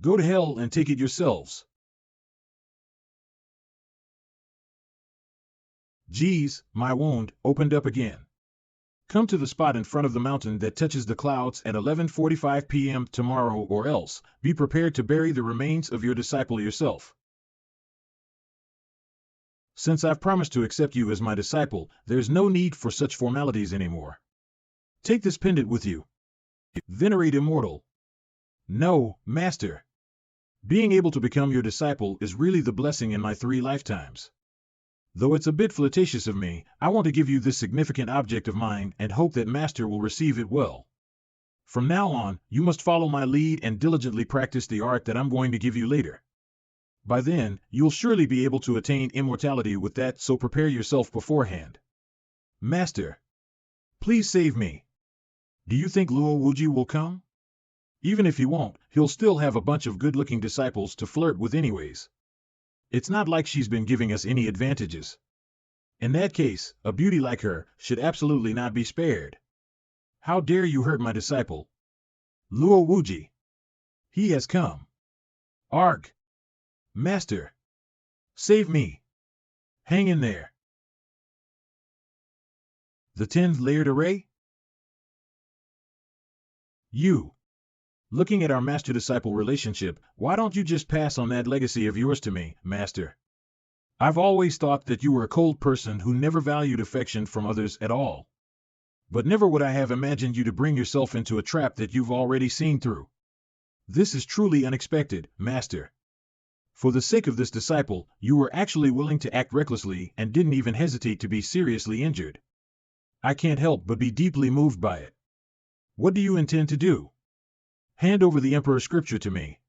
Go to hell and take it yourselves. Geez, my wound opened up again. Come to the spot in front of the mountain that touches the clouds at 11:45 p.m. tomorrow, or else be prepared to bury the remains of your disciple yourself. Since I've promised to accept you as my disciple, there's no need for such formalities anymore. Take this pendant with you. Venerate Immortal. No, Master. Being able to become your disciple is really the blessing in my 3 lifetimes. Though it's a bit flirtatious of me, I want to give you this significant object of mine and hope that Master will receive it well. From now on, you must follow my lead and diligently practice the art that I'm going to give you later. By then, you'll surely be able to attain immortality with that, so prepare yourself beforehand. Master, please save me. Do you think Luo Wuji will come? Even if he won't, he'll still have a bunch of good-looking disciples to flirt with anyways. It's not like she's been giving us any advantages. In that case, a beauty like her should absolutely not be spared. How dare you hurt my disciple? Luo Wuji. He has come. Arg. Master. Save me. Hang in there. The 10-layered array? You. Looking at our master-disciple relationship, why don't you just pass on that legacy of yours to me, Master? I've always thought that you were a cold person who never valued affection from others at all. But never would I have imagined you to bring yourself into a trap that you've already seen through. This is truly unexpected, Master. For the sake of this disciple, you were actually willing to act recklessly and didn't even hesitate to be seriously injured. I can't help but be deeply moved by it. What do you intend to do? Hand over the Emperor's scripture to me.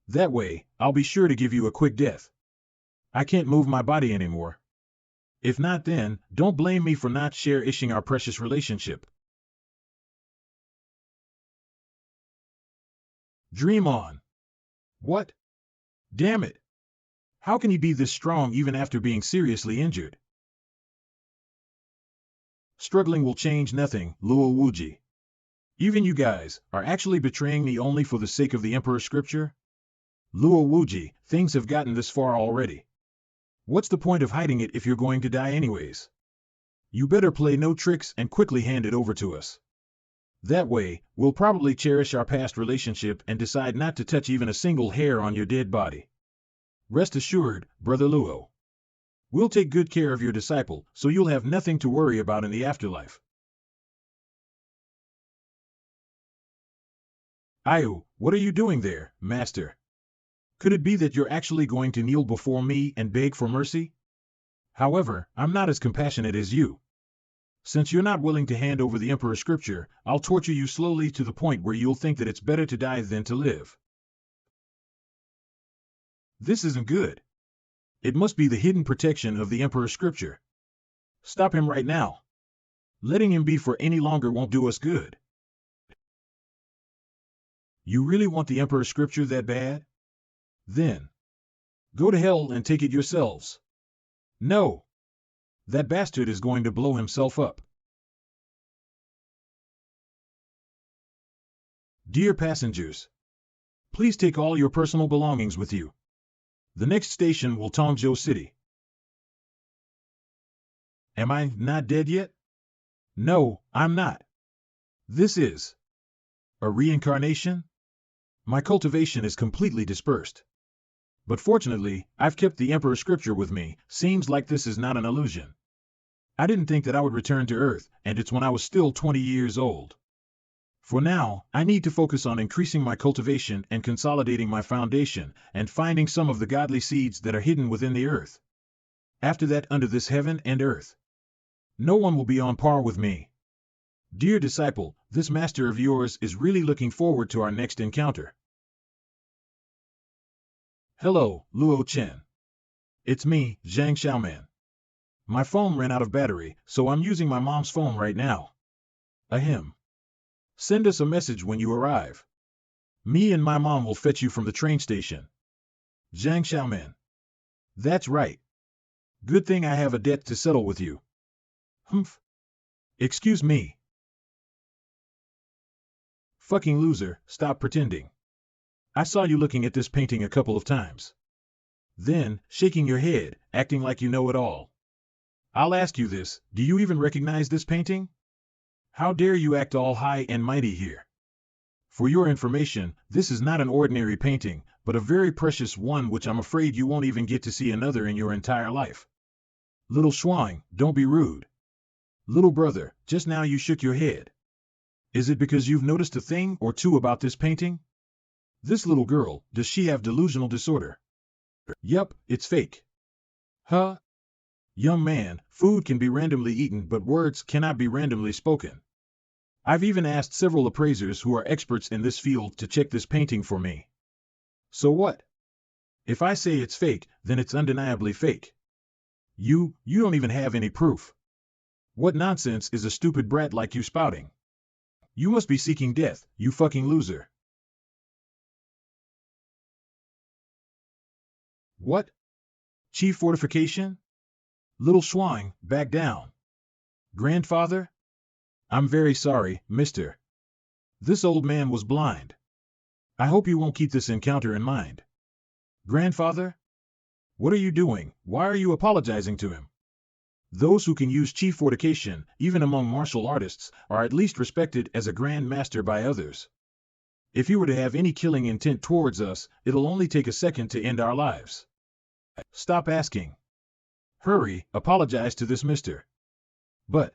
That way, I'll be sure to give you a quick death. I can't move my body anymore. If not, then, don't blame me for not cherishing our precious relationship. Dream on. What? Damn it. How can he be this strong even after being seriously injured? Struggling will change nothing, Luo Wuji. Even you guys are actually betraying me only for the sake of the Emperor's scripture? Luo Wuji, things have gotten this far already. What's the point of hiding it if you're going to die anyways? You better play no tricks and quickly hand it over to us. That way, we'll probably cherish our past relationship and decide not to touch even a single hair on your dead body. Rest assured, Brother Luo. We'll take good care of your disciple, so you'll have nothing to worry about in the afterlife. Ayu, what are you doing there, Master? Could it be that you're actually going to kneel before me and beg for mercy? However, I'm not as compassionate as you. Since you're not willing to hand over the Emperor's scripture, I'll torture you slowly to the point where you'll think that it's better to die than to live. This isn't good. It must be the hidden protection of the Emperor's scripture. Stop him right now. Letting him be for any longer won't do us good. You really want the Emperor's scripture that bad? Then, go to hell and take it yourselves. No. That bastard is going to blow himself up. Dear passengers, please take all your personal belongings with you. The next station will Tongzhou City. Am I not dead yet? No, I'm not. This is a reincarnation? My cultivation is completely dispersed. But fortunately, I've kept the Emperor's scripture with me. Seems like this is not an illusion. I didn't think that I would return to Earth, and it's when I was still 20 years old. For now, I need to focus on increasing my cultivation and consolidating my foundation, and finding some of the godly seeds that are hidden within the earth. After that, under this heaven and earth, no one will be on par with me. Dear disciple, this master of yours is really looking forward to our next encounter. Hello, Luo Chen. It's me, Zhang Xiaoman. My phone ran out of battery, so I'm using my mom's phone right now. Ahem. Send us a message when you arrive. Me and my mom will fetch you from the train station. Zhang Xiaoman. That's right. Good thing I have a debt to settle with you. Humph. Excuse me. Fucking loser, stop pretending. I saw you looking at this painting a couple of times. Then, shaking your head, acting like you know it all. I'll ask you this, do you even recognize this painting? How dare you act all high and mighty here? For your information, this is not an ordinary painting, but a very precious one which I'm afraid you won't even get to see another in your entire life. Little Schwang, don't be rude. Little brother, just now you shook your head. Is it because you've noticed a thing or two about this painting? This little girl, does she have delusional disorder? Yup, it's fake. Huh? Young man, food can be randomly eaten but words cannot be randomly spoken. I've even asked several appraisers who are experts in this field to check this painting for me. So what? If I say it's fake, then it's undeniably fake. You don't even have any proof. What nonsense is a stupid brat like you spouting? You must be seeking death, you fucking loser. What? Chief fortification? Little Schwang, back down. Grandfather? I'm very sorry, mister. This old man was blind. I hope you won't keep this encounter in mind. Grandfather? What are you doing? Why are you apologizing to him? Those who can use chief fortification, even among martial artists, are at least respected as a grand master by others. If you were to have any killing intent towards us, it'll only take a second to end our lives. Stop asking. Hurry, apologize to this mister. But,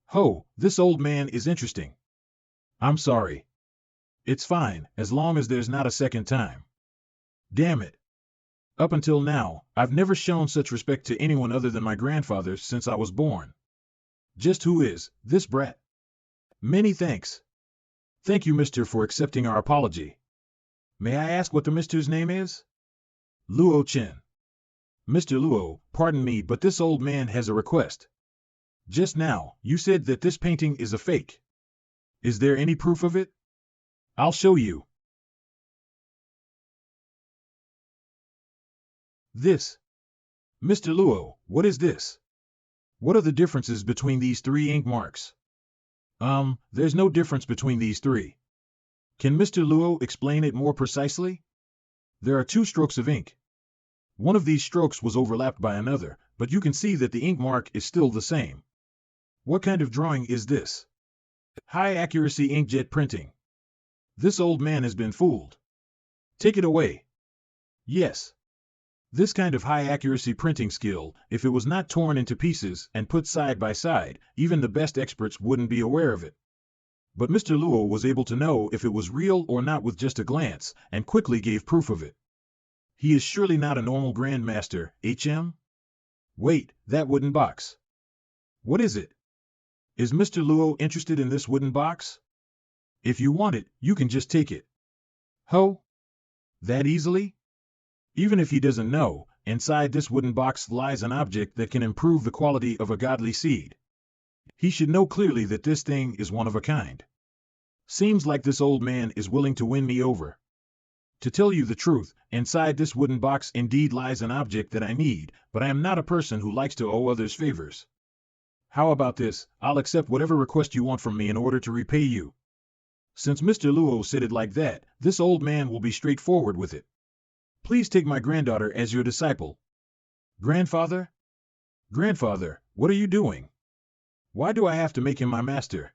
ho, this old man is interesting. I'm sorry. It's fine, as long as there's not a second time. Damn it. Up until now, I've never shown such respect to anyone other than my grandfather since I was born. Just who is this brat? Many thanks. Thank you, mister, for accepting our apology. May I ask what the mister's name is? Luo Chen. Mr. Luo, pardon me, but this old man has a request. Just now, you said that this painting is a fake. Is there any proof of it? I'll show you. This. Mr. Luo, what is this? What are the differences between these three ink marks? There's no difference between these three. Can Mr. Luo explain it more precisely? There are two strokes of ink. One of these strokes was overlapped by another, but you can see that the ink mark is still the same. What kind of drawing is this? High accuracy inkjet printing. This old man has been fooled. Take it away. Yes. This kind of high-accuracy printing skill, if it was not torn into pieces and put side by side, even the best experts wouldn't be aware of it. But Mr. Luo was able to know if it was real or not with just a glance, and quickly gave proof of it. He is surely not a normal grandmaster, HM? Wait, that wooden box. What is it? Is Mr. Luo interested in this wooden box? If you want it, you can just take it. Ho? That easily? Even if he doesn't know, inside this wooden box lies an object that can improve the quality of a godly seed. He should know clearly that this thing is one of a kind. Seems like this old man is willing to win me over. To tell you the truth, inside this wooden box indeed lies an object that I need, but I am not a person who likes to owe others favors. How about this? I'll accept whatever request you want from me in order to repay you. Since Mr. Luo said it like that, this old man will be straightforward with it. Please take my granddaughter as your disciple. Grandfather? Grandfather, what are you doing? Why do I have to make him my master?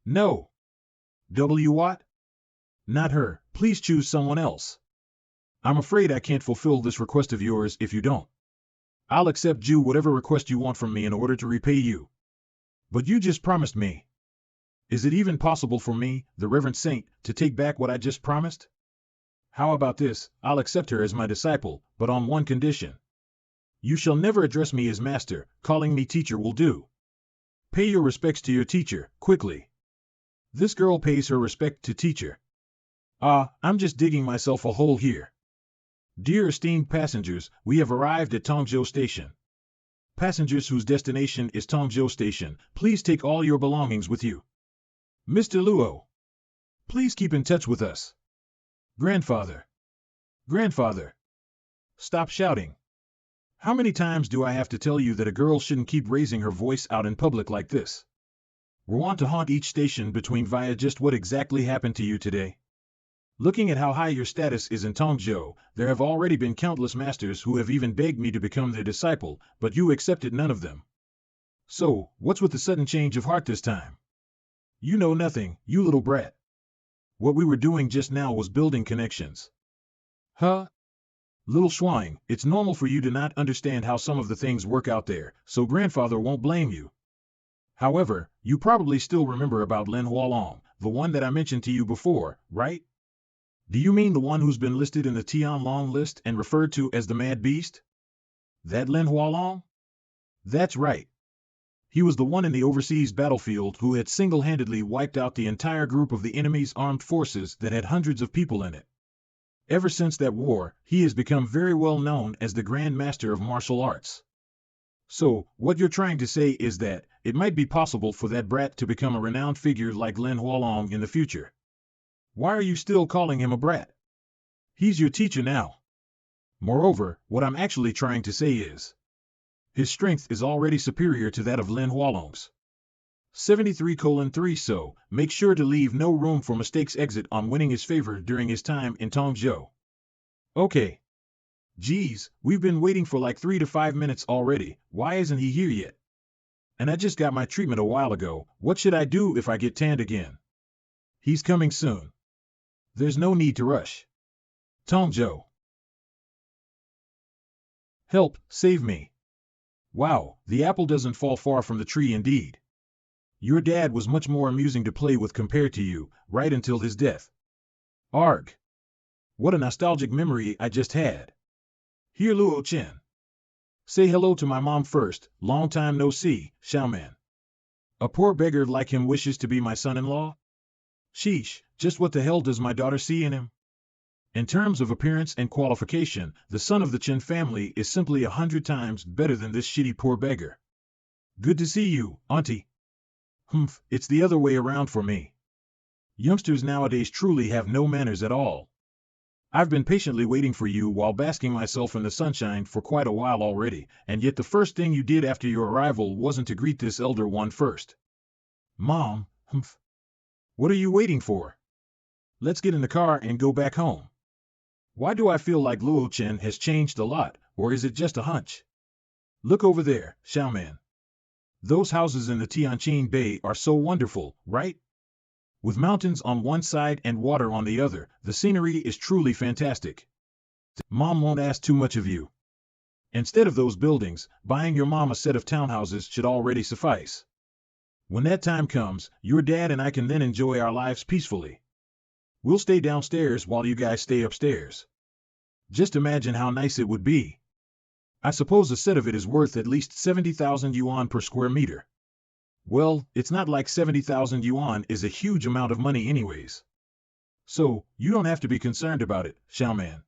No. W what? Not her, please choose someone else. I'm afraid I can't fulfill this request of yours if you don't. I'll accept you whatever request you want from me in order to repay you. But you just promised me. Is it even possible for me, the Reverend Saint, to take back what I just promised? How about this? I'll accept her as my disciple, but on one condition. You shall never address me as master, calling me teacher will do. Pay your respects to your teacher, quickly. This girl pays her respect to teacher. I'm just digging myself a hole here. Dear esteemed passengers, we have arrived at Tongzhou Station. Passengers whose destination is Tongzhou Station, please take all your belongings with you. Mr. Luo, please keep in touch with us. Grandfather. Grandfather. Stop shouting. How many times do I have to tell you that a girl shouldn't keep raising her voice out in public like this? We want to haunt each station between via just what exactly happened to you today. Looking at how high your status is in Tongzhou, there have already been countless masters who have even begged me to become their disciple, but you accepted none of them. So, what's with the sudden change of heart this time? You know nothing, you little brat. What we were doing just now was building connections. Huh? Little Schwein, it's normal for you to not understand how some of the things work out there, so grandfather won't blame you. However, you probably still remember about Lin Hualong, the one that I mentioned to you before, right? Do you mean the one who's been listed in the Tianlong list and referred to as the Mad Beast? That Lin Hualong? That's right. He was the one in the overseas battlefield who had single-handedly wiped out the entire group of the enemy's armed forces that had hundreds of people in it. Ever since that war, he has become very well known as the Grand Master of Martial Arts. So, what you're trying to say is that it might be possible for that brat to become a renowned figure like Lin Hualong in the future. Why are you still calling him a brat? He's your teacher now. Moreover, what I'm actually trying to say is, his strength is already superior to that of Lin Hualong's. 73:3, so make sure to leave no room for mistakes. Exit on winning his favor during his time in Tongzhou. Okay. Geez, we've been waiting for like 3 to 5 minutes already, why isn't he here yet? And I just got my treatment a while ago, what should I do if I get tanned again? He's coming soon. There's no need to rush. Tongzhou. Help, save me. Wow, the apple doesn't fall far from the tree indeed. Your dad was much more amusing to play with compared to you, right until his death. Arg. What a nostalgic memory I just had. Here, Luo Chen. Say hello to my mom first, long time no see, Xiaoman. A poor beggar like him wishes to be my son-in-law? Sheesh, just what the hell does my daughter see in him? In terms of appearance and qualification, the son of the Chen family is simply 100 times better than this shitty poor beggar. Good to see you, auntie. Humph, it's the other way around for me. Youngsters nowadays truly have no manners at all. I've been patiently waiting for you while basking myself in the sunshine for quite a while already, and yet the first thing you did after your arrival wasn't to greet this elder one first. Mom, humph. What are you waiting for? Let's get in the car and go back home. Why do I feel like Luo Chen has changed a lot, or is it just a hunch? Look over there, Xiaoman. Those houses in the Tianqing Bay are so wonderful, right? With mountains on one side and water on the other, the scenery is truly fantastic. Mom won't ask too much of you. Instead of those buildings, buying your mom a set of townhouses should already suffice. When that time comes, your dad and I can then enjoy our lives peacefully. We'll stay downstairs while you guys stay upstairs. Just imagine how nice it would be. I suppose a set of it is worth at least 70,000 yuan per square meter. Well, it's not like 70,000 yuan is a huge amount of money anyways. So, you don't have to be concerned about it, Xiaoman.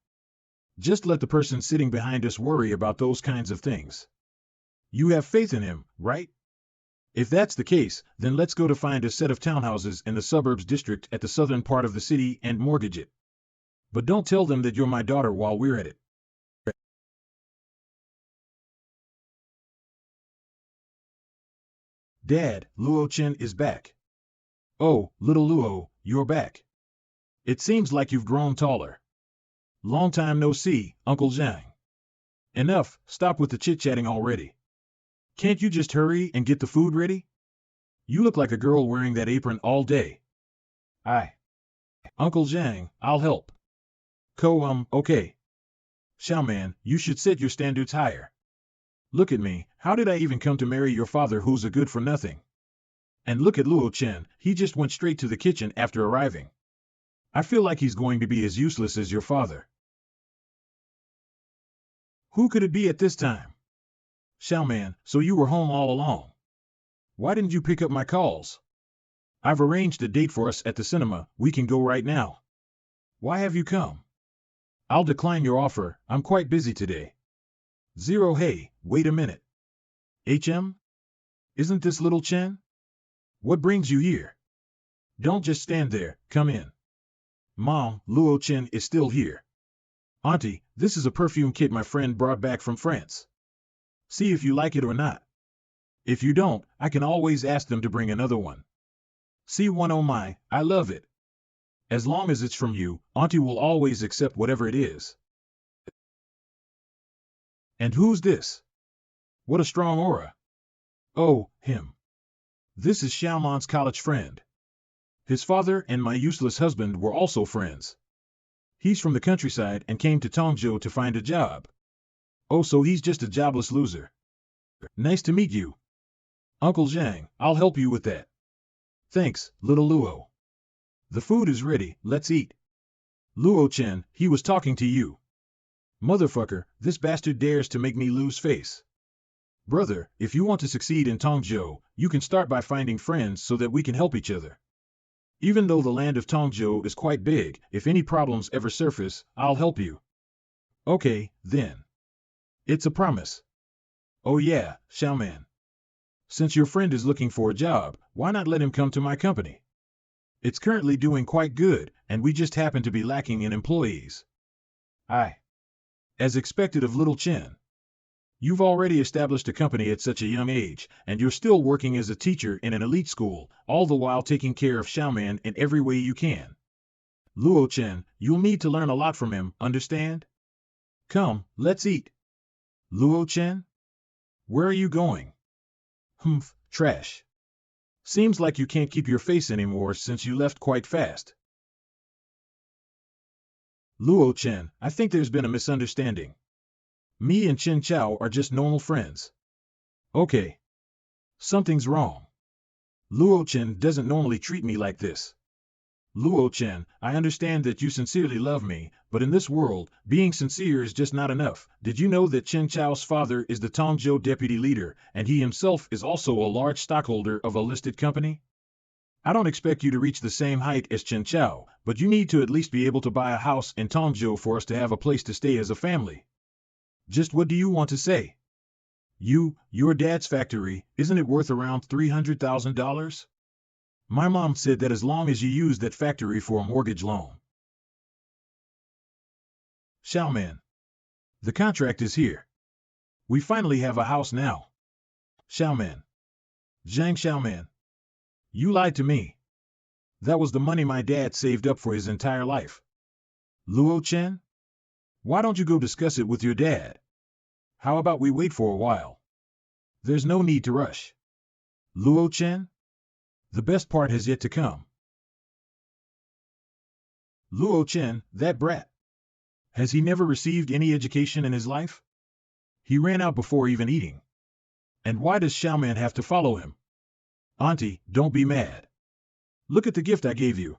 Just let the person sitting behind us worry about those kinds of things. You have faith in him, right? If that's the case, then let's go to find a set of townhouses in the suburbs district at the southern part of the city and mortgage it. But don't tell them that you're my daughter while we're at it. Dad, Luo Chen is back. Oh, little Luo, you're back. It seems like you've grown taller. Long time no see, Uncle Zhang. Enough, stop with the chit-chatting already. Can't you just hurry and get the food ready? You look like a girl wearing that apron all day. Uncle Zhang, I'll help. Okay. Xiaoman, you should set your standards higher. Look at me, how did I even come to marry your father who's a good-for-nothing? And look at Luo Chen, he just went straight to the kitchen after arriving. I feel like he's going to be as useless as your father. Who could it be at this time? Xiaoman, so you were home all along. Why didn't you pick up my calls? I've arranged a date for us at the cinema, we can go right now. Why have you come? I'll decline your offer, I'm quite busy today. Hey, wait a minute. HM? Isn't this little Chen? What brings you here? Don't just stand there, come in. Mom, Luo Chen is still here. Auntie, this is a perfume kit my friend brought back from France. See if you like it or not. If you don't, I can always ask them to bring another one. See one, oh my, I love it. As long as it's from you, Auntie will always accept whatever it is. And who's this? What a strong aura. Oh, him. This is Xiaoman's college friend. His father and my useless husband were also friends. He's from the countryside and came to Tongzhou to find a job. Oh, so he's just a jobless loser. Nice to meet you. Uncle Zhang, I'll help you with that. Thanks, little Luo. The food is ready, let's eat. Luo Chen, he was talking to you. Motherfucker, this bastard dares to make me lose face. Brother, if you want to succeed in Tongzhou, you can start by finding friends so that we can help each other. Even though the land of Tongzhou is quite big, if any problems ever surface, I'll help you. Okay, then. It's a promise. Oh yeah, Xiaoman. Since your friend is looking for a job, why not let him come to my company? It's currently doing quite good, and we just happen to be lacking in employees. As expected of little Chen. You've already established a company at such a young age, and you're still working as a teacher in an elite school, all the while taking care of Xiaoman in every way you can. Luo Chen, you'll need to learn a lot from him, understand? Come, let's eat. Luo Chen? Where are you going? Humph, trash. Seems like you can't keep your face anymore since you left quite fast. Luo Chen, I think there's been a misunderstanding. Me and Chen Chao are just normal friends. Okay. Something's wrong. Luo Chen doesn't normally treat me like this. Luo Chen, I understand that you sincerely love me, but in this world, being sincere is just not enough. Did you know that Chen Chao's father is the Tongzhou deputy leader, and he himself is also a large stockholder of a listed company? I don't expect you to reach the same height as Chen Chao, but you need to at least be able to buy a house in Tongzhou for us to have a place to stay as a family. Just what do you want to say? Your dad's factory, isn't it worth around $300,000? My mom said that as long as you use that factory for a mortgage loan. Xiaoman. The contract is here. We finally have a house now. Xiaoman. Zhang Xiaoman. You lied to me. That was the money my dad saved up for his entire life. Luo Chen? Why don't you go discuss it with your dad? How about we wait for a while? There's no need to rush. Luo Chen? The best part has yet to come. Luo Chen, that brat. Has he never received any education in his life? He ran out before even eating. And why does Xiaoman have to follow him? Auntie, don't be mad. Look at the gift I gave you.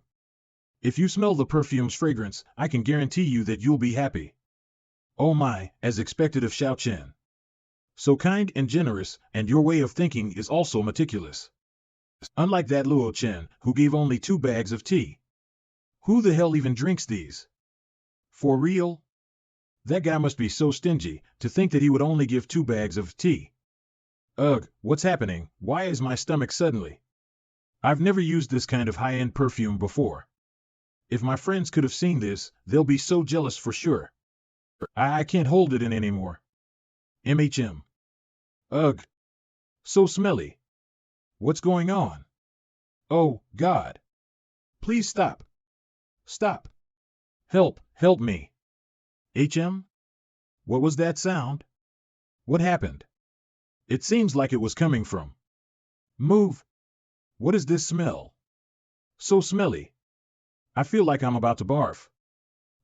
If you smell the perfume's fragrance, I can guarantee you that you'll be happy. Oh my, as expected of Xiao Chen. So kind and generous, and your way of thinking is also meticulous. Unlike that Luo Chen, who gave only 2 bags of tea. Who the hell even drinks these? For real? That guy must be so stingy, to think that he would only give 2 bags of tea. Ugh, what's happening? Why is my stomach suddenly? I've never used this kind of high-end perfume before. If my friends could have seen this, they'll be so jealous for sure. I can't hold it in anymore. MHM. Ugh. So smelly. What's going on? Oh, God. Please stop. Stop. Help me. HM? What was that sound? What happened? It seems like it was coming from. Move. What is this smell? So smelly. I feel like I'm about to barf.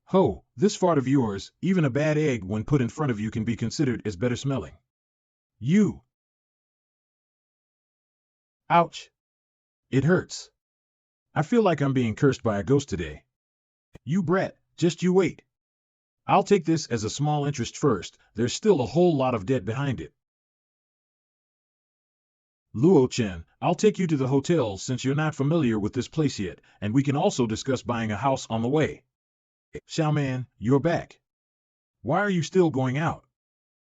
Ho, this fart of yours, even a bad egg when put in front of you can be considered as better smelling. You. Ouch. It hurts. I feel like I'm being cursed by a ghost today. You brat, just you wait. I'll take this as a small interest first, there's still a whole lot of debt behind it. Luo Chen, I'll take you to the hotel since you're not familiar with this place yet, and we can also discuss buying a house on the way. Xiaoman, you're back. Why are you still going out?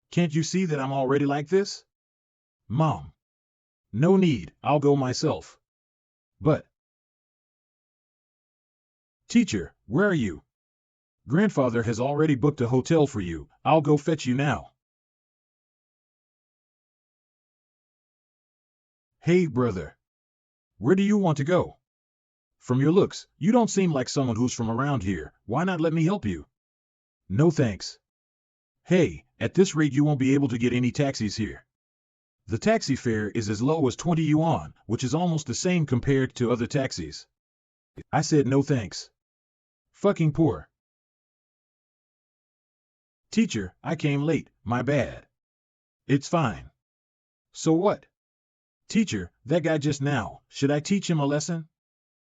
Can't you see that I'm already like this? Mom. No need, I'll go myself. But. Teacher, where are you? Grandfather has already booked a hotel for you, I'll go fetch you now. Hey brother. Where do you want to go? From your looks, you don't seem like someone who's from around here. Why not let me help you? No thanks. Hey, at this rate you won't be able to get any taxis here. The taxi fare is as low as 20 yuan, which is almost the same compared to other taxis. I said no thanks. Fucking poor. Teacher, I came late, my bad. It's fine. So what? Teacher, that guy just now, should I teach him a lesson?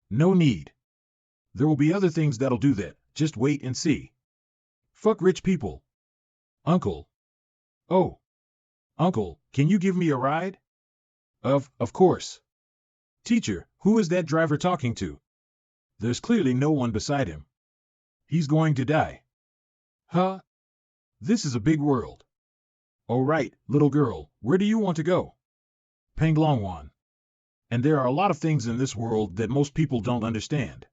No need. There will be other things that'll do that, just wait and see. Fuck rich people. Uncle. Oh. Uncle, can you give me a ride? Of course. Teacher, who is that driver talking to? There's clearly no one beside him. He's going to die. Huh? This is a big world. Oh right, little girl, where do you want to go? Panglongwan. And there are a lot of things in this world that most people don't understand.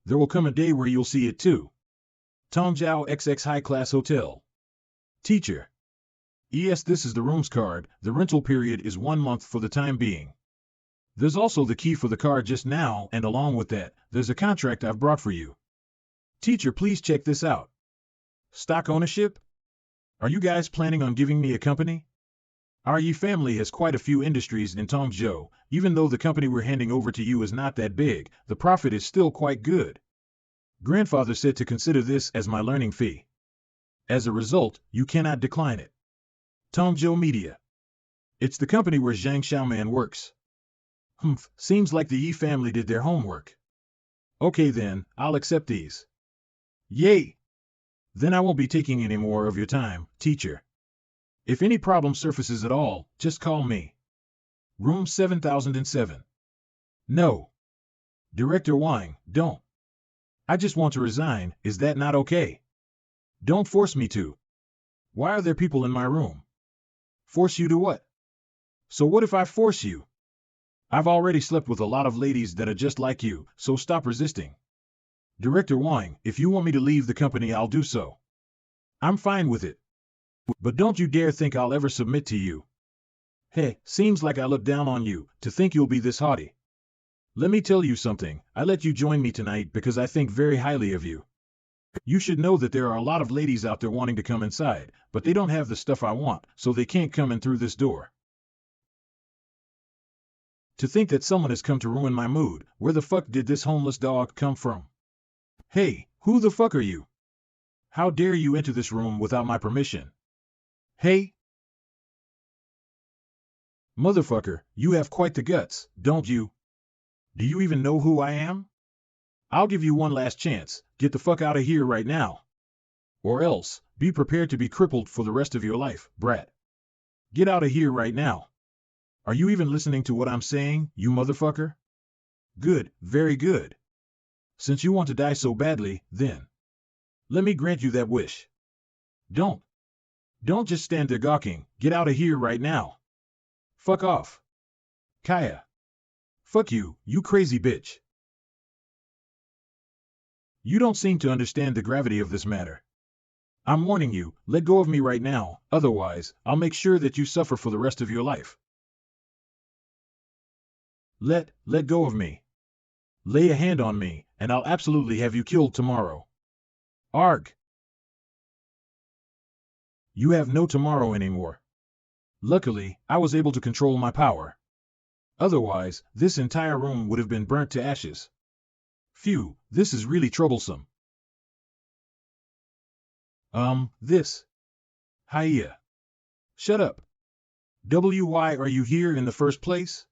There will come a day where you'll see it too. Tongjiao XX High Class Hotel. Teacher. Yes, this is the room's card. The rental period is 1 month for the time being. There's also the key for the car just now, and along with that, there's a contract I've brought for you. Teacher, please check this out. Stock ownership? Are you guys planning on giving me a company? Our Yi family has quite a few industries in Tongzhou. Even though the company we're handing over to you is not that big, the profit is still quite good. Grandfather said to consider this as my learning fee. As a result, you cannot decline it. Tongzhou Media. It's the company where Zhang Xiaoman works. Seems like the Yi family did their homework. Okay then, I'll accept these. Yay! Then I won't be taking any more of your time, teacher. If any problem surfaces at all, just call me. Room 7007. No. Director Wang, don't. I just want to resign, is that not okay? Don't force me to. Why are there people in my room? Force you to what? So what if I force you? I've already slept with a lot of ladies that are just like you, so stop resisting. Director Wang, if you want me to leave the company, I'll do so. I'm fine with it. But don't you dare think I'll ever submit to you. Hey, seems like I look down on you, to think you'll be this haughty. Let me tell you something, I let you join me tonight because I think very highly of you. You should know that there are a lot of ladies out there wanting to come inside, but they don't have the stuff I want, so they can't come in through this door. To think that someone has come to ruin my mood, where the fuck did this homeless dog come from? Hey, who the fuck are you? How dare you enter this room without my permission? Hey? Motherfucker, you have quite the guts, don't you? Do you even know who I am? I'll give you one last chance, get the fuck out of here right now. Or else, be prepared to be crippled for the rest of your life, brat. Get out of here right now. Are you even listening to what I'm saying, you motherfucker? Good, very good. Since you want to die so badly, then let me grant you that wish. Don't just stand there gawking, get out of here right now. Fuck off. Kaya. Fuck you, you crazy bitch. You don't seem to understand the gravity of this matter. I'm warning you, let go of me right now, otherwise, I'll make sure that you suffer for the rest of your life. Let go of me. Lay a hand on me, and I'll absolutely have you killed tomorrow. Arg. You have no tomorrow anymore. Luckily, I was able to control my power. Otherwise, this entire room would have been burnt to ashes. Phew, this is really troublesome. This. Hiya. Shut up. Why are you here in the first place?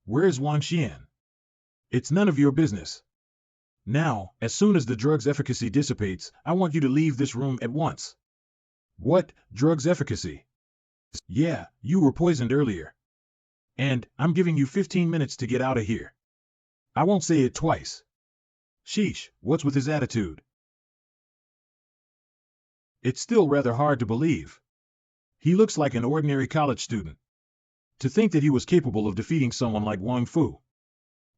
Where's Wan Xian? It's none of your business. Now, as soon as the drug's efficacy dissipates, I want you to leave this room at once. What, drug's efficacy? Yeah, you were poisoned earlier. And, I'm giving you 15 minutes to get out of here. I won't say it twice. Sheesh, what's with his attitude? It's still rather hard to believe. He looks like an ordinary college student. To think that he was capable of defeating someone like Wang Fu.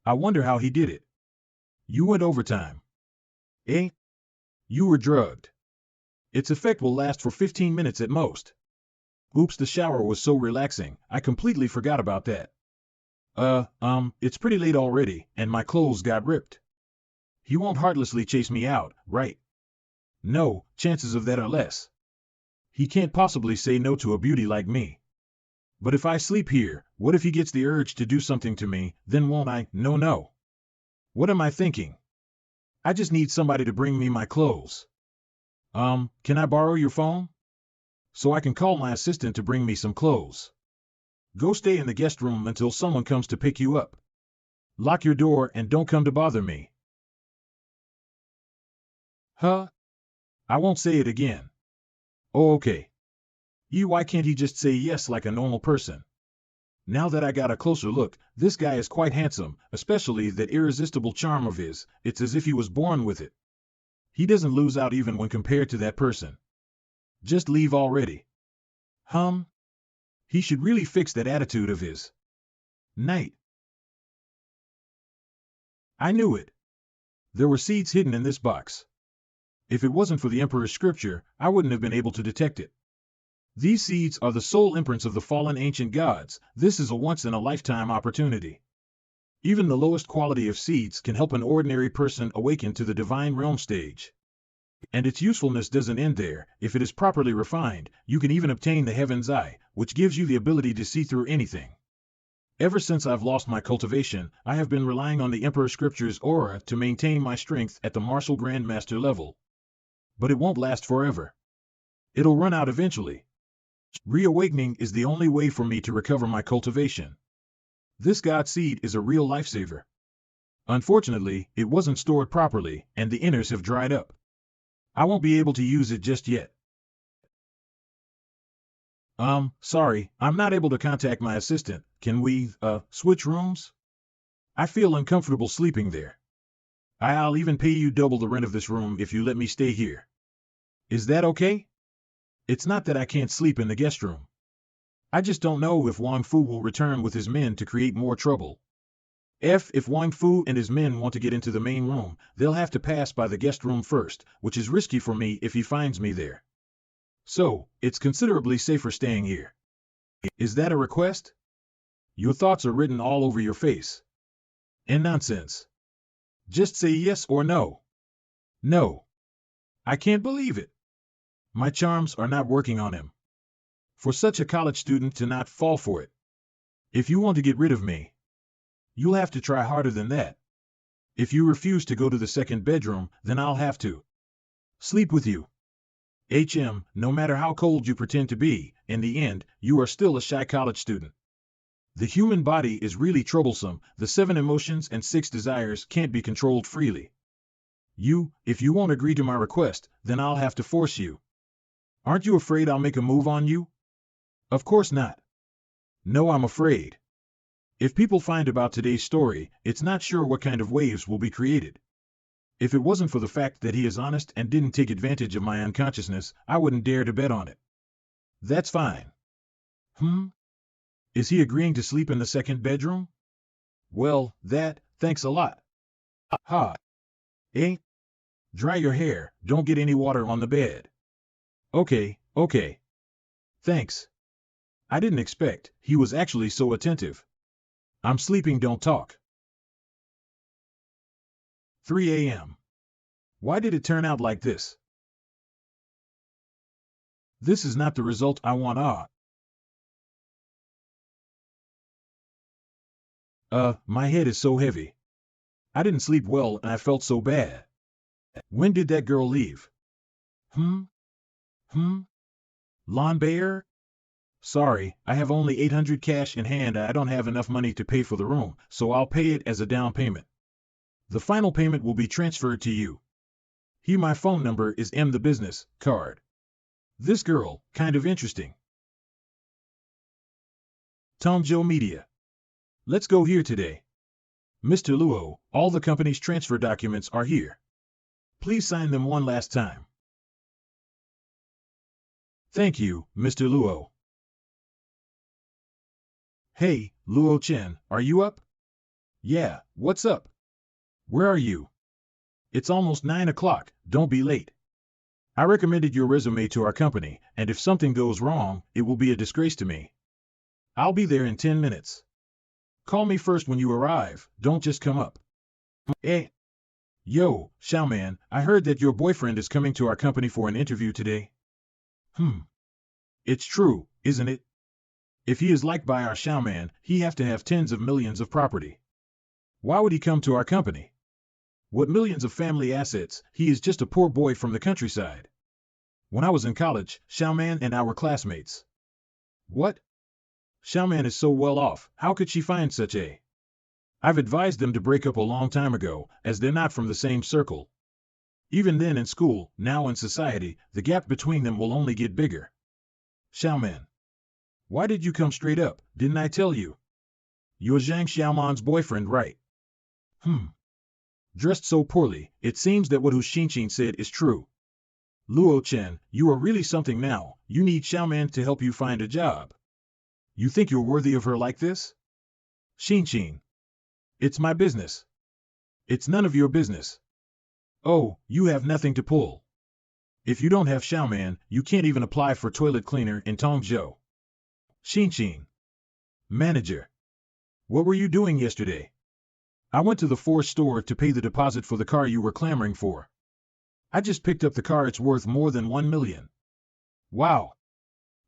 I wonder how he did it. You went overtime. Eh? You were drugged. Its effect will last for 15 minutes at most. Oops, the shower was so relaxing, I completely forgot about that. It's pretty late already, and my clothes got ripped. He won't heartlessly chase me out, right? No, chances of that are less. He can't possibly say no to a beauty like me. But if I sleep here, what if he gets the urge to do something to me, then won't I? No, no. What am I thinking? I just need somebody to bring me my clothes. Can I borrow your phone? So I can call my assistant to bring me some clothes. Go stay in the guest room until someone comes to pick you up. Lock your door and don't come to bother me. Huh? I won't say it again. Oh, okay. Why can't he just say yes like a normal person? Now that I got a closer look, this guy is quite handsome, especially that irresistible charm of his. It's as if he was born with it. He doesn't lose out even when compared to that person. Just leave already. He should really fix that attitude of his. Night. I knew it. There were seeds hidden in this box. If it wasn't for the Emperor's scripture, I wouldn't have been able to detect it. These seeds are the soul imprints of the fallen ancient gods. This is a once-in-a-lifetime opportunity. Even the lowest quality of seeds can help an ordinary person awaken to the divine realm stage. And its usefulness doesn't end there. If it is properly refined, you can even obtain the Heaven's Eye, which gives you the ability to see through anything. Ever since I've lost my cultivation, I have been relying on the Emperor Scripture's aura to maintain my strength at the martial grandmaster level. But it won't last forever. It'll run out eventually. Reawakening is the only way for me to recover my cultivation. This god seed is a real lifesaver. Unfortunately, it wasn't stored properly, and the inners have dried up. I won't be able to use it just yet. Sorry, I'm not able to contact my assistant. Can we, switch rooms? I feel uncomfortable sleeping there. I'll even pay you double the rent of this room if you let me stay here. Is that okay? It's not that I can't sleep in the guest room. I just don't know if Wang Fu will return with his men to create more trouble. If Wang Fu and his men want to get into the main room, they'll have to pass by the guest room first, which is risky for me if he finds me there. So, it's considerably safer staying here. Is that a request? Your thoughts are written all over your face. And nonsense. Just say yes or no. No. I can't believe it. My charms are not working on him. For such a college student to not fall for it. If you want to get rid of me, you'll have to try harder than that. If you refuse to go to the second bedroom, then I'll have to sleep with you. No matter how cold you pretend to be, in the end, you are still a shy college student. The human body is really troublesome. The 7 emotions and 6 desires can't be controlled freely. If you won't agree to my request, then I'll have to force you. Aren't you afraid I'll make a move on you? Of course not. No, I'm afraid. If people find about today's story, it's not sure what kind of waves will be created. If it wasn't for the fact that he is honest and didn't take advantage of my unconsciousness, I wouldn't dare to bet on it. That's fine. Is he agreeing to sleep in the second bedroom? Well, thanks a lot. Ha. Dry your hair, don't get any water on the bed. Okay. Thanks. I didn't expect he was actually so attentive. I'm sleeping, don't talk. 3 a.m. Why did it turn out like this? This is not the result I want. My head is so heavy. I didn't sleep well and I felt so bad. When did that girl leave? Lon Bayer? Sorry, I have only 800 cash in hand. I don't have enough money to pay for the room, so I'll pay it as a down payment. The final payment will be transferred to you. My phone number is the business card. This girl, kind of interesting. Tongzhou Media. Let's go here today. Mr. Luo, all the company's transfer documents are here. Please sign them one last time. Thank you, Mr. Luo. Hey, Luo Chen, are you up? Yeah, what's up? Where are you? It's almost 9 o'clock, don't be late. I recommended your resume to our company, and if something goes wrong, it will be a disgrace to me. I'll be there in 10 minutes. Call me first when you arrive, don't just come up. Eh? Yo, Xiaoman, I heard that your boyfriend is coming to our company for an interview today. It's true, isn't it? If he is liked by our Xiaoman, he have to have tens of millions of property. Why would he come to our company? What millions of family assets, he is just a poor boy from the countryside. When I was in college, Xiaoman and I were classmates. What? Xiaoman is so well off, how could she find such a... I've advised them to break up a long time ago, as they're not from the same circle. Even then in school, now in society, the gap between them will only get bigger. Xiaoman. Why did you come straight up, didn't I tell you? You're Zhang Xiaoman's boyfriend, right? Dressed so poorly, it seems that what Hu Xinqin said is true. Luo Chen, you are really something now, you need Xiaoman to help you find a job. You think you're worthy of her like this? Xinqin. It's my business. It's none of your business. Oh, you have nothing to pull. If you don't have Xiaoman, you can't even apply for toilet cleaner in Tongzhou. Xinqin. Manager. What were you doing yesterday? I went to the Ford store to pay the deposit for the car you were clamoring for. I just picked up the car, it's worth more than 1 million. Wow.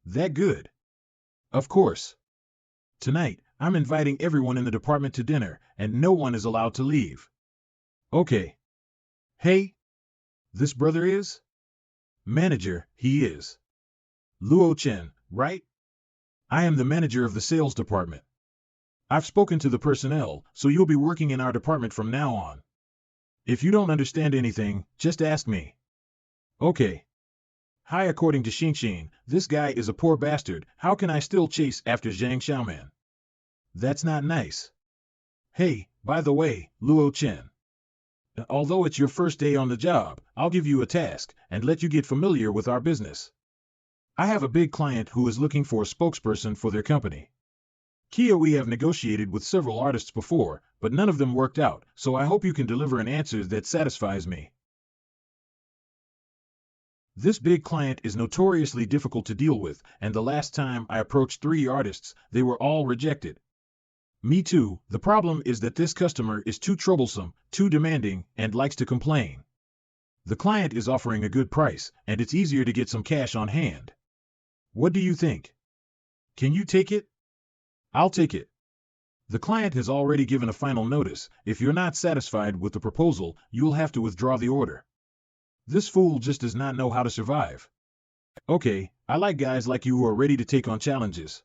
That good? Of course. Tonight, I'm inviting everyone in the department to dinner, and no one is allowed to leave. Okay. Hey? This brother is? Manager, he is. Luo Chen, right? I am the manager of the sales department. I've spoken to the personnel, so you'll be working in our department from now on. If you don't understand anything, just ask me. Okay. Hi, according to Xinqin, this guy is a poor bastard, how can I still chase after Zhang Xiaoman? That's not nice. Hey, by the way, Luo Chen. Although it's your first day on the job, I'll give you a task, and let you get familiar with our business. I have a big client who is looking for a spokesperson for their company. Kia, we have negotiated with several artists before, but none of them worked out, so I hope you can deliver an answer that satisfies me. This big client is notoriously difficult to deal with, and the last time I approached 3 artists, they were all rejected. Me too, the problem is that this customer is too troublesome, too demanding, and likes to complain. The client is offering a good price, and it's easier to get some cash on hand. What do you think? Can you take it? I'll take it. The client has already given a final notice. If you're not satisfied with the proposal, you'll have to withdraw the order. This fool just does not know how to survive. Okay, I like guys like you who are ready to take on challenges.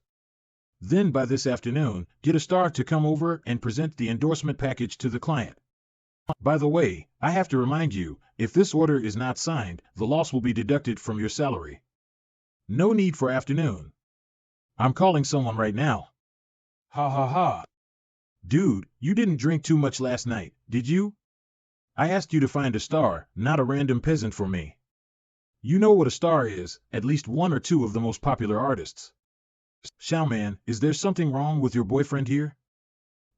Then by this afternoon, get a star to come over and present the endorsement package to the client. By the way, I have to remind you, if this order is not signed, the loss will be deducted from your salary. No need for afternoon. I'm calling someone right now. Ha ha ha. Dude, you didn't drink too much last night, did you? I asked you to find a star, not a random peasant for me. You know what a star is, at least 1 or 2 of the most popular artists. Xiaoman, is there something wrong with your boyfriend here?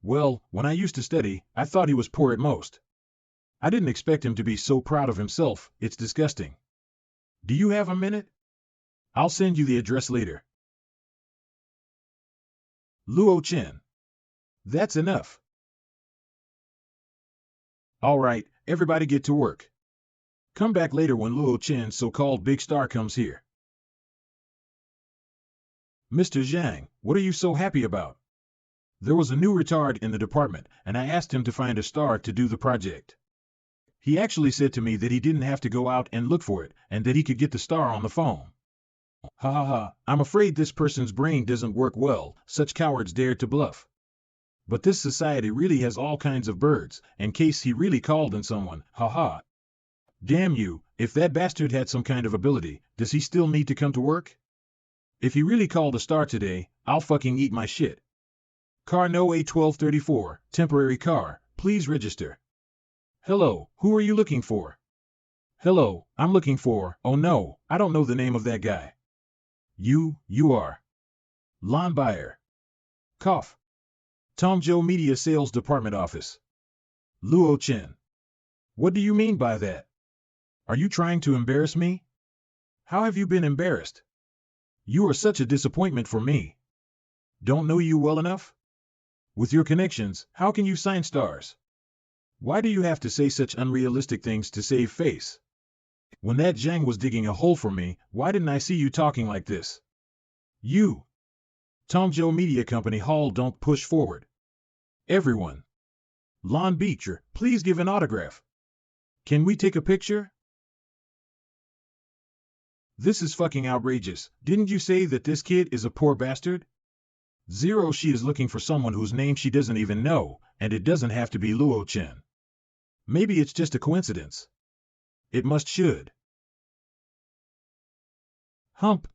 Well, when I used to study, I thought he was poor at most. I didn't expect him to be so proud of himself, it's disgusting. Do you have a minute? I'll send you the address later. Luo Chen. That's enough. All right, everybody get to work. Come back later when Luo Chen's so-called big star comes here. Mr. Zhang, what are you so happy about? There was a new retard in the department, and I asked him to find a star to do the project. He actually said to me that he didn't have to go out and look for it, and that he could get the star on the phone. Ha ha ha, I'm afraid this person's brain doesn't work well, such cowards dare to bluff. But this society really has all kinds of birds, in case he really called on someone, ha ha. Damn you, if that bastard had some kind of ability, does he still need to come to work? If he really called a star today, I'll fucking eat my shit. Car No A1234, temporary car, please register. Hello, who are you looking for? Hello, I'm looking for, oh no, I don't know the name of that guy. You are. Lon Buyer. Cough. Tongzhou Media Sales Department Office. Luo Chen. What do you mean by that? Are you trying to embarrass me? How have you been embarrassed? You are such a disappointment for me. Don't know you well enough? With your connections, how can you sign stars? Why do you have to say such unrealistic things to save face? When that Zhang was digging a hole for me, why didn't I see you talking like this? You. Tongzhou Media Company Hall, don't push forward. Everyone. Lon Beecher, please give an autograph. Can we take a picture? This is fucking outrageous. Didn't you say that this kid is a poor bastard? Zero, she is looking for someone whose name she doesn't even know, and it doesn't have to be Luo Chen. Maybe it's just a coincidence. It should. Hump.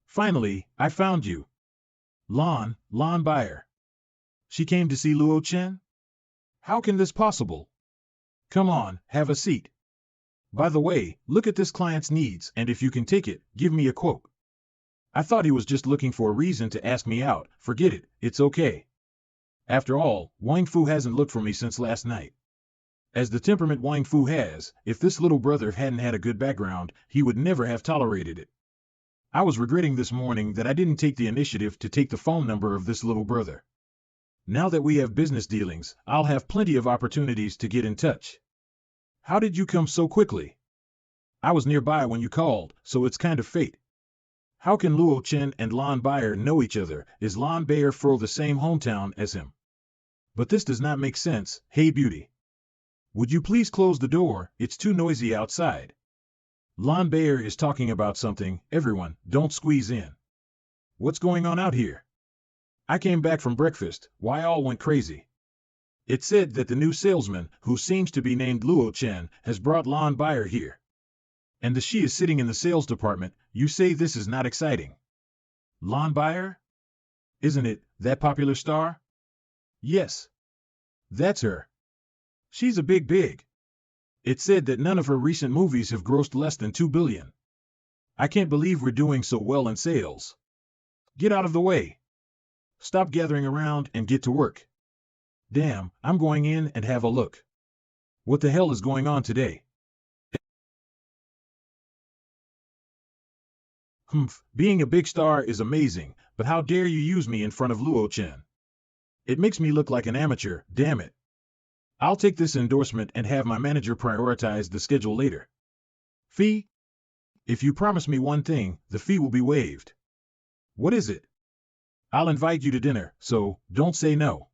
Finally, I found you. Lon Bayer. She came to see Luo Chen? How can this possible? Come on, have a seat. By the way, look at this client's needs, and if you can take it, give me a quote. I thought he was just looking for a reason to ask me out. Forget it, it's okay. After all, Wang Fu hasn't looked for me since last night. As the temperament Wang Fu has, if this little brother hadn't had a good background, he would never have tolerated it. I was regretting this morning that I didn't take the initiative to take the phone number of this little brother. Now that we have business dealings, I'll have plenty of opportunities to get in touch. How did you come so quickly? I was nearby when you called, so it's kind of fate. How can Luo Chen and Lon Bayer know each other? Is Lon Bayer from the same hometown as him? But this does not make sense. Hey beauty. Would you please close the door? It's too noisy outside. Lon Bayer is talking about something. Everyone, don't squeeze in. What's going on out here? I came back from breakfast. Why all went crazy? It said that the new salesman, who seems to be named Luo Chen, has brought Lon Bayer here. And she is sitting in the sales department. You say this is not exciting. Lon Bayer? Isn't it, that popular star? Yes. That's her. She's a big. It said that none of her recent movies have grossed less than 2 billion. I can't believe we're doing so well in sales. Get out of the way. Stop gathering around and get to work. Damn, I'm going in and have a look. What the hell is going on today? Being a big star is amazing, but how dare you use me in front of Luo Chen? It makes me look like an amateur, damn it. I'll take this endorsement and have my manager prioritize the schedule later. Fee? If you promise me one thing, the fee will be waived. What is it? I'll invite you to dinner, so don't say no.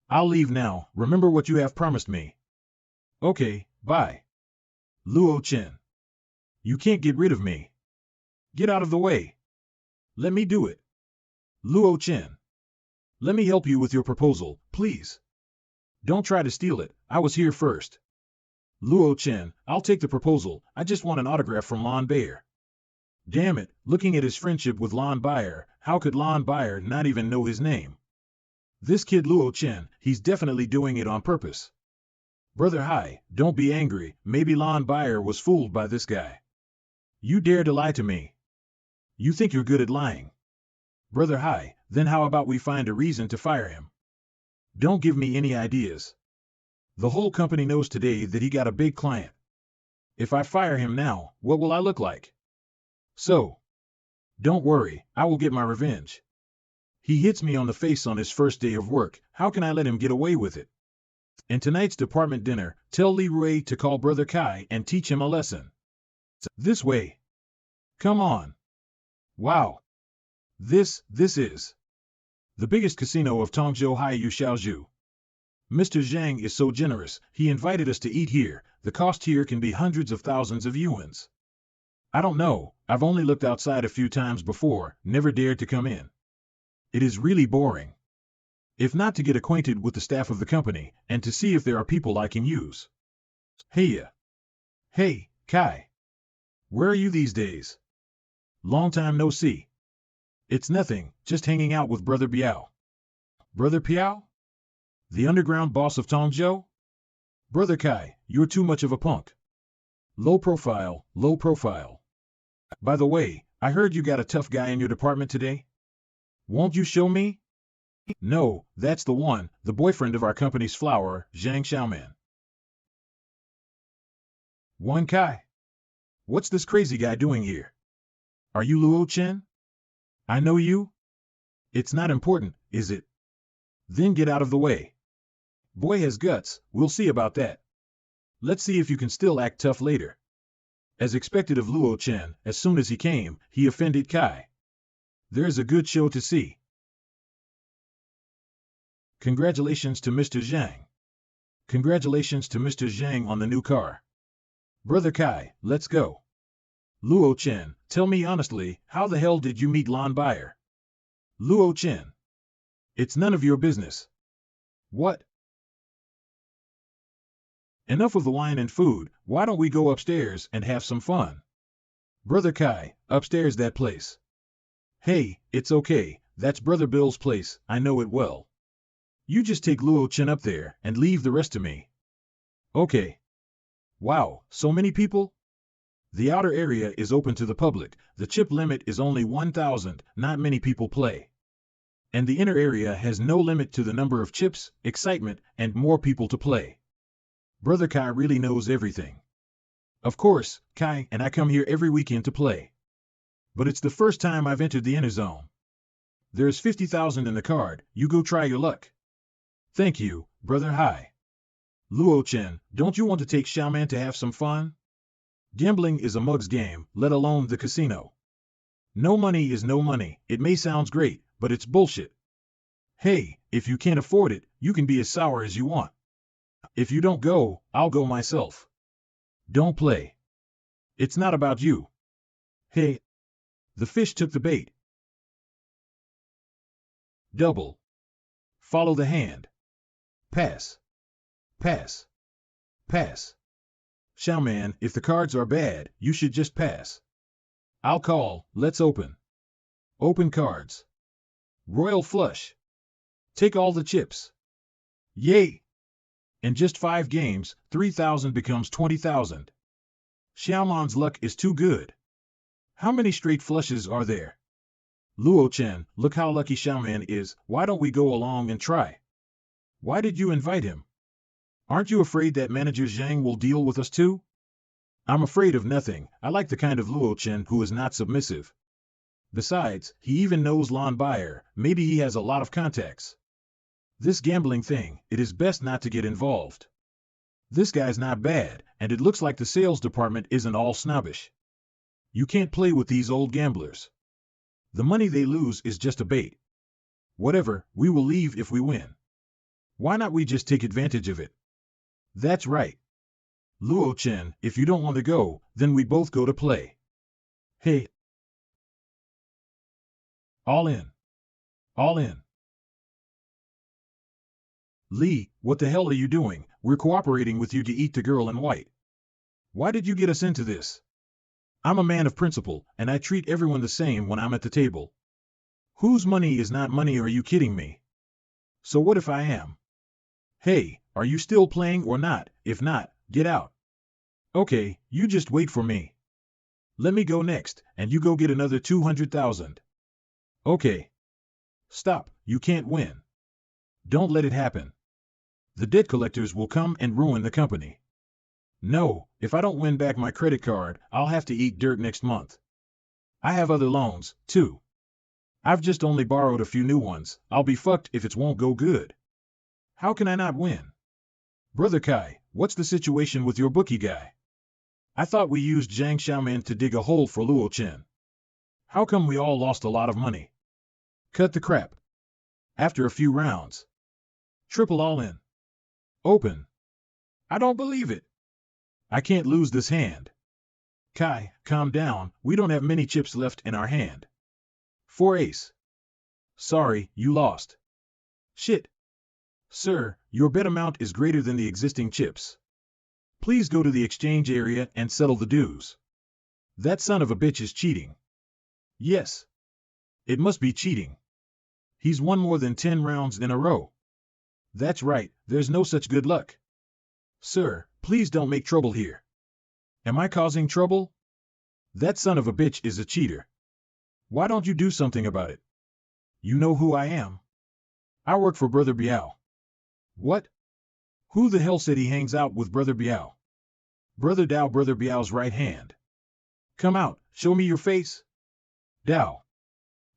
I'll leave now. Remember what you have promised me. Okay, bye. Luo Chen. You can't get rid of me. Get out of the way. Let me do it. Luo Chen. Let me help you with your proposal, please. Don't try to steal it. I was here first. Luo Chen, I'll take the proposal. I just want an autograph from Lon Bayer. Damn it, looking at his friendship with Lon Bayer, how could Lon Bayer not even know his name? This kid Luo Chen, he's definitely doing it on purpose. Brother Hai, don't be angry. Maybe Lon Bayer was fooled by this guy. You dare to lie to me. You think you're good at lying. Brother Hai, then how about we find a reason to fire him? Don't give me any ideas. The whole company knows today that he got a big client. If I fire him now, what will I look like? So, don't worry, I will get my revenge. He hits me on the face on his first day of work. How can I let him get away with it? In tonight's department dinner, tell Li Rui to call Brother Kai and teach him a lesson. This way. Come on. Wow. This is the biggest casino of Tongzhou Haiyu Xiaozhu. Mr. Zhang is so generous, he invited us to eat here. The cost here can be hundreds of thousands of yuans. I don't know, I've only looked outside a few times before, never dared to come in. It is really boring. If not to get acquainted with the staff of the company, and to see if there are people I can use. Hey, Kai. Where are you these days? Long time no see. It's nothing, just hanging out with Brother Biao. Brother Piao? The underground boss of Tongzhou? Brother Kai, you're too much of a punk. Low profile. By the way, I heard you got a tough guy in your department today. Won't you show me? No, that's the one, the boyfriend of our company's flower, Zhang Xiaoman. One Kai. What's this crazy guy doing here? Are you Luo Chen? I know you? It's not important, is it? Then get out of the way. Boy has guts, we'll see about that. Let's see if you can still act tough later. As expected of Luo Chen, as soon as he came, he offended Kai. There's a good show to see. Congratulations to Mr. Zhang. Congratulations to Mr. Zhang on the new car. Brother Kai, let's go. Luo Chen, tell me honestly, how the hell did you meet Lan Bayer? Luo Chen. It's none of your business. What? Enough of the wine and food, why don't we go upstairs and have some fun? Brother Kai, upstairs that place. Hey, it's okay, that's Brother Bill's place, I know it well. You just take Luo Chen up there and leave the rest to me. Okay. Wow, so many people? The outer area is open to the public, the chip limit is only 1,000, not many people play. And the inner area has no limit to the number of chips, excitement, and more people to play. Brother Kai really knows everything. Of course, Kai and I come here every weekend to play. But it's the first time I've entered the inner zone. There's 50,000 in the card, you go try your luck. Thank you, Brother Hai. Luo Chen, don't you want to take Xiaoman to have some fun? Gambling is a mug's game, let alone the casino. No money is no money, it may sound great, but it's bullshit. Hey, if you can't afford it, you can be as sour as you want. If you don't go, I'll go myself. Don't play. It's not about you. Hey. The fish took the bait. Double. Follow the hand. Pass. Pass. Pass. Xiaoman, if the cards are bad, you should just pass. I'll call, let's open. Open cards. Royal flush. Take all the chips. Yay! In just 5 games, 3,000 becomes 20,000. Xiaoman's luck is too good. How many straight flushes are there? Luo Chen, look how lucky Xiaoman is, why don't we go along and try? Why did you invite him? Aren't you afraid that Manager Zhang will deal with us too? I'm afraid of nothing, I like the kind of Luo Chen who is not submissive. Besides, he even knows Lan Bayer, maybe he has a lot of contacts. This gambling thing, it is best not to get involved. This guy's not bad, and it looks like the sales department isn't all snobbish. You can't play with these old gamblers. The money they lose is just a bait. Whatever, we will leave if we win. Why not we just take advantage of it? That's right. Luo Chen, if you don't want to go, then we both go to play. Hey. All in. All in. Lee, what the hell are you doing? We're cooperating with you to eat the girl in white. Why did you get us into this? I'm a man of principle, and I treat everyone the same when I'm at the table. Whose money is not money, are you kidding me? So what if I am? Hey, are you still playing or not? If not, get out. Okay, you just wait for me. Let me go next, and you go get another 200,000. Okay. Stop, you can't win. Don't let it happen. The debt collectors will come and ruin the company. No, if I don't win back my credit card, I'll have to eat dirt next month. I have other loans, too. I've just only borrowed a few new ones, I'll be fucked if it won't go good. How can I not win? Brother Kai, what's the situation with your bookie guy? I thought we used Zhang Xiaoman to dig a hole for Luo Chen. How come we all lost a lot of money? Cut the crap. After a few rounds. Triple all in. Open. I don't believe it. I can't lose this hand. Kai, calm down, we don't have many chips left in our hand. 4 ace. Sorry, you lost. Shit. Sir, your bet amount is greater than the existing chips. Please go to the exchange area and settle the dues. That son of a bitch is cheating. Yes. It must be cheating. He's won more than 10 rounds in a row. That's right, there's no such good luck. Sir, please don't make trouble here. Am I causing trouble? That son of a bitch is a cheater. Why don't you do something about it? You know who I am? I work for Brother Biao. What? Who the hell said he hangs out with Brother Biao? Brother Dao, Brother Biao's right hand. Come out, show me your face. Dao.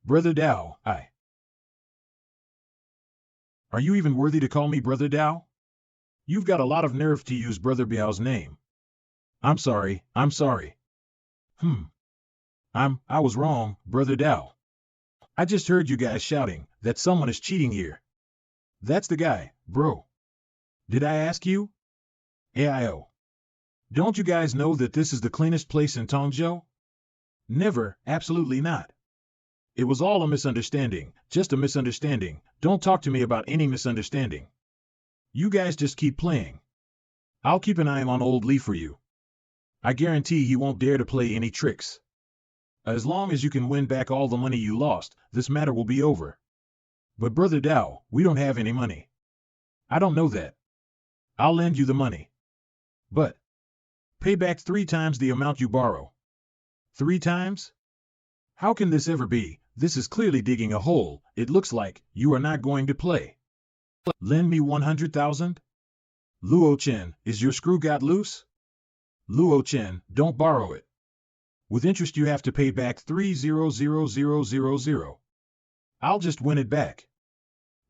Brother Dao, I. Are you even worthy to call me Brother Dao? You've got a lot of nerve to use Brother Biao's name. I'm sorry. I was wrong, Brother Dao. I just heard you guys shouting that someone is cheating here. That's the guy, bro. Did I ask you? AIO. Don't you guys know that this is the cleanest place in Tongzhou? Never, absolutely not. It was all a misunderstanding, just a misunderstanding. Don't talk to me about any misunderstanding. You guys just keep playing. I'll keep an eye on old Lee for you. I guarantee he won't dare to play any tricks. As long as you can win back all the money you lost, this matter will be over. But Brother Dao, we don't have any money. I don't know that. I'll lend you the money. But pay back 3 times the amount you borrow. 3 times? How can this ever be? This is clearly digging a hole. It looks like you are not going to play. Lend me 100,000? Luo Chen, is your screw got loose? Luo Chen, don't borrow it. With interest you have to pay back 300,000. I'll just win it back.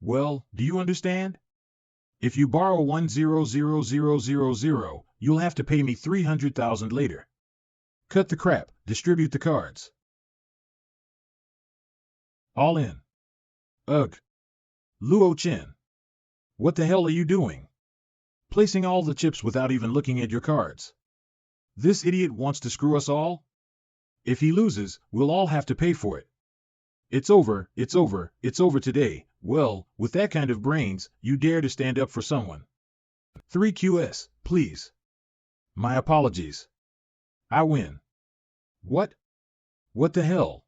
Well, do you understand? If you borrow 100,000, you'll have to pay me 300,000 later. Cut the crap, distribute the cards. All in. Ugh. Luo Chen. What the hell are you doing? Placing all the chips without even looking at your cards. This idiot wants to screw us all? If he loses, we'll all have to pay for it. It's over today. Well, with that kind of brains, you dare to stand up for someone. 3QS, please. My apologies. I win. What? What the hell?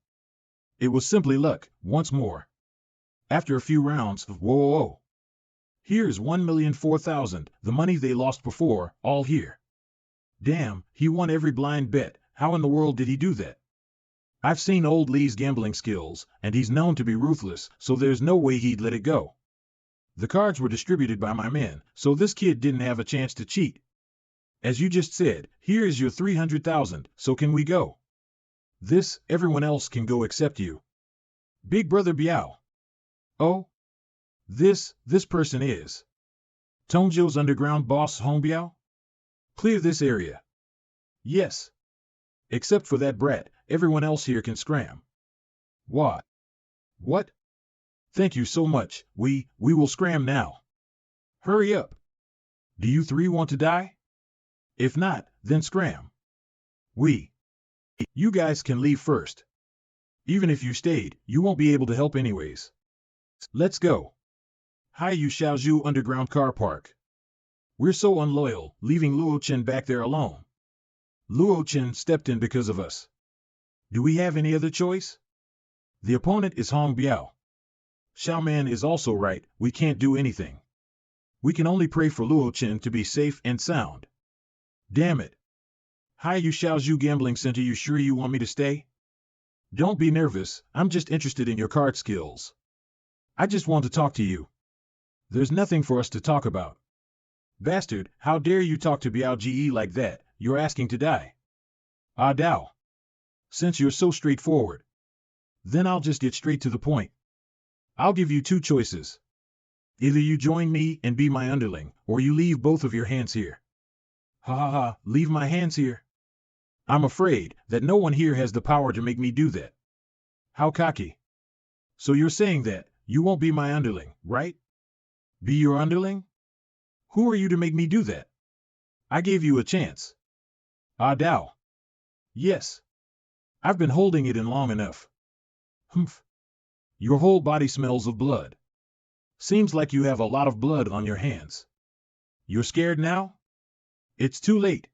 It was simply luck, once more. After a few rounds of whoa. Here's 1,004,000, the money they lost before, all here. Damn, he won every blind bet. How in the world did he do that? I've seen old Lee's gambling skills, and he's known to be ruthless, so there's no way he'd let it go. The cards were distributed by my men, so this kid didn't have a chance to cheat. As you just said, here is your 300,000, so can we go? Everyone else can go except you. Big Brother Biao. Oh? This person is Tongzhou's underground boss Hong Biao? Clear this area. Yes. Except for that brat, everyone else here can scram. What? What? Thank you so much, we will scram now. Hurry up. Do you 3 want to die? If not, then scram. You guys can leave first. Even if you stayed, you won't be able to help anyways. Let's go. Hi Yu Xiaozhu underground car park. We're so unloyal, leaving Luo Chen back there alone. Luo Chen stepped in because of us. Do we have any other choice? The opponent is Hong Biao. Xiaoman is also right, we can't do anything. We can only pray for Luo Chen to be safe and sound. Damn it. Hi Yu Xiaozhu Gambling Center, you sure you want me to stay? Don't be nervous, I'm just interested in your card skills. I just want to talk to you. There's nothing for us to talk about. Bastard, how dare you talk to Biao Ge like that, you're asking to die. Ah Dao. Since you're so straightforward. Then I'll just get straight to the point. I'll give you 2 choices. Either you join me and be my underling, or you leave both of your hands here. Ha ha ha, leave my hands here? I'm afraid that no one here has the power to make me do that. How cocky. So you're saying that you won't be my underling, right? Be your underling? Who are you to make me do that? I gave you a chance. Ah Dao. Yes. I've been holding it in long enough. Humph. Your whole body smells of blood. Seems like you have a lot of blood on your hands. You're scared now? It's too late.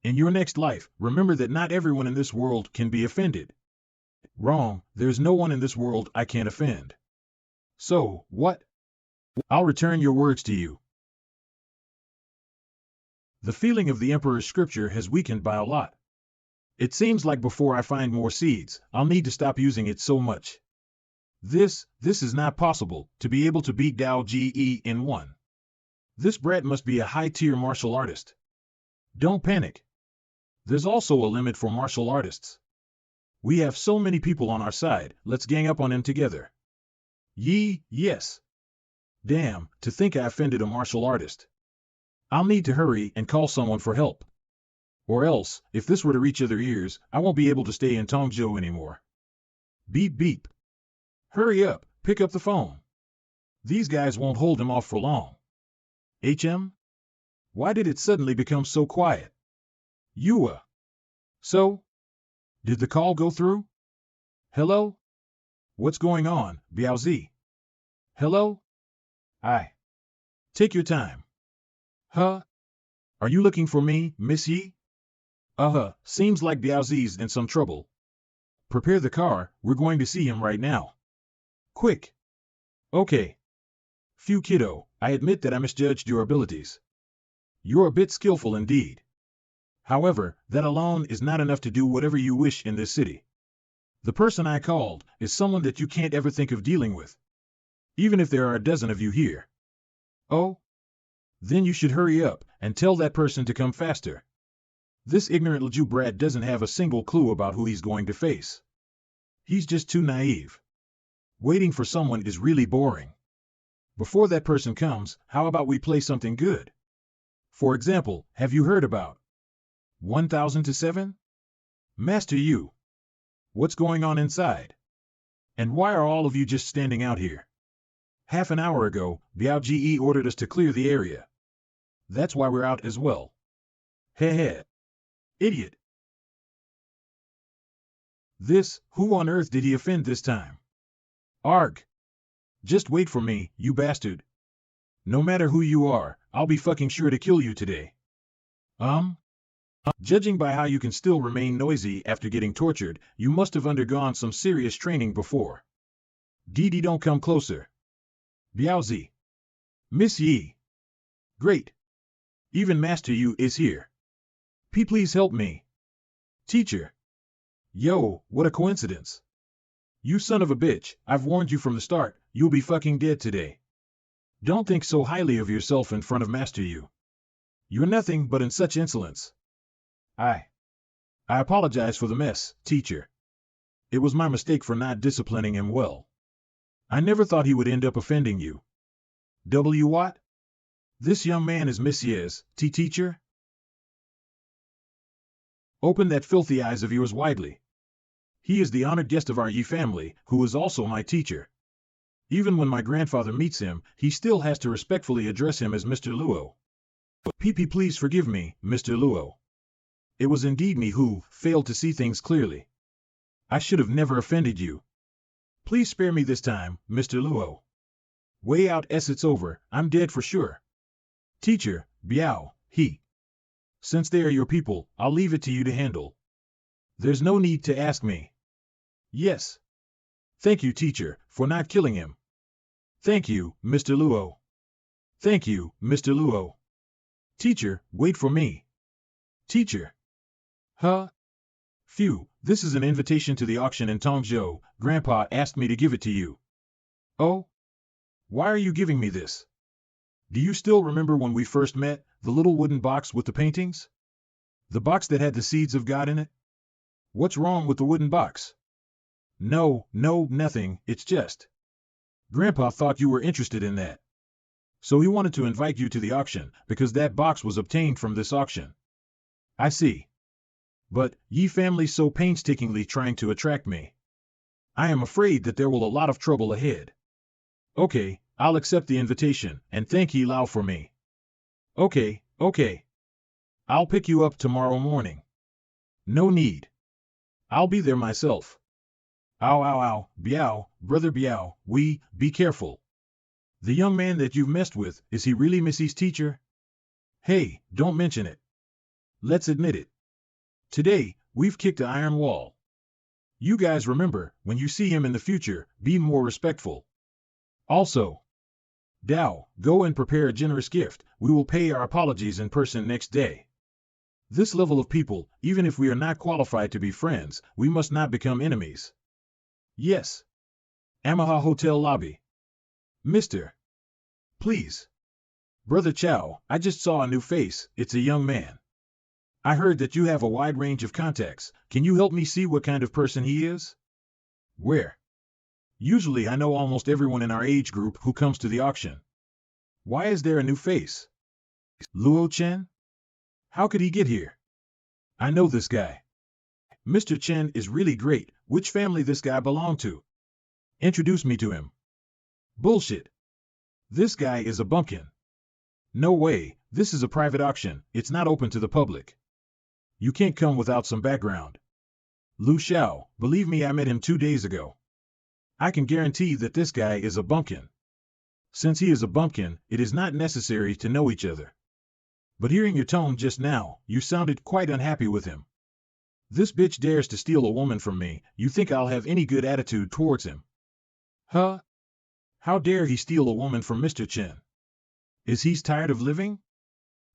In your next life, remember that not everyone in this world can be offended. Wrong, there's no one in this world I can't offend. So, what? I'll return your words to you. The feeling of the Emperor's scripture has weakened by a lot. It seems like before I find more seeds, I'll need to stop using it so much. This is not possible, to be able to beat Dao Ge in 1. This brat must be a high-tier martial artist. Don't panic. There's also a limit for martial artists. We have so many people on our side, let's gang up on him together. Yes. Damn, to think I offended a martial artist. I'll need to hurry and call someone for help. Or else, if this were to reach other ears, I won't be able to stay in Tongzhou anymore. Beep beep. Hurry up, pick up the phone. These guys won't hold him off for long. HM? Why did it suddenly become so quiet? Yua. So? Did the call go through? Hello? What's going on, Biaozi? Hello? I. Take your time. Huh? Are you looking for me, Miss Yi? Seems like Biaozi's in some trouble. Prepare the car, we're going to see him right now. Quick. Okay. Phew kiddo, I admit that I misjudged your abilities. You're a bit skillful indeed. However, that alone is not enough to do whatever you wish in this city. The person I called is someone that you can't ever think of dealing with. Even if there are a dozen of you here. Oh? Then you should hurry up and tell that person to come faster. This ignorant Liju brat doesn't have a single clue about who he's going to face. He's just too naive. Waiting for someone is really boring. Before that person comes, how about we play something good? For example, have you heard about 1000 to 7? Master Yu. What's going on inside? And why are all of you just standing out here? Half an hour ago, Biao Ji ordered us to clear the area. That's why we're out as well. Heh. Idiot. Who on earth did he offend this time? Arg. Just wait for me, you bastard. No matter who you are, I'll be fucking sure to kill you today. Judging by how you can still remain noisy after getting tortured, you must have undergone some serious training before. Didi, don't come closer. Biaozi. Miss Yi. Great. Even Master Yu is here. Please help me. Teacher. Yo, what a coincidence. You son of a bitch, I've warned you from the start, you'll be fucking dead today. Don't think so highly of yourself in front of Master Yu. You're nothing but in such insolence. I apologize for the mess, teacher. It was my mistake for not disciplining him well. I never thought he would end up offending you. What? This young man is Miss Ye's, teacher? Open that filthy eyes of yours widely. He is the honored guest of our Yi family, who is also my teacher. Even when my grandfather meets him, he still has to respectfully address him as Mr. Luo. Please forgive me, Mr. Luo. It was indeed me who failed to see things clearly. I should have never offended you. Please spare me this time, Mr. Luo. Way out it's over, I'm dead for sure. Teacher, Biao, he. Since they are your people, I'll leave it to you to handle. There's no need to ask me. Yes. Thank you, teacher, for not killing him. Thank you, Mr. Luo. Thank you, Mr. Luo. Teacher, wait for me. Teacher. Huh? Phew, this is an invitation to the auction in Tongzhou. Grandpa asked me to give it to you. Oh? Why are you giving me this? Do you still remember when we first met, the little wooden box with the paintings? The box that had the seeds of God in it? What's wrong with the wooden box? No, nothing, it's just. Grandpa thought you were interested in that. So he wanted to invite you to the auction, because that box was obtained from this auction. I see. But, Yi family's so painstakingly trying to attract me. I am afraid that there will a lot of trouble ahead. Okay, I'll accept the invitation, and thank Yi Lao for me. Okay. I'll pick you up tomorrow morning. No need. I'll be there myself. Ow, Biao, brother Biao, be careful. The young man that you've messed with, is he really Missy's teacher? Hey, don't mention it. Let's admit it. Today, we've kicked the iron wall. You guys remember, when you see him in the future, be more respectful. Also, Dao, go and prepare a generous gift, we will pay our apologies in person next day. This level of people, even if we are not qualified to be friends, we must not become enemies. Yes. Amaha Hotel Lobby. Mister. Please. Brother Chow, I just saw a new face, it's a young man. I heard that you have a wide range of contacts, can you help me see what kind of person he is? Where? Usually I know almost everyone in our age group who comes to the auction. Why is there a new face? Luo Chen? How could he get here? I know this guy. Mr. Chen is really great. Which family this guy belong to? Introduce me to him. Bullshit. This guy is a bumpkin. No way, this is a private auction, it's not open to the public. You can't come without some background. Lu Xiao, believe me, I met him 2 days ago. I can guarantee that this guy is a bumpkin. Since he is a bumpkin, it is not necessary to know each other. But hearing your tone just now, you sounded quite unhappy with him. This bitch dares to steal a woman from me, you think I'll have any good attitude towards him? Huh? How dare he steal a woman from Mr. Chen? Is he tired of living?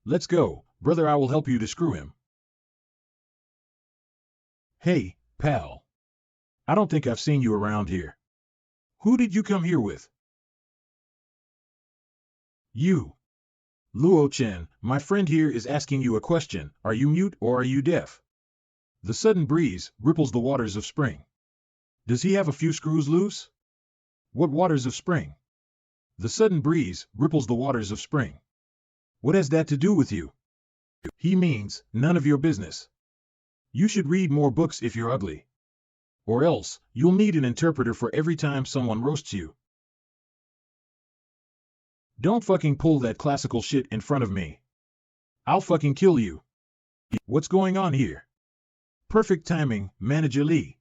Let's go, brother, I will help you to screw him. Hey, pal. I don't think I've seen you around here. Who did you come here with? You. Luo Chen, my friend here is asking you a question. Are you mute or are you deaf? The sudden breeze ripples the waters of spring. Does he have a few screws loose? What waters of spring? The sudden breeze ripples the waters of spring. What has that to do with you? He means, none of your business. You should read more books if you're ugly. Or else, you'll need an interpreter for every time someone roasts you. Don't fucking pull that classical shit in front of me. I'll fucking kill you. What's going on here? Perfect timing, Manager Lee.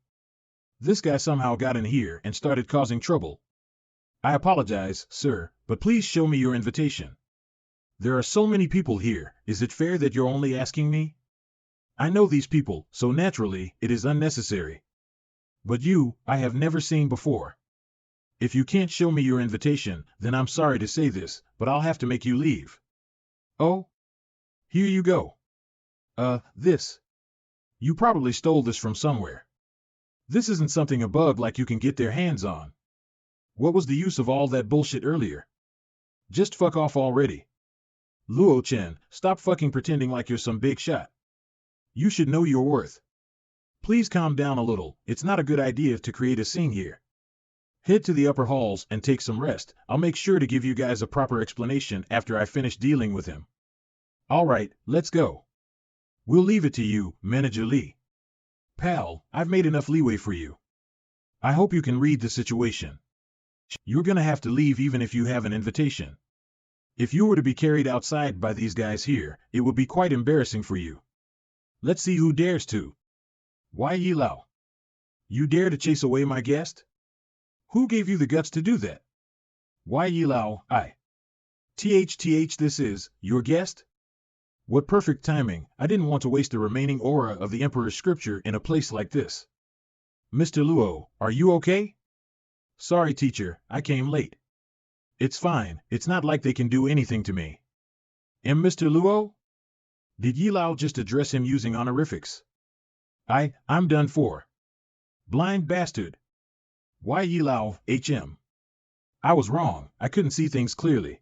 This guy somehow got in here and started causing trouble. I apologize, sir, but please show me your invitation. There are so many people here, is it fair that you're only asking me? I know these people, so naturally, it is unnecessary. But you, I have never seen before. If you can't show me your invitation, then I'm sorry to say this, but I'll have to make you leave. Oh? Here you go. This. You probably stole this from somewhere. This isn't something a bug like you can get their hands on. What was the use of all that bullshit earlier? Just fuck off already. Luo Chen, stop fucking pretending like you're some big shot. You should know your worth. Please calm down a little, it's not a good idea to create a scene here. Head to the upper halls and take some rest, I'll make sure to give you guys a proper explanation after I finish dealing with him. Alright, let's go. We'll leave it to you, Manager Lee. Pal, I've made enough leeway for you. I hope you can read the situation. You're gonna have to leave even if you have an invitation. If you were to be carried outside by these guys here, it would be quite embarrassing for you. Let's see who dares to. Why Yilao? You dare to chase away my guest? Who gave you the guts to do that? Why Yilao, this is, your guest? What perfect timing, I didn't want to waste the remaining aura of the Emperor's scripture in a place like this. Mr. Luo, are you okay? Sorry teacher, I came late. It's fine, it's not like they can do anything to me. Mr. Luo? Did Yilao just address him using honorifics? I'm done for. Blind bastard. Why Yilao, HM? I was wrong, I couldn't see things clearly.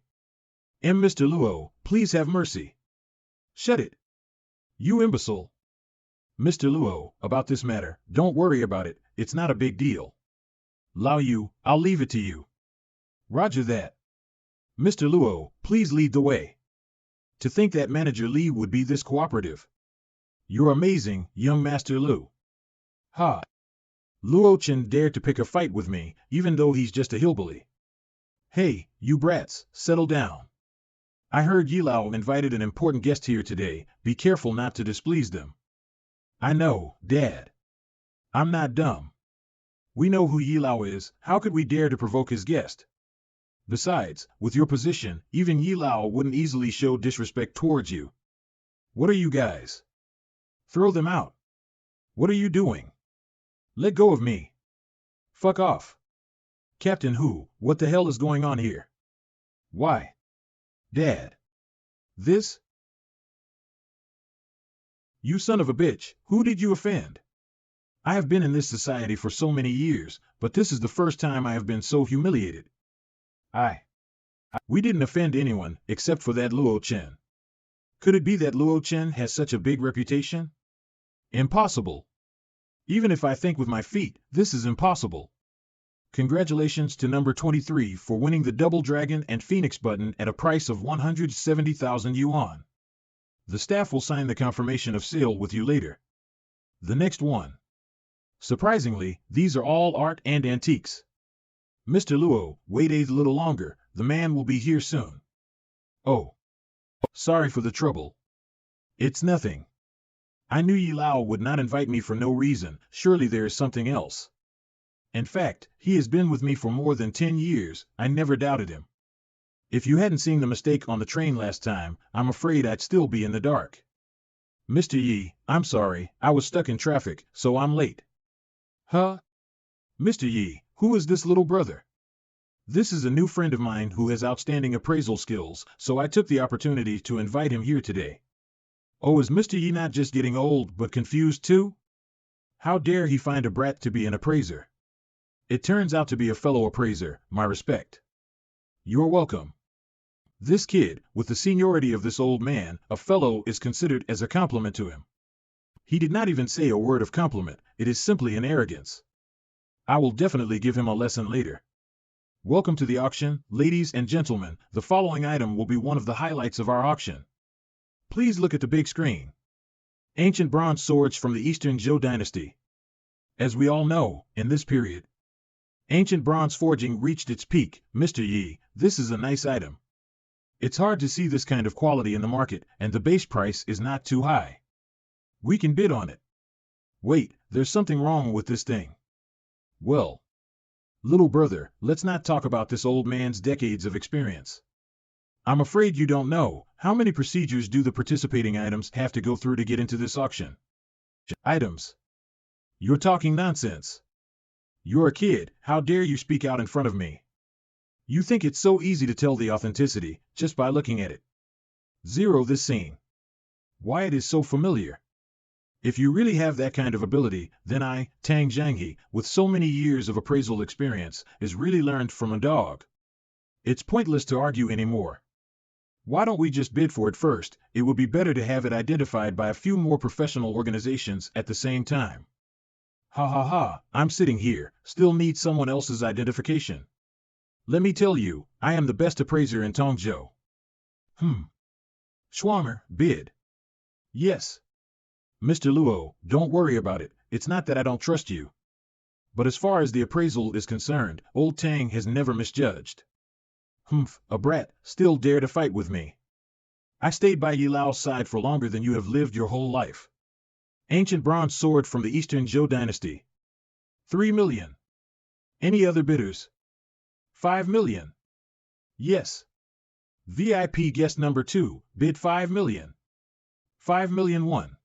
Mr. Luo, please have mercy. Shut it. You imbecile. Mr. Luo, about this matter, don't worry about it, it's not a big deal. Lao Yu, I'll leave it to you. Roger that. Mr. Luo, please lead the way. To think that Manager Lee would be this cooperative. You're amazing, young Master Lu. Ha. Luo Chen dared to pick a fight with me, even though he's just a hillbilly. Hey, you brats, settle down. I heard Yilao invited an important guest here today, be careful not to displease them. I know, Dad. I'm not dumb. We know who Yilao is, how could we dare to provoke his guest? Besides, with your position, even Yilao wouldn't easily show disrespect towards you. What are you guys? Throw them out. What are you doing? Let go of me. Fuck off. Captain Hu, what the hell is going on here? Why? Dad. This? You son of a bitch, who did you offend? I have been in this society for so many years, but this is the first time I have been so humiliated. We didn't offend anyone, except for that Luo Chen. Could it be that Luo Chen has such a big reputation? Impossible. Even if I think with my feet, this is impossible. Congratulations to number 23 for winning the Double Dragon and Phoenix button at a price of 170,000 yuan. The staff will sign the confirmation of sale with you later. The next one. Surprisingly, these are all art and antiques. Mr. Luo, wait a little longer, the man will be here soon. Oh. Sorry for the trouble. It's nothing. I knew Yi Lao would not invite me for no reason, surely there is something else. In fact, he has been with me for more than 10 years, I never doubted him. If you hadn't seen the mistake on the train last time, I'm afraid I'd still be in the dark. Mr. Yi, I'm sorry, I was stuck in traffic, so I'm late. Huh? Mr. Yi, who is this little brother? This is a new friend of mine who has outstanding appraisal skills, so I took the opportunity to invite him here today. Oh, is Mr. Yi not just getting old but confused too? How dare he find a brat to be an appraiser? It turns out to be a fellow appraiser, my respect. You're welcome. This kid, with the seniority of this old man, a fellow is considered as a compliment to him. He did not even say a word of compliment, it is simply an arrogance. I will definitely give him a lesson later. Welcome to the auction, ladies and gentlemen, the following item will be one of the highlights of our auction. Please look at the big screen. Ancient bronze swords from the Eastern Zhou dynasty. As we all know, in this period, ancient bronze forging reached its peak. Mr. Yi, this is a nice item. It's hard to see this kind of quality in the market, and the base price is not too high. We can bid on it. Wait, there's something wrong with this thing. Well, little brother, let's not talk about this old man's decades of experience. I'm afraid you don't know, how many procedures do the participating items have to go through to get into this auction? Items? You're talking nonsense. You're a kid, how dare you speak out in front of me? You think it's so easy to tell the authenticity, just by looking at it. Zero this scene. Why it is so familiar. If you really have that kind of ability, then I, Tang Zhanghe, with so many years of appraisal experience, is really learned from a dog. It's pointless to argue anymore. Why don't we just bid for it first? It would be better to have it identified by a few more professional organizations at the same time. Ha ha ha, I'm sitting here, still need someone else's identification. Let me tell you, I am the best appraiser in Tongzhou. Schwammer, bid. Yes. Mr. Luo, don't worry about it, it's not that I don't trust you. But as far as the appraisal is concerned, old Tang has never misjudged. A brat, still dare to fight with me. I stayed by Yi Lao's side for longer than you have lived your whole life. Ancient bronze sword from the Eastern Zhou dynasty. 3 million. Any other bidders? 5 million. Yes. VIP guest number 2, bid 5 million. 5 million one.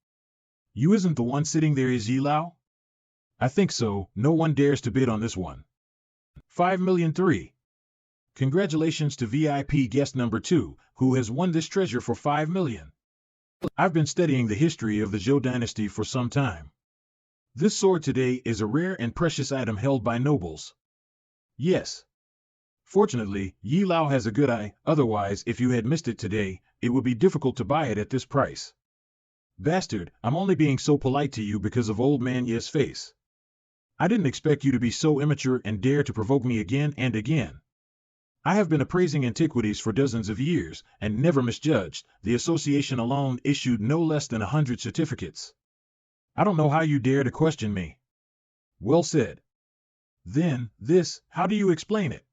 You isn't the one sitting there, is Yi Lao? I think so, no one dares to bid on this one. 5 million 3. Congratulations to VIP guest number 2, who has won this treasure for 5 million. I've been studying the history of the Zhou dynasty for some time. This sword today is a rare and precious item held by nobles. Yes. Fortunately, Yi Lao has a good eye, otherwise if you had missed it today, it would be difficult to buy it at this price. Bastard, I'm only being so polite to you because of old man Ye's face. I didn't expect you to be so immature and dare to provoke me again and again. I have been appraising antiquities for dozens of years, and never misjudged. The association alone issued no less than 100 certificates. I don't know how you dare to question me. Well said. Then, this, how do you explain it?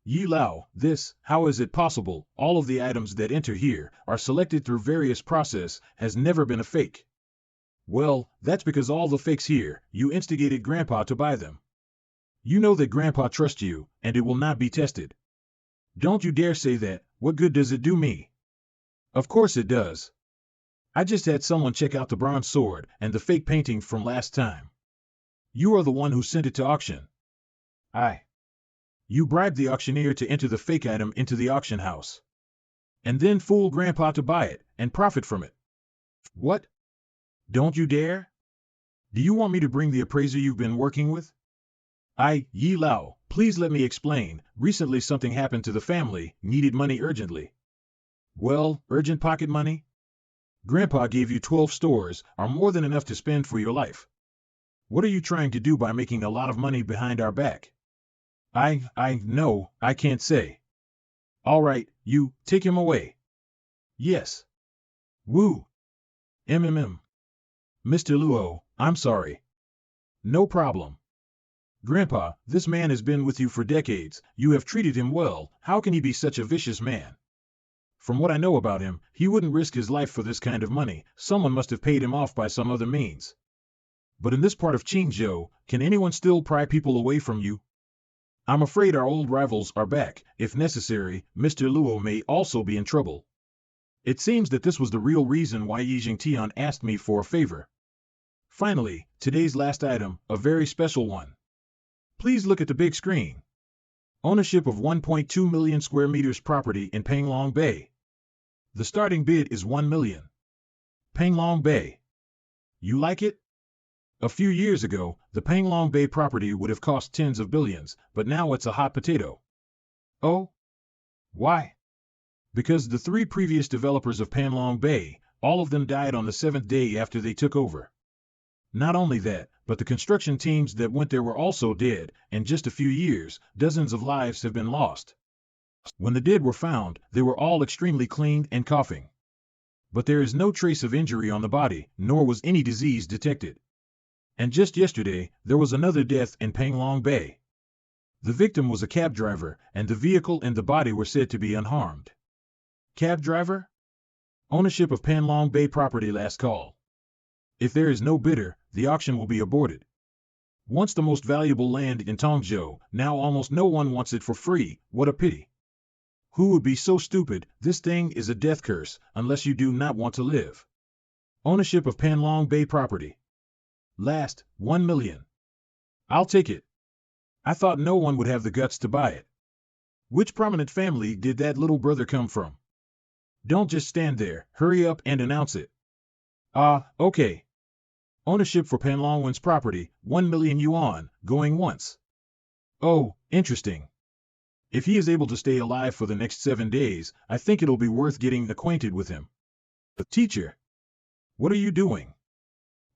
Yi Lao, this, how is it possible, all of the items that enter here, are selected through various process, has never been a fake. Well, that's because all the fakes here, you instigated Grandpa to buy them. You know that Grandpa trusts you, and it will not be tested. Don't you dare say that, what good does it do me? Of course it does. I just had someone check out the bronze sword and the fake painting from last time. You are the one who sent it to auction. You bribed the auctioneer to enter the fake item into the auction house. And then fool Grandpa to buy it, and profit from it. What? Don't you dare? Do you want me to bring the appraiser you've been working with? Yi Lao, please let me explain. Recently something happened to the family, needed money urgently. Well, urgent pocket money? Grandpa gave you 12 stores, are more than enough to spend for your life. What are you trying to do by making a lot of money behind our back? No, I can't say. All right, you, take him away. Yes. Woo. MMM. Mr. Luo, I'm sorry. No problem. Grandpa, this man has been with you for decades. You have treated him well. How can he be such a vicious man? From what I know about him, he wouldn't risk his life for this kind of money. Someone must have paid him off by some other means. But in this part of Qingzhou, can anyone still pry people away from you? I'm afraid our old rivals are back. If necessary, Mr. Luo may also be in trouble. It seems that this was the real reason why Yi Jingtian asked me for a favor. Finally, today's last item, a very special one. Please look at the big screen. Ownership of 1.2 million square meters property in Panglong Bay. The starting bid is 1 million. Panglong Bay. You like it? A few years ago, the Panglong Bay property would have cost tens of billions, but now it's a hot potato. Oh? Why? Because the 3 previous developers of Panglong Bay, all of them died on the 7th day after they took over. Not only that, but the construction teams that went there were also dead. In just a few years, dozens of lives have been lost. When the dead were found, they were all extremely clean and coughing. But there is no trace of injury on the body, nor was any disease detected. And just yesterday, there was another death in Panglong Bay. The victim was a cab driver, and the vehicle and the body were said to be unharmed. Cab driver? Ownership of Panglong Bay property last call. If there is no bidder, the auction will be aborted. Once the most valuable land in Tongzhou, now almost no one wants it for free. What a pity. Who would be so stupid? This thing is a death curse, unless you do not want to live. Ownership of Panglong Bay property. Last, 1 million. I'll take it. I thought no one would have the guts to buy it. Which prominent family did that little brother come from? Don't just stand there, hurry up and announce it. Okay. Ownership for Panlongwen's property, 1 million yuan, going once. Oh, interesting. If he is able to stay alive for the next 7 days, I think it'll be worth getting acquainted with him. Teacher, what are you doing?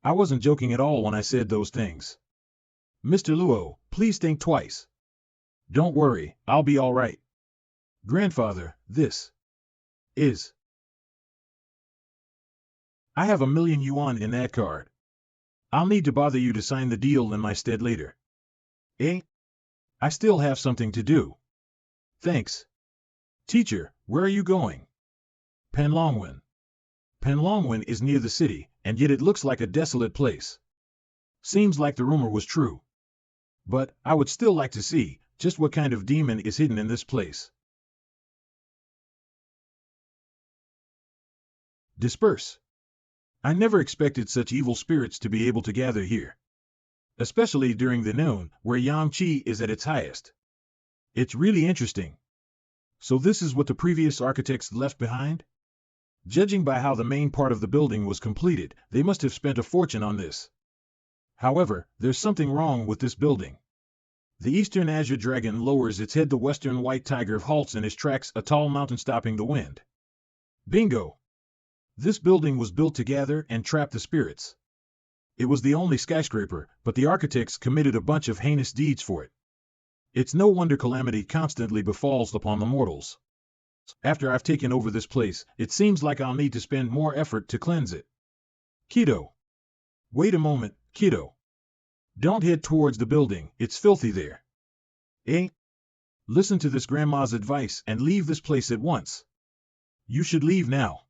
I wasn't joking at all when I said those things. Mr. Luo, please think twice. Don't worry, I'll be all right. Grandfather, this is... I have 1 million yuan in that card. I'll need to bother you to sign the deal in my stead later. Eh? I still have something to do. Thanks. Teacher, where are you going? Panlongwen. Panlongwen is near the city, and yet it looks like a desolate place. Seems like the rumor was true. But I would still like to see just what kind of demon is hidden in this place. Disperse. I never expected such evil spirits to be able to gather here. Especially during the noon, where Yang Qi is at its highest. It's really interesting. So this is what the previous architects left behind? Judging by how the main part of the building was completed, they must have spent a fortune on this. However, there's something wrong with this building. The eastern azure dragon lowers its head, the western white tiger halts in his tracks, a tall mountain stopping the wind. Bingo! This building was built to gather and trap the spirits. It was the only skyscraper, but the architects committed a bunch of heinous deeds for it. It's no wonder calamity constantly befalls upon the mortals. After I've taken over this place, it seems like I'll need to spend more effort to cleanse it. Kiddo. Wait a moment, kiddo. Don't head towards the building, it's filthy there. Eh? Listen to this grandma's advice and leave this place at once. You should leave now.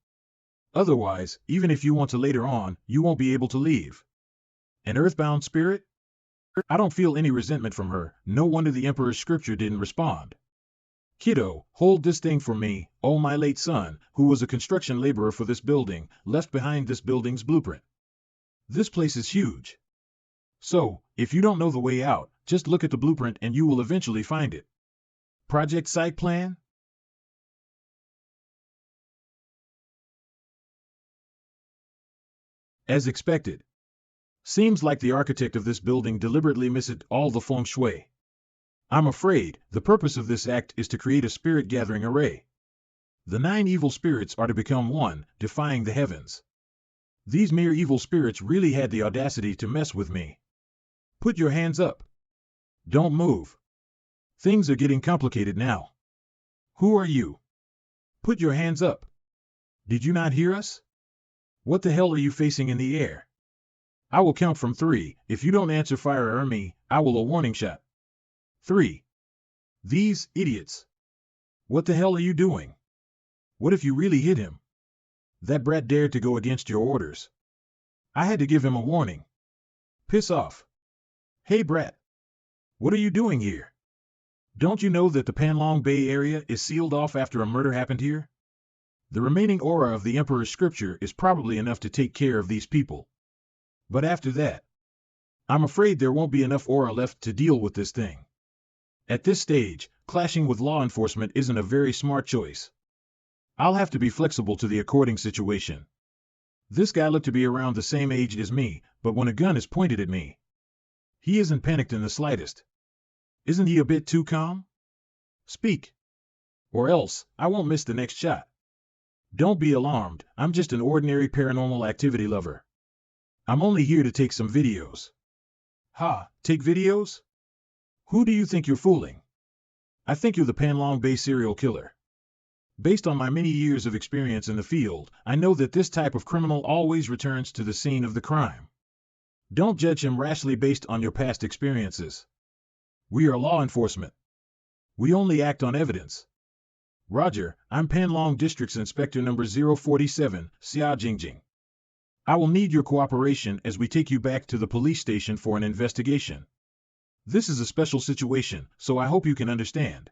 Otherwise, even if you want to later on, you won't be able to leave. An earthbound spirit? I don't feel any resentment from her, no wonder the Emperor's scripture didn't respond. Kiddo, hold this thing for me. Oh, my late son, who was a construction laborer for this building, left behind this building's blueprint. This place is huge. So, if you don't know the way out, just look at the blueprint and you will eventually find it. Project site plan? As expected. Seems like the architect of this building deliberately missed all the feng shui. I'm afraid the purpose of this act is to create a spirit-gathering array. The 9 evil spirits are to become one, defying the heavens. These mere evil spirits really had the audacity to mess with me. Put your hands up. Don't move. Things are getting complicated now. Who are you? Put your hands up. Did you not hear us? What the hell are you facing in the air? I will count from 3. If you don't answer fire or me, I will a warning shot. 3. These idiots. What the hell are you doing? What if you really hit him? That brat dared to go against your orders. I had to give him a warning. Piss off. Hey brat. What are you doing here? Don't you know that the Panlong Bay area is sealed off after a murder happened here? The remaining aura of the Emperor's scripture is probably enough to take care of these people. But after that, I'm afraid there won't be enough aura left to deal with this thing. At this stage, clashing with law enforcement isn't a very smart choice. I'll have to be flexible to the according situation. This guy looked to be around the same age as me, but when a gun is pointed at me, he isn't panicked in the slightest. Isn't he a bit too calm? Speak. Or else, I won't miss the next shot. Don't be alarmed, I'm just an ordinary paranormal activity lover. I'm only here to take some videos. Ha, take videos? Who do you think you're fooling? I think you're the Panlong Bay serial killer. Based on my many years of experience in the field, I know that this type of criminal always returns to the scene of the crime. Don't judge him rashly based on your past experiences. We are law enforcement. We only act on evidence. Roger, I'm Panlong District's Inspector number 047, Xia Jingjing. I will need your cooperation as we take you back to the police station for an investigation. This is a special situation, so I hope you can understand.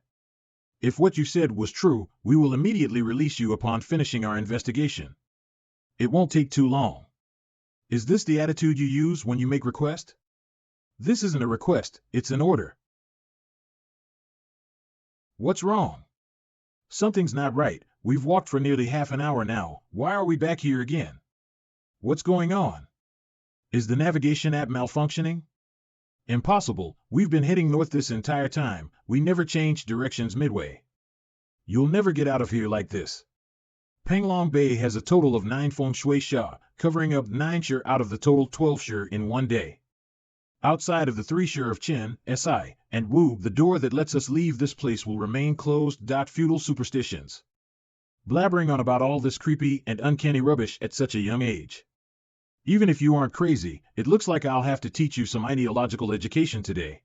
If what you said was true, we will immediately release you upon finishing our investigation. It won't take too long. Is this the attitude you use when you make request? This isn't a request, it's an order. What's wrong? Something's not right. We've walked for nearly half an hour now. Why are we back here again? What's going on? Is the navigation app malfunctioning? Impossible. We've been heading north this entire time. We never changed directions midway. You'll never get out of here like this. Panlong Bay has a total of 9 feng shui sha, covering up 9 shi out of the total 12 shi in one day. Outside of the 3 shi of Qin, Si, and Wu, the door that lets us leave this place will remain closed. Feudal superstitions. Blabbering on about all this creepy and uncanny rubbish at such a young age. Even if you aren't crazy, it looks like I'll have to teach you some ideological education today.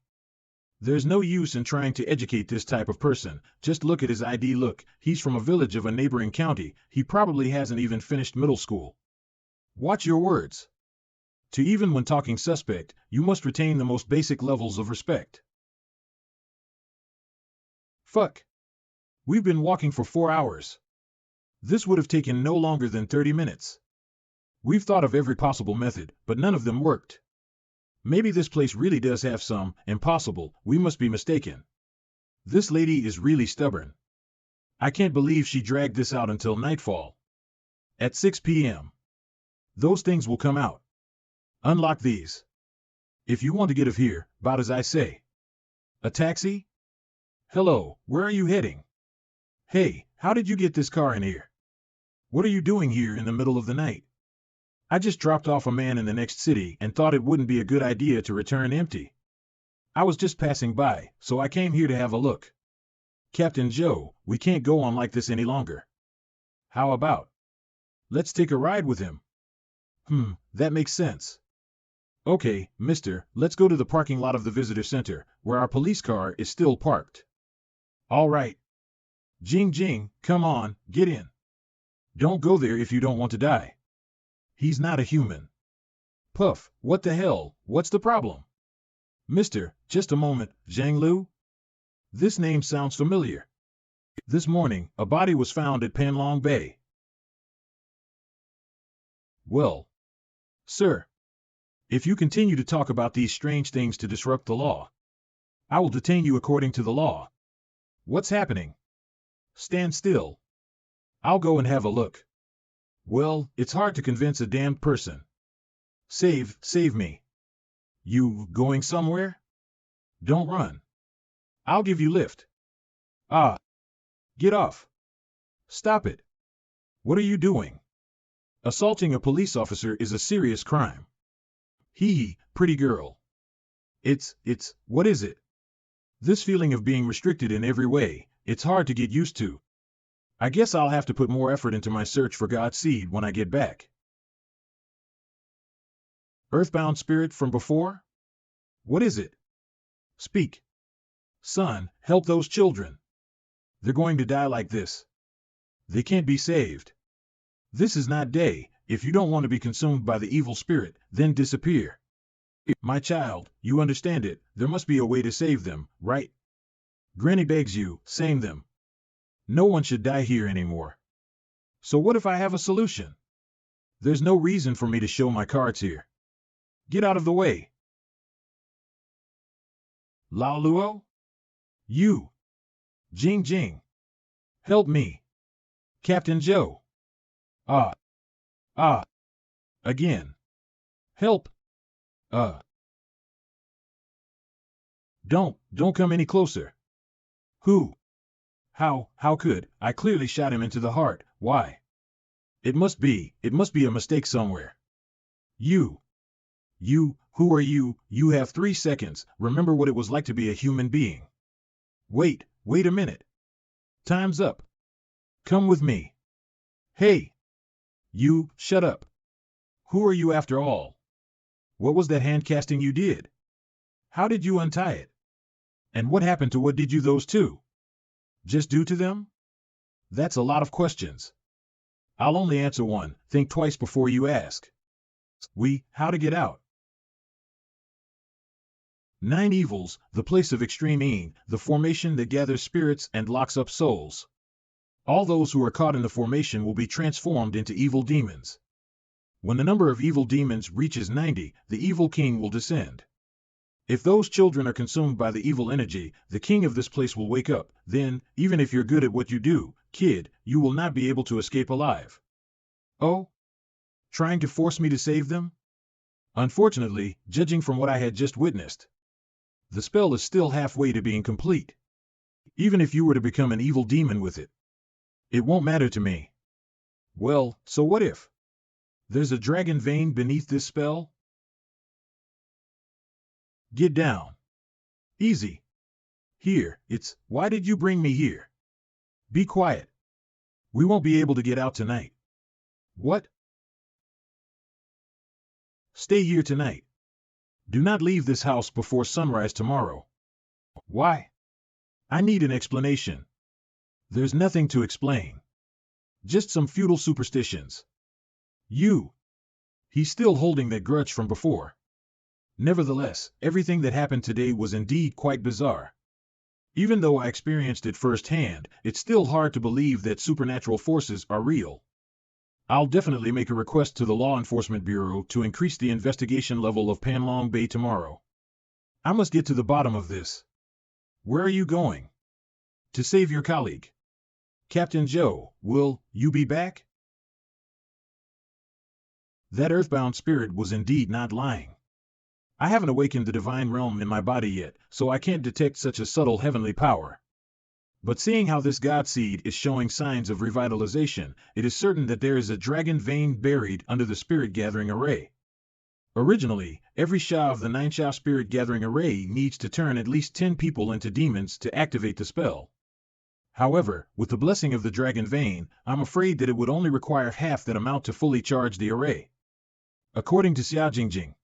There's no use in trying to educate this type of person. Just look at his ID. Look, he's from a village of a neighboring county. He probably hasn't even finished middle school. Watch your words. To even when talking suspect, you must retain the most basic levels of respect. Fuck. We've been walking for 4 hours. This would have taken no longer than 30 minutes. We've thought of every possible method, but none of them worked. Maybe this place really does have some. Impossible, we must be mistaken. This lady is really stubborn. I can't believe she dragged this out until nightfall. At 6 p.m. Those things will come out. Unlock these. If you want to get of here, about as I say. A taxi? Hello, where are you heading? Hey, how did you get this car in here? What are you doing here in the middle of the night? I just dropped off a man in the next city and thought it wouldn't be a good idea to return empty. I was just passing by, so I came here to have a look. Captain Joe, we can't go on like this any longer. How about? Let's take a ride with him. That makes sense. Okay, mister, let's go to the parking lot of the visitor center, where our police car is still parked. All right. Jing Jing, come on, get in. Don't go there if you don't want to die. He's not a human. Puff, what the hell, what's the problem? Mister, just a moment, Zhang Lu? This name sounds familiar. This morning, a body was found at Panlong Bay. Well, sir, if you continue to talk about these strange things to disrupt the law, I will detain you according to the law. What's happening? Stand still. I'll go and have a look. Well, it's hard to convince a damned person. Save me. You going somewhere? Don't run. I'll give you lift. Ah. Get off. Stop it. What are you doing? Assaulting a police officer is a serious crime. Pretty girl. What is it? This feeling of being restricted in every way, it's hard to get used to. I guess I'll have to put more effort into my search for God's seed when I get back. Earthbound spirit from before? What is it? Speak. Son, help those children. They're going to die like this. They can't be saved. This is not day. If you don't want to be consumed by the evil spirit, then disappear. My child, you understand it. There must be a way to save them, right? Granny begs you, save them. No one should die here anymore. So what if I have a solution? There's no reason for me to show my cards here. Get out of the way. Lao Luo? You. Jing Jing. Help me. Captain Joe. Again. Help. Don't come any closer. Who? How could? I clearly shot him into the heart. Why? It must be a mistake somewhere. You, who are you? You have 3 seconds. Remember what it was like to be a human being. Wait a minute. Time's up. Come with me. Hey. You, shut up. Who are you after all? What was that hand casting you did? How did you untie it? And what happened to what did you those two? Just do to them? That's a lot of questions. I'll only answer one. Think twice before you ask. How to get out? 9 evils, the place of extreme being, the formation that gathers spirits and locks up souls. All those who are caught in the formation will be transformed into evil demons. When the number of evil demons reaches 90, the evil king will descend. If those children are consumed by the evil energy, the king of this place will wake up. Then, even if you're good at what you do, kid, you will not be able to escape alive. Oh? Trying to force me to save them? Unfortunately, judging from what I had just witnessed, the spell is still halfway to being complete. Even if you were to become an evil demon with it, it won't matter to me. Well, so what if there's a dragon vein beneath this spell? Get down. Easy. Here, why did you bring me here? Be quiet. We won't be able to get out tonight. What? Stay here tonight. Do not leave this house before sunrise tomorrow. Why? I need an explanation. There's nothing to explain. Just some feudal superstitions. He's still holding that grudge from before. Nevertheless, everything that happened today was indeed quite bizarre. Even though I experienced it firsthand, it's still hard to believe that supernatural forces are real. I'll definitely make a request to the Law Enforcement Bureau to increase the investigation level of Panlong Bay tomorrow. I must get to the bottom of this. Where are you going? To save your colleague. Captain Joe, will you be back? That earthbound spirit was indeed not lying. I haven't awakened the divine realm in my body yet, so I can't detect such a subtle heavenly power. But seeing how this god seed is showing signs of revitalization, it is certain that there is a dragon vein buried under the spirit gathering array. Originally, every Sha of the 9 Sha spirit gathering array needs to turn at least 10 people into demons to activate the spell. However, with the blessing of the dragon vein, I'm afraid that it would only require half that amount to fully charge the array. According to Xia Jingjing,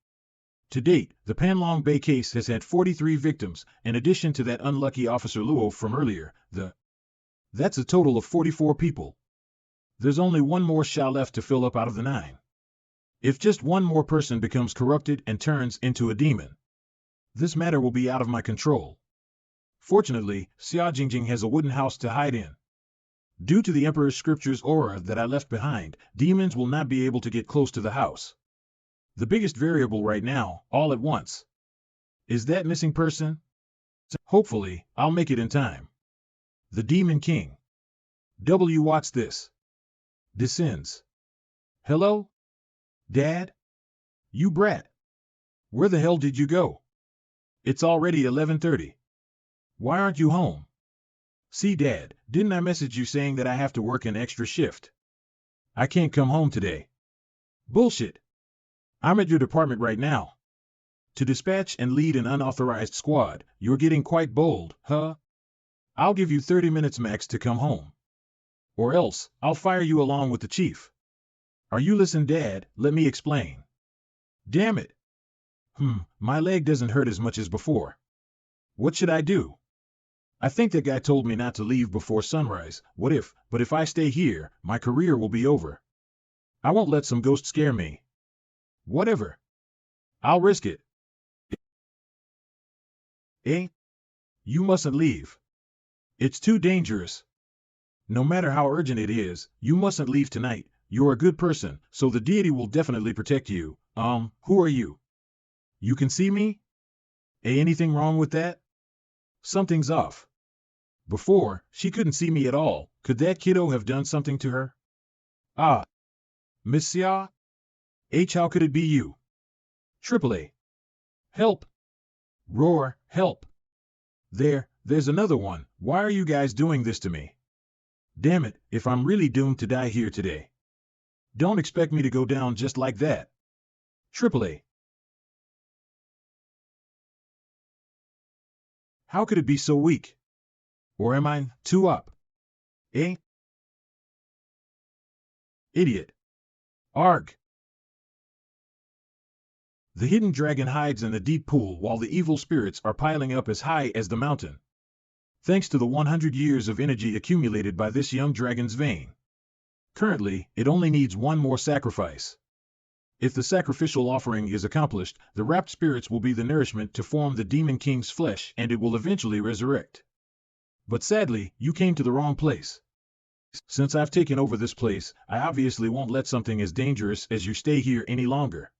to date, the Panlong Bay case has had 43 victims, in addition to that unlucky Officer Luo from earlier. That's a total of 44 people. There's only one more Sha left to fill up out of the 9. If just one more person becomes corrupted and turns into a demon, this matter will be out of my control. Fortunately, Xia Jingjing has a wooden house to hide in. Due to the Emperor's scripture's aura that I left behind, demons will not be able to get close to the house. The biggest variable right now, all at once, is that missing person. Hopefully, I'll make it in time. The Demon King. Watch this. Descends. Hello? Dad? You brat. Where the hell did you go? It's already 11:30. Why aren't you home? See, Dad, didn't I message you saying that I have to work an extra shift? I can't come home today. Bullshit. I'm at your department right now. To dispatch and lead an unauthorized squad, you're getting quite bold, huh? I'll give you 30 minutes max to come home. Or else, I'll fire you along with the chief. Are you listening, Dad? Let me explain. Damn it. My leg doesn't hurt as much as before. What should I do? I think that guy told me not to leave before sunrise. But if I stay here, my career will be over. I won't let some ghost scare me. Whatever. I'll risk it. Eh? You mustn't leave. It's too dangerous. No matter how urgent it is, you mustn't leave tonight. You're a good person, so the deity will definitely protect you. Who are you? You can see me? Anything wrong with that? Something's off. Before, she couldn't see me at all. Could that kiddo have done something to her? Ah. Miss Xia? How could it be you? AAA. Help. Roar, help. There's another one. Why are you guys doing this to me? Damn it, if I'm really doomed to die here today. Don't expect me to go down just like that. AAA. How could it be so weak? Or am I too up? Idiot. Arg. The hidden dragon hides in the deep pool while the evil spirits are piling up as high as the mountain. Thanks to the 100 years of energy accumulated by this young dragon's vein. Currently, it only needs one more sacrifice. If the sacrificial offering is accomplished, the wrapped spirits will be the nourishment to form the Demon King's flesh, and it will eventually resurrect. But sadly, you came to the wrong place. Since I've taken over this place, I obviously won't let something as dangerous as you stay here any longer.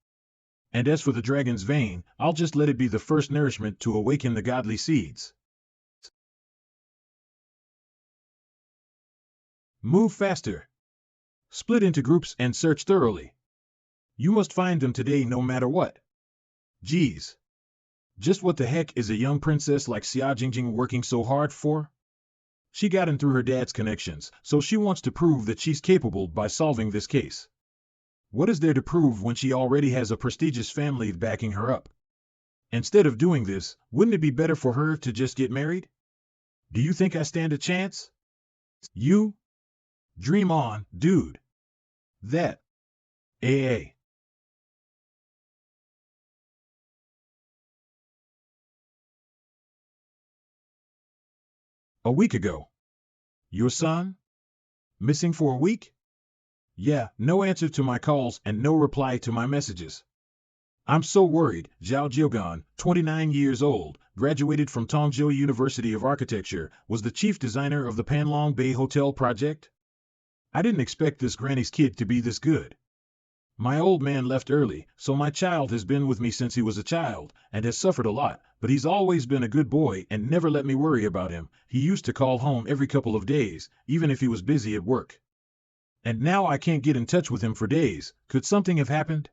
And as for the dragon's vein, I'll just let it be the first nourishment to awaken the godly seeds. Move faster. Split into groups and search thoroughly. You must find them today no matter what. Geez. Just what the heck is a young princess like Xia Jingjing working so hard for? She got in through her dad's connections, so she wants to prove that she's capable by solving this case. What is there to prove when she already has a prestigious family backing her up? Instead of doing this, wouldn't it be better for her to just get married? Do you think I stand a chance? You? Dream on, dude. That. AA. A week ago. Your son? Missing for a week? Yeah, no answer to my calls and no reply to my messages. I'm so worried. Zhao Jiugan, 29 years old, graduated from Tongzhou University of Architecture, was the chief designer of the Panlong Bay Hotel project. I didn't expect this granny's kid to be this good. My old man left early, so my child has been with me since he was a child, and has suffered a lot, but he's always been a good boy and never let me worry about him. He used to call home every couple of days, even if he was busy at work. And now I can't get in touch with him for days. Could something have happened?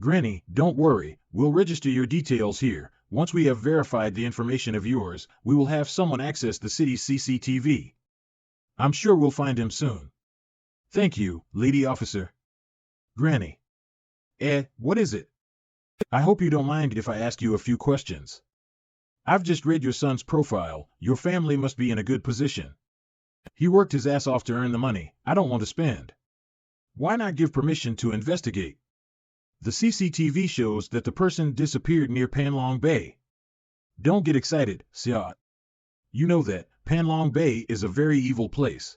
Granny, don't worry, we'll register your details here. Once we have verified the information of yours, we will have someone access the city's CCTV. I'm sure we'll find him soon. Thank you, lady officer. Granny. What is it? I hope you don't mind if I ask you a few questions. I've just read your son's profile. Your family must be in a good position. He worked his ass off to earn the money I don't want to spend. Why not give permission to investigate? The CCTV shows that the person disappeared near Panlong Bay. Don't get excited, Xia. You know that Panlong Bay is a very evil place.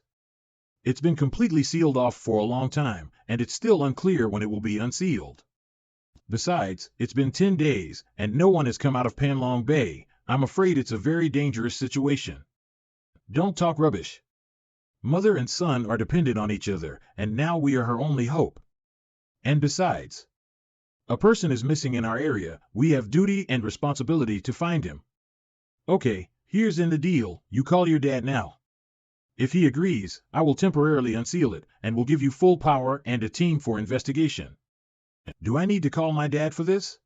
It's been completely sealed off for a long time, and it's still unclear when it will be unsealed. Besides, it's been 10 days, and no one has come out of Panlong Bay. I'm afraid it's a very dangerous situation. Don't talk rubbish. Mother and son are dependent on each other, and now we are her only hope. And besides, a person is missing in our area. We have duty and responsibility to find him. Okay, here's in the deal. You call your dad now. If he agrees, I will temporarily unseal it, and will give you full power and a team for investigation. Do I need to call my dad for this?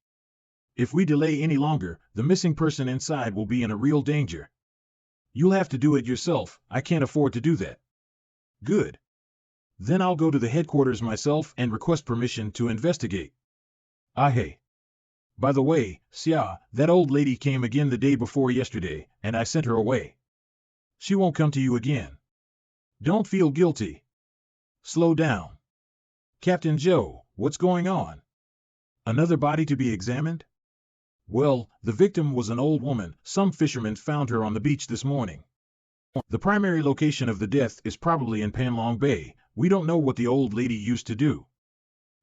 If we delay any longer, the missing person inside will be in a real danger. You'll have to do it yourself. I can't afford to do that. Good. Then I'll go to the headquarters myself and request permission to investigate. Hey. By the way, Xia, that old lady came again the day before yesterday, and I sent her away. She won't come to you again. Don't feel guilty. Slow down. Captain Joe, what's going on? Another body to be examined? Well, the victim was an old woman. Some fishermen found her on the beach this morning. The primary location of the death is probably in Panlong Bay. We don't know what the old lady used to do.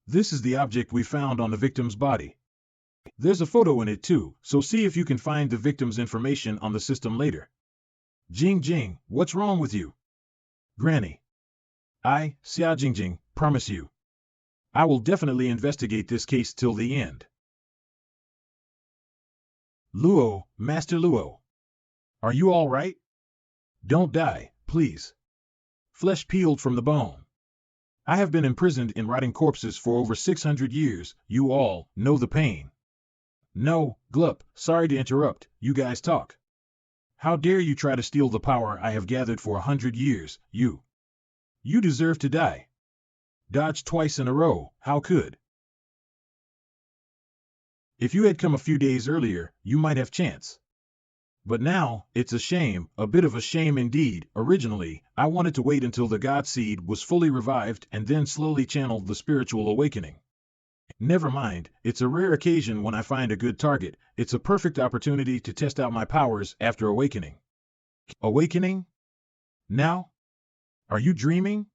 This is the object we found on the victim's body. There's a photo in it too, so see if you can find the victim's information on the system later. Jing, what's wrong with you? Granny. I, Xia Jing, promise you. I will definitely investigate this case till the end. Luo, Master Luo. Are you all right? Don't die, please. Flesh peeled from the bone. I have been imprisoned in rotting corpses for over 600 years. You all know the pain. No, Glup, sorry to interrupt. You guys talk. How dare you try to steal the power I have gathered for 100 years, you. You deserve to die. Dodged twice in a row, how could? If you had come a few days earlier, you might have chance. But now, it's a shame, a bit of a shame indeed. Originally, I wanted to wait until the God Seed was fully revived and then slowly channel the spiritual awakening. Never mind, it's a rare occasion when I find a good target. It's a perfect opportunity to test out my powers after awakening. Awakening? Now? Are you dreaming?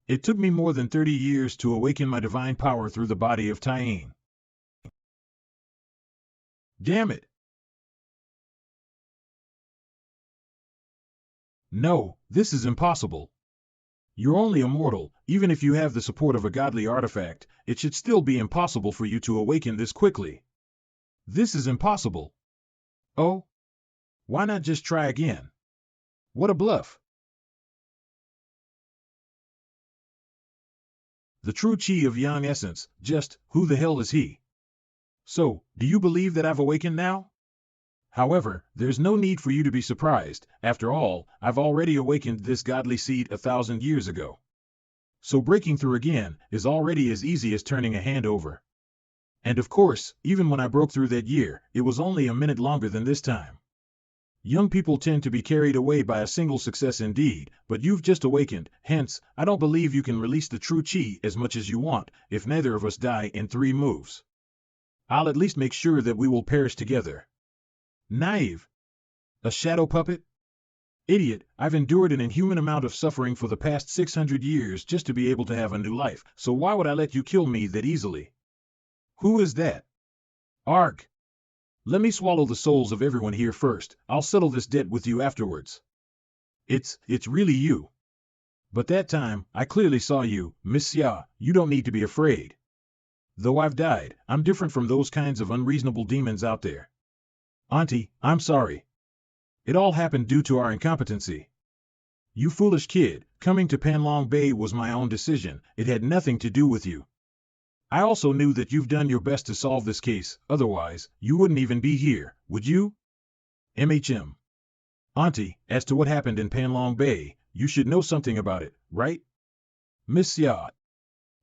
It took me more than 30 years to awaken my divine power through the body of Tyane. Damn it! No, this is impossible. You're only a mortal. Even if you have the support of a godly artifact, it should still be impossible for you to awaken this quickly. This is impossible. Oh? Why not just try again? What a bluff. The true chi of Yang Essence, just, who the hell is he? So, do you believe that I've awakened now? However, there's no need for you to be surprised. After all, I've already awakened this godly seed 1,000 years ago. So breaking through again is already as easy as turning a hand over. And of course, even when I broke through that year, it was only a minute longer than this time. Young people tend to be carried away by a single success indeed, but you've just awakened, hence, I don't believe you can release the true chi as much as you want if neither of us die in 3 moves. I'll at least make sure that we will perish together. Naive. A shadow puppet? Idiot, I've endured an inhuman amount of suffering for the past 600 years just to be able to have a new life, so why would I let you kill me that easily? Who is that? Arg. Let me swallow the souls of everyone here first. I'll settle this debt with you afterwards. It's really you. But that time, I clearly saw you, Miss Xia. You don't need to be afraid. Though I've died, I'm different from those kinds of unreasonable demons out there. Auntie, I'm sorry. It all happened due to our incompetency. You foolish kid, coming to Panlong Bay was my own decision. It had nothing to do with you. I also knew that you've done your best to solve this case, otherwise, you wouldn't even be here, would you? MHM. Auntie, as to what happened in Panlong Bay, you should know something about it, right? Miss Xia.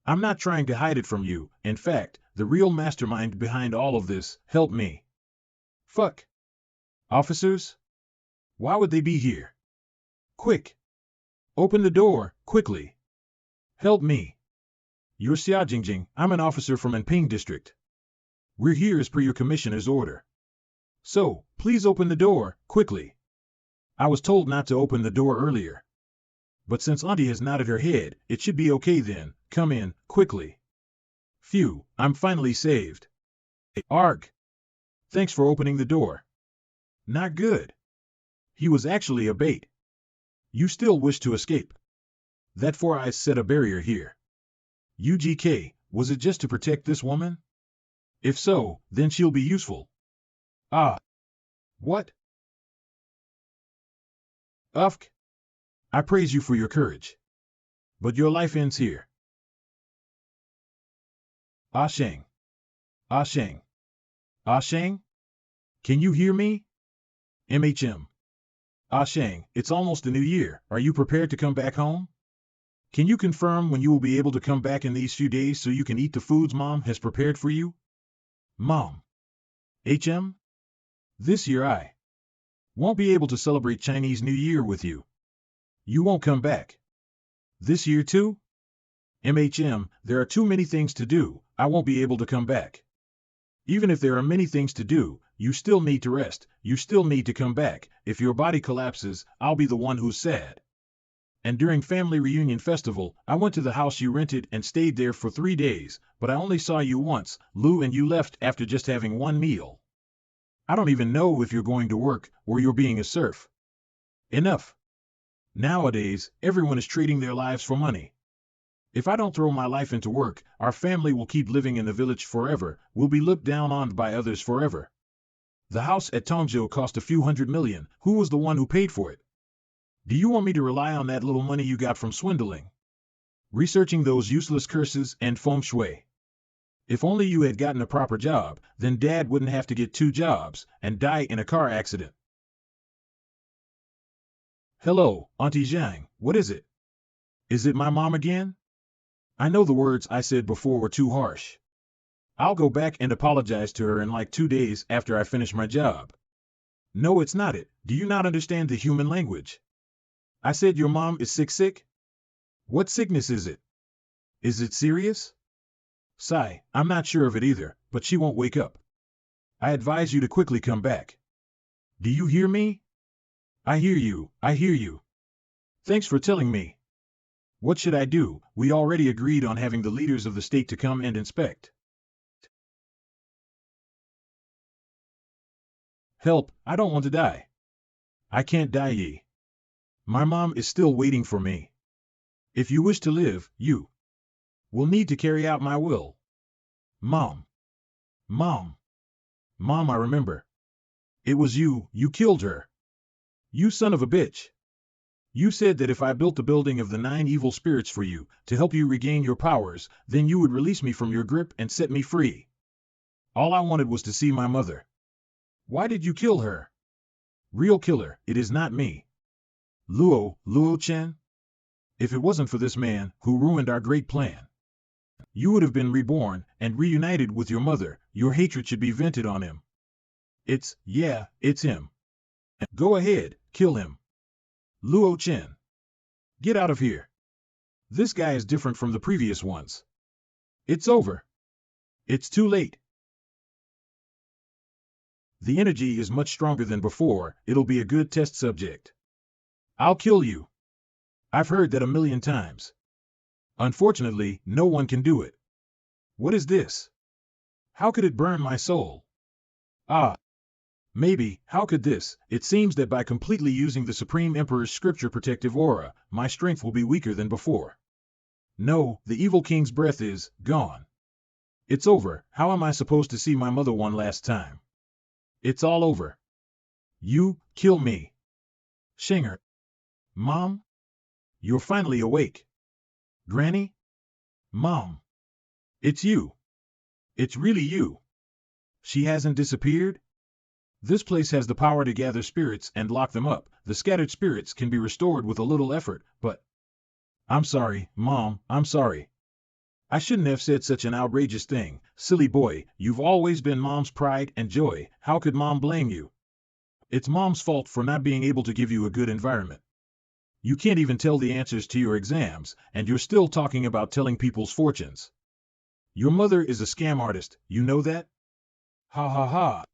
I'm not trying to hide it from you. In fact, the real mastermind behind all of this helped me. Fuck. Officers? Why would they be here? Quick. Open the door, quickly. Help me. You're Xia Jingjing. I'm an officer from Anping District. We're here as per your commissioner's order. So, please open the door, quickly. I was told not to open the door earlier. But since Auntie has nodded her head, it should be okay then. Come in, quickly. Phew, I'm finally saved. Arg. Thanks for opening the door. Not good. He was actually a bait. You still wish to escape. That 4 eyes set a barrier here. UGK, was it just to protect this woman? If so, then she'll be useful. Ah. What? Ufk. I praise you for your courage. But your life ends here. Ah Shang. Ah Shang. Ah Shang? Can you hear me? MHM. Ah Shang, it's almost the new year. Are you prepared to come back home? Can you confirm when you will be able to come back in these few days so you can eat the foods Mom has prepared for you? Mom. HM? This year I won't be able to celebrate Chinese New Year with you. You won't come back. This year too? MHM, there are too many things to do, I won't be able to come back. Even if there are many things to do, you still need to rest, you still need to come back. If your body collapses, I'll be the one who's sad. And during family reunion festival, I went to the house you rented and stayed there for 3 days, but I only saw you once, Lou, and you left after just having one meal. I don't even know if you're going to work or you're being a serf. Enough. Nowadays, everyone is trading their lives for money. If I don't throw my life into work, our family will keep living in the village forever, we'll be looked down on by others forever. The house at Tongzhou cost a few $100 million, who was the one who paid for it? Do you want me to rely on that little money you got from swindling? Researching those useless curses and feng shui. If only you had gotten a proper job, then Dad wouldn't have to get 2 jobs and die in a car accident. Hello, Auntie Zhang, what is it? Is it my mom again? I know the words I said before were too harsh. I'll go back and apologize to her in like 2 days after I finish my job. No, it's not it. Do you not understand the human language? I said your mom is sick? What sickness is it? Is it serious? Sigh, I'm not sure of it either, but she won't wake up. I advise you to quickly come back. Do you hear me? I hear you, I hear you. Thanks for telling me. What should I do? We already agreed on having the leaders of the state to come and inspect. Help, I don't want to die. I can't die, Yi. My mom is still waiting for me. If you wish to live, you will need to carry out my will. Mom. Mom. Mom, I remember. It was you killed her. You son of a bitch. You said that if I built the building of the 9 evil spirits for you, to help you regain your powers, then you would release me from your grip and set me free. All I wanted was to see my mother. Why did you kill her? Real killer, it is not me. Luo Chen? If it wasn't for this man, who ruined our great plan, you would have been reborn and reunited with your mother. Your hatred should be vented on him. It's him. Go ahead, kill him. Luo Chen. Get out of here. This guy is different from the previous ones. It's over. It's too late. The energy is much stronger than before, it'll be a good test subject. I'll kill you. I've heard that 1,000,000 times. Unfortunately, no one can do it. What is this? How could it burn my soul? Ah. Maybe, how could this? It seems that by completely using the Supreme Emperor's scripture protective aura, my strength will be weaker than before. No, the evil king's breath is gone. It's over. How am I supposed to see my mother one last time? It's all over. You kill me. Shinger. Mom? You're finally awake. Granny? Mom. It's you. It's really you. She hasn't disappeared? This place has the power to gather spirits and lock them up. The scattered spirits can be restored with a little effort, but... I'm sorry, Mom, I'm sorry. I shouldn't have said such an outrageous thing. Silly boy, you've always been Mom's pride and joy. How could Mom blame you? It's Mom's fault for not being able to give you a good environment. You can't even tell the answers to your exams, and you're still talking about telling people's fortunes. Your mother is a scam artist, you know that? Ha ha ha.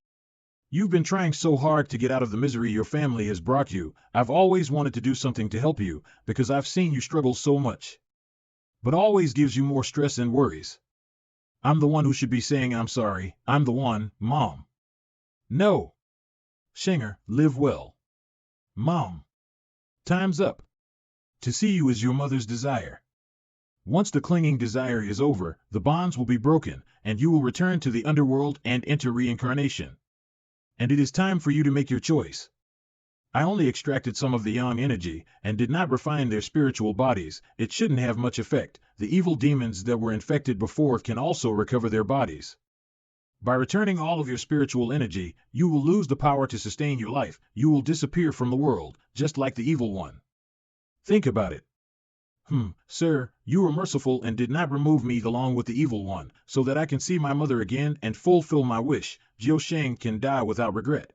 You've been trying so hard to get out of the misery your family has brought you. I've always wanted to do something to help you, because I've seen you struggle so much. But always gives you more stress and worries. I'm the one who should be saying I'm sorry. I'm the one, Mom. No. Shinger, live well. Mom. Time's up. To see you is your mother's desire. Once the clinging desire is over, the bonds will be broken, and you will return to the underworld and enter reincarnation. And it is time for you to make your choice. I only extracted some of the yang energy, and did not refine their spiritual bodies. It shouldn't have much effect. The evil demons that were infected before can also recover their bodies. By returning all of your spiritual energy, you will lose the power to sustain your life. You will disappear from the world, just like the evil one. Think about it. Sir, you were merciful and did not remove me along with the evil one, so that I can see my mother again and fulfill my wish. Jiu Shang can die without regret.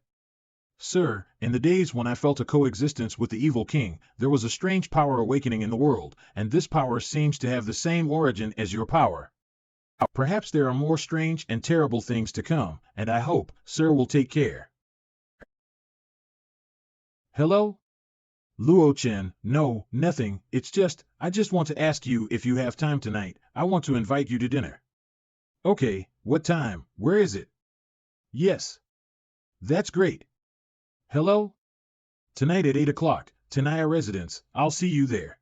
Sir, in the days when I felt a coexistence with the evil king, there was a strange power awakening in the world, and this power seems to have the same origin as your power. Perhaps there are more strange and terrible things to come, and I hope, sir, will take care. Hello? Luo Chen, no, nothing, I just want to ask you if you have time tonight. I want to invite you to dinner. Okay, what time? Where is it? Yes. That's great. Hello? Tonight at 8 o'clock, Tenaya Residence, I'll see you there.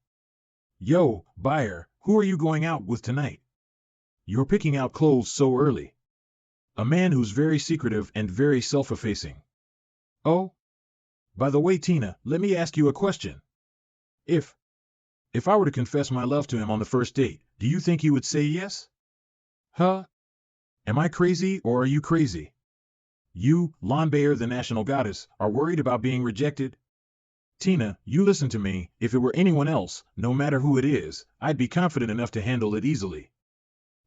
Yo, buyer, who are you going out with tonight? You're picking out clothes so early. A man who's very secretive and very self-effacing. Oh? By the way, Tina, let me ask you a question. If I were to confess my love to him on the first date, do you think he would say yes? Huh? Am I crazy or are you crazy? You, Lanbear the national goddess, are worried about being rejected? Tina, you listen to me, if it were anyone else, no matter who it is, I'd be confident enough to handle it easily.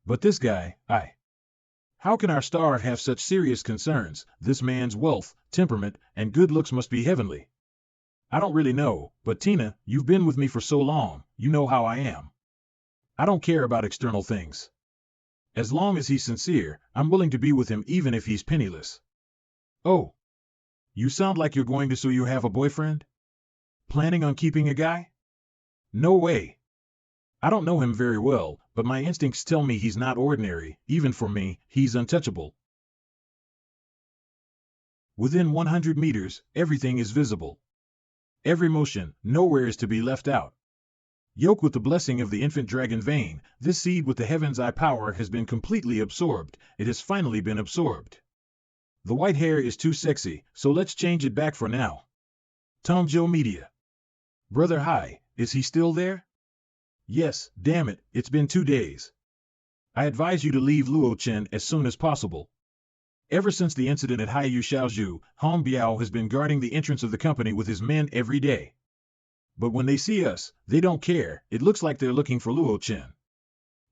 But this guy, How can our star have such serious concerns? This man's wealth, temperament, and good looks must be heavenly. I don't really know, but Tina, you've been with me for so long, you know how I am. I don't care about external things. As long as he's sincere, I'm willing to be with him even if he's penniless. Oh. You sound like you're going to, so you have a boyfriend? Planning on keeping a guy? No way. I don't know him very well, but my instincts tell me he's not ordinary. Even for me, he's untouchable. Within 100 meters, everything is visible. Every motion, nowhere is to be left out. Yoked with the blessing of the infant dragon vein, this seed with the heaven's eye power has been completely absorbed. It has finally been absorbed. The white hair is too sexy, so let's change it back for now. Tongjo Media. Brother Hai, is he still there? Yes, damn it, it's been 2 days. I advise you to leave Luo Chen as soon as possible. Ever since the incident at Haiyu Xiaozhu, Hong Biao has been guarding the entrance of the company with his men every day. But when they see us, they don't care. It looks like they're looking for Luo Chen.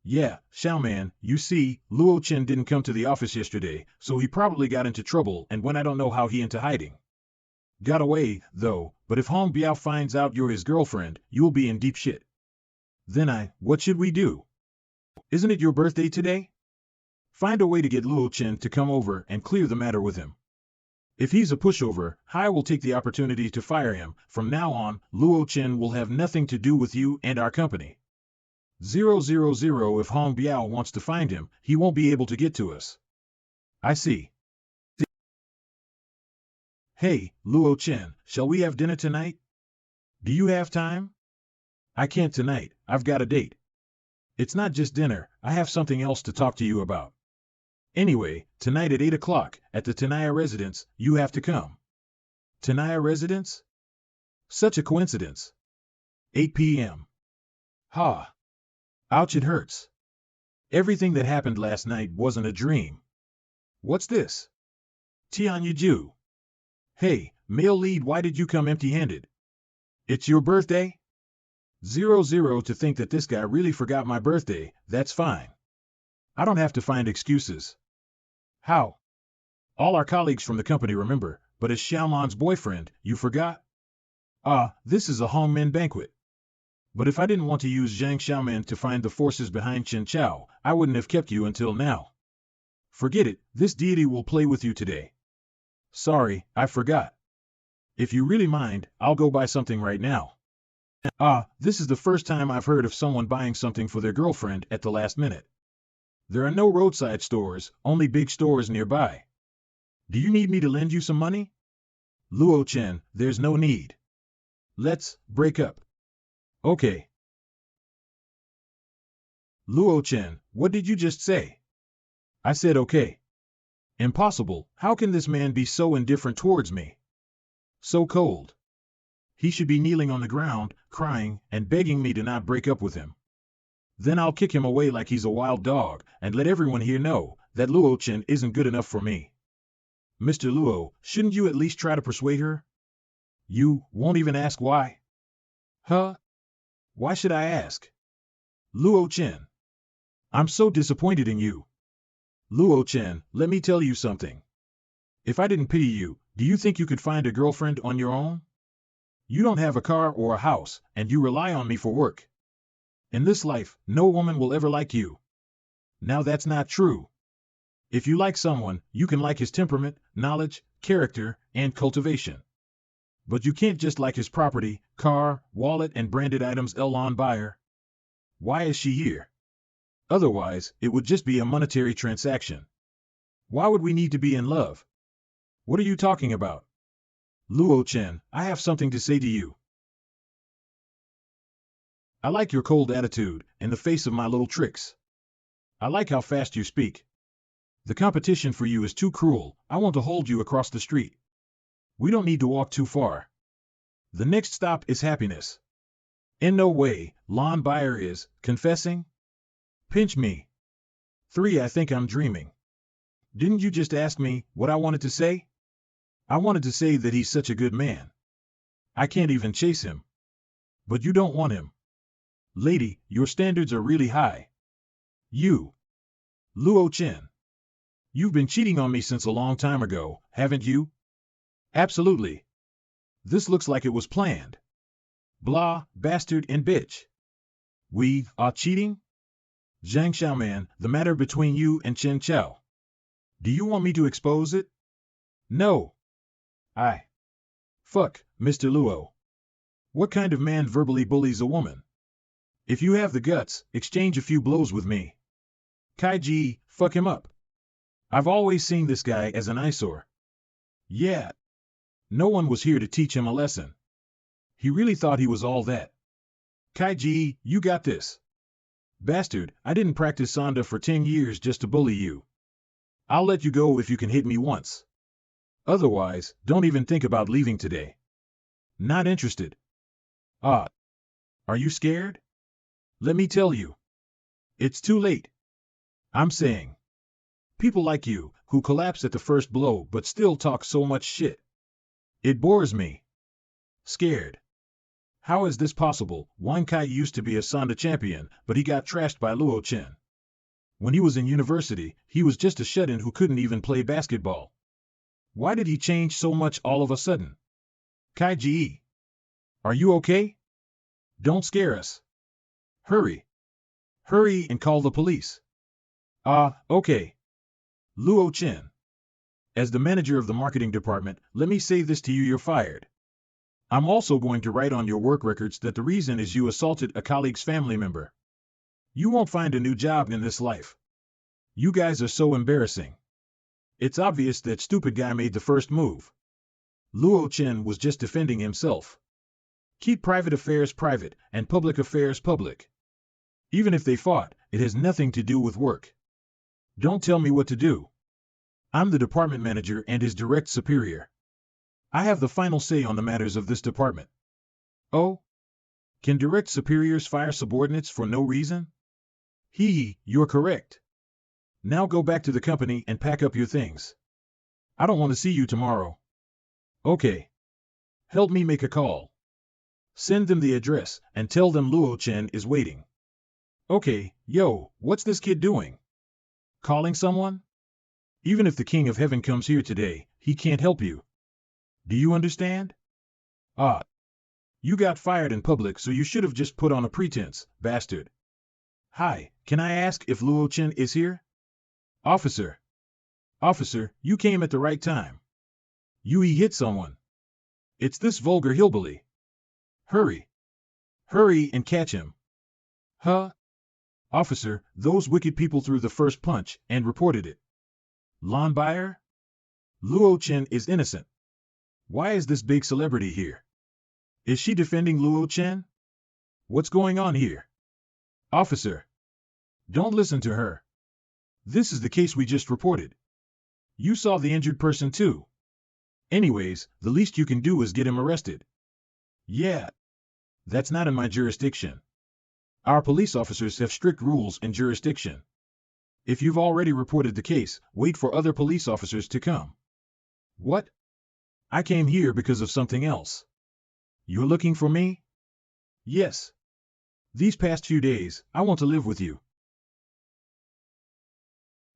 Yeah, Xiaoman, you see, Luo Chen didn't come to the office yesterday, so he probably got into trouble and went I don't know how he into hiding. Got away, though, but if Hong Biao finds out you're his girlfriend, you'll be in deep shit. Then what should we do? Isn't it your birthday today? Find a way to get Luo Chen to come over and clear the matter with him. If he's a pushover, Hai will take the opportunity to fire him. From now on, Luo Chen will have nothing to do with you and our company. 000 if Hong Biao wants to find him, he won't be able to get to us. I see. Hey, Luo Chen, shall we have dinner tonight? Do you have time? I can't tonight, I've got a date. It's not just dinner, I have something else to talk to you about. Anyway, tonight at 8 o'clock, at the Tenaya Residence, you have to come. Tenaya Residence? Such a coincidence. 8 p.m. Ha. Ouch, it hurts. Everything that happened last night wasn't a dream. What's this? Tianyu Ju. Hey, male lead, why did you come empty-handed? It's your birthday? 0 to think that this guy really forgot my birthday, that's fine. I don't have to find excuses. How? All our colleagues from the company remember, but as Xiaoman's boyfriend, you forgot? This is a Hongmen banquet. But if I didn't want to use Zhang Xiaoman to find the forces behind Chen Chao, I wouldn't have kept you until now. Forget it, this deity will play with you today. Sorry, I forgot. If you really mind, I'll go buy something right now. This is the first time I've heard of someone buying something for their girlfriend at the last minute. There are no roadside stores, only big stores nearby. Do you need me to lend you some money? Luo Chen, there's no need. Let's break up. Okay. Luo Chen, what did you just say? I said okay. Impossible, how can this man be so indifferent towards me? So cold. He should be kneeling on the ground, crying, and begging me to not break up with him. Then I'll kick him away like he's a wild dog, and let everyone here know that Luo Chen isn't good enough for me. Mr. Luo, shouldn't you at least try to persuade her? You won't even ask why? Huh? Why should I ask? Luo Chen. I'm so disappointed in you. Luo Chen, let me tell you something. If I didn't pity you, do you think you could find a girlfriend on your own? You don't have a car or a house, and you rely on me for work. In this life, no woman will ever like you. Now that's not true. If you like someone, you can like his temperament, knowledge, character, and cultivation. But you can't just like his property, car, wallet, and branded items. Elon buyer. Why is she here? Otherwise, it would just be a monetary transaction. Why would we need to be in love? What are you talking about? Luo Chen, I have something to say to you. I like your cold attitude, in the face of my little tricks. I like how fast you speak. The competition for you is too cruel. I want to hold you across the street. We don't need to walk too far. The next stop is happiness. In no way, Lon Buyer is, confessing? Pinch me. 3. I think I'm dreaming. Didn't you just ask me what I wanted to say? I wanted to say that he's such a good man. I can't even chase him. But you don't want him. Lady, your standards are really high. You. Luo Chen. You've been cheating on me since a long time ago, haven't you? Absolutely. This looks like it was planned. Blah, bastard and bitch. We are cheating? Zhang Xiaoman, the matter between you and Chen Chao. Do you want me to expose it? No. Fuck, Mr. Luo. What kind of man verbally bullies a woman? If you have the guts, exchange a few blows with me. Kaiji, fuck him up. I've always seen this guy as an eyesore. Yeah. No one was here to teach him a lesson. He really thought he was all that. Kaiji, you got this. Bastard, I didn't practice Sanda for 10 years just to bully you. I'll let you go if you can hit me once. Otherwise, don't even think about leaving today. Not interested. Ah. Are you scared? Let me tell you. It's too late. I'm saying. People like you, who collapse at the first blow but still talk so much shit. It bores me. Scared. How is this possible? Wang Kai used to be a Sanda champion, but he got trashed by Luo Chen. When he was in university, he was just a shut-in who couldn't even play basketball. Why did he change so much all of a sudden? Kaiji. Are you okay? Don't scare us. Hurry. Hurry and call the police. Okay. Luo Chen. As the manager of the marketing department, let me say this to you: you're fired. I'm also going to write on your work records that the reason is you assaulted a colleague's family member. You won't find a new job in this life. You guys are so embarrassing. It's obvious that stupid guy made the first move. Luo Chen was just defending himself. Keep private affairs private and public affairs public. Even if they fought, it has nothing to do with work. Don't tell me what to do. I'm the department manager and his direct superior. I have the final say on the matters of this department. Oh? Can direct superiors fire subordinates for no reason? You're correct. Now go back to the company and pack up your things. I don't want to see you tomorrow. Okay. Help me make a call. Send them the address and tell them Luo Chen is waiting. Okay, yo, what's this kid doing? Calling someone? Even if the King of Heaven comes here today, he can't help you. Do you understand? You got fired in public, so you should have just put on a pretense, bastard. Hi, can I ask if Luo Chen is here? Officer. Officer, you came at the right time. He hit someone. It's this vulgar hillbilly. Hurry. Hurry and catch him. Huh? Officer, those wicked people threw the first punch and reported it. Lon Buyer? Luo Chen is innocent. Why is this big celebrity here? Is she defending Luo Chen? What's going on here? Officer. Don't listen to her. This is the case we just reported. You saw the injured person too. Anyways, the least you can do is get him arrested. Yeah. That's not in my jurisdiction. Our police officers have strict rules and jurisdiction. If you've already reported the case, wait for other police officers to come. What? I came here because of something else. You're looking for me? Yes. These past few days, I want to live with you.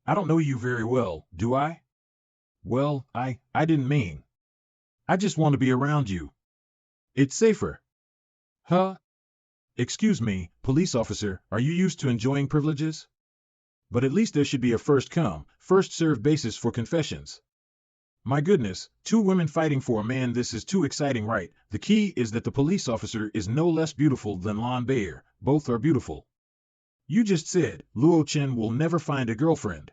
I don't know you very well, do I? Well, I didn't mean. I just want to be around you. It's safer. Huh? Excuse me, police officer, are you used to enjoying privileges? But at least there should be a first come, first served basis for confessions. My goodness, two women fighting for a man, this is too exciting, right? The key is that the police officer is no less beautiful than Lon Bayer, both are beautiful. You just said, Luo Chen will never find a girlfriend.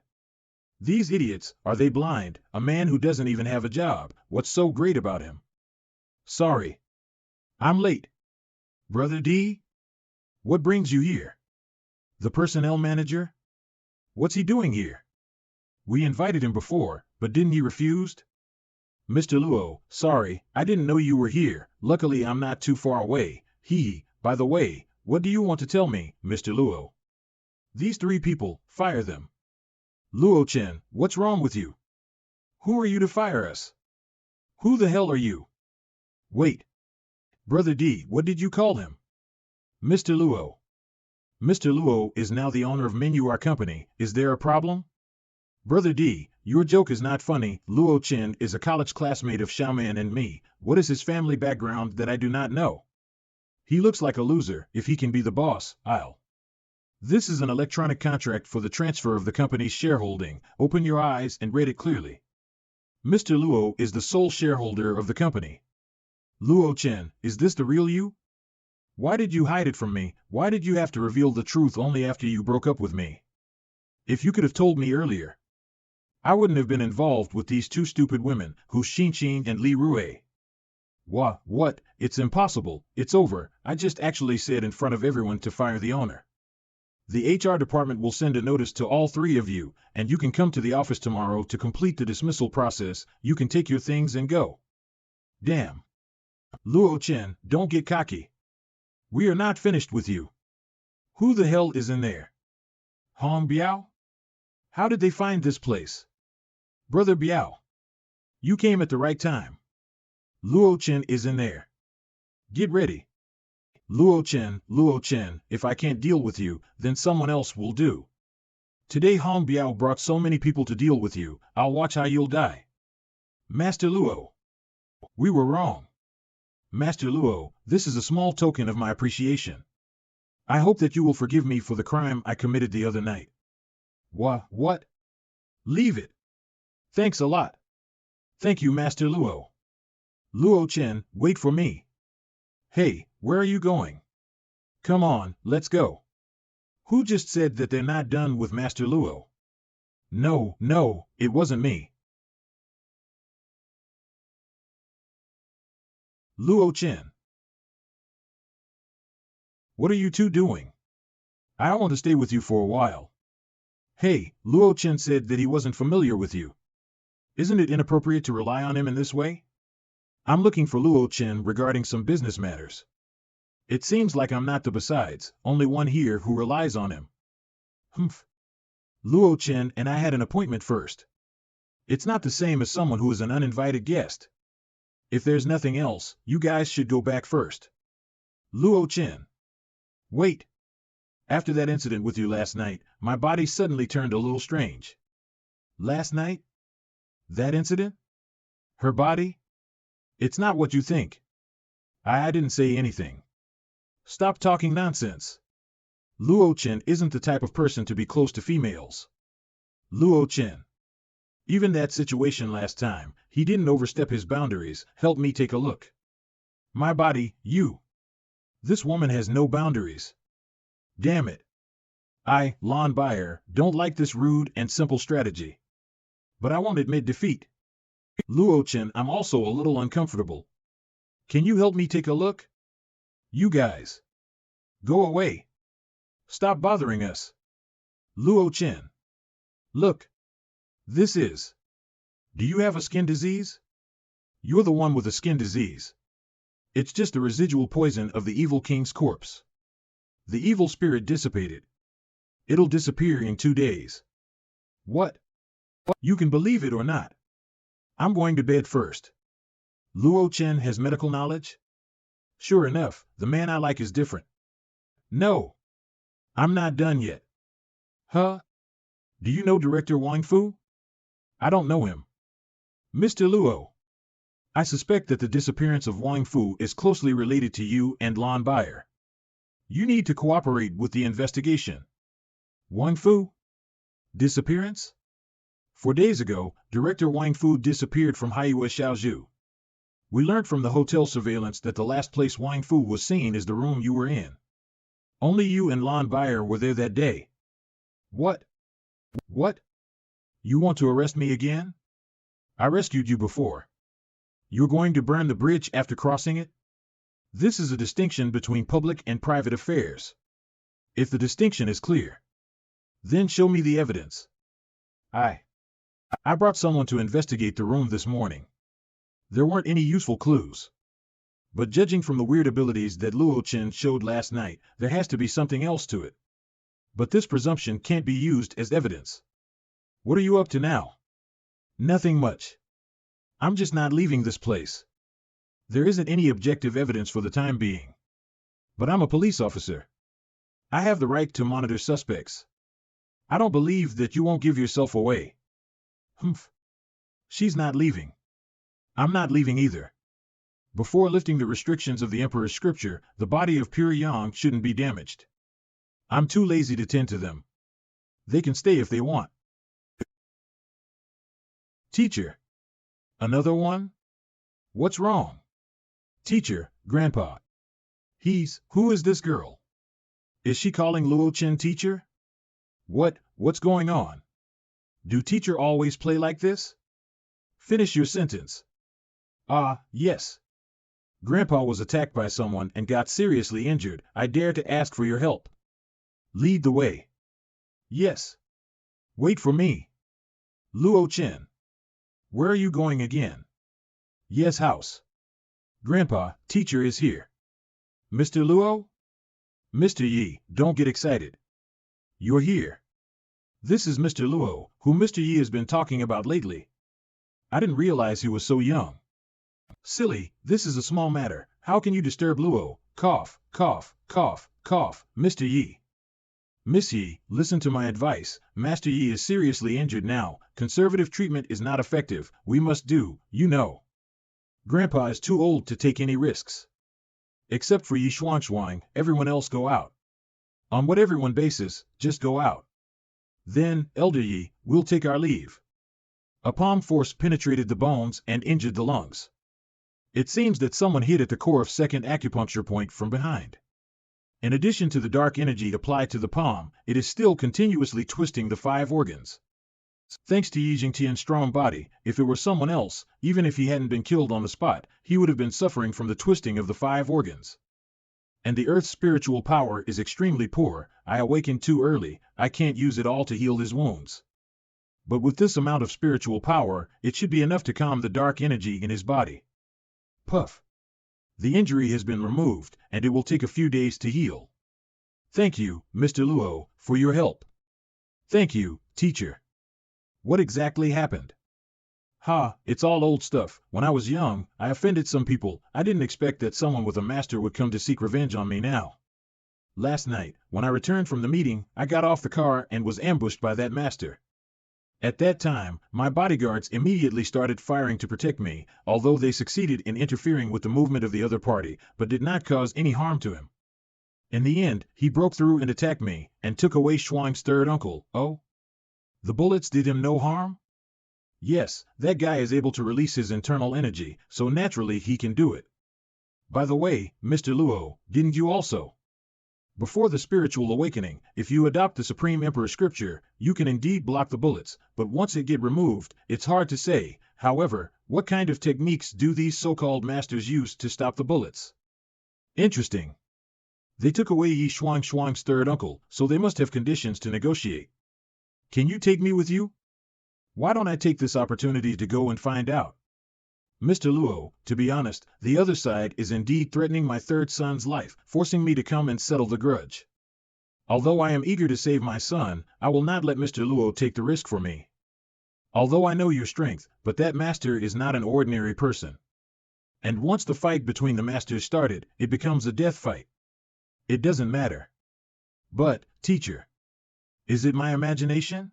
These idiots, are they blind? A man who doesn't even have a job, what's so great about him? Sorry. I'm late. Brother D? What brings you here? The personnel manager? What's he doing here? We invited him before, but didn't he refuse? Mr. Luo, sorry, I didn't know you were here. Luckily I'm not too far away. By the way, what do you want to tell me, Mr. Luo? These three people, fire them. Luo Chen, what's wrong with you? Who are you to fire us? Who the hell are you? Wait. Brother D, what did you call him? Mr. Luo. Mr. Luo is now the owner of Menu our company. Is there a problem? Brother D, your joke is not funny. Luo Chen is a college classmate of Xiaoman and me. What is his family background that I do not know? He looks like a loser. If he can be the boss, I'll. This is an electronic contract for the transfer of the company's shareholding. Open your eyes and read it clearly. Mr. Luo is the sole shareholder of the company. Luo Chen, is this the real you? Why did you hide it from me? Why did you have to reveal the truth only after you broke up with me? If you could have told me earlier, I wouldn't have been involved with these two stupid women, Hu Xinqing and Li Rui. What? It's impossible. It's over. I just actually said in front of everyone to fire the owner. The HR department will send a notice to all three of you, and you can come to the office tomorrow to complete the dismissal process. You can take your things and go. Damn. Luo Chen, don't get cocky. We are not finished with you. Who the hell is in there? Hong Biao? How did they find this place? Brother Biao. You came at the right time. Luo Chen is in there. Get ready. Luo Chen, if I can't deal with you, then someone else will do. Today Hong Biao brought so many people to deal with you, I'll watch how you'll die. Master Luo. We were wrong. Master Luo, this is a small token of my appreciation. I hope that you will forgive me for the crime I committed the other night. What? Leave it. Thanks a lot. Thank you, Master Luo. Luo Chen, wait for me. Hey, where are you going? Come on, let's go. Who just said that they're not done with Master Luo? No, it wasn't me. Luo Chen. What are you two doing? I want to stay with you for a while. Hey, Luo Chen said that he wasn't familiar with you. Isn't it inappropriate to rely on him in this way? I'm looking for Luo Chen regarding some business matters. It seems like I'm not the besides, only one here who relies on him. Humph. Luo Chen and I had an appointment first. It's not the same as someone who is an uninvited guest. If there's nothing else, you guys should go back first. Luo Chen. Wait. After that incident with you last night, my body suddenly turned a little strange. Last night? That incident? Her body? It's not what you think. I didn't say anything. Stop talking nonsense. Luo Chen isn't the type of person to be close to females. Luo Chen. Even that situation last time, he didn't overstep his boundaries. Help me take a look. My body, you. This woman has no boundaries. Damn it. I, Lon Bayer, don't like this rude and simple strategy. But I won't admit defeat. Luo Chen, I'm also a little uncomfortable. Can you help me take a look? You guys. Go away. Stop bothering us. Luo Chen. Look. This is. Do you have a skin disease? You're the one with a skin disease. It's just a residual poison of the evil king's corpse. The evil spirit dissipated. It'll disappear in 2 days. What? You can believe it or not. I'm going to bed first. Luo Chen has medical knowledge? Sure enough, the man I like is different. No, I'm not done yet. Huh? Do you know Director Wang Fu? I don't know him. Mr. Luo, I suspect that the disappearance of Wang Fu is closely related to you and Lon Bayer. You need to cooperate with the investigation. Wang Fu? Disappearance? 4 days ago, Director Wang Fu disappeared from Haiyu Xiaozhu. We learned from the hotel surveillance that the last place Wang Fu was seen is the room you were in. Only you and Lon Bayer were there that day. What? What? You want to arrest me again? I rescued you before. You're going to burn the bridge after crossing it? This is a distinction between public and private affairs. If the distinction is clear, then show me the evidence. I brought someone to investigate the room this morning. There weren't any useful clues. But judging from the weird abilities that Luo Chen showed last night, there has to be something else to it. But this presumption can't be used as evidence. What are you up to now? Nothing much. I'm just not leaving this place. There isn't any objective evidence for the time being. But I'm a police officer. I have the right to monitor suspects. I don't believe that you won't give yourself away. Humph. She's not leaving. I'm not leaving either. Before lifting the restrictions of the Emperor's scripture, the body of pure yang shouldn't be damaged. I'm too lazy to tend to them. They can stay if they want. Teacher. Another one? What's wrong? Teacher, Grandpa. Who is this girl? Is she calling Luo Chen teacher? What's going on? Do teacher always play like this? Finish your sentence. Yes. Grandpa was attacked by someone and got seriously injured. I dare to ask for your help. Lead the way. Yes. Wait for me. Luo Chen. Where are you going again? Yes, house. Grandpa, teacher is here. Mr. Luo? Mr. Yi, don't get excited. You're here. This is Mr. Luo, who Mr. Yi has been talking about lately. I didn't realize he was so young. Silly, this is a small matter. How can you disturb Luo? Cough, cough, cough, cough, Mr. Yi. Miss Yi, listen to my advice. Master Yi is seriously injured now. Conservative treatment is not effective. We must do, you know. Grandpa is too old to take any risks. Except for Yi Shuang, everyone else go out. On what everyone basis, just go out. Then, Elder Yi, we'll take our leave. A palm force penetrated the bones and injured the lungs. It seems that someone hit at the core of second acupuncture point from behind. In addition to the dark energy applied to the palm, it is still continuously twisting the 5 organs. Thanks to Yi Jingtian's strong body, if it were someone else, even if he hadn't been killed on the spot, he would have been suffering from the twisting of the 5 organs. And the Earth's spiritual power is extremely poor. I awakened too early. I can't use it all to heal his wounds. But with this amount of spiritual power, it should be enough to calm the dark energy in his body. Puff. The injury has been removed, and it will take a few days to heal. Thank you, Mr. Luo, for your help. Thank you, teacher. What exactly happened? It's all old stuff. When I was young, I offended some people. I didn't expect that someone with a master would come to seek revenge on me now. Last night, when I returned from the meeting, I got off the car and was ambushed by that master. At that time, my bodyguards immediately started firing to protect me, although they succeeded in interfering with the movement of the other party, but did not cause any harm to him. In the end, he broke through and attacked me, and took away Shuang's third uncle. Oh? The bullets did him no harm? Yes, that guy is able to release his internal energy, so naturally he can do it. By the way, Mr. Luo, didn't you also? Before the spiritual awakening, if you adopt the Supreme Emperor scripture, you can indeed block the bullets, but once it get removed, it's hard to say. However, what kind of techniques do these so-called masters use to stop the bullets? Interesting. They took away Yi Shuang's third uncle, so they must have conditions to negotiate. Can you take me with you? Why don't I take this opportunity to go and find out? Mr. Luo, to be honest, the other side is indeed threatening my third son's life, forcing me to come and settle the grudge. Although I am eager to save my son, I will not let Mr. Luo take the risk for me. Although I know your strength, but that master is not an ordinary person. And once the fight between the masters started, it becomes a death fight. It doesn't matter. But, teacher, is it my imagination?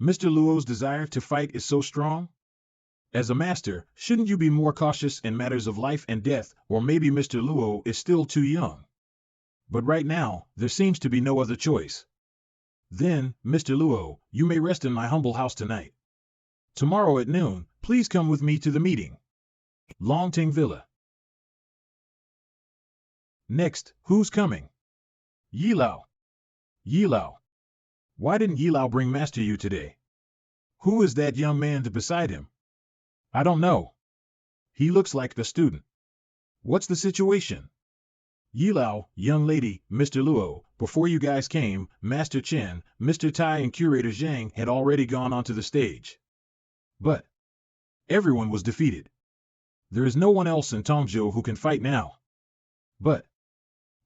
Mr. Luo's desire to fight is so strong? As a master, shouldn't you be more cautious in matters of life and death, or maybe Mr. Luo is still too young? But right now, there seems to be no other choice. Then, Mr. Luo, you may rest in my humble house tonight. Tomorrow at noon, please come with me to the meeting. Longting Villa. Next, who's coming? Yilao. Yilao. Why didn't Yilao bring Master Yu today? Who is that young man beside him? I don't know. He looks like the student. What's the situation? Yilao, young lady, Mr. Luo, before you guys came, Master Chen, Mr. Tai and Curator Zhang had already gone onto the stage. But everyone was defeated. There is no one else in Tongzhou who can fight now. But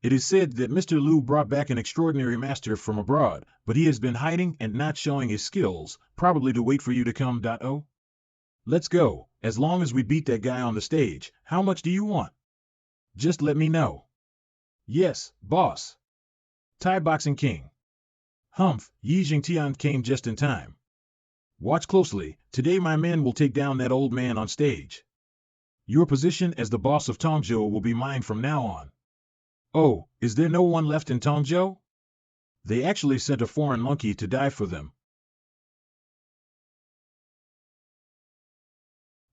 it is said that Mr. Lu brought back an extraordinary master from abroad, but he has been hiding and not showing his skills, probably to wait for you to come. Oh? Let's go. As long as we beat that guy on the stage, how much do you want? Just let me know. Yes, boss. Thai Boxing King. Humph, Yi Jingtian came just in time. Watch closely, today my men will take down that old man on stage. Your position as the boss of Tongzhou will be mine from now on. Oh, is there no one left in Tongzhou? They actually sent a foreign monkey to die for them.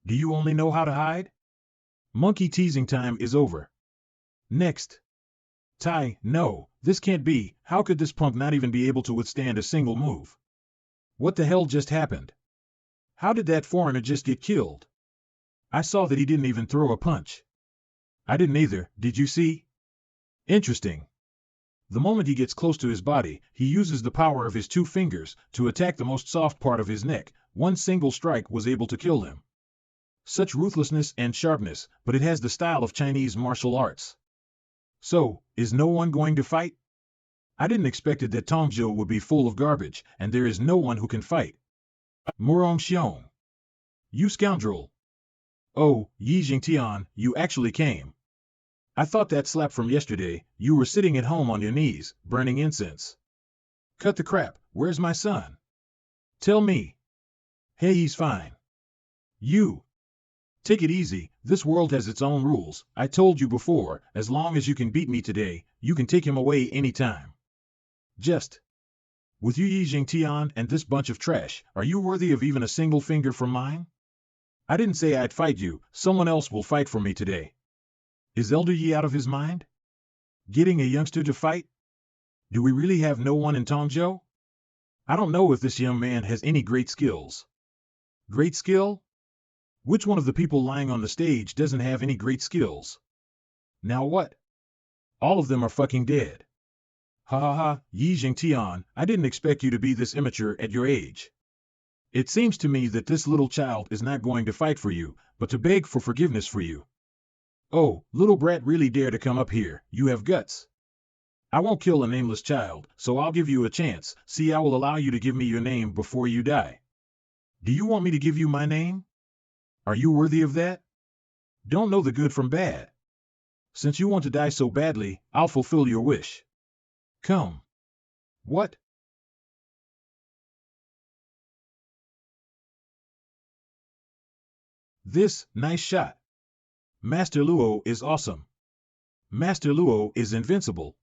Do you only know how to hide? Monkey teasing time is over. Next. Tai, no, this can't be. How could this punk not even be able to withstand a single move? What the hell just happened? How did that foreigner just get killed? I saw that he didn't even throw a punch. I didn't either, did you see? Interesting. The moment he gets close to his body, he uses the power of his 2 fingers to attack the most soft part of his neck. One single strike was able to kill him. Such ruthlessness and sharpness, but it has the style of Chinese martial arts. So, is no one going to fight? I didn't expect it that Tongzhou would be full of garbage, and there is no one who can fight. Murong Xiong. You scoundrel. Oh, Yi Jingtian, you actually came. I thought that slap from yesterday, you were sitting at home on your knees, burning incense. Cut the crap, where's my son? Tell me. Hey, he's fine. You. Take it easy, this world has its own rules. I told you before, as long as you can beat me today, you can take him away anytime. Just. With you Yi Jingtian and this bunch of trash, are you worthy of even a single finger from mine? I didn't say I'd fight you, someone else will fight for me today. Is Elder Yi out of his mind? Getting a youngster to fight? Do we really have no one in Tongzhou? I don't know if this young man has any great skills. Great skill? Which one of the people lying on the stage doesn't have any great skills? Now what? All of them are fucking dead. Ha ha ha, Yi Jingtian, I didn't expect you to be this immature at your age. It seems to me that this little child is not going to fight for you, but to beg for forgiveness for you. Oh, little brat really dare to come up here, you have guts. I won't kill a nameless child, so I'll give you a chance. See, I will allow you to give me your name before you die. Do you want me to give you my name? Are you worthy of that? Don't know the good from bad. Since you want to die so badly, I'll fulfill your wish. Come. What? This, nice shot. Master Luo is awesome. Master Luo is invincible.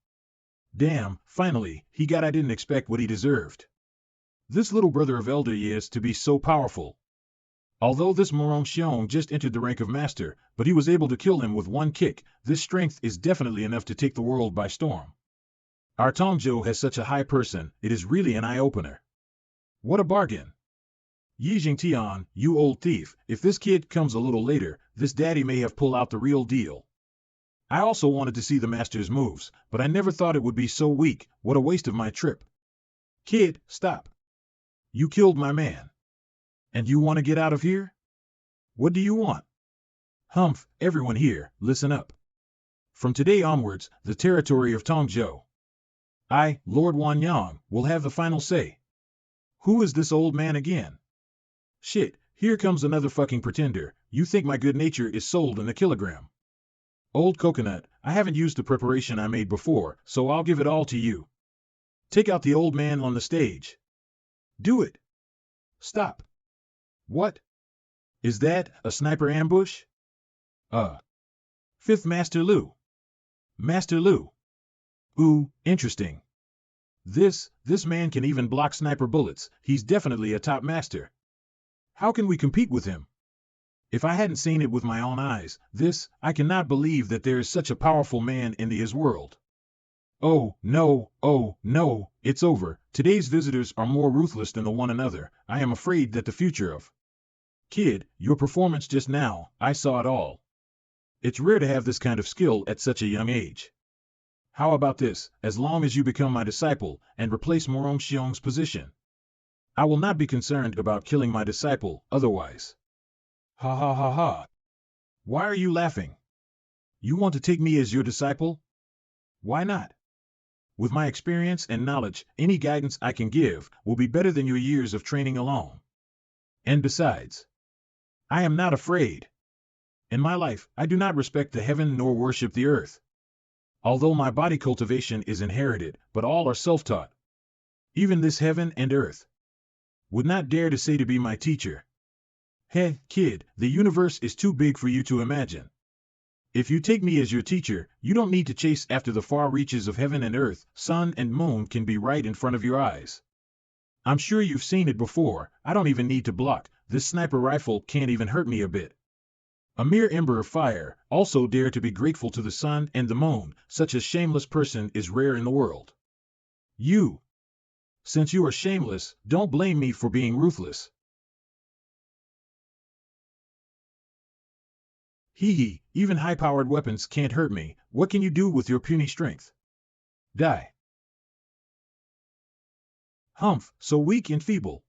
Damn, finally, he got I didn't expect what he deserved. This little brother of Elder Yi is to be so powerful. Although this Murong Xiong just entered the rank of master, but he was able to kill him with one kick, this strength is definitely enough to take the world by storm. Our Tongzhou has such a high person, it is really an eye-opener. What a bargain. Yi Jingtian, you old thief, if this kid comes a little later, this daddy may have pulled out the real deal. I also wanted to see the master's moves, but I never thought it would be so weak. What a waste of my trip. Kid, stop. You killed my man. And you want to get out of here? What do you want? Humph, everyone here, listen up. From today onwards, the territory of Tongzhou. I, Lord Wanyang, will have the final say. Who is this old man again? Shit, here comes another fucking pretender. You think my good nature is sold in a kilogram. Old coconut, I haven't used the preparation I made before, so I'll give it all to you. Take out the old man on the stage. Do it. Stop. What? Is that a sniper ambush? Fifth Master Lu. Master Lu. Ooh, interesting. This man can even block sniper bullets. He's definitely a top master. How can we compete with him? If I hadn't seen it with my own eyes, I cannot believe that there is such a powerful man in his world. Oh, no, it's over. Today's visitors are more ruthless than one another. I am afraid that the future of... Kid, your performance just now, I saw it all. It's rare to have this kind of skill at such a young age. How about this, as long as you become my disciple and replace Morong Xiong's position? I will not be concerned about killing my disciple, otherwise. Ha ha ha ha. Why are you laughing? You want to take me as your disciple? Why not? With my experience and knowledge, any guidance I can give will be better than your years of training alone. And besides, I am not afraid. In my life, I do not respect the heaven nor worship the earth. Although my body cultivation is inherited, but all are self-taught. Even this heaven and earth would not dare to say to be my teacher. Hey, kid, the universe is too big for you to imagine. If you take me as your teacher, you don't need to chase after the far reaches of heaven and earth. Sun and moon can be right in front of your eyes. I'm sure you've seen it before. I don't even need to block. This sniper rifle can't even hurt me a bit. A mere ember of fire, also dare to be grateful to the sun and the moon. Such a shameless person is rare in the world. You. Since you are shameless, don't blame me for being ruthless. Hee, even high-powered weapons can't hurt me. What can you do with your puny strength? Die. Humph, so weak and feeble.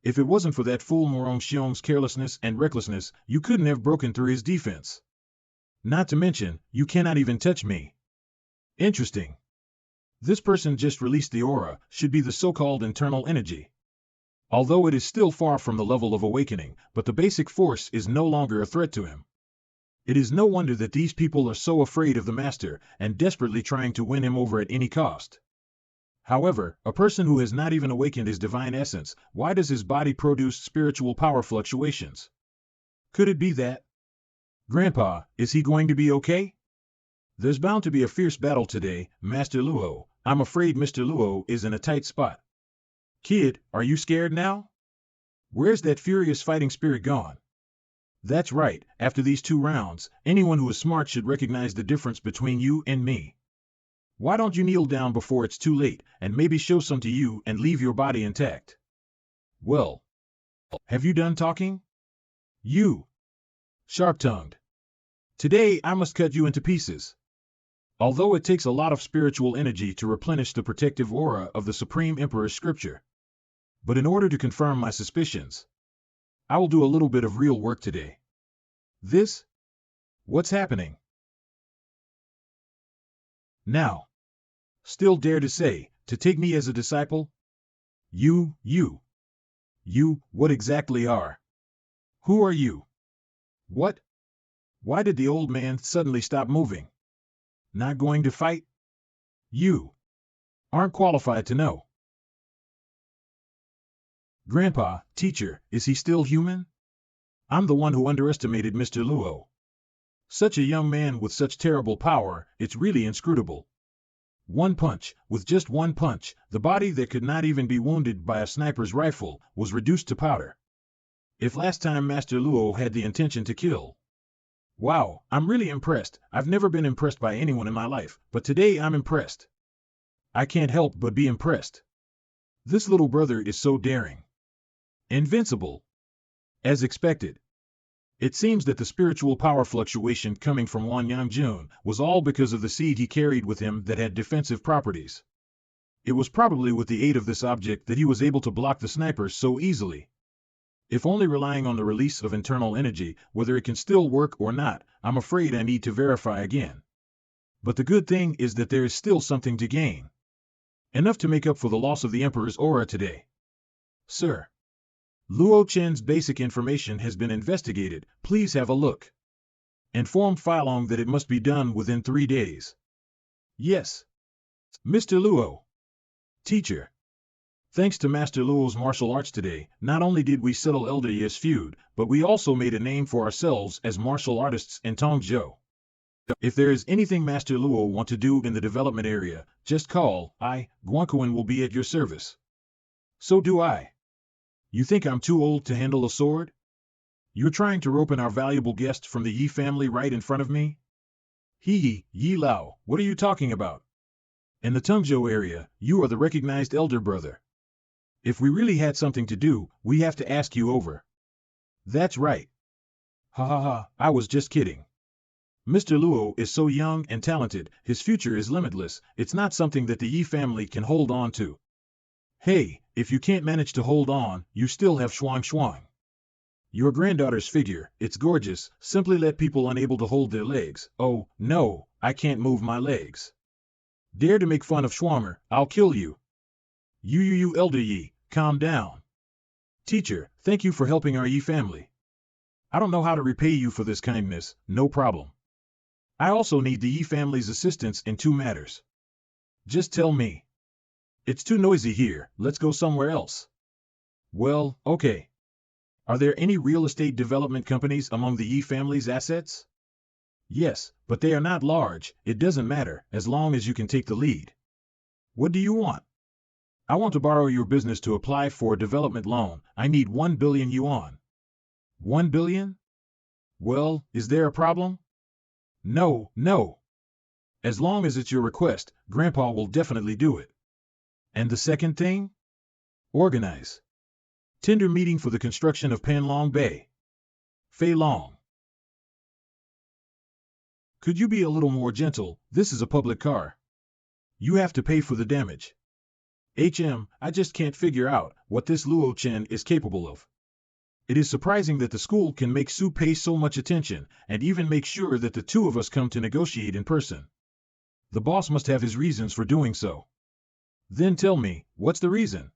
If it wasn't for that fool Morong Xiong's carelessness and recklessness, you couldn't have broken through his defense. Not to mention, you cannot even touch me. Interesting. This person just released the aura, should be the so-called internal energy. Although it is still far from the level of awakening, but the basic force is no longer a threat to him. It is no wonder that these people are so afraid of the master and desperately trying to win him over at any cost. However, a person who has not even awakened his divine essence, why does his body produce spiritual power fluctuations? Could it be that? Grandpa, is he going to be okay? There's bound to be a fierce battle today, Master Luo. I'm afraid Mr. Luo is in a tight spot. Kid, are you scared now? Where's that furious fighting spirit gone? That's right, after these 2 rounds, anyone who is smart should recognize the difference between you and me. Why don't you kneel down before it's too late, and maybe show some to you and leave your body intact? Well, have you done talking? You. Sharp-tongued. Today I must cut you into pieces. Although it takes a lot of spiritual energy to replenish the protective aura of the Supreme Emperor's scripture. But in order to confirm my suspicions, I will do a little bit of real work today. What's happening? Now, still dare to say, to take me as a disciple? You, what exactly are? Who are you? What? Why did the old man suddenly stop moving? Not going to fight? You aren't qualified to know. Grandpa, teacher, is he still human? I'm the one who underestimated Mr. Luo. Such a young man with such terrible power, it's really inscrutable. One punch, with just one punch, the body that could not even be wounded by a sniper's rifle, was reduced to powder. If last time Master Luo had the intention to kill. Wow, I'm really impressed. I've never been impressed by anyone in my life, but today I'm impressed. I can't help but be impressed. This little brother is so daring. Invincible. As expected. It seems that the spiritual power fluctuation coming from Wan Yangjun was all because of the seed he carried with him that had defensive properties. It was probably with the aid of this object that he was able to block the snipers so easily. If only relying on the release of internal energy, whether it can still work or not, I'm afraid I need to verify again. But the good thing is that there is still something to gain. Enough to make up for the loss of the Emperor's aura today. Sir. Luo Chen's basic information has been investigated. Please have a look. Inform Filong that it must be done within 3 days. Yes. Mr. Luo. Teacher. Thanks to Master Luo's martial arts today, not only did we settle Elder Ye's feud, but we also made a name for ourselves as martial artists in Tongzhou. If there is anything Master Luo want to do in the development area, just call. Guanquan will be at your service. So do I. You think I'm too old to handle a sword? You're trying to rope in our valuable guest from the Yi family right in front of me? Yi Lao, what are you talking about? In the Tongzhou area, you are the recognized elder brother. If we really had something to do, we have to ask you over. That's right. Ha ha ha, I was just kidding. Mr. Luo is so young and talented, his future is limitless, it's not something that the Yi family can hold on to. Hey, if you can't manage to hold on, you still have Shuang. Your granddaughter's figure, it's gorgeous, simply let people unable to hold their legs. Oh, no, I can't move my legs. Dare to make fun of Schwammer, I'll kill you. You Elder Yi, calm down. Teacher, thank you for helping our Yi family. I don't know how to repay you for this kindness, no problem. I also need the Yi family's assistance in 2 matters. Just tell me. It's too noisy here, let's go somewhere else. Well, okay. Are there any real estate development companies among the Yi family's assets? Yes, but they are not large, it doesn't matter, as long as you can take the lead. What do you want? I want to borrow your business to apply for a development loan. I need 1 billion yuan. 1 billion? Well, is there a problem? No. As long as it's your request, Grandpa will definitely do it. And the second thing? Organize. Tender meeting for the construction of Panlong Bay. Fei Long. Could you be a little more gentle? This is a public car. You have to pay for the damage. I just can't figure out what this Luo Chen is capable of. It is surprising that the school can make Su pay so much attention, and even make sure that the 2 of us come to negotiate in person. The boss must have his reasons for doing so. Then tell me, what's the reason?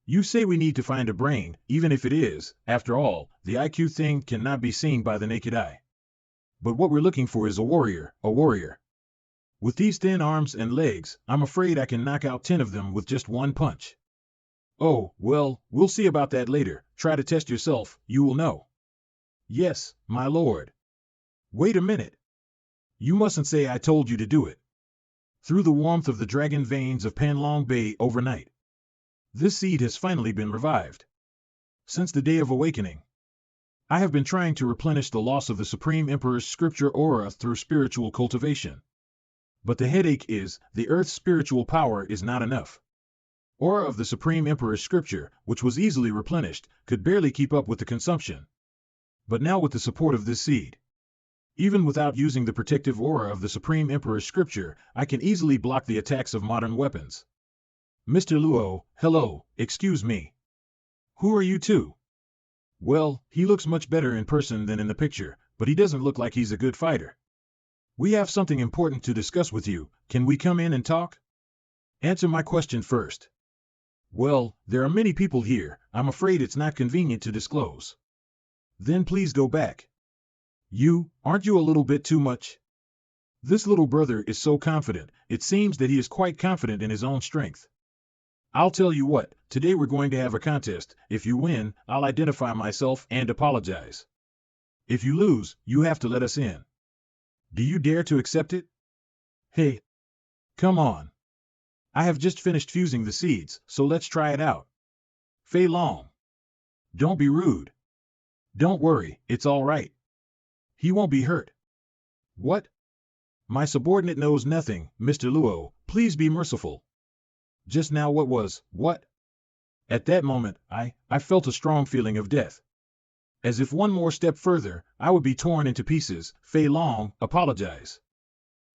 You say we need to find a brain, even if it is, after all, the IQ thing cannot be seen by the naked eye. But what we're looking for is a warrior. With these thin arms and legs, I'm afraid I can knock out 10 of them with just 1 punch. Oh, well, we'll see about that later. Try to test yourself, you will know. Yes, my lord. Wait a minute. You mustn't say I told you to do it. Through the warmth of the dragon veins of Panlong Bay overnight. This seed has finally been revived. Since the day of awakening. I have been trying to replenish the loss of the Supreme Emperor's scripture aura through spiritual cultivation. But the headache is, the Earth's spiritual power is not enough. Aura of the Supreme Emperor's scripture, which was easily replenished, could barely keep up with the consumption. But now with the support of this seed, even without using the protective aura of the Supreme Emperor's scripture, I can easily block the attacks of modern weapons. Mr. Luo, hello, excuse me. Who are you two? Well, he looks much better in person than in the picture, but he doesn't look like he's a good fighter. We have something important to discuss with you, can we come in and talk? Answer my question first. Well, there are many people here, I'm afraid it's not convenient to disclose. Then please go back. Aren't you a little bit too much? This little brother is so confident, it seems that he is quite confident in his own strength. I'll tell you what, today we're going to have a contest. If you win, I'll identify myself and apologize. If you lose, you have to let us in. Do you dare to accept it? Hey, come on. I have just finished fusing the seeds, so let's try it out. Fei Long. Don't be rude. Don't worry, it's all right. He won't be hurt. What? My subordinate knows nothing, Mr. Luo, please be merciful. Just now what? At that moment, I felt a strong feeling of death. As if one more step further, I would be torn into pieces. Fei Long, apologize.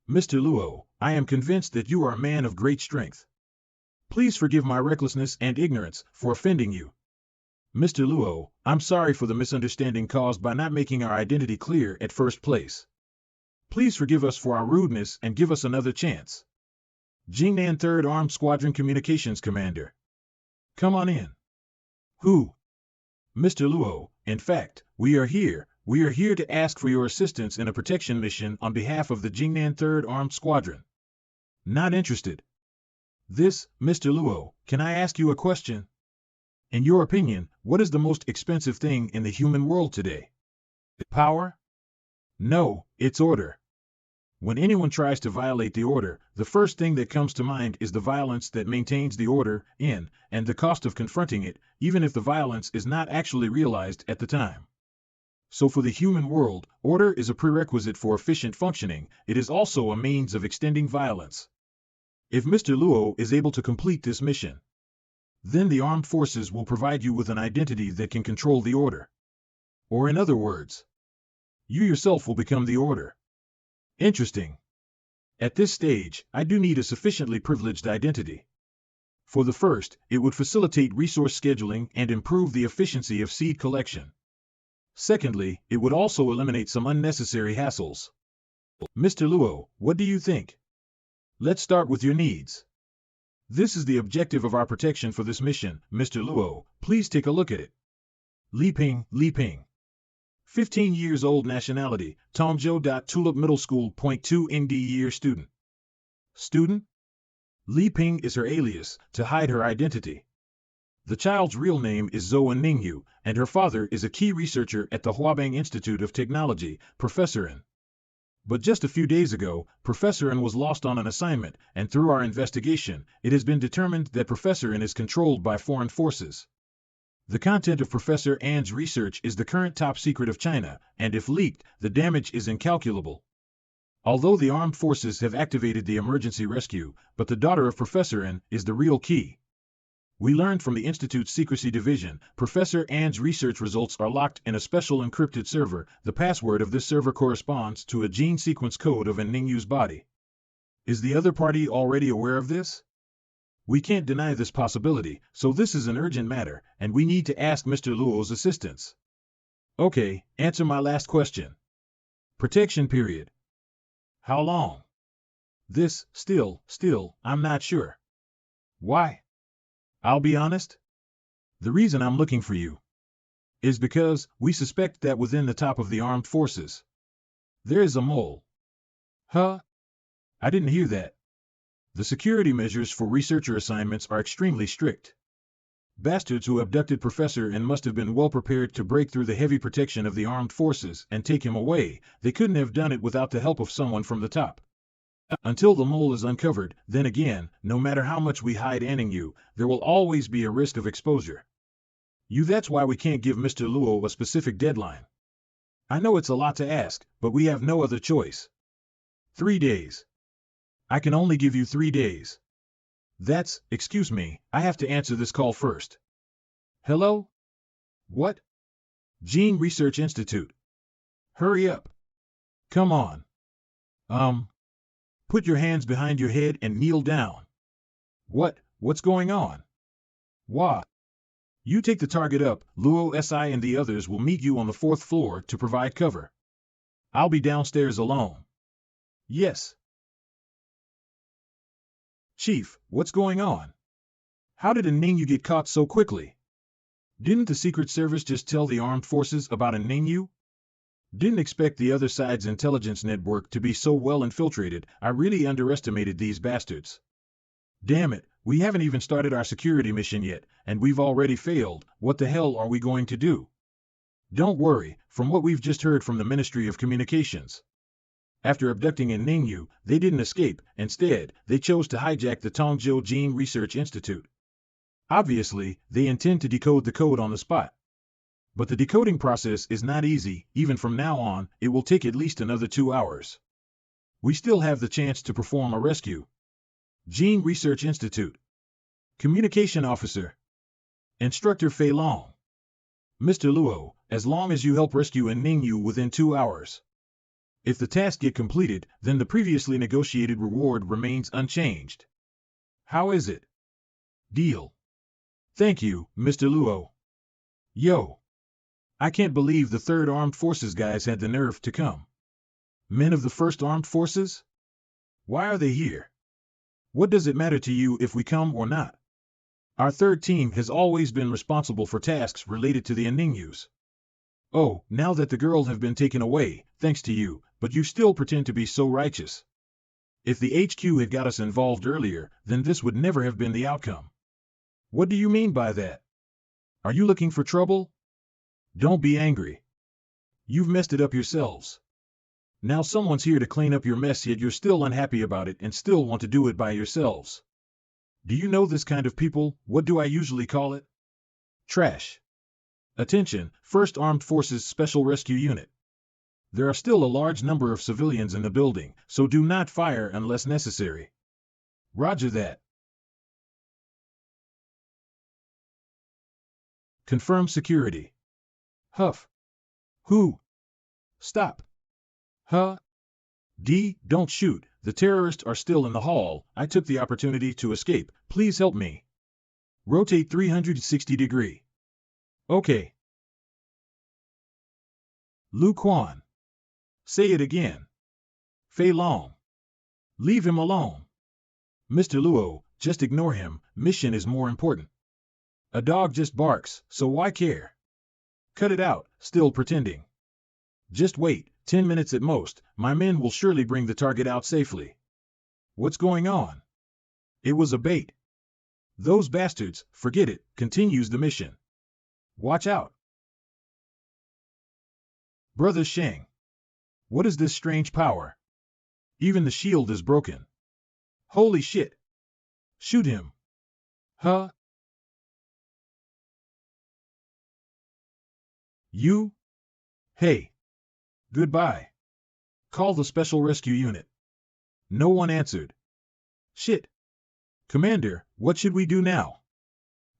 Mr. Luo, I am convinced that you are a man of great strength. Please forgive my recklessness and ignorance for offending you. Mr. Luo, I'm sorry for the misunderstanding caused by not making our identity clear at first place. Please forgive us for our rudeness and give us another chance. Jingnan 3rd Armed Squadron Communications Commander. Come on in. Who? Mr. Luo, in fact, we are here to ask for your assistance in a protection mission on behalf of the Jingnan 3rd Armed Squadron. Not interested. This, Mr. Luo, can I ask you a question? In your opinion, what is the most expensive thing in the human world today? Power? No, it's order. When anyone tries to violate the order, the first thing that comes to mind is the violence that maintains the order in, and the cost of confronting it, even if the violence is not actually realized at the time. So for the human world, order is a prerequisite for efficient functioning. It is also a means of extending violence. If Mr. Luo is able to complete this mission, then the armed forces will provide you with an identity that can control the order. Or in other words, you yourself will become the order. Interesting. At this stage, I do need a sufficiently privileged identity. For the first, it would facilitate resource scheduling and improve the efficiency of seed collection. Secondly, it would also eliminate some unnecessary hassles. Mr. Luo, what do you think? Let's start with your needs. This is the objective of our protection for this mission, Mr. Luo. Please take a look at it. Li Ping, 15 years old, nationality, Tongzhou. Tulip Middle School. 2 ND year student. Student? Li Ping is her alias, to hide her identity. The child's real name is Zhou Ningyu, and her father is a key researcher at the Huabang Institute of Technology, Professor N. But just a few days ago, Professor N was lost on an assignment, and through our investigation, it has been determined that Professor N is controlled by foreign forces. The content of Professor N's research is the current top secret of China, and if leaked, the damage is incalculable. Although the armed forces have activated the emergency rescue, but the daughter of Professor N is the real key. We learned from the Institute's Secrecy Division, Professor N's research results are locked in a special encrypted server. The password of this server corresponds to a gene sequence code of An Ningyu's body. Is the other party already aware of this? We can't deny this possibility, so this is an urgent matter, and we need to ask Mr. Luo's assistance. Okay, answer my last question. Protection period. How long? This, still, I'm not sure. Why? I'll be honest. The reason I'm looking for you is because we suspect that within the top of the armed forces, there is a mole. Huh? I didn't hear that. The security measures for researcher assignments are extremely strict. Bastards who abducted Professor N must have been well prepared to break through the heavy protection of the armed forces and take him away. They couldn't have done it without the help of someone from the top. Until the mole is uncovered, then again, no matter how much we hide An Ningyu, there will always be a risk of exposure. That's why we can't give Mr. Luo a specific deadline. I know it's a lot to ask, but we have no other choice. 3 days. I can only give you 3 days. Excuse me, I have to answer this call first. Hello? What? Gene Research Institute. Hurry up. Come on. Put your hands behind your head and kneel down. What's going on? What? You take the target up, Luo Si and the others will meet you on the 4th floor to provide cover. I'll be downstairs alone. Yes. Chief, what's going on? How did An Ningyu get caught so quickly? Didn't the Secret Service just tell the armed forces about An Ningyu? Didn't expect the other side's intelligence network to be so well infiltrated. I really underestimated these bastards. Damn it, we haven't even started our security mission yet, and we've already failed. What the hell are we going to do? Don't worry, from what we've just heard from the Ministry of Communications. After abducting An Ningyu, they didn't escape. Instead, they chose to hijack the Tongzhou Gene Research Institute. Obviously, they intend to decode the code on the spot. But the decoding process is not easy. Even from now on, it will take at least another 2 hours. We still have the chance to perform a rescue. Gene Research Institute. Communication Officer. Instructor Fei Long. Mr. Luo, as long as you help rescue An Ningyu within 2 hours. If the task gets completed, then the previously negotiated reward remains unchanged. How is it? Deal. Thank you, Mr. Luo. Yo. I can't believe the 3rd Armed Forces guys had the nerve to come. Men of the 1st Armed Forces? Why are they here? What does it matter to you if we come or not? Our 3rd team has always been responsible for tasks related to the An Ningyus. Oh, now that the girls have been taken away, thanks to you, but you still pretend to be so righteous. If the HQ had got us involved earlier, then this would never have been the outcome. What do you mean by that? Are you looking for trouble? Don't be angry. You've messed it up yourselves. Now someone's here to clean up your mess, yet you're still unhappy about it and still want to do it by yourselves. Do you know this kind of people? What do I usually call it? Trash. Attention, 1st Armed Forces Special Rescue Unit. There are still a large number of civilians in the building, so do not fire unless necessary. Roger that. Confirm security. Huff. Who? Stop. Huh? D, don't shoot. The terrorists are still in the hall. I took the opportunity to escape. Please help me. Rotate 360 degree. Okay. Lu Quan. Say it again. Fei Long. Leave him alone. Mr. Luo, just ignore him. Mission is more important. A dog just barks, so why care? Cut it out, still pretending. Just wait, 10 minutes at most, my men will surely bring the target out safely. What's going on? It was a bait. Those bastards, forget it, continues the mission. Watch out. Brother Sheng. What is this strange power? Even the shield is broken. Holy shit. Shoot him. Huh? You? Hey. Goodbye. Call the Special Rescue Unit. No one answered. Shit. Commander, what should we do now?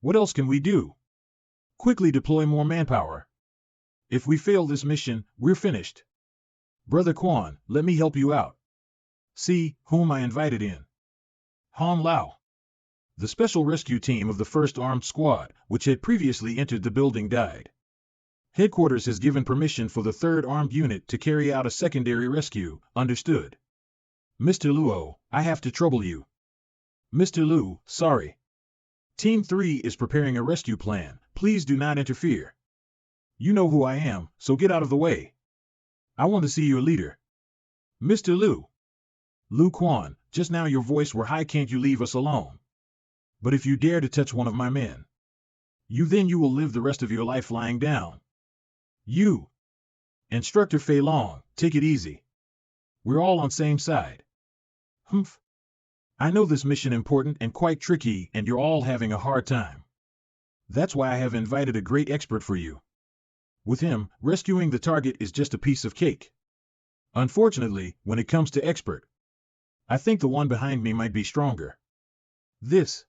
What else can we do? Quickly deploy more manpower. If we fail this mission, we're finished. Brother Quan, let me help you out. See, whom I invited in. Han Lao. The special rescue team of the 1st Armed Squad, which had previously entered the building, died. Headquarters has given permission for the 3rd Armed Unit to carry out a secondary rescue, understood. Mr. Luo, I have to trouble you. Mr. Lu, sorry. Team 3 is preparing a rescue plan, please do not interfere. You know who I am, so get out of the way. I want to see your leader. Mr. Lu. Lu Quan, just now your voice were high, can't you leave us alone? But if you dare to touch one of my men, you will live the rest of your life lying down. You. Instructor Fei Long, take it easy. We're all on same side. Humph. I know this mission important and quite tricky, and you're all having a hard time. That's why I have invited a great expert for you. With him, rescuing the target is just a piece of cake. Unfortunately, when it comes to expert, I think the one behind me might be stronger. This.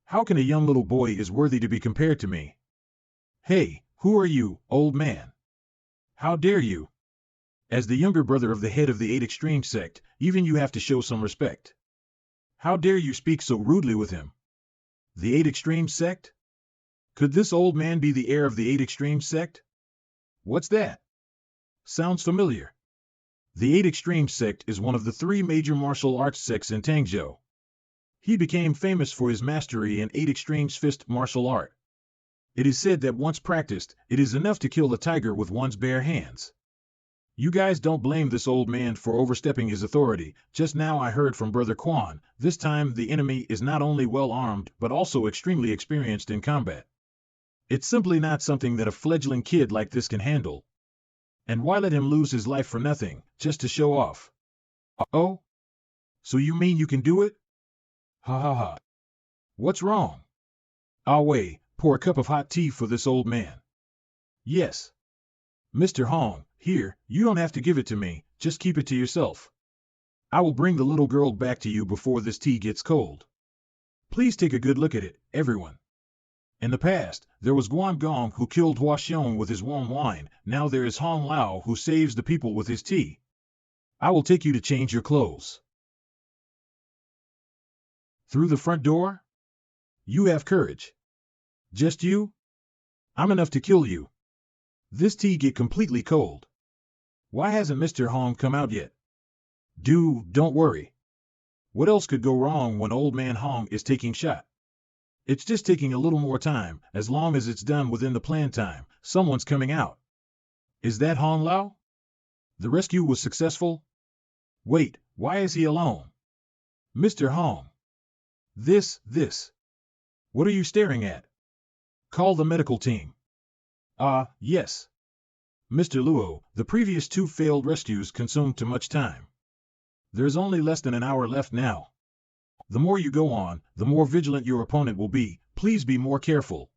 How can a young little boy is worthy to be compared to me? Hey, who are you, old man? How dare you? As the younger brother of the head of the 8 Extreme sect, even you have to show some respect. How dare you speak so rudely with him? The 8 Extreme sect? Could this old man be the heir of the 8 Extreme sect? What's that? Sounds familiar. The 8 Extreme sect is one of the 3 major martial arts sects in Tangzhou. He became famous for his mastery in 8 Extreme's fist martial art. It is said that once practiced, it is enough to kill a tiger with one's bare hands. You guys don't blame this old man for overstepping his authority. Just now I heard from Brother Quan, this time the enemy is not only well armed but also extremely experienced in combat. It's simply not something that a fledgling kid like this can handle. And why let him lose his life for nothing, just to show off? Oh? So you mean you can do it? Ha ha ha. What's wrong? Ah Wei, pour a cup of hot tea for this old man. Yes. Mr. Hong, here, you don't have to give it to me, just keep it to yourself. I will bring the little girl back to you before this tea gets cold. Please take a good look at it, everyone. In the past, there was Guan Gong who killed Hua Xiong with his warm wine, now there is Hong Lao who saves the people with his tea. I will take you to change your clothes. Through the front door? You have courage. Just you? I'm enough to kill you. This tea get completely cold. Why hasn't Mr. Hong come out yet? Don't worry. What else could go wrong when old man Hong is taking shot? It's just taking a little more time, as long as it's done within the planned time, someone's coming out. Is that Hong Lao? The rescue was successful? Wait, why is he alone? Mr. Hong. This. What are you staring at? Call the medical team. Yes. Mr. Luo, the previous 2 failed rescues consumed too much time. There's only less than an hour left now. The more you go on, the more vigilant your opponent will be. Please be more careful.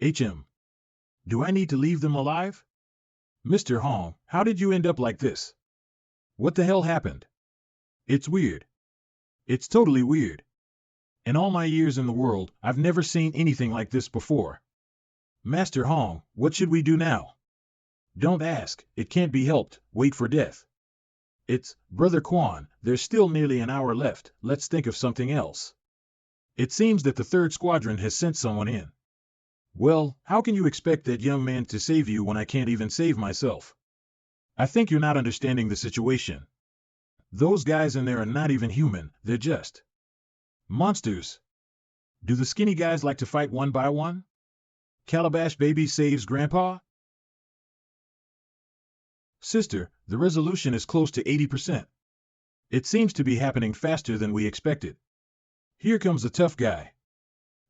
HM. Do I need to leave them alive? Mr. Hong, how did you end up like this? What the hell happened? It's weird. It's totally weird. In all my years in the world, I've never seen anything like this before. Master Hong, what should we do now? Don't ask, it can't be helped, wait for death. It's, Brother Quan, there's still nearly an hour left, let's think of something else. It seems that the 3rd Squadron has sent someone in. Well, how can you expect that young man to save you when I can't even save myself? I think you're not understanding the situation. Those guys in there are not even human, they're just monsters. Do the skinny guys like to fight one by one? Calabash baby saves grandpa? Sister, the resolution is close to 80%. It seems to be happening faster than we expected. Here comes a tough guy.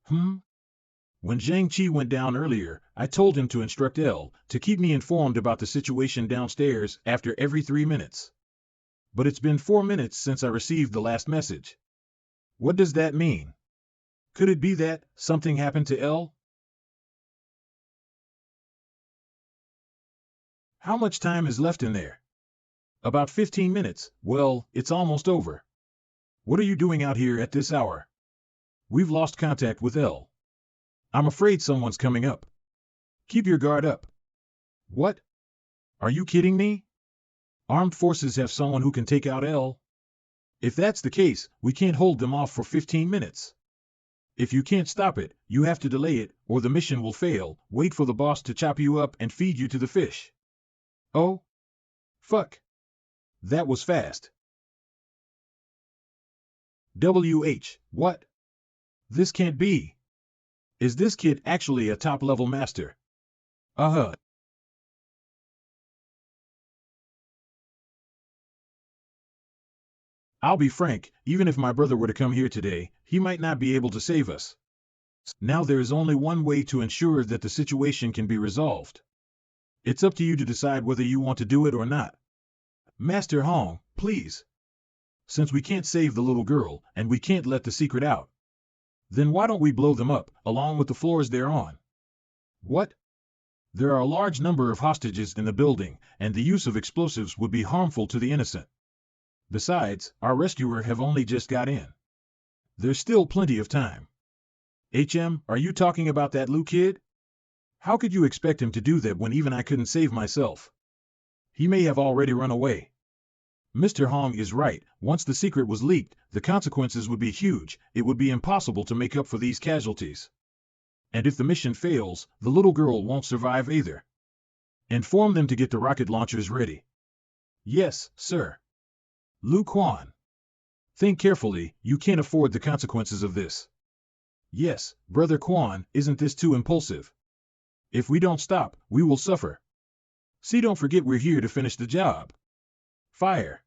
When Zhang Qi went down earlier, I told him to instruct L to keep me informed about the situation downstairs after every 3 minutes. But it's been 4 minutes since I received the last message. What does that mean? Could it be that something happened to L? How much time is left in there? About 15 minutes. Well, it's almost over. What are you doing out here at this hour? We've lost contact with L. I'm afraid someone's coming up. Keep your guard up. What? Are you kidding me? Armed forces have someone who can take out L? If that's the case, we can't hold them off for 15 minutes. If you can't stop it, you have to delay it, or the mission will fail. Wait for the boss to chop you up and feed you to the fish. Oh? Fuck. That was fast. What? This can't be. Is this kid actually a top-level master? I'll be frank, even if my brother were to come here today, he might not be able to save us. Now there is only one way to ensure that the situation can be resolved. It's up to you to decide whether you want to do it or not. Master Hong, please. Since we can't save the little girl, and we can't let the secret out, then why don't we blow them up, along with the floors they're on? What? There are a large number of hostages in the building, and the use of explosives would be harmful to the innocent. Besides, our rescuer have only just got in. There's still plenty of time. Are you talking about that Lu kid? How could you expect him to do that when even I couldn't save myself? He may have already run away. Mr. Hong is right. Once the secret was leaked, the consequences would be huge. It would be impossible to make up for these casualties. And if the mission fails, the little girl won't survive either. Inform them to get the rocket launchers ready. Yes, sir. Lu Quan. Think carefully, you can't afford the consequences of this. Yes, Brother Quan, isn't this too impulsive? If we don't stop, we will suffer. See, don't forget we're here to finish the job. Fire.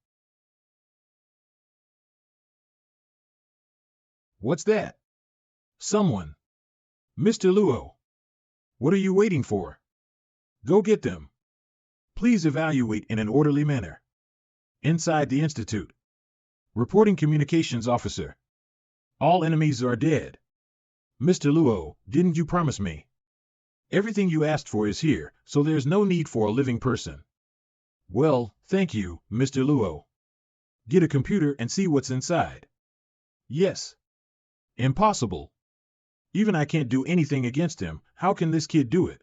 What's that? Someone. Mr. Luo. What are you waiting for? Go get them. Please evaluate in an orderly manner. Inside the Institute. Reporting Communications Officer. All enemies are dead. Mr. Luo, didn't you promise me? Everything you asked for is here, so there's no need for a living person. Well, thank you, Mr. Luo. Get a computer and see what's inside. Yes. Impossible. Even I can't do anything against him, how can this kid do it?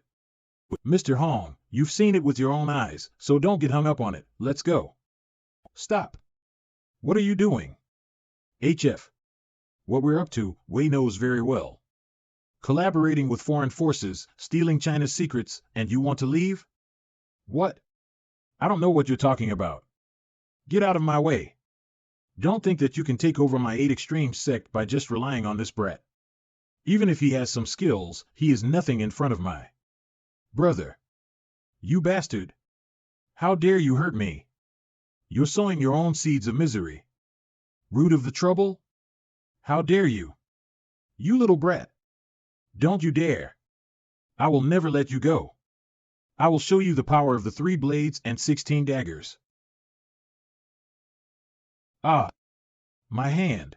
Mr. Hong, you've seen it with your own eyes, so don't get hung up on it, let's go. Stop. What are you doing? HF. What we're up to, Wei knows very well. Collaborating with foreign forces, stealing China's secrets, and you want to leave? What? I don't know what you're talking about. Get out of my way. Don't think that you can take over my 8 Extreme sect by just relying on this brat. Even if he has some skills, he is nothing in front of my brother. You bastard. How dare you hurt me? You're sowing your own seeds of misery. Root of the trouble? How dare you? You little brat. Don't you dare. I will never let you go. I will show you the power of the 3 blades and 16 daggers. Ah, my hand.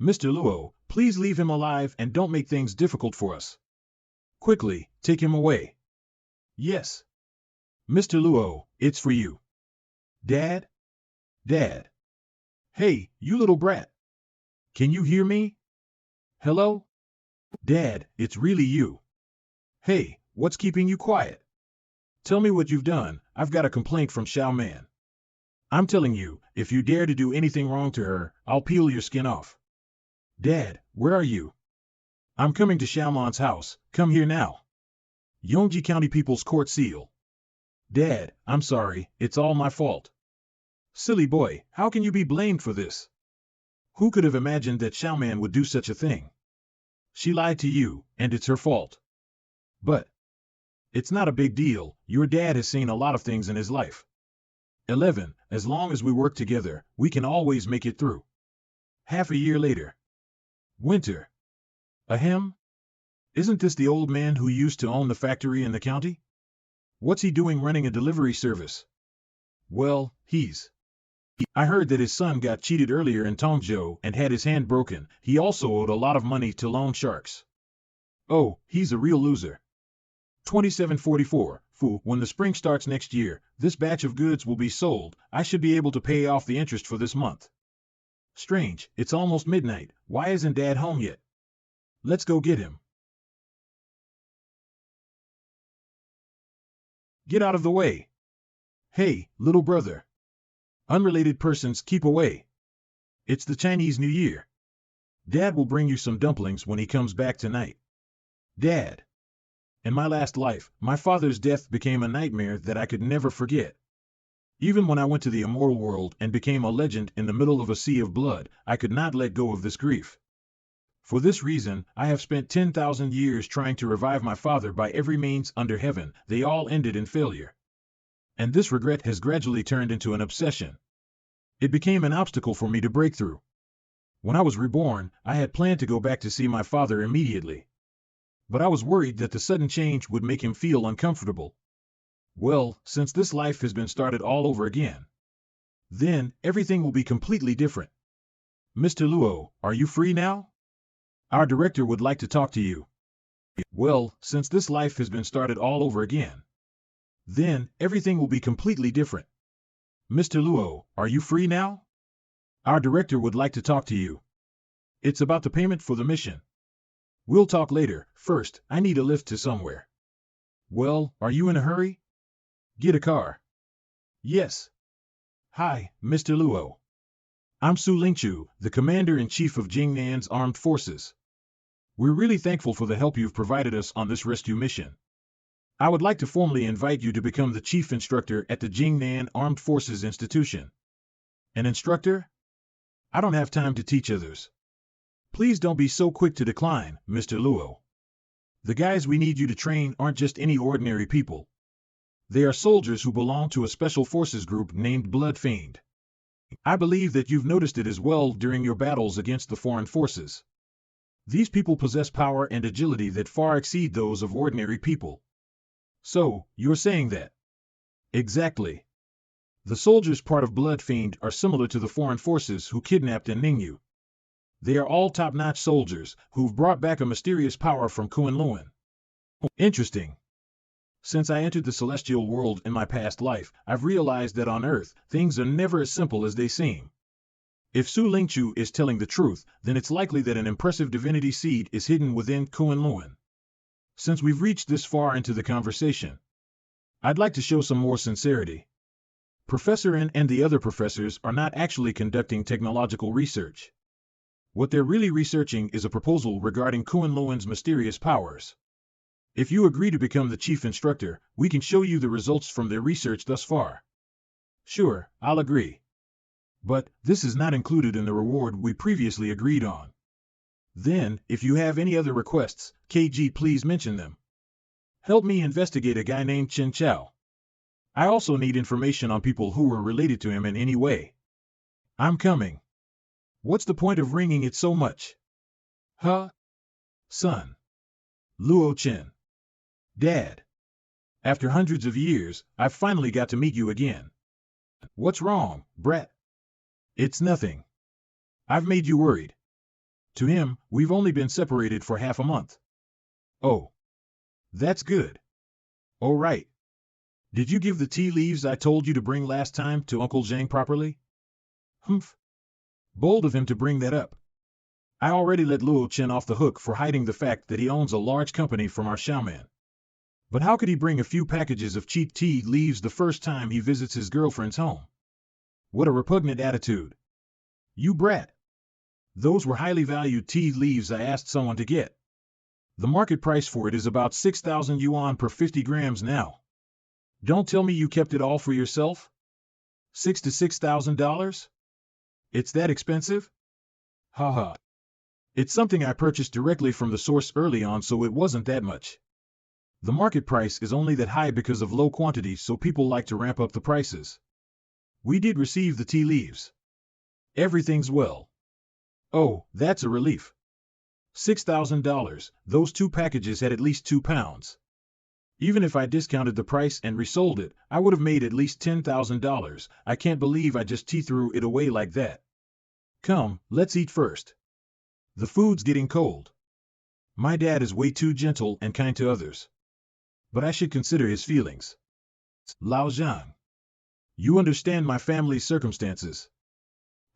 Mr. Luo, please leave him alive and don't make things difficult for us. Quickly, take him away. Yes. Mr. Luo, it's for you. Dad? Dad. Hey, you little brat. Can you hear me? Hello? Dad, it's really you. Hey, what's keeping you quiet? Tell me what you've done. I've got a complaint from Xiao Man. I'm telling you, if you dare to do anything wrong to her, I'll peel your skin off. Dad, where are you? I'm coming to Xiaoman's house. Come here now. Yongji County People's Court Seal. Dad, I'm sorry, it's all my fault. Silly boy, how can you be blamed for this? Who could have imagined that Xiaoman would do such a thing? She lied to you, and it's her fault. But it's not a big deal. Your dad has seen a lot of things in his life. 11. As long as we work together, we can always make it through. Half a year later. Winter. Ahem? Isn't this the old man who used to own the factory in the county? What's he doing running a delivery service? Well, I heard that his son got cheated earlier in Tongzhou and had his hand broken. He also owed a lot of money to loan sharks. Oh, he's a real loser. 2744. Fu, when the spring starts next year, this batch of goods will be sold. I should be able to pay off the interest for this month. Strange, it's almost midnight. Why isn't Dad home yet? Let's go get him. Get out of the way. Hey, little brother. Unrelated persons, keep away. It's the Chinese New Year. Dad will bring you some dumplings when he comes back tonight. Dad. In my last life, my father's death became a nightmare that I could never forget. Even when I went to the immortal world and became a legend in the middle of a sea of blood, I could not let go of this grief. For this reason, I have spent 10,000 years trying to revive my father by every means under heaven. They all ended in failure. And this regret has gradually turned into an obsession. It became an obstacle for me to break through. When I was reborn, I had planned to go back to see my father immediately. But I was worried that the sudden change would make him feel uncomfortable. Well, since this life has been started all over again, then everything will be completely different. Mr. Luo, are you free now? Our director would like to talk to you. Well, since this life has been started all over again, then everything will be completely different. Mr. Luo, are you free now? Our director would like to talk to you. It's about the payment for the mission. We'll talk later. First, I need a lift to somewhere. Well, are you in a hurry? Get a car. Yes. Hi, Mr. Luo. I'm Su Lingchu, the Commander-in-Chief of Jingnan's Armed Forces. We're really thankful for the help you've provided us on this rescue mission. I would like to formally invite you to become the Chief Instructor at the Jingnan Armed Forces Institution. An instructor? I don't have time to teach others. Please don't be so quick to decline, Mr. Luo. The guys we need you to train aren't just any ordinary people. They are soldiers who belong to a special forces group named Blood Fiend. I believe that you've noticed it as well during your battles against the foreign forces. These people possess power and agility that far exceed those of ordinary people. So, you're saying that? Exactly. The soldiers part of Blood Fiend are similar to the foreign forces who kidnapped Ningyu. They are all top-notch soldiers who've brought back a mysterious power from Kunlun. Interesting. Since I entered the celestial world in my past life, I've realized that on Earth, things are never as simple as they seem. If Su Lingchu is telling the truth, then it's likely that an impressive divinity seed is hidden within Kunlun. Since we've reached this far into the conversation, I'd like to show some more sincerity. Professor N and the other professors are not actually conducting technological research. What they're really researching is a proposal regarding Kunlun's mysterious powers. If you agree to become the chief instructor, we can show you the results from their research thus far. Sure, I'll agree. But this is not included in the reward we previously agreed on. Then, if you have any other requests, KG, please mention them. Help me investigate a guy named Chen Chao. I also need information on people who were related to him in any way. I'm coming. What's the point of ringing it so much? Huh? Son. Luo Chen. Dad. After hundreds of years, I've finally got to meet you again. What's wrong, brat? It's nothing. I've made you worried. To him, we've only been separated for half a month. Oh. That's good. Oh right. Did you give the tea leaves I told you to bring last time to Uncle Zhang properly? Humph. Bold of him to bring that up. I already let Luo Chen off the hook for hiding the fact that he owns a large company from our shaman. But how could he bring a few packages of cheap tea leaves the first time he visits his girlfriend's home? What a repugnant attitude. You brat. Those were highly valued tea leaves I asked someone to get. The market price for it is about 6,000 yuan per 50 grams now. Don't tell me you kept it all for yourself? $6,000? It's that expensive? Haha. It's something I purchased directly from the source early on, so it wasn't that much. The market price is only that high because of low quantities, so people like to ramp up the prices. We did receive the tea leaves. Everything's well. Oh, that's a relief. $6,000, those 2 packages had at least 2 pounds. Even if I discounted the price and resold it, I would have made at least $10,000. I can't believe I just threw it away like that. Come, let's eat first. The food's getting cold. My dad is way too gentle and kind to others. But I should consider his feelings. Lao Zhang. You understand my family's circumstances.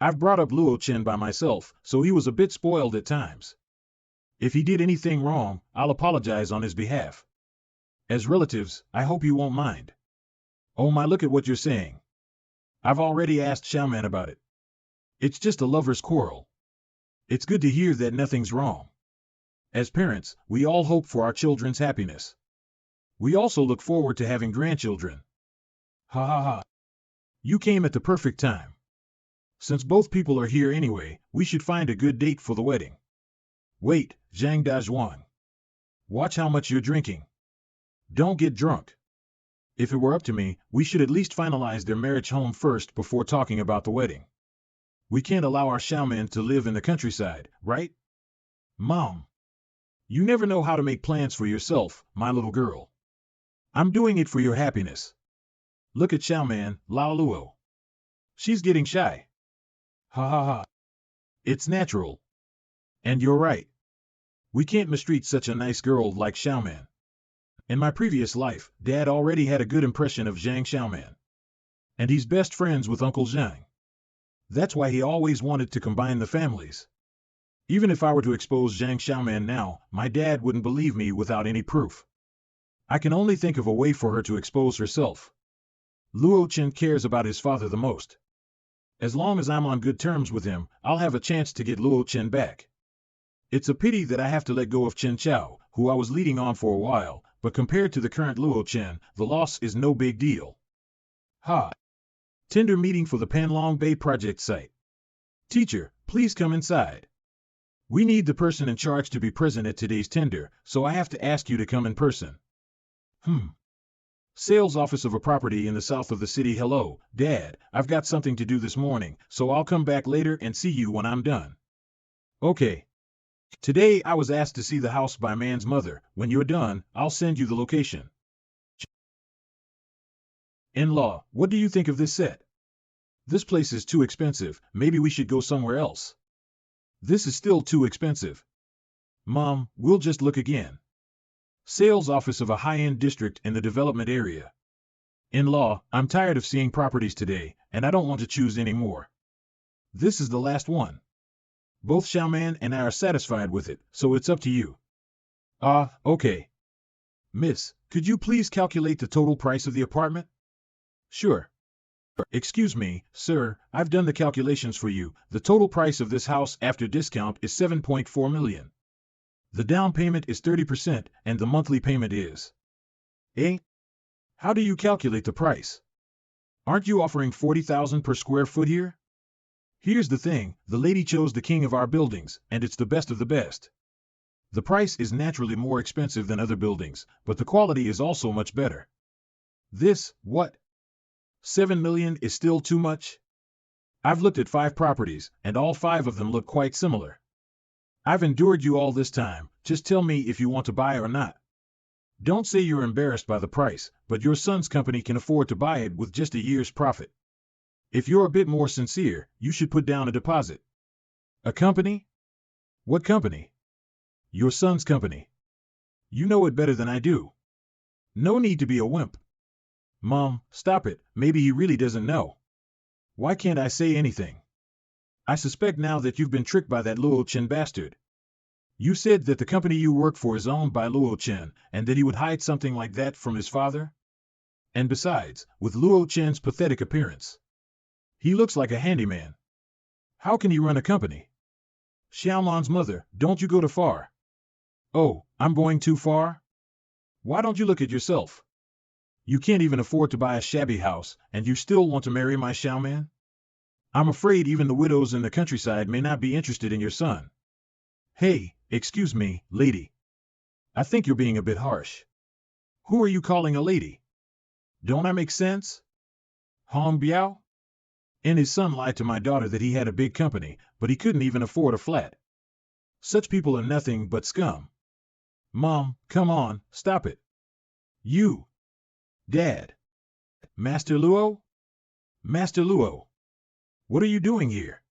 I've brought up Luo Chen by myself, so he was a bit spoiled at times. If he did anything wrong, I'll apologize on his behalf. As relatives, I hope you won't mind. Oh my, look at what you're saying. I've already asked Shaman about it. It's just a lover's quarrel. It's good to hear that nothing's wrong. As parents, we all hope for our children's happiness. We also look forward to having grandchildren. Ha ha ha. You came at the perfect time. Since both people are here anyway, we should find a good date for the wedding. Wait, Zhang Dazhuang. Watch how much you're drinking. Don't get drunk. If it were up to me, we should at least finalize their marriage home first before talking about the wedding. We can't allow our shaman to live in the countryside, right? Mom. You never know how to make plans for yourself, my little girl. I'm doing it for your happiness. Look at Shaman, Lao Luo. She's getting shy. Ha ha ha. It's natural. And you're right. We can't mistreat such a nice girl like Shaman. In my previous life, Dad already had a good impression of Zhang Shaman. And he's best friends with Uncle Zhang. That's why he always wanted to combine the families. Even if I were to expose Zhang Shaman now, my dad wouldn't believe me without any proof. I can only think of a way for her to expose herself. Luo Chen cares about his father the most. As long as I'm on good terms with him, I'll have a chance to get Luo Chen back. It's a pity that I have to let go of Chen Chao, who I was leading on for a while, but compared to the current Luo Chen, the loss is no big deal. Ha! Tender meeting for the Panlong Bay project site. Teacher, please come inside. We need the person in charge to be present at today's tender, so I have to ask you to come in person. Sales office of a property in the south of the city. Hello, Dad, I've got something to do this morning, so I'll come back later and see you when I'm done. Okay. Today I was asked to see the house by Man's mother. When you're done, I'll send you the location. In-law, what do you think of this set? This place is too expensive, maybe we should go somewhere else. This is still too expensive. Mom, we'll just look again. Sales office of a high-end district in the development area. In-law, I'm tired of seeing properties today, and I don't want to choose any more. This is the last one. Both Shaman and I are satisfied with it, so it's up to you. Okay. Miss, could you please calculate the total price of the apartment? Sure. Excuse me, sir, I've done the calculations for you. The total price of this house after discount is 7.4 million. The down payment is 30% and the monthly payment is... How do you calculate the price? Aren't you offering 40,000 per square foot here? Here's the thing, the lady chose the king of our buildings, and it's the best of the best. The price is naturally more expensive than other buildings, but the quality is also much better. What? 7 million is still too much? I've looked at 5 properties, and all 5 of them look quite similar. I've endured you all this time, just tell me if you want to buy or not. Don't say you're embarrassed by the price, but your son's company can afford to buy it with just a year's profit. If you're a bit more sincere, you should put down a deposit. A company? What company? Your son's company. You know it better than I do. No need to be a wimp. Mom, stop it, maybe he really doesn't know. Why can't I say anything? I suspect now that you've been tricked by that Luo Chen bastard. You said that the company you work for is owned by Luo Chen, and that he would hide something like that from his father? And besides, with Luo Chen's pathetic appearance, he looks like a handyman. How can he run a company? Xiaolan's mother, don't you go too far. Oh, I'm going too far? Why don't you look at yourself? You can't even afford to buy a shabby house, and you still want to marry my Xiaoman? I'm afraid even the widows in the countryside may not be interested in your son. Hey, excuse me, lady. I think you're being a bit harsh. Who are you calling a lady? Don't I make sense? Hong Biao? And his son lied to my daughter that he had a big company, but he couldn't even afford a flat. Such people are nothing but scum. Mom, come on, stop it. You. Dad. Master Luo? Master Luo. What are you doing here?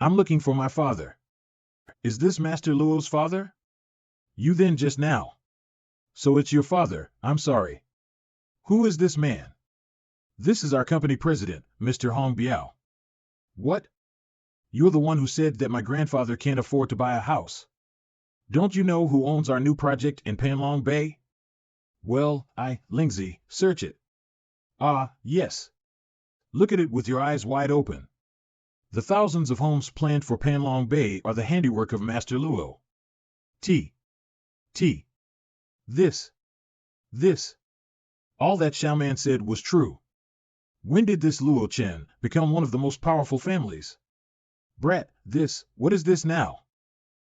I'm looking for my father. Is this Master Luo's father? You then just now. So it's your father, I'm sorry. Who is this man? This is our company president, Mr. Hong Biao. What? You're the one who said that my grandfather can't afford to buy a house. Don't you know who owns our new project in Panlong Bay? Well, Lingzi, search it. Ah, yes. Look at it with your eyes wide open. The thousands of homes planned for Panlong Bay are the handiwork of Master Luo. This. All that Xiaoman said was true. When did this Luo Chen become one of the most powerful families? Brat, what is this now?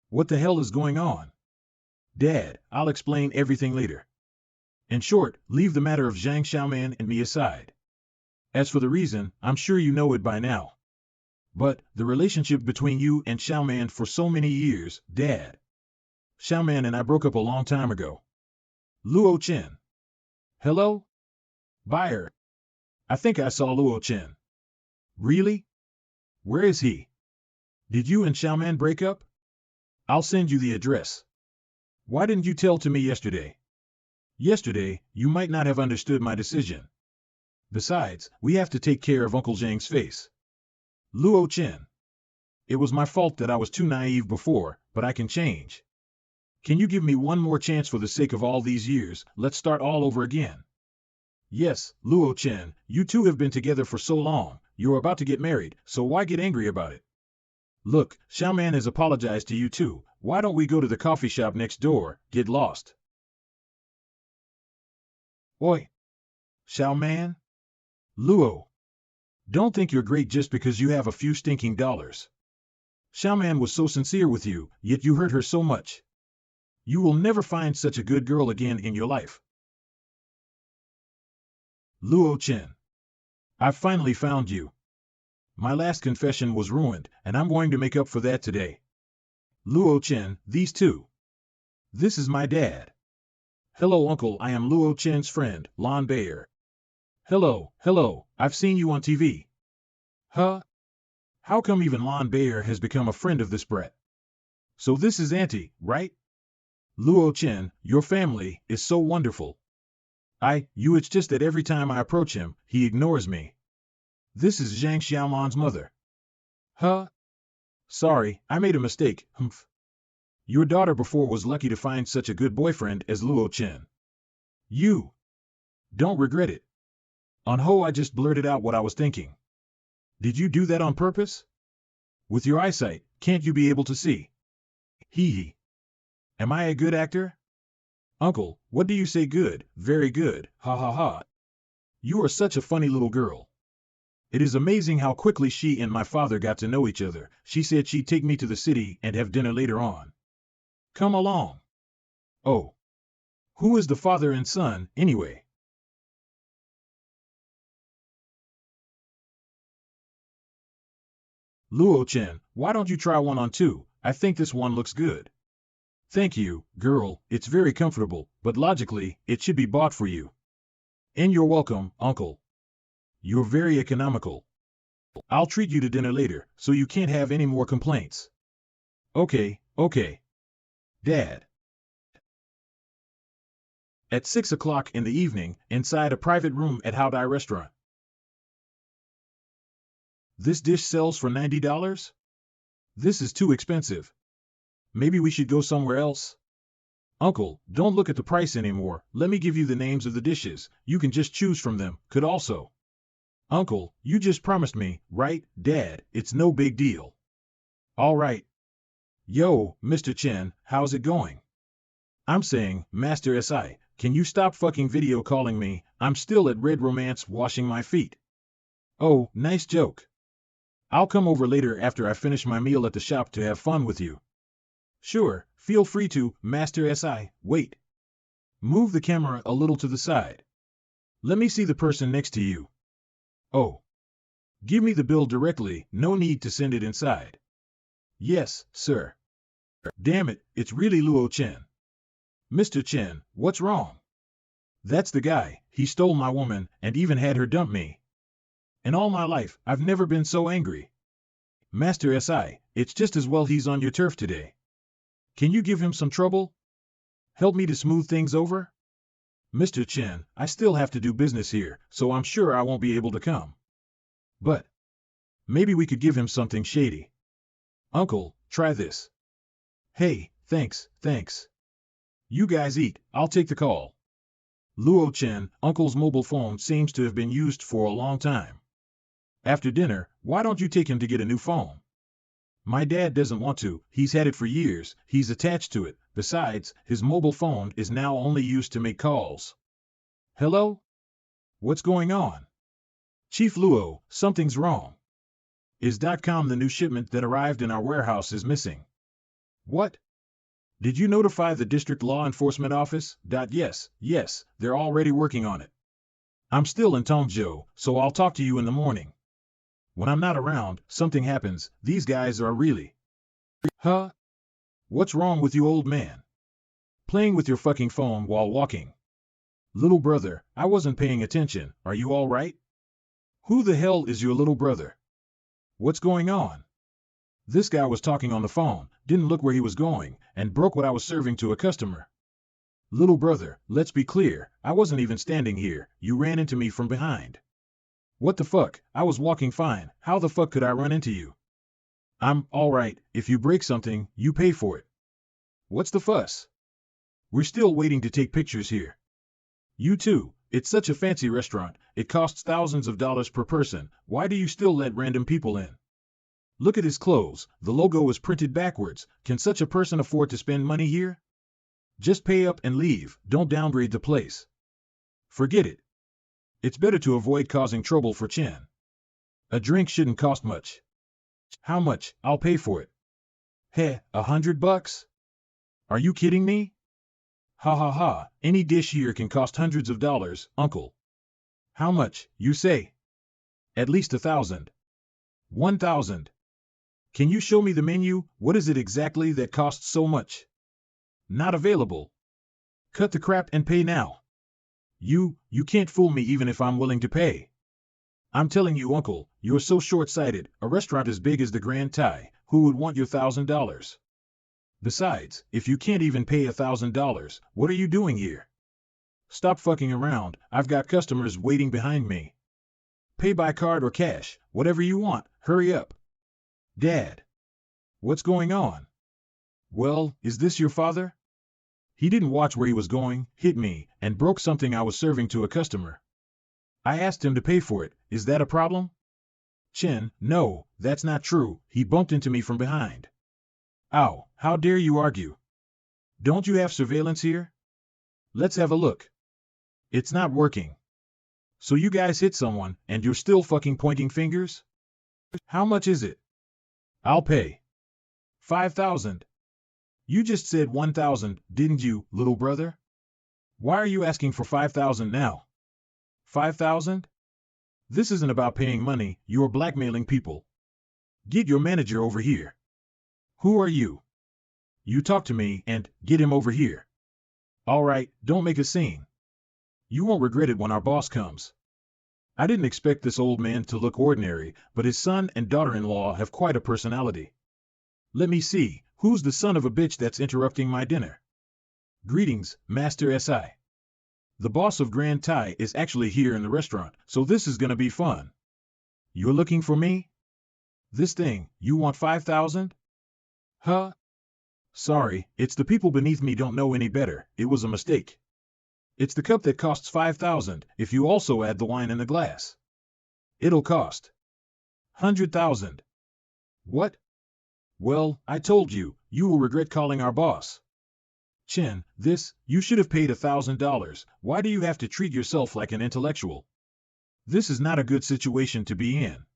What the hell is going on? Dad, I'll explain everything later. In short, leave the matter of Zhang Xiaoman and me aside. As for the reason, I'm sure you know it by now. But, the relationship between you and Xiaoman for so many years, Dad. Xiaoman and I broke up a long time ago. Luo Chen. Hello? Buyer. I think I saw Luo Chen. Really? Where is he? Did you and Xiaoman break up? I'll send you the address. Why didn't you tell to me yesterday? Yesterday, you might not have understood my decision. Besides, we have to take care of Uncle Zhang's face. Luo Chen. It was my fault that I was too naive before, but I can change. Can you give me one more chance for the sake of all these years? Let's start all over again. Yes, Luo Chen, you two have been together for so long, you're about to get married, so why get angry about it? Look, Xiaoman has apologized to you too, why don't we go to the coffee shop next door, get lost? Oi! Xiaoman? Luo! Don't think you're great just because you have a few stinking dollars. Xiaoman was so sincere with you, yet you hurt her so much. You will never find such a good girl again in your life. Luo Chen. I've finally found you. My last confession was ruined, and I'm going to make up for that today. Luo Chen, these two. This is my dad. Hello uncle, I am Luo Chen's friend, Lon Bayer. Hello, I've seen you on TV. Huh? How come even Lon Bayer has become a friend of this brat? So this is Auntie, right? Luo Chen, your family is so wonderful. It's just that every time I approach him, he ignores me. This is Zhang Xiaolan's mother. Huh? Sorry, I made a mistake, humph. Your daughter before was lucky to find such a good boyfriend as Luo Chen. You don't regret it. On Ho, I just blurted out what I was thinking. Did you do that on purpose? With your eyesight, can't you be able to see? Hee hee. Am I a good actor? Uncle, what do you say good? Very good, ha ha ha. You are such a funny little girl. It is amazing how quickly she and my father got to know each other. She said she'd take me to the city and have dinner later on. Come along. Oh. Who is the father and son, anyway? Luo-chan, why don't you try one on too? I think this one looks good. Thank you, girl, it's very comfortable, but logically, it should be bought for you. And you're welcome, uncle. You're very economical. I'll treat you to dinner later, so you can't have any more complaints. Okay, okay. Dad. At 6 o'clock in the evening, inside a private room at Haodai restaurant. This dish sells for $90? This is too expensive. Maybe we should go somewhere else? Uncle, don't look at the price anymore. Let me give you the names of the dishes. You can just choose from them. Could also. Uncle, you just promised me, right, Dad? It's no big deal. All right. Yo, Mr. Chen, how's it going? I'm saying, Master SI, can you stop fucking video calling me? I'm still at Red Romance washing my feet. Oh, nice joke. I'll come over later after I finish my meal at the shop to have fun with you. Sure, feel free to, Master SI. Wait. Move the camera a little to the side. Let me see the person next to you. Oh. Give me the bill directly, no need to send it inside. Yes, sir. Damn it, it's really Luo Chen. Mr. Chen, what's wrong? That's the guy, he stole my woman and even had her dump me. In all my life, I've never been so angry. Master SI, it's just as well he's on your turf today. Can you give him some trouble? Help me to smooth things over? Mr. Chen, I still have to do business here, so I'm sure I won't be able to come. But maybe we could give him something shady. Uncle, try this. Hey, thanks. You guys eat, I'll take the call. Luo Chen, Uncle's mobile phone seems to have been used for a long time. After dinner, why don't you take him to get a new phone? My dad doesn't want to, he's had it for years, he's attached to it. Besides, his mobile phone is now only used to make calls. Hello? What's going on? Chief Luo, something's wrong. Is .com the new shipment that arrived in our warehouse is missing? What? Did you notify the district law enforcement office? Yes, they're already working on it. I'm still in Tongzhou, so I'll talk to you in the morning. When I'm not around, something happens. These guys are really... Huh? What's wrong with you, old man? Playing with your fucking phone while walking. Little brother, I wasn't paying attention. Are you all right? Who the hell is your little brother? What's going on? This guy was talking on the phone, didn't look where he was going, and broke what I was serving to a customer. Little brother, let's be clear, I wasn't even standing here. You ran into me from behind. What the fuck? I was walking fine. How the fuck could I run into you? I'm all right. If you break something, you pay for it. What's the fuss? We're still waiting to take pictures here. You too. It's such a fancy restaurant. It costs thousands of dollars per person. Why do you still let random people in? Look at his clothes. The logo is printed backwards. Can such a person afford to spend money here? Just pay up and leave. Don't downgrade the place. Forget it. It's better to avoid causing trouble for Chen. A drink shouldn't cost much. How much? I'll pay for it. Heh, $100? Are you kidding me? Ha ha ha, any dish here can cost hundreds of dollars, uncle. How much, you say? At least 1,000. 1,000. Can you show me the menu? What is it exactly that costs so much? Not available. Cut the crap and pay now. You can't fool me even if I'm willing to pay. I'm telling you, uncle, you're so short-sighted. A restaurant as big as the Grand Thai, who would want your $1,000? Besides, if you can't even pay $1,000, what are you doing here? Stop fucking around. I've got customers waiting behind me. Pay by card or cash, whatever you want. Hurry up. Dad. What's going on? Well, is this your father? He didn't watch where he was going, hit me, and broke something I was serving to a customer. I asked him to pay for it. Is that a problem? Chen, no, that's not true. He bumped into me from behind. Ow, how dare you argue? Don't you have surveillance here? Let's have a look. It's not working. So you guys hit someone, and you're still fucking pointing fingers? How much is it? I'll pay. 5,000. You just said 1,000, didn't you, little brother? Why are you asking for 5,000 now? 5,000? This isn't about paying money, you're blackmailing people. Get your manager over here. Who are you? You talk to me and get him over here. All right, don't make a scene. You won't regret it when our boss comes. I didn't expect this old man to look ordinary, but his son and daughter-in-law have quite a personality. Let me see, who's the son of a bitch that's interrupting my dinner? Greetings, Master S.I. The boss of Grand Thai is actually here in the restaurant, so this is gonna be fun. You're looking for me? This thing, you want 5,000? Huh? Sorry, it's the people beneath me don't know any better, it was a mistake. It's the cup that costs 5,000, if you also add the wine in the glass. It'll cost 100,000. What? Well, I told you, you will regret calling our boss. Chen, you should have paid $1,000, why do you have to treat yourself like an intellectual? This is not a good situation to be in.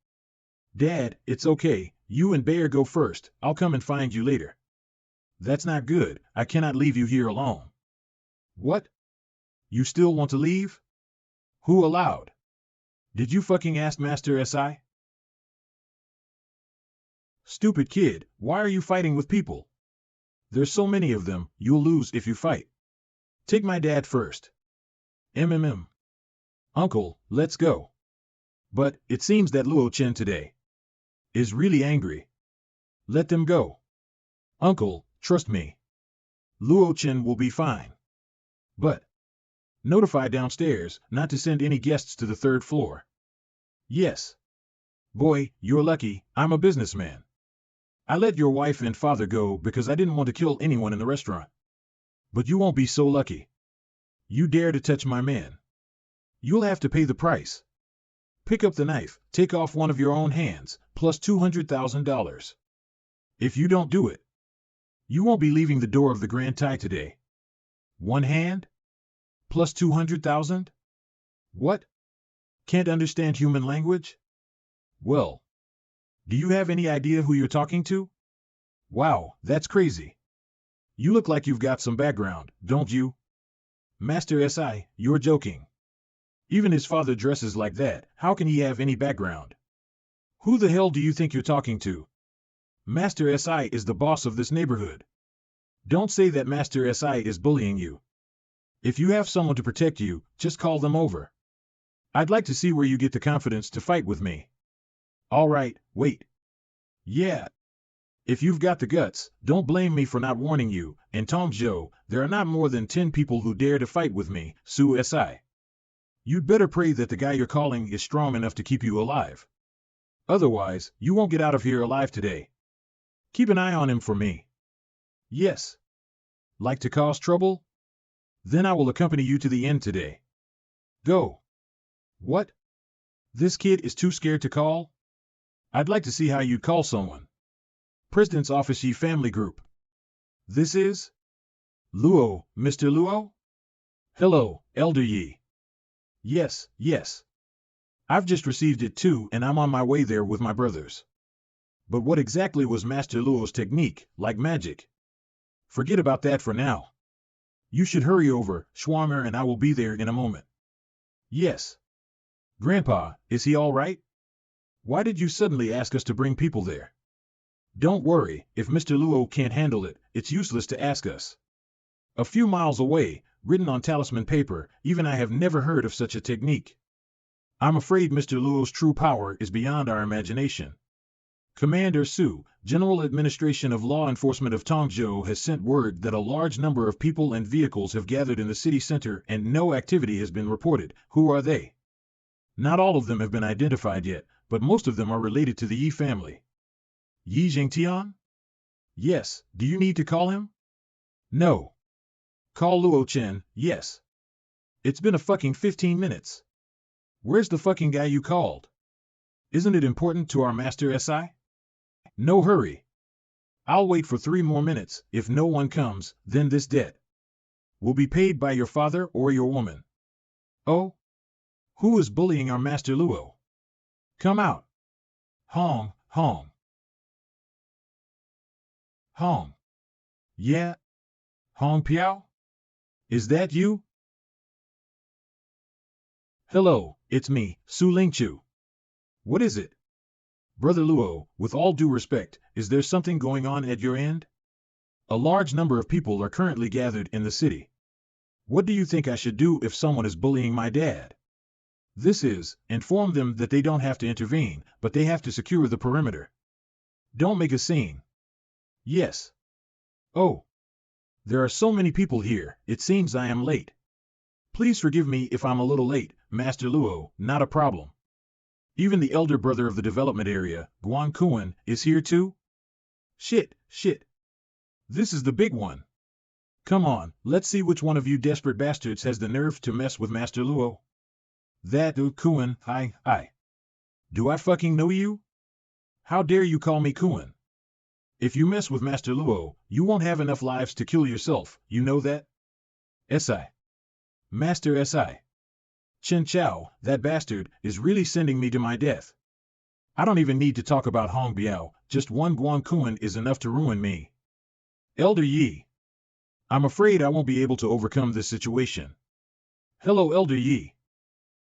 Dad, it's okay, you and Bear go first, I'll come and find you later. That's not good, I cannot leave you here alone. What? You still want to leave? Who allowed? Did you fucking ask Master S.I.? Stupid kid, why are you fighting with people? There's so many of them, you'll lose if you fight. Take my dad first. Uncle, let's go. But, it seems that Luo Chen today is really angry. Let them go. Uncle, trust me. Luo Chen will be fine. But, notify downstairs not to send any guests to the 3rd floor. Yes. Boy, you're lucky, I'm a businessman. I let your wife and father go because I didn't want to kill anyone in the restaurant. But you won't be so lucky. You dare to touch my man. You'll have to pay the price. Pick up the knife, take off one of your own hands, plus $200,000. If you don't do it, you won't be leaving the door of the Grand Thai today. One hand? Plus 200,000? What? Can't understand human language? Well, do you have any idea who you're talking to? Wow, that's crazy. You look like you've got some background, don't you? Master S.I., you're joking. Even his father dresses like that, how can he have any background? Who the hell do you think you're talking to? Master S.I. is the boss of this neighborhood. Don't say that Master S.I. is bullying you. If you have someone to protect you, just call them over. I'd like to see where you get the confidence to fight with me. All right, wait. Yeah. If you've got the guts, don't blame me for not warning you, and Tongzhou, there are not more than 10 people who dare to fight with me, Su Si. You'd better pray that the guy you're calling is strong enough to keep you alive. Otherwise, you won't get out of here alive today. Keep an eye on him for me. Yes. Like to cause trouble? Then I will accompany you to the end today. Go. What? This kid is too scared to call? I'd like to see how you'd call someone. President's Office Yi Family Group. This is? Luo, Mr. Luo? Hello, Elder Yi. Yes. I've just received it too and I'm on my way there with my brothers. But what exactly was Master Luo's technique, like magic? Forget about that for now. You should hurry over, Schwammer, and I will be there in a moment. Yes. Grandpa, is he all right? Why did you suddenly ask us to bring people there? Don't worry, if Mr. Luo can't handle it, it's useless to ask us. A few miles away, written on talisman paper, even I have never heard of such a technique. I'm afraid Mr. Luo's true power is beyond our imagination. Commander Su, General Administration of Law Enforcement of Tongzhou has sent word that a large number of people and vehicles have gathered in the city center and no activity has been reported. Who are they? Not all of them have been identified yet, but most of them are related to the Yi family. Yi Jingtian? Yes, do you need to call him? No. Call Luo Chen, yes. It's been a fucking 15 minutes. Where's the fucking guy you called? Isn't it important to our Master Si? No hurry. I'll wait for 3 more minutes. If no one comes, then this debt will be paid by your father or your woman. Oh? Who is bullying our Master Luo? Come out. Hong. Yeah? Hong Piao? Is that you? Hello, it's me, Su Lingchu. What is it? Brother Luo, with all due respect, is there something going on at your end? A large number of people are currently gathered in the city. What do you think I should do if someone is bullying my dad? This is, inform them that they don't have to intervene, but they have to secure the perimeter. Don't make a scene. Yes. Oh. There are so many people here, it seems I am late. Please forgive me if I'm a little late, Master Luo, not a problem. Even the elder brother of the development area, Guan Kuan, is here too? Shit. This is the big one. Come on, let's see which one of you desperate bastards has the nerve to mess with Master Luo. That Kuan, I. Do I fucking know you? How dare you call me Kuan? If you mess with Master Luo, you won't have enough lives to kill yourself, you know that? Si. Master Si. Chen Chao, that bastard, is really sending me to my death. I don't even need to talk about Hong Biao, just one Guan Kuan is enough to ruin me. Elder Yi. I'm afraid I won't be able to overcome this situation. Hello, Elder Yi.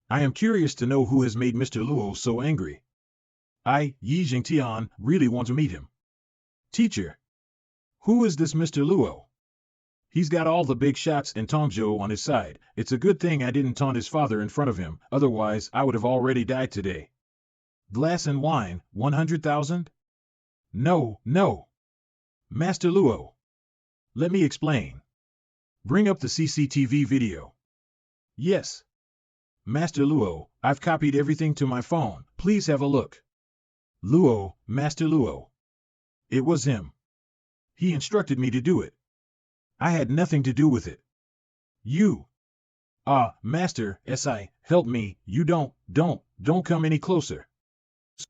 I am curious to know who has made Mr. Luo so angry. I, Yi Jingtian, really want to meet him. Teacher. Who is this Mr. Luo? He's got all the big shots in Tongzhou on his side. It's a good thing I didn't taunt his father in front of him, otherwise I would have already died today. Glass and wine, 100,000? No. Master Luo. Let me explain. Bring up the CCTV video. Yes. Master Luo, I've copied everything to my phone, please have a look. Luo, Master Luo. It was him. He instructed me to do it. I had nothing to do with it. You. Master, Si, help me, you don't come any closer.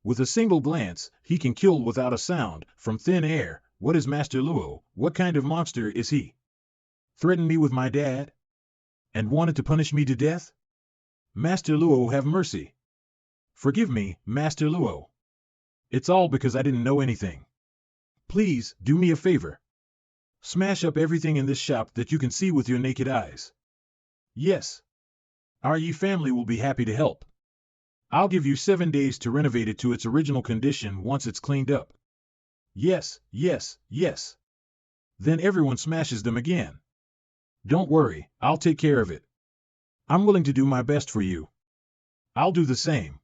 With a single glance, he can kill without a sound, from thin air. What is Master Luo? What kind of monster is he? Threatened me with my dad? And wanted to punish me to death? Master Luo, have mercy. Forgive me, Master Luo. It's all because I didn't know anything. Please, do me a favor. Smash up everything in this shop that you can see with your naked eyes. Yes. Our Yi family will be happy to help. I'll give you 7 days to renovate it to its original condition once it's cleaned up. Yes. Then everyone smashes them again. Don't worry, I'll take care of it. I'm willing to do my best for you. I'll do the same.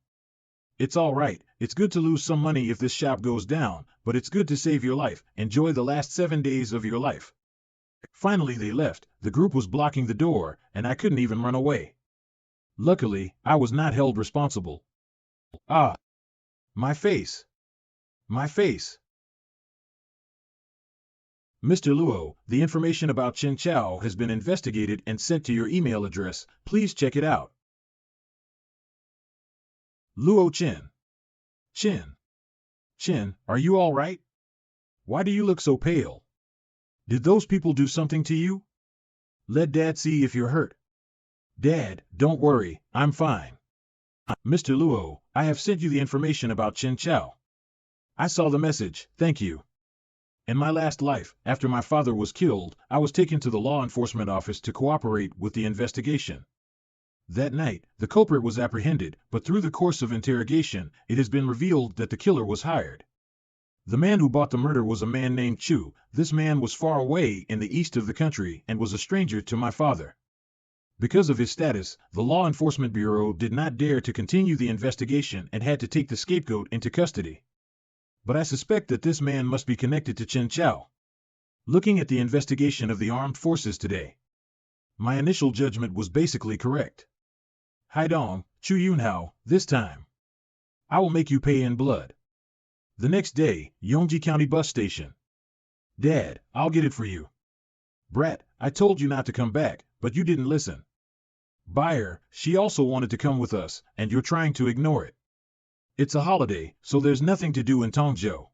It's all right, it's good to lose some money if this shop goes down, but it's good to save your life. Enjoy the last 7 days of your life. Finally they left, the group was blocking the door, and I couldn't even run away. Luckily, I was not held responsible. My face. Mr. Luo, the information about Chen Chao has been investigated and sent to your email address. Please check it out. Luo Chen. Chen, are you all right? Why do you look so pale? Did those people do something to you? Let Dad see if you're hurt. Dad, don't worry, I'm fine. Mr. Luo, I have sent you the information about Chen Chao. I saw the message, thank you. In my last life, after my father was killed, I was taken to the law enforcement office to cooperate with the investigation. That night, the culprit was apprehended, but through the course of interrogation, it has been revealed that the killer was hired. The man who bought the murder was a man named Chu. This man was far away in the east of the country and was a stranger to my father. Because of his status, the Law Enforcement Bureau did not dare to continue the investigation and had to take the scapegoat into custody. But I suspect that this man must be connected to Chen Chao. Looking at the investigation of the armed forces today, my initial judgment was basically correct. Haidong, Chu Yunhao, this time. I will make you pay in blood. The next day, Yongji County Bus Station. Dad, I'll get it for you. Brat, I told you not to come back, but you didn't listen. Buyer, she also wanted to come with us, and you're trying to ignore it. It's a holiday, so there's nothing to do in Tongzhou.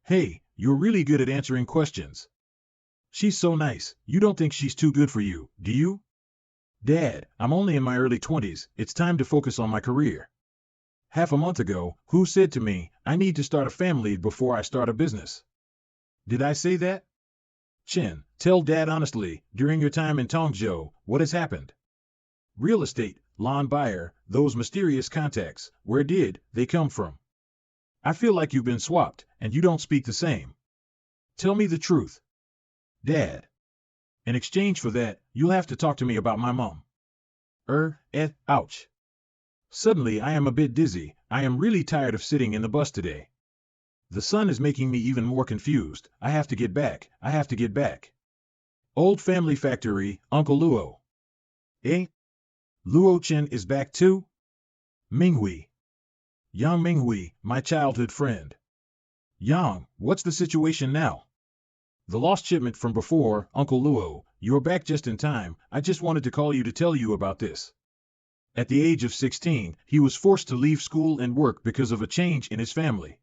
Hey, you're really good at answering questions. She's so nice, you don't think she's too good for you, do you? Dad, I'm only in my early 20s, it's time to focus on my career. Half a month ago, who said to me, I need to start a family before I start a business? Did I say that? Chen, tell Dad honestly, during your time in Tongzhou, what has happened? Real estate, lawn buyer, those mysterious contacts, where did they come from? I feel like you've been swapped, and you don't speak the same. Tell me the truth. Dad. In exchange for that, you'll have to talk to me about my mom. Ouch. Suddenly I am a bit dizzy. I am really tired of sitting in the bus today. The sun is making me even more confused. I have to get back. I have to get back. Old family factory, Uncle Luo. Eh? Luo Chen is back too? Minghui. Yang Minghui, my childhood friend. Yang, what's the situation now? The lost shipment from before, Uncle Luo, you're back just in time. I just wanted to call you to tell you about this. At the age of 16, he was forced to leave school and work because of a change in his family.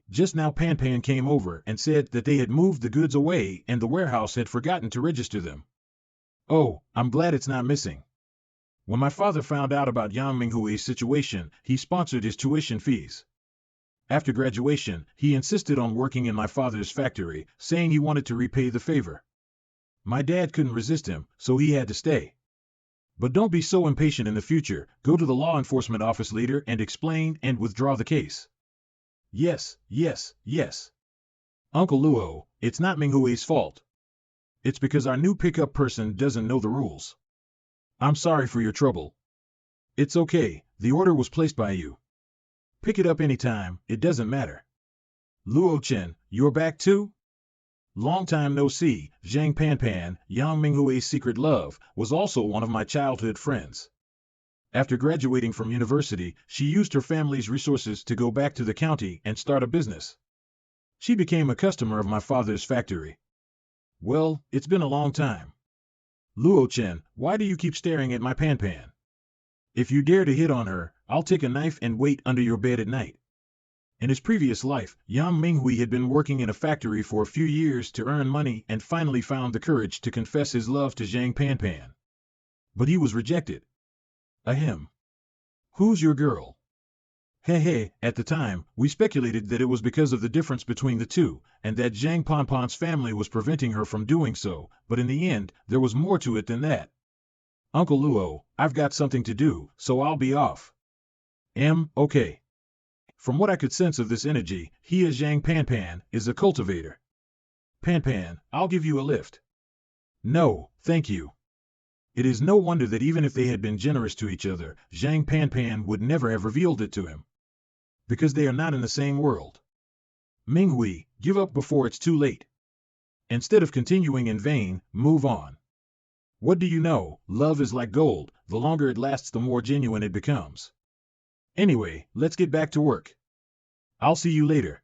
Just now Pan Pan came over and said that they had moved the goods away and the warehouse had forgotten to register them. Oh, I'm glad it's not missing. When my father found out about Yang Minghui's situation, he sponsored his tuition fees. After graduation, he insisted on working in my father's factory, saying he wanted to repay the favor. My dad couldn't resist him, so he had to stay. But don't be so impatient in the future. Go to the law enforcement office later and explain and withdraw the case. Yes, yes, yes. Uncle Luo, it's not Minghui's fault. It's because our new pickup person doesn't know the rules. I'm sorry for your trouble. It's okay, the order was placed by you. Pick it up anytime, it doesn't matter. Luo Chen, you're back too? Long time no see. Zhang Panpan, Yang Minghui's secret love, was also one of my childhood friends. After graduating from university, she used her family's resources to go back to the county and start a business. She became a customer of my father's factory. Well, it's been a long time. Luo Chen, why do you keep staring at my Panpan? If you dare to hit on her, I'll take a knife and wait under your bed at night. In his previous life, Yang Minghui had been working in a factory for a few years to earn money and finally found the courage to confess his love to Zhang Panpan. But he was rejected. Ahem. Who's your girl? Hey, at the time, we speculated that it was because of the difference between the two, and that Zhang Panpan's family was preventing her from doing so, but in the end, there was more to it than that. Uncle Luo, I've got something to do, so I'll be off. Okay. From what I could sense of this energy, he as Zhang Panpan is a cultivator. Panpan, I'll give you a lift. No, thank you. It is no wonder that even if they had been generous to each other, Zhang Panpan would never have revealed it to him. Because they are not in the same world. Minghui, give up before it's too late. Instead of continuing in vain, move on. What do you know, love is like gold, the longer it lasts the more genuine it becomes. Anyway, let's get back to work. I'll see you later.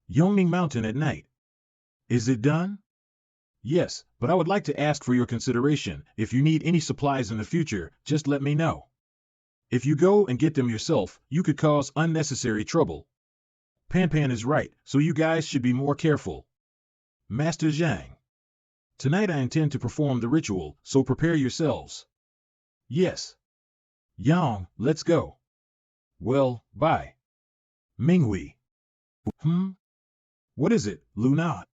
Yongning Mountain at night. Is it done? Yes, but I would like to ask for your consideration. If you need any supplies in the future, just let me know. If you go and get them yourself, you could cause unnecessary trouble. Panpan is right, so you guys should be more careful. Master Zhang. Tonight I intend to perform the ritual, so prepare yourselves. Yes. Yang, let's go. Well, bye. Minghui. What is it, Luna?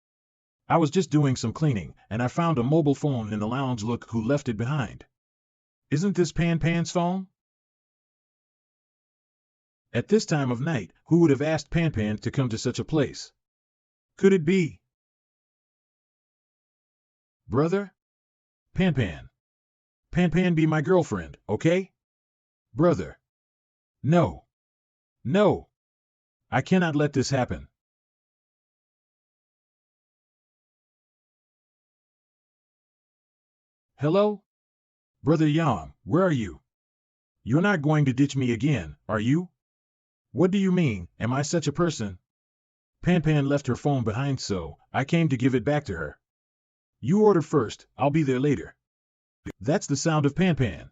I was just doing some cleaning, and I found a mobile phone in the lounge. Look who left it behind. Isn't this Panpan's phone? At this time of night, who would have asked Panpan to come to such a place? Could it be? Brother? Panpan. Panpan be my girlfriend, okay? Brother. No. No. I cannot let this happen. Hello? Brother Yang, where are you? You're not going to ditch me again, are you? What do you mean, am I such a person? Panpan left her phone behind, so I came to give it back to her. You order first, I'll be there later. That's the sound of Panpan.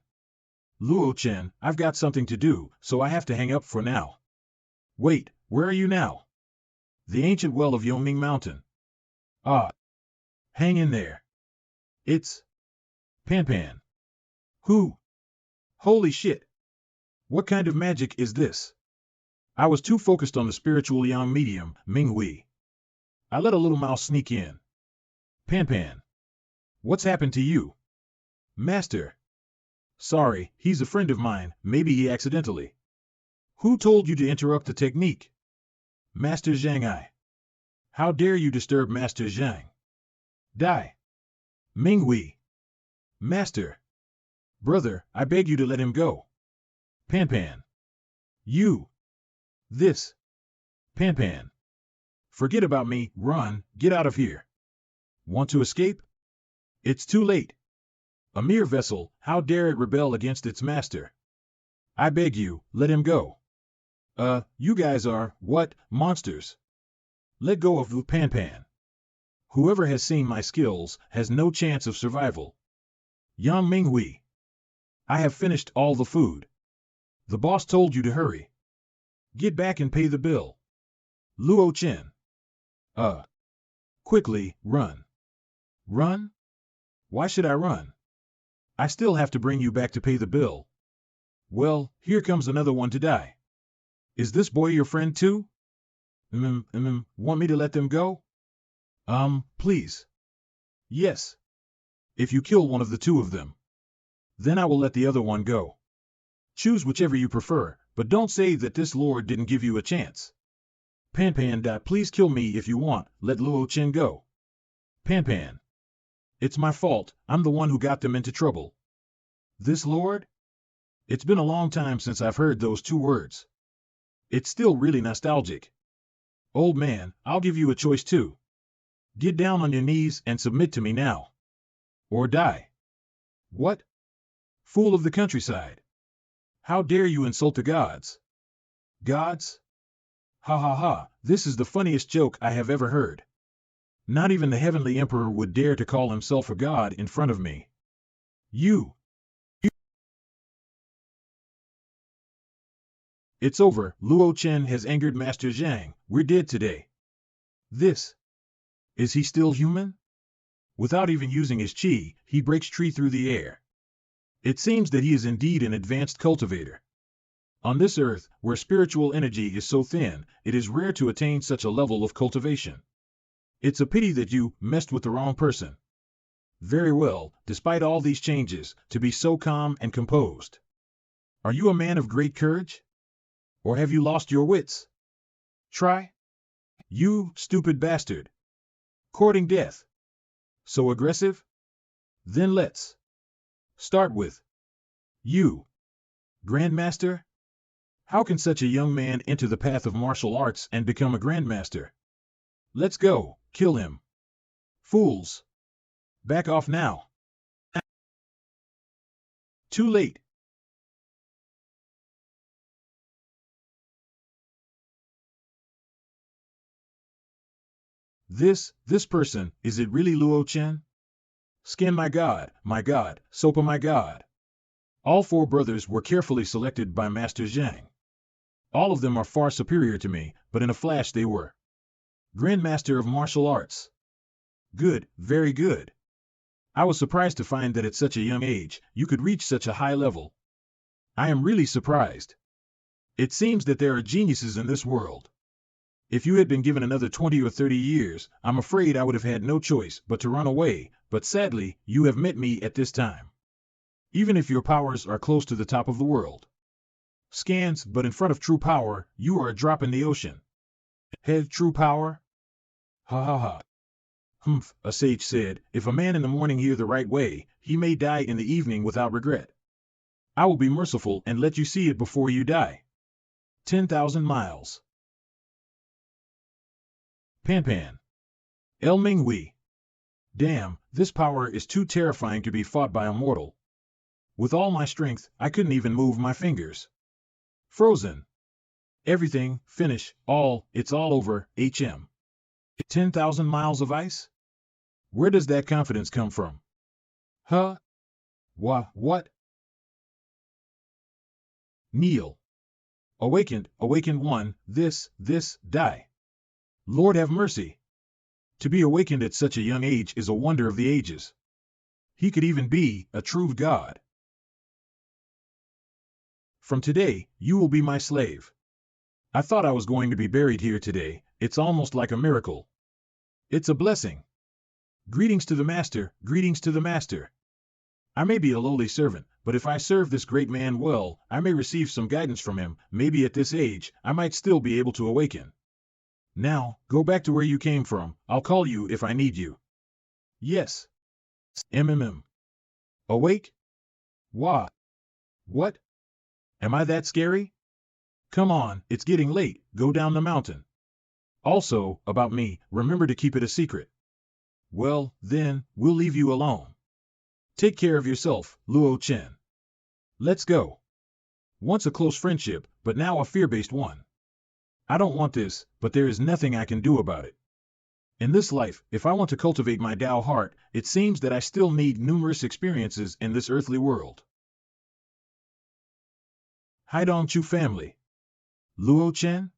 Luo Chen, I've got something to do, so I have to hang up for now. Wait, where are you now? The ancient well of Yongning Mountain. Ah. Hang in there. It's Panpan. Who? Holy shit. What kind of magic is this? I was too focused on the spiritual young medium, Minghui. I let a little mouse sneak in. Panpan. What's happened to you? Master. Sorry, he's a friend of mine, maybe he accidentally. Who told you to interrupt the technique? Master Zhang. How dare you disturb Master Zhang? Die. Minghui. Master. Brother, I beg you to let him go. Pan. You. This. Pan. Forget about me, run, get out of here. Want to escape? It's too late. A mere vessel, how dare it rebel against its master? I beg you, let him go. You guys are, what, monsters? Let go of Wu Pan. Whoever has seen my skills has no chance of survival. Yang Minghui. I have finished all the food. The boss told you to hurry. Get back and pay the bill. Luo Chen. Quickly, run. Run? Why should I run? I still have to bring you back to pay the bill. Well, here comes another one to die. Is this boy your friend too? Want me to let them go? Please. Yes. If you kill one of the two of them, then I will let the other one go. Choose whichever you prefer, but don't say that this lord didn't give you a chance. Pan, please kill me if you want, let Luo Chen go. Pan. It's my fault, I'm the one who got them into trouble. This lord? It's been a long time since I've heard those two words. It's still really nostalgic. Old man, I'll give you a choice too. Get down on your knees and submit to me now. Or die. What? Fool of the countryside. How dare you insult the gods? Gods? Ha, this is the funniest joke I have ever heard. Not even the heavenly emperor would dare to call himself a god in front of me. You. It's over, Luo Chen has angered Master Zhang, we're dead today. This. Is he still human? Without even using his qi, he breaks tree through the air. It seems that he is indeed an advanced cultivator. On this earth, where spiritual energy is so thin, it is rare to attain such a level of cultivation. It's a pity that you messed with the wrong person. Very well, despite all these changes, to be so calm and composed. Are you a man of great courage? Or have you lost your wits? Try. You, stupid bastard. Courting death. So aggressive? Then let's start with you. Grandmaster? How can such a young man enter the path of martial arts and become a grandmaster? Let's go, kill him. Fools. Back off now. Too late. This person, is it really Luo Chen? Skin my god, Sopa my god. All four brothers were carefully selected by Master Zhang. All of them are far superior to me, but in a flash they were. Grandmaster of martial arts. Good, very good. I was surprised to find that at such a young age, you could reach such a high level. I am really surprised. It seems that there are geniuses in this world. If you had been given another 20 or 30 years, I'm afraid I would have had no choice but to run away, but sadly, you have met me at this time. Even if your powers are close to the top of the world. Scans, but in front of true power, you are a drop in the ocean. Head true power? Ha. Humph, a sage said, if a man in the morning hear the right way, he may die in the evening without regret. I will be merciful and let you see it before you die. 10,000 miles. Pan. El Minghui. Damn, this power is too terrifying to be fought by a mortal. With all my strength, I couldn't even move my fingers. Frozen. Everything, finish, it's all over, HM. 10,000 miles of ice? Where does that confidence come from? Huh? What? Kneel. Awakened one, this, die. Lord have mercy. To be awakened at such a young age is a wonder of the ages. He could even be a true god. From today, you will be my slave. I thought I was going to be buried here today, it's almost like a miracle. It's a blessing. Greetings to the master, greetings to the master. I may be a lowly servant, but if I serve this great man well, I may receive some guidance from him, maybe at this age, I might still be able to awaken. Now, go back to where you came from. I'll call you if I need you. Yes. MMM. Awake? Wah. What? Am I that scary? Come on, it's getting late. Go down the mountain. Also, about me, remember to keep it a secret. Well, then, we'll leave you alone. Take care of yourself, Luo Chen. Let's go. Once a close friendship, but now a fear-based one. I don't want this, but there is nothing I can do about it. In this life, if I want to cultivate my Tao heart, it seems that I still need numerous experiences in this earthly world. Haidong Chu family. Luo Chen?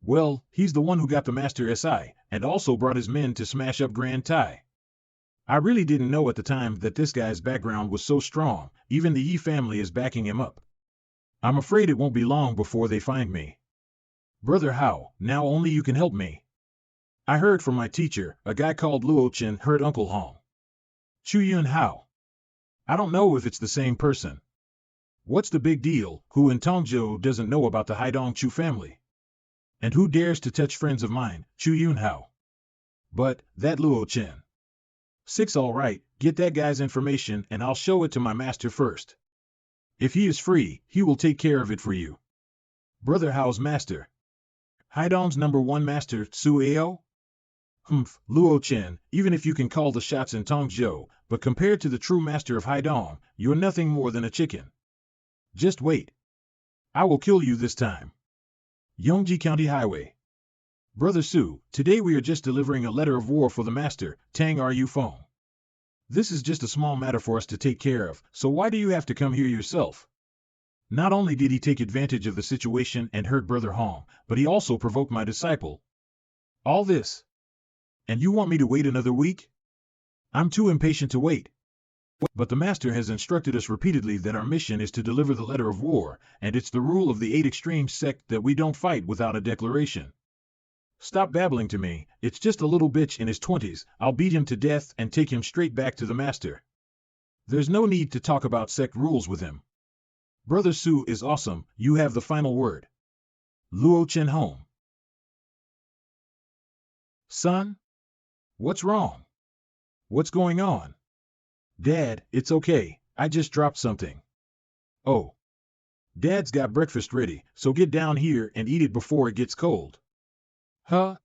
Well, he's the one who got the Master SI, and also brought his men to smash up Grand Tai. I really didn't know at the time that this guy's background was so strong, even the Yi family is backing him up. I'm afraid it won't be long before they find me. Brother Hao, now only you can help me. I heard from my teacher, a guy called Luo Chen heard Uncle Hong. Chu Yun Hao. I don't know if it's the same person. What's the big deal? Who in Tongzhou doesn't know about the Haidong Chu family? And who dares to touch friends of mine, Chu Yun Hao? But, that Luo Chen. 6 all right, get that guy's information and I'll show it to my master first. If he is free, he will take care of it for you. Brother Hao's master. Haidong's #1 master, Su Ao? Luo Chen, even if you can call the shots in Tongzhou, but compared to the true master of Haidong, you're nothing more than a chicken. Just wait. I will kill you this time. Yongji County Highway. Brother Su, today we are just delivering a letter of war for the master, Tang Ru Feng. This is just a small matter for us to take care of, so why do you have to come here yourself? Not only did he take advantage of the situation and hurt Brother Hong, but he also provoked my disciple. All this. And you want me to wait another week? I'm too impatient to wait. But the Master has instructed us repeatedly that our mission is to deliver the letter of war, and it's the rule of the 8 extreme sect that we don't fight without a declaration. Stop babbling to me, it's just a little bitch in his 20s, I'll beat him to death and take him straight back to the Master. There's no need to talk about sect rules with him. Brother Su is awesome, you have the final word. Luo Chen home. Son? What's wrong? What's going on? Dad, it's okay, I just dropped something. Oh. Dad's got breakfast ready, so get down here and eat it before it gets cold. Huh?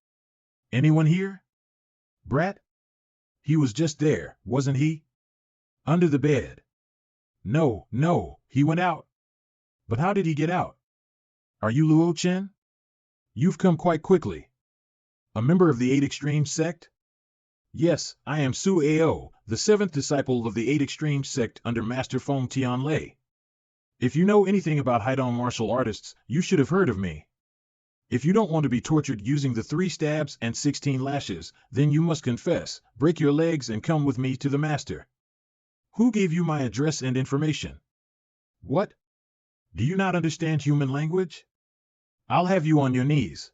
Anyone here? Brat? He was just there, wasn't he? Under the bed. No, he went out. But how did he get out? Are you Luo Chen? You've come quite quickly. A member of the 8 Extreme sect? Yes, I am Su Ao, the 7th disciple of the 8 Extreme sect under Master Feng Tianlei. If you know anything about Haidong martial artists, you should have heard of me. If you don't want to be tortured using the 3 stabs and 16 lashes, then you must confess, break your legs and come with me to the Master. Who gave you my address and information? What? Do you not understand human language? I'll have you on your knees.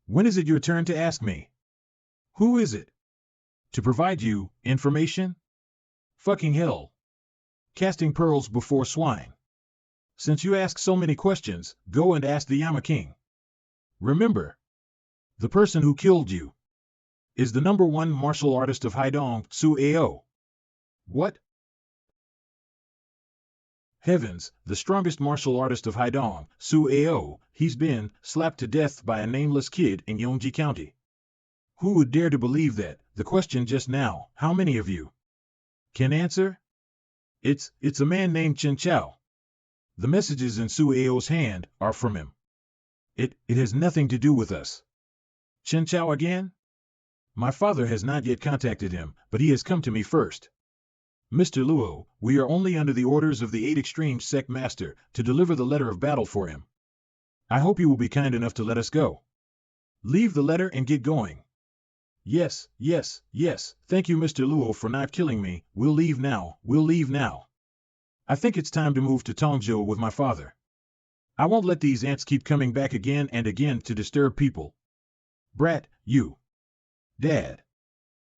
When is it your turn to ask me? Who is it? To provide you information? Fucking hell. Casting pearls before swine. Since you ask so many questions, go and ask the Yama King. Remember, the person who killed you is the #1 martial artist of Haidong, Su Ao. What? Heavens, the strongest martial artist of Haidong, Su Ao, he's been slapped to death by a nameless kid in Yongji County. Who would dare to believe that? The question just now, how many of you can answer? It's a man named Chen Chao. The messages in Su Ao's hand are from him. It has nothing to do with us. Chen Chao again? My father has not yet contacted him, but he has come to me first. Mr. Luo, we are only under the orders of the 8 Extreme Sect Master to deliver the letter of battle for him. I hope you will be kind enough to let us go. Leave the letter and get going. Yes, thank you Mr. Luo for not killing me, we'll leave now. I think it's time to move to Tongzhou with my father. I won't let these ants keep coming back again and again to disturb people. Brat, you. Dad.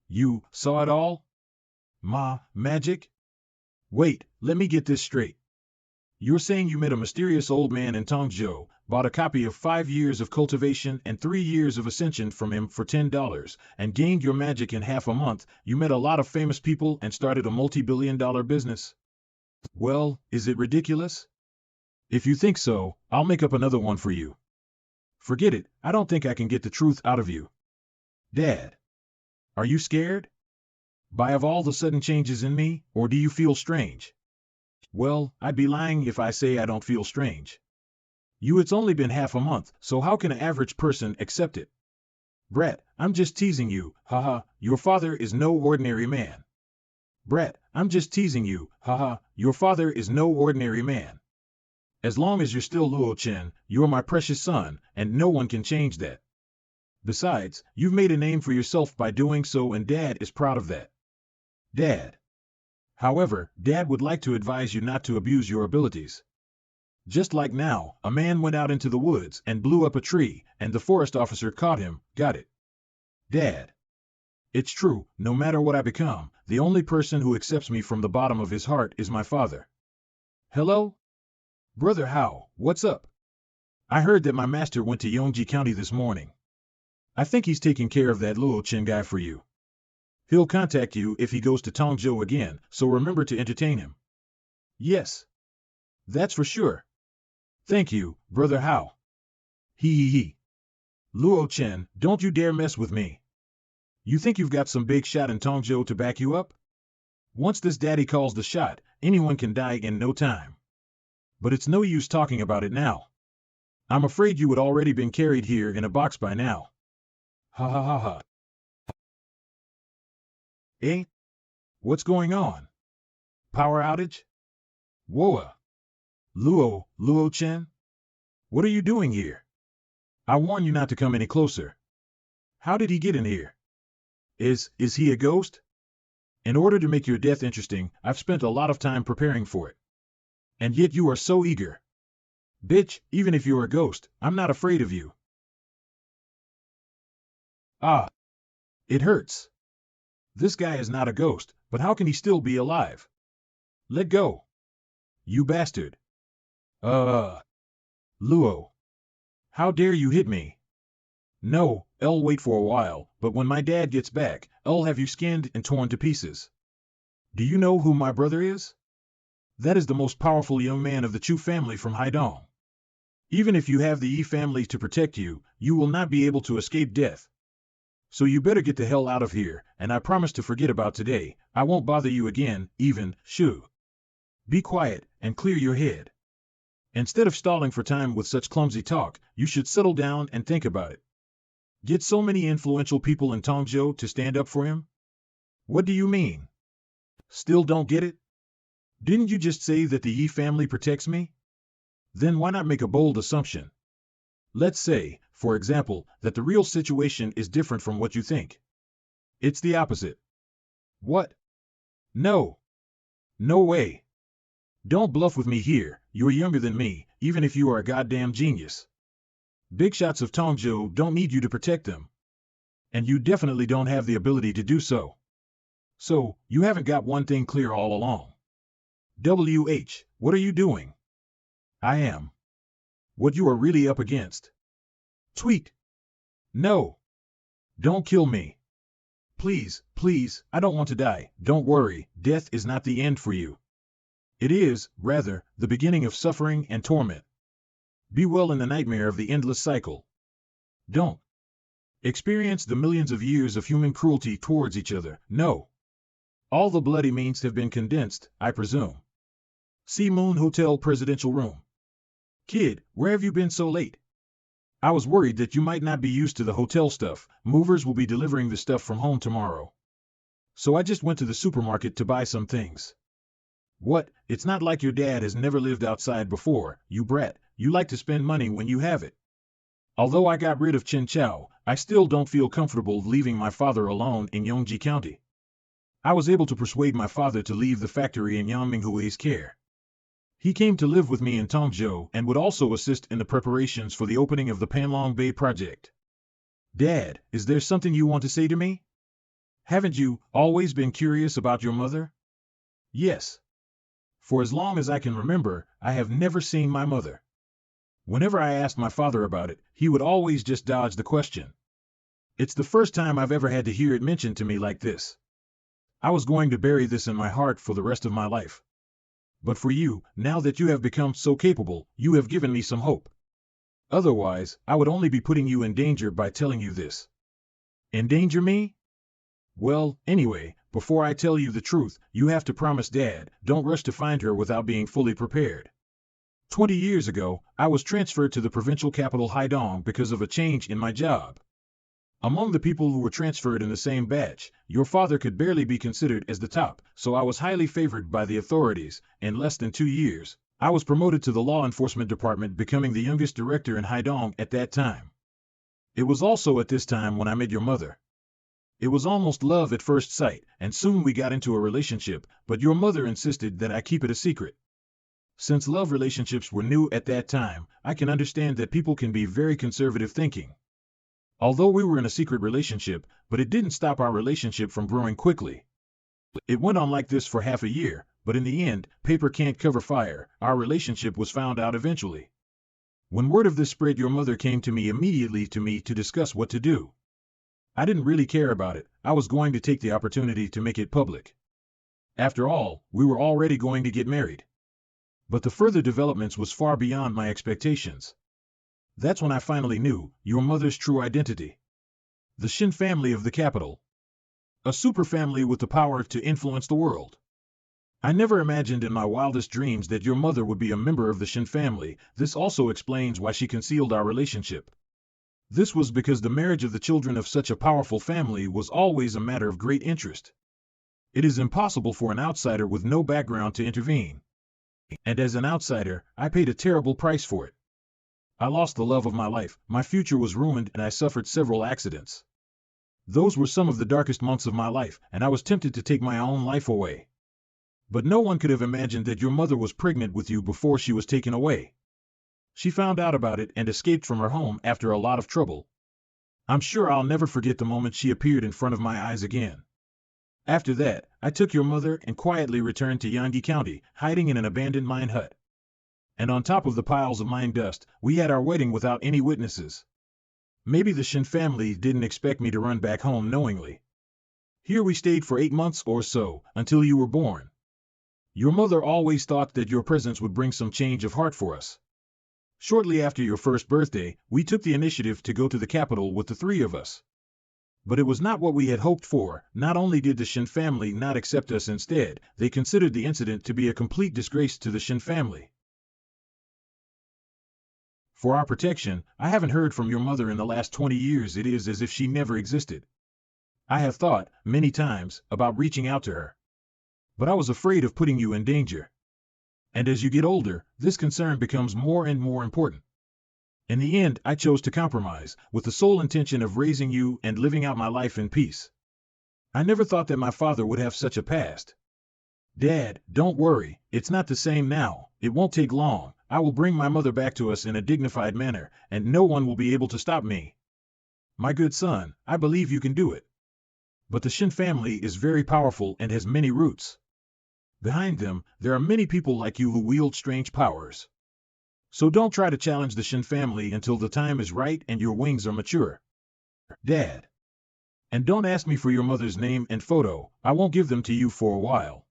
You saw it all? Ma, magic? Wait, let me get this straight. You're saying you met a mysterious old man in Tongzhou, bought a copy of 5 years of cultivation and 3 years of ascension from him for $10, and gained your magic in half a month. You met a lot of famous people and started a multi-billion-dollar business. Well, is it ridiculous? If you think so, I'll make up another one for you. Forget it, I don't think I can get the truth out of you. Dad. Are you scared? By of all the sudden changes in me, or do you feel strange? Well, I'd be lying if I say I don't feel strange. It's only been half a month, so how can an average person accept it? Brett, I'm just teasing you, haha, your father is no ordinary man. Brett, I'm just teasing you, haha, your father is no ordinary man. As long as you're still Luo Chen, you're my precious son, and no one can change that. Besides, you've made a name for yourself by doing so, and Dad is proud of that. Dad. However, Dad would like to advise you not to abuse your abilities. Just like now, a man went out into the woods and blew up a tree, and the forest officer caught him, got it? Dad. It's true, no matter what I become, the only person who accepts me from the bottom of his heart is my father. Hello? Brother Hao, what's up? I heard that my master went to Yongji County this morning. I think he's taking care of that Luo Chen guy for you. He'll contact you if he goes to Tongzhou again, so remember to entertain him. Yes. That's for sure. Thank you, Brother Hao. Hee. Luo Chen, don't you dare mess with me. You think you've got some big shot in Tongzhou to back you up? Once this daddy calls the shot, anyone can die in no time. But it's no use talking about it now. I'm afraid you would already been carried here in a box by now. Ha ha ha ha. Eh? What's going on? Power outage? Whoa. Luo Chen? What are you doing here? I warn you not to come any closer. How did he get in here? Is he a ghost? In order to make your death interesting, I've spent a lot of time preparing for it. And yet you are so eager. Bitch, even if you're a ghost, I'm not afraid of you. Ah. It hurts. This guy is not a ghost, but how can he still be alive? Let go. You bastard. Luo. How dare you hit me? No, I'll wait for a while, but when my dad gets back, I'll have you skinned and torn to pieces. Do you know who my brother is? That is the most powerful young man of the Chu family from Haidong. Even if you have the Yi family to protect you, you will not be able to escape death. So you better get the hell out of here, and I promise to forget about today. I won't bother you again, even, shoo. Be quiet, and clear your head. Instead of stalling for time with such clumsy talk, you should settle down and think about it. Get so many influential people in Tongzhou to stand up for him? What do you mean? Still don't get it? Didn't you just say that the Yi family protects me? Then why not make a bold assumption? Let's say, for example, that the real situation is different from what you think. It's the opposite. What? No. No way. Don't bluff with me here, you're younger than me, even if you are a goddamn genius. Big shots of Tongzhou don't need you to protect them. And you definitely don't have the ability to do so. So, you haven't got one thing clear all along. What are you doing? I am. What you are really up against. Tweet. No. Don't kill me. Please, I don't want to die. Don't worry, death is not the end for you. It is, rather, the beginning of suffering and torment. Be well in the nightmare of the endless cycle. Don't experience the millions of years of human cruelty towards each other. No. All the bloody means have been condensed, I presume. See Moon Hotel Presidential Room. Kid, where have you been so late? I was worried that you might not be used to the hotel stuff. Movers will be delivering the stuff from home tomorrow. So I just went to the supermarket to buy some things. What? It's not like your dad has never lived outside before, you brat. You like to spend money when you have it. Although I got rid of Chen Chao, I still don't feel comfortable leaving my father alone in Yongji County. I was able to persuade my father to leave the factory in Yang Minghui's care. He came to live with me in Tongzhou and would also assist in the preparations for the opening of the Panlong Bay project. Dad, is there something you want to say to me? Haven't you always been curious about your mother? Yes. For as long as I can remember, I have never seen my mother. Whenever I asked my father about it, he would always just dodge the question. It's the first time I've ever had to hear it mentioned to me like this. I was going to bury this in my heart for the rest of my life. But for you, now that you have become so capable, you have given me some hope. Otherwise, I would only be putting you in danger by telling you this. Endanger me? Well, anyway, before I tell you the truth, you have to promise Dad, don't rush to find her without being fully prepared. 20 years ago, I was transferred to the provincial capital Haidong because of a change in my job. Among the people who were transferred in the same batch, your father could barely be considered as the top, so I was highly favored by the authorities. In less than 2 years, I was promoted to the law enforcement department, becoming the youngest director in Haidong at that time. It was also at this time when I met your mother. It was almost love at first sight, and soon we got into a relationship, but your mother insisted that I keep it a secret. Since love relationships were new at that time, I can understand that people can be very conservative thinking. Although we were in a secret relationship, but it didn't stop our relationship from growing quickly. It went on like this for half a year, but in the end, paper can't cover fire. Our relationship was found out eventually. When word of this spread, your mother came to me immediately to discuss what to do. I didn't really care about it. I was going to take the opportunity to make it public. After all, we were already going to get married. But the further developments was far beyond my expectations. That's when I finally knew your mother's true identity. The Shin family of the capital. A super family with the power to influence the world. I never imagined in my wildest dreams that your mother would be a member of the Shin family. This also explains why she concealed our relationship. This was because the marriage of the children of such a powerful family was always a matter of great interest. It is impossible for an outsider with no background to intervene. And as an outsider, I paid a terrible price for it. I lost the love of my life, my future was ruined, and I suffered several accidents. Those were some of the darkest months of my life, and I was tempted to take my own life away. But no one could have imagined that your mother was pregnant with you before she was taken away. She found out about it and escaped from her home after a lot of trouble. I'm sure I'll never forget the moment she appeared in front of my eyes again. After that, I took your mother and quietly returned to Yanggi County, hiding in an abandoned mine hut. And on top of the piles of mine dust, we had our wedding without any witnesses. Maybe the Shin family didn't expect me to run back home knowingly. Here we stayed for 8 months or so, until you were born. Your mother always thought that your presence would bring some change of heart for us. Shortly after your first birthday, we took the initiative to go to the capital with the 3 of us. But it was not what we had hoped for. Not only did the Shin family not accept us, instead, they considered the incident to be a complete disgrace to the Shin family. For our protection, I haven't heard from your mother in the last 20 years. It is as if she never existed. I have thought, many times, about reaching out to her. But I was afraid of putting you in danger. And as you get older, this concern becomes more and more important. In the end, I chose to compromise, with the sole intention of raising you and living out my life in peace. I never thought that my father would have such a past. Dad, don't worry, it's not the same now. It won't take long. I will bring my mother back to us in a dignified manner, and no one will be able to stop me. My good son, I believe you can do it. But the Shin family is very powerful and has many roots. Behind them, there are many people like you who wield strange powers. So don't try to challenge the Shin family until the time is right and your wings are mature. Dad. And don't ask me for your mother's name and photo. I won't give them to you for a while.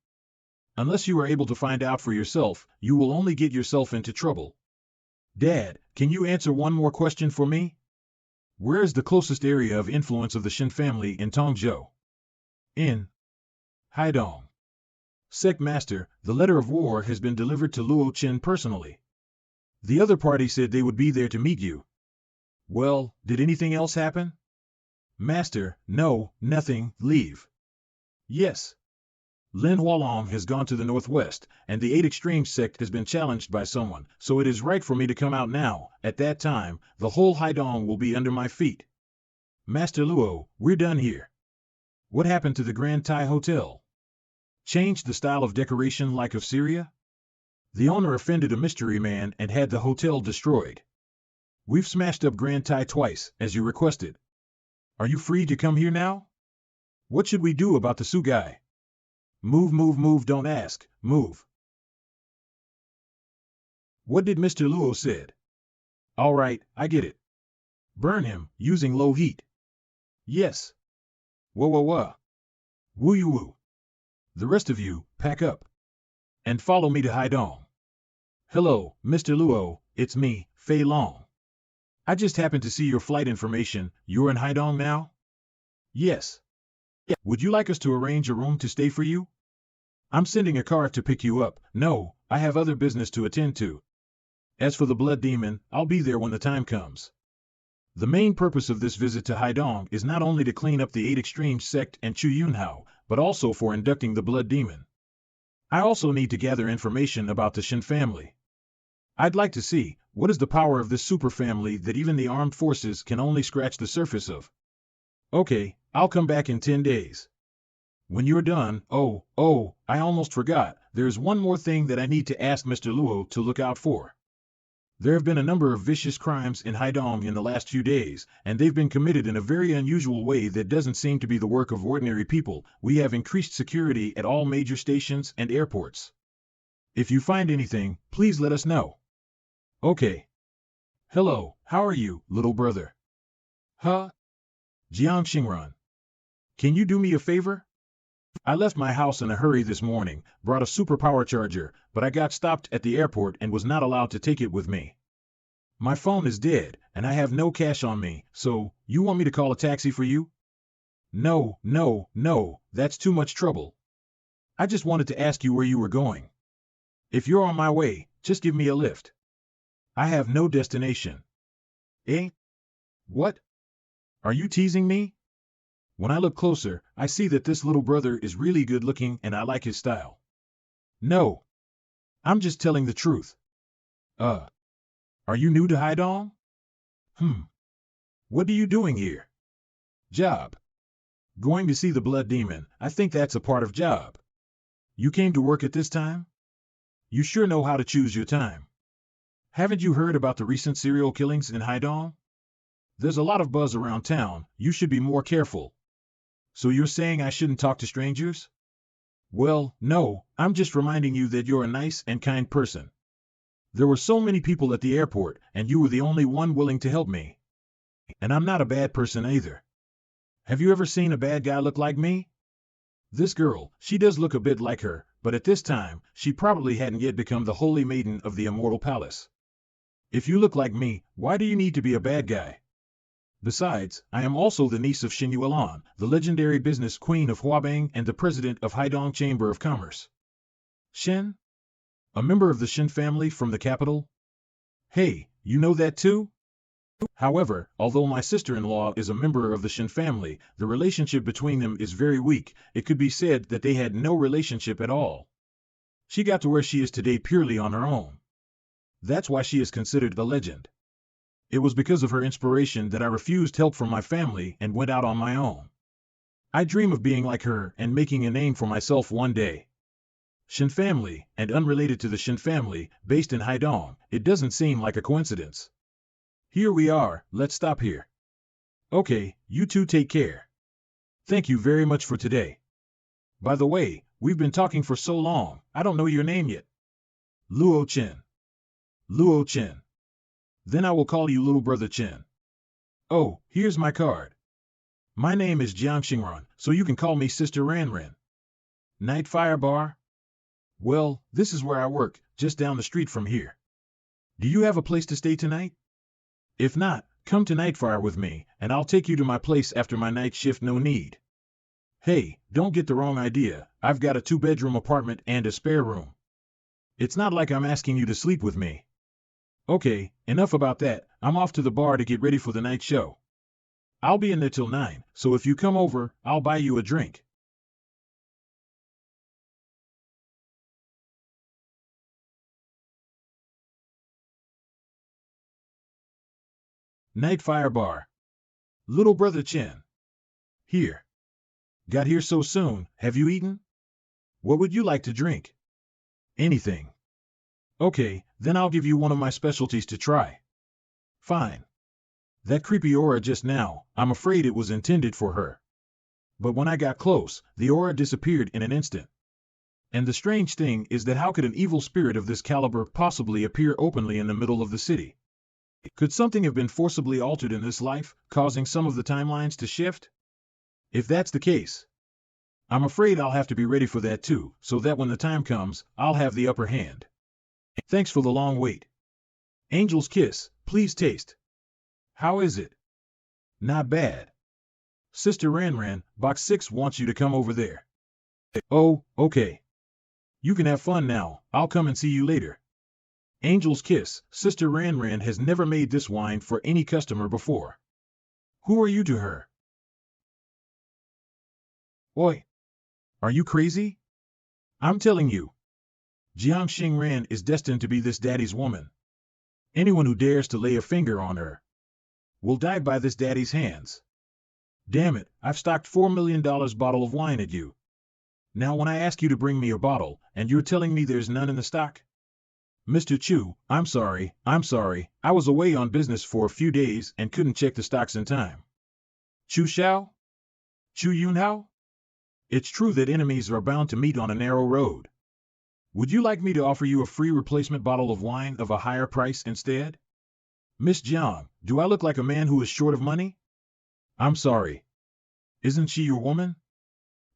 Unless you are able to find out for yourself, you will only get yourself into trouble. Dad, can you answer one more question for me? Where is the closest area of influence of the Shin family in Tongzhou? In Haidong. Sect Master, the letter of war has been delivered to Luo Chen personally. The other party said they would be there to meet you. Well, did anything else happen? Master, no, nothing. Leave. Yes. Lin Hualong has gone to the northwest, and the 8 Extreme sect has been challenged by someone, so it is right for me to come out now. At that time, the whole Haidong will be under my feet. Master Luo, we're done here. What happened to the Grand Tai Hotel? Changed the style of decoration like of Syria? The owner offended a mystery man and had the hotel destroyed. We've smashed up Grand Tai twice, as you requested. Are you free to come here now? What should we do about the Su guy? Move, don't ask, move. What did Mr. Luo said? All right, I get it. Burn him, using low heat. Yes. Whoa whoa whoa. Woo you woo. The rest of you, pack up. And follow me to Haidong. Hello, Mr. Luo, it's me, Fei Long. I just happened to see your flight information. You're in Haidong now? Yes. Would you like us to arrange a room to stay for you? I'm sending a car to pick you up. No, I have other business to attend to. As for the blood demon, I'll be there when the time comes. The main purpose of this visit to Haidong is not only to clean up the 8 Extremes sect and Chu Yunhao, but also for inducting the blood demon. I also need to gather information about the Shin family. I'd like to see, what is the power of this super family that even the armed forces can only scratch the surface of? Okay, I'll come back in 10 days. When you're done, I almost forgot, there's one more thing that I need to ask Mr. Luo to look out for. There have been a number of vicious crimes in Haidong in the last few days, and they've been committed in a very unusual way that doesn't seem to be the work of ordinary people. We have increased security at all major stations and airports. If you find anything, please let us know. Okay. Hello, how are you, little brother? Huh? Jiang Xingran. Can you do me a favor? I left my house in a hurry this morning, brought a superpower charger, but I got stopped at the airport and was not allowed to take it with me. My phone is dead, and I have no cash on me, so, you want me to call a taxi for you? No, that's too much trouble. I just wanted to ask you where you were going. If you're on my way, just give me a lift. I have no destination. Eh? What? Are you teasing me? When I look closer, I see that this little brother is really good looking and I like his style. No. I'm just telling the truth. Are you new to Haidong? What are you doing here? Job. Going to see the blood demon, I think that's a part of job. You came to work at this time? You sure know how to choose your time. Haven't you heard about the recent serial killings in Haidong? There's a lot of buzz around town, you should be more careful. So you're saying I shouldn't talk to strangers? Well, no, I'm just reminding you that you're a nice and kind person. There were so many people at the airport, and you were the only one willing to help me. And I'm not a bad person either. Have you ever seen a bad guy look like me? This girl, she does look a bit like her, but at this time, she probably hadn't yet become the holy maiden of the Immortal Palace. If you look like me, why do you need to be a bad guy? Besides, I am also the niece of Xin Yuelan, the legendary business queen of Huabang and the president of Haidong Chamber of Commerce. Shen? A member of the Shen family from the capital? Hey, you know that too? However, although my sister-in-law is a member of the Shen family, the relationship between them is very weak. It could be said that they had no relationship at all. She got to where she is today purely on her own. That's why she is considered a legend. It was because of her inspiration that I refused help from my family and went out on my own. I dream of being like her and making a name for myself one day. Shen family, and unrelated to the Shen family, based in Haidong, it doesn't seem like a coincidence. Here we are, let's stop here. Okay, you two take care. Thank you very much for today. By the way, we've been talking for so long, I don't know your name yet. Luo Chen. Luo Chen. Then I will call you little brother Chen. Oh, here's my card. My name is Jiang Xingran, so you can call me Sister Ranran. Night Fire Bar? Well, this is where I work, just down the street from here. Do you have a place to stay tonight? If not, come to Nightfire with me, and I'll take you to my place after my night shift. No need. Hey, don't get the wrong idea, I've got a 2-bedroom apartment and a spare room. It's not like I'm asking you to sleep with me. Okay, enough about that, I'm off to the bar to get ready for the night show. I'll be in there till 9, so if you come over, I'll buy you a drink. Nightfire Bar. Little brother Chen. Here. Got here so soon, have you eaten? What would you like to drink? Anything. Okay, then I'll give you one of my specialties to try. Fine. That creepy aura just now, I'm afraid it was intended for her. But when I got close, the aura disappeared in an instant. And the strange thing is that how could an evil spirit of this caliber possibly appear openly in the middle of the city? Could something have been forcibly altered in this life, causing some of the timelines to shift? If that's the case, I'm afraid I'll have to be ready for that too, so that when the time comes, I'll have the upper hand. Thanks for the long wait. Angel's kiss, please taste. How is it? Not bad. Sister Ranran, Box 6 wants you to come over there. Oh, okay. You can have fun now, I'll come and see you later. Angel's kiss, Sister Ranran has never made this wine for any customer before. Who are you to her? Oi! Are you crazy? I'm telling you. Jiang Xingran is destined to be this daddy's woman. Anyone who dares to lay a finger on her will die by this daddy's hands. Damn it, I've stocked $4 million bottle of wine at you. Now when I ask you to bring me a bottle, and you're telling me there's none in the stock? Mr. Chu, I'm sorry, I was away on business for a few days and couldn't check the stocks in time. Chu Xiao? Chu Yunhao? It's true that enemies are bound to meet on a narrow road. Would you like me to offer you a free replacement bottle of wine of a higher price instead? Miss Jiang, do I look like a man who is short of money? I'm sorry. Isn't she your woman?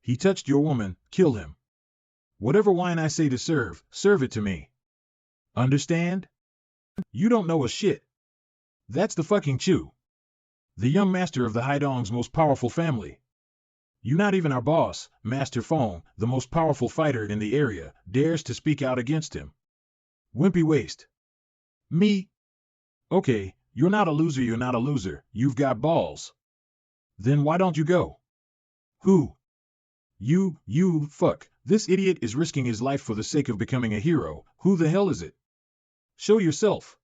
He touched your woman, kill him. Whatever wine I say to serve it to me. Understand? You don't know a shit. That's the fucking Chu. The young master of the Haidong's most powerful family. You not even our boss, Master Feng, the most powerful fighter in the area, dares to speak out against him. Wimpy waste. Me? Okay, you're not a loser, you've got balls. Then why don't you go? Who? You, fuck, this idiot is risking his life for the sake of becoming a hero, who the hell is it? Show yourself.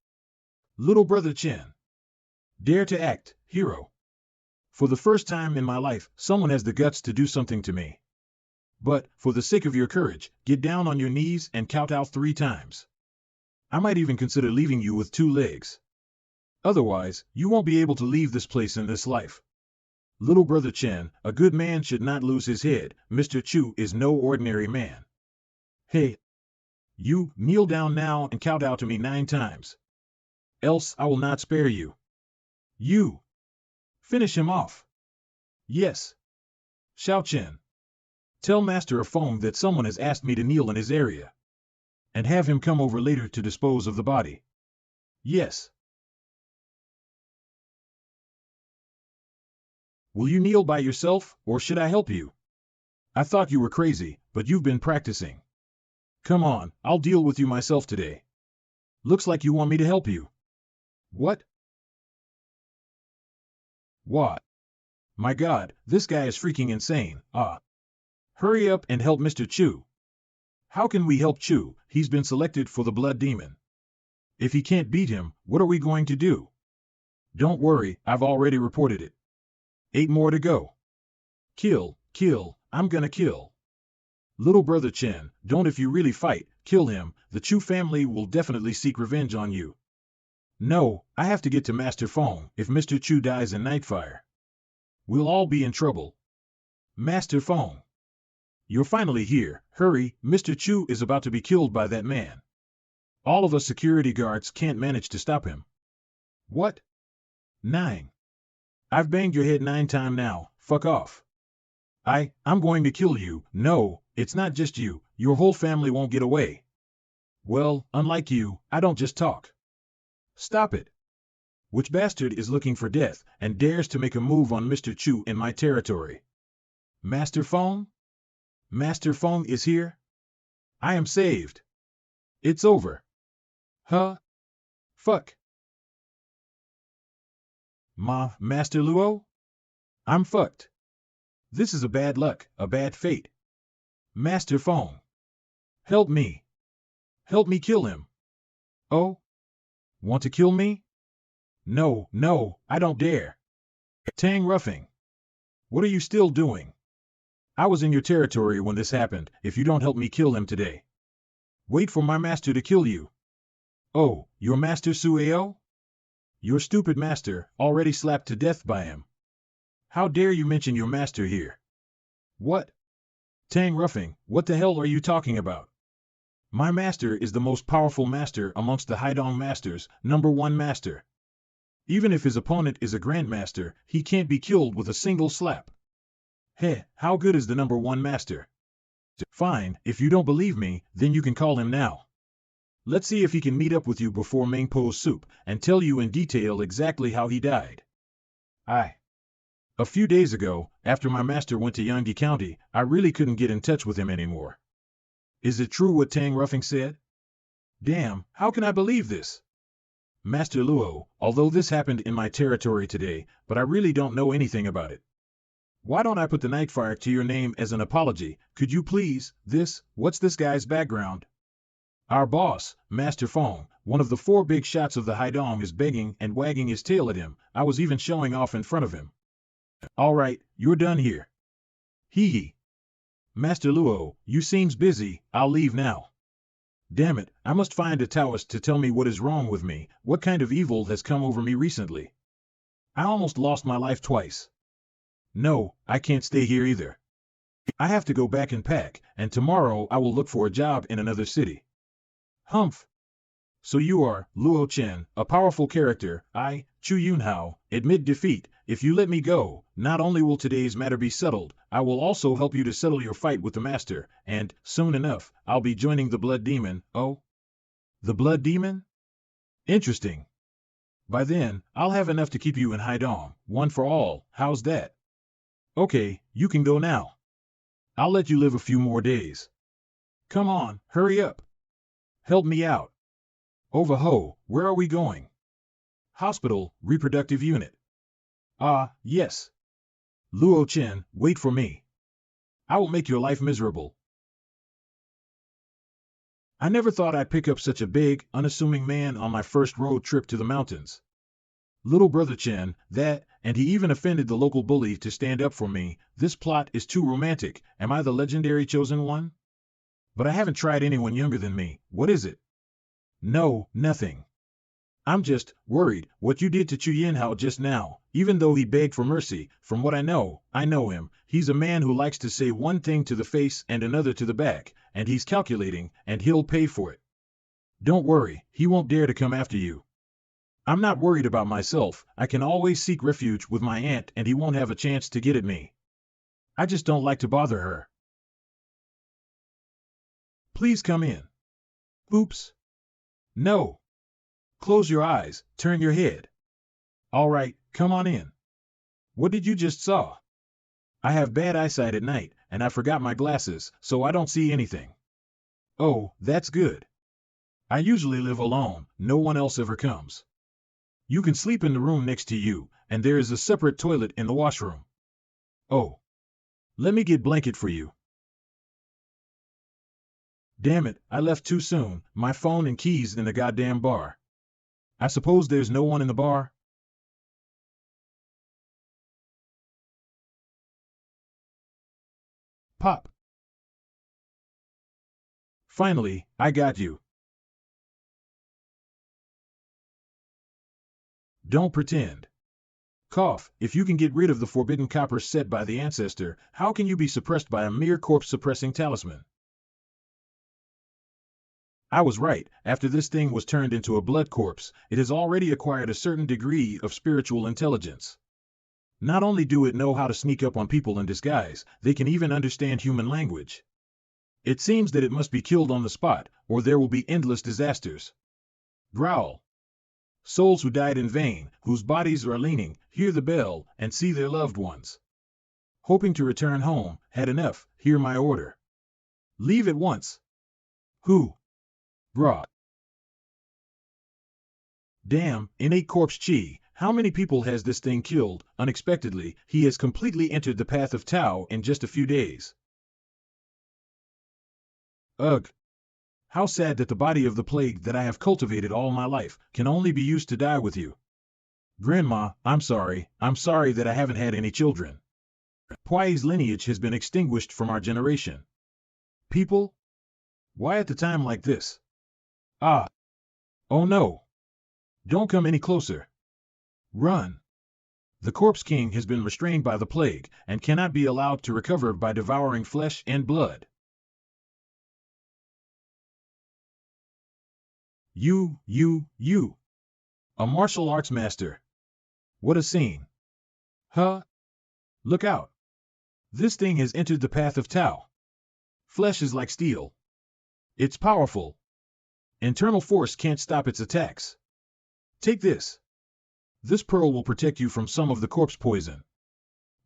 Little brother Chen. Dare to act, hero. For the first time in my life, someone has the guts to do something to me. But, for the sake of your courage, get down on your knees and count out 3 times. I might even consider leaving you with 2 legs. Otherwise, you won't be able to leave this place in this life. Little brother Chen, a good man should not lose his head. Mr. Chu is no ordinary man. Hey. You, kneel down now and count out to me 9 times. Else I will not spare you. You. Finish him off. Yes. Xiao Chen. Tell Master of Feng that someone has asked me to kneel in his area. And have him come over later to dispose of the body. Yes. Will you kneel by yourself, or should I help you? I thought you were crazy, but you've been practicing. Come on, I'll deal with you myself today. Looks like you want me to help you. What? What? My God, this guy is freaking insane. Hurry up and help Mr. Chu. How can we help Chu? He's been selected for the Blood Demon. If he can't beat him, what are we going to do? Don't worry, I've already reported it. 8 more to go. Kill, I'm gonna kill. Little brother Chen, don't if you really fight, kill him, the Chu family will definitely seek revenge on you. No, I have to get to Master Feng, if Mr. Chu dies in Nightfire. We'll all be in trouble. Master Feng. You're finally here, hurry, Mr. Chu is about to be killed by that man. All of us security guards can't manage to stop him. What? 9. I've banged your head 9 times now, fuck off. I'm going to kill you. No, it's not just you, your whole family won't get away. Well, unlike you, I don't just talk. Stop it. Which bastard is looking for death, and dares to make a move on Mr. Chu in my territory? Master Feng? Master Feng is here? I am saved. It's over. Huh? Fuck. Master Luo? I'm fucked. This is a bad luck, a bad fate. Master Feng. Help me. Help me kill him. Oh? Want to kill me? No, I don't dare. Tang Ruffing. What are you still doing? I was in your territory when this happened, if you don't help me kill him today. Wait for my master to kill you. Oh, your master Sueo? Your stupid master, already slapped to death by him. How dare you mention your master here? What? Tang Ruffing, what the hell are you talking about? My master is the most powerful master amongst the Haidong masters, #1 master. Even if his opponent is a grandmaster, he can't be killed with a single slap. Heh, how good is the #1 master? Fine, if you don't believe me, then you can call him now. Let's see if he can meet up with you before Mengpo's soup, and tell you in detail exactly how he died. A few days ago, after my master went to Yangdi County, I really couldn't get in touch with him anymore. Is it true what Tang Ruffing said? Damn, how can I believe this? Master Luo, although this happened in my territory today, but I really don't know anything about it. Why don't I put the Nightfire to your name as an apology? Could you please? What's this guy's background? Our boss, Master Fong, one of the 4 big shots of the Haidong, is begging and wagging his tail at him. I was even showing off in front of him. All right, you're done here. Hee. Master Luo, you seems busy, I'll leave now. Damn it, I must find a Taoist to tell me what is wrong with me, what kind of evil has come over me recently. I almost lost my life twice. No, I can't stay here either. I have to go back and pack, and tomorrow I will look for a job in another city. Humph. So you are, Luo Chen, a powerful character. I, Chu Yunhao, admit defeat. If you let me go, not only will today's matter be settled, I will also help you to settle your fight with the master, and, soon enough, I'll be joining the Blood Demon. Oh? The Blood Demon? Interesting. By then, I'll have enough to keep you in Haidong, one for all. How's that? Okay, you can go now. I'll let you live a few more days. Come on, hurry up. Help me out. Overho, where are we going? Hospital, reproductive unit. Ah, yes. Luo Chen, wait for me. I will make your life miserable. I never thought I'd pick up such a big, unassuming man on my first road trip to the mountains. Little brother Chen, that, and he even offended the local bully to stand up for me. This plot is too romantic. Am I the legendary chosen one? But I haven't tried anyone younger than me. What is it? No, nothing. I'm just worried what you did to Chu Yinhao just now. Even though he begged for mercy, from what I know him. He's a man who likes to say one thing to the face and another to the back, and he's calculating, and he'll pay for it. Don't worry, he won't dare to come after you. I'm not worried about myself. I can always seek refuge with my aunt, and he won't have a chance to get at me. I just don't like to bother her. Please come in. Oops. No. Close your eyes, turn your head. All right, come on in. What did you just saw? I have bad eyesight at night, and I forgot my glasses, so I don't see anything. Oh, that's good. I usually live alone, no one else ever comes. You can sleep in the room next to you, and there is a separate toilet in the washroom. Oh. Let me get blanket for you. Damn it, I left too soon, my phone and keys in the goddamn bar. I suppose there's no one in the bar? Pop. Finally, I got you. Don't pretend. Cough, if you can get rid of the forbidden copper set by the ancestor, how can you be suppressed by a mere corpse-suppressing talisman? I was right, after this thing was turned into a blood corpse, it has already acquired a certain degree of spiritual intelligence. Not only do it know how to sneak up on people in disguise, they can even understand human language. It seems that it must be killed on the spot, or there will be endless disasters. Growl. Souls who died in vain, whose bodies are leaning, hear the bell, and see their loved ones. Hoping to return home, had enough, hear my order. Leave at once. Who? Brah. Damn, innate corpse chi, how many people has this thing killed? Unexpectedly, he has completely entered the path of Tao in just a few days. Ugh. How sad that the body of the plague that I have cultivated all my life can only be used to die with you. Grandma, I'm sorry that I haven't had any children. Puai's lineage has been extinguished from our generation. People? Why at the time like this? Ah. Oh no. Don't come any closer. Run. The Corpse King has been restrained by the plague and cannot be allowed to recover by devouring flesh and blood. You. A martial arts master. What a scene. Huh? Look out. This thing has entered the path of Tao. Flesh is like steel. It's powerful. Internal force can't stop its attacks. Take this. This pearl will protect you from some of the corpse poison.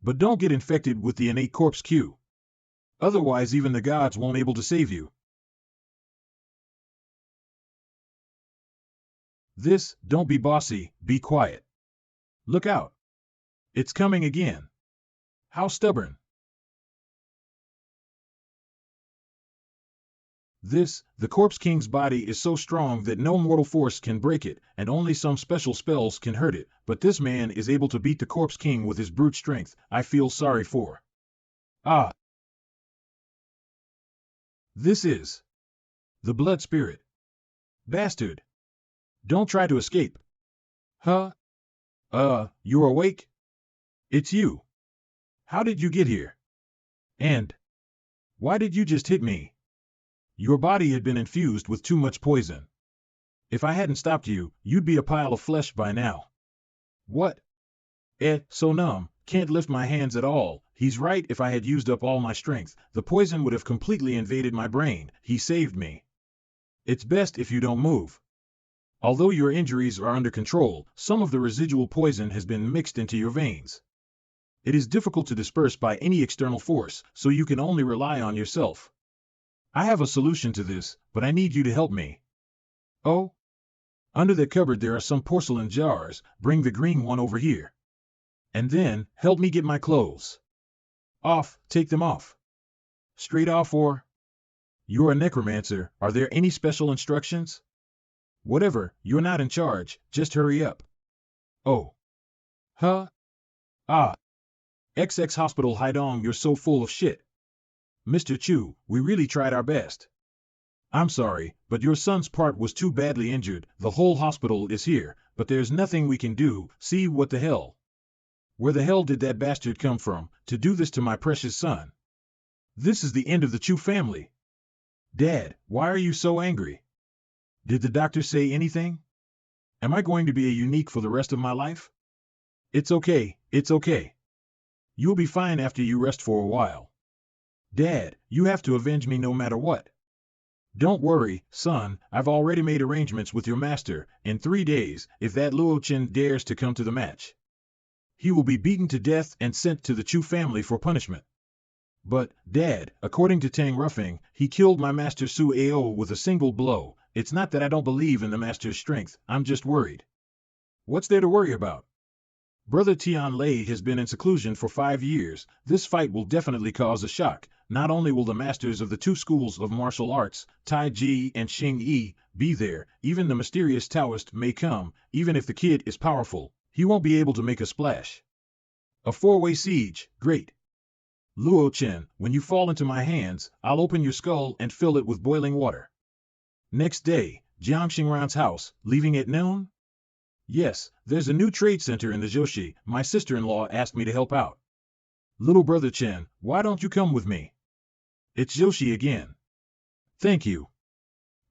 But don't get infected with the innate corpse Q. Otherwise even the gods won't be able to save you. This, don't be bossy, be quiet. Look out. It's coming again. How stubborn. This, the Corpse King's body is so strong that no mortal force can break it, and only some special spells can hurt it, but this man is able to beat the Corpse King with his brute strength. I feel sorry for. Ah. This is the blood spirit. Bastard. Don't try to escape. Huh? You're awake? It's you. How did you get here? And why did you just hit me? Your body had been infused with too much poison. If I hadn't stopped you, you'd be a pile of flesh by now. What? So numb, can't lift my hands at all. He's right, if I had used up all my strength, the poison would have completely invaded my brain. He saved me. It's best if you don't move. Although your injuries are under control, some of the residual poison has been mixed into your veins. It is difficult to disperse by any external force, so you can only rely on yourself. I have a solution to this, but I need you to help me. Oh? Under the cupboard there are some porcelain jars. Bring the green one over here. And then, help me get my clothes. Off, take them off. Straight off or? You're a necromancer, are there any special instructions? Whatever, you're not in charge, just hurry up. Oh. Huh? Ah. XX Hospital Haidong, you're so full of shit. Mr. Chu, we really tried our best. I'm sorry, but your son's part was too badly injured. The whole hospital is here, but there's nothing we can do. See, what the hell? Where the hell did that bastard come from, to do this to my precious son? This is the end of the Chu family. Dad, why are you so angry? Did the doctor say anything? Am I going to be a unique for the rest of my life? It's okay, it's okay. You'll be fine after you rest for a while. Dad, you have to avenge me no matter what. Don't worry, son, I've already made arrangements with your master. In 3 days, if that Luo Chen dares to come to the match, he will be beaten to death and sent to the Chu family for punishment. But, Dad, according to Tang Ruffing, he killed my master Su Ao with a single blow. It's not that I don't believe in the master's strength, I'm just worried. What's there to worry about? Brother Tian Lei has been in seclusion for 5 years. This fight will definitely cause a shock. Not only will the masters of the 2 schools of martial arts, Tai Ji and Xing Yi, be there, even the mysterious Taoist may come. Even if the kid is powerful, he won't be able to make a splash. A 4-way siege, great. Luo Chen, when you fall into my hands, I'll open your skull and fill it with boiling water. Next day, Jiang Xingran's house, leaving at noon? Yes, there's a new trade center in the Joshi. My sister-in-law asked me to help out. Little brother Chen, why don't you come with me? It's Joshi again. Thank you.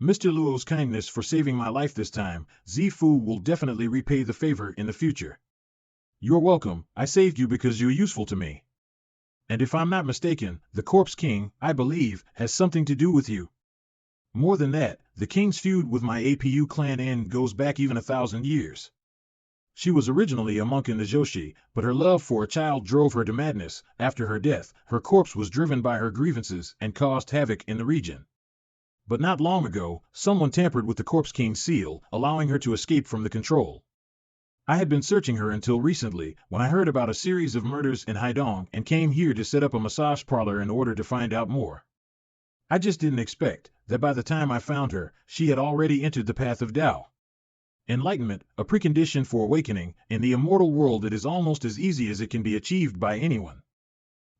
Mr. Luo's kindness for saving my life this time. Zifu will definitely repay the favor in the future. You're welcome, I saved you because you're useful to me. And if I'm not mistaken, the Corpse King, I believe, has something to do with you. More than that, the king's feud with my APU clan N goes back even 1,000 years. She was originally a monk in the Joshi, but her love for a child drove her to madness. After her death, her corpse was driven by her grievances and caused havoc in the region. But not long ago, someone tampered with the Corpse King's seal, allowing her to escape from the control. I had been searching her until recently, when I heard about a series of murders in Haidong and came here to set up a massage parlor in order to find out more. I just didn't expect that by the time I found her, she had already entered the path of Tao. Enlightenment, a precondition for awakening, in the immortal world it is almost as easy as it can be achieved by anyone.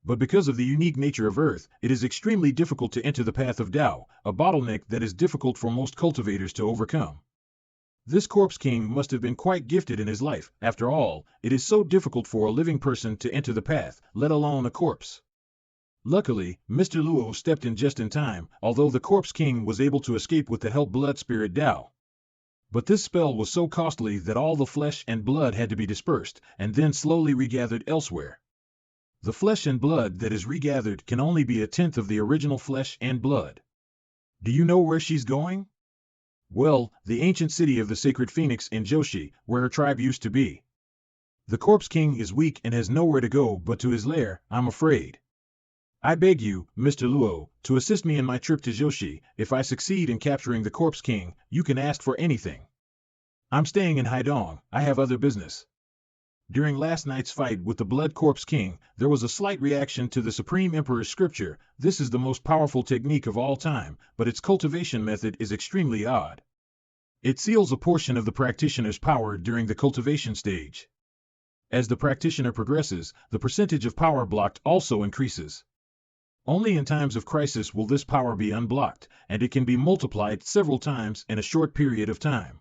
But because of the unique nature of Earth, it is extremely difficult to enter the path of Tao, a bottleneck that is difficult for most cultivators to overcome. This corpse king must have been quite gifted in his life. After all, it is so difficult for a living person to enter the path, let alone a corpse. Luckily, Mr. Luo stepped in just in time, although the corpse king was able to escape with the help blood spirit Dao. But this spell was so costly that all the flesh and blood had to be dispersed, and then slowly regathered elsewhere. The flesh and blood that is regathered can only be a tenth of the original flesh and blood. Do you know where she's going? Well, the ancient city of the sacred phoenix in Joshi, where her tribe used to be. The corpse king is weak and has nowhere to go but to his lair, I'm afraid. I beg you, Mr. Luo, to assist me in my trip to Joshi. If I succeed in capturing the corpse king, you can ask for anything. I'm staying in Haidong, I have other business. During last night's fight with the Blood Corpse King, there was a slight reaction to the Supreme Emperor's scripture. This is the most powerful technique of all time, but its cultivation method is extremely odd. It seals a portion of the practitioner's power during the cultivation stage. As the practitioner progresses, the percentage of power blocked also increases. Only in times of crisis will this power be unblocked, and it can be multiplied several times in a short period of time.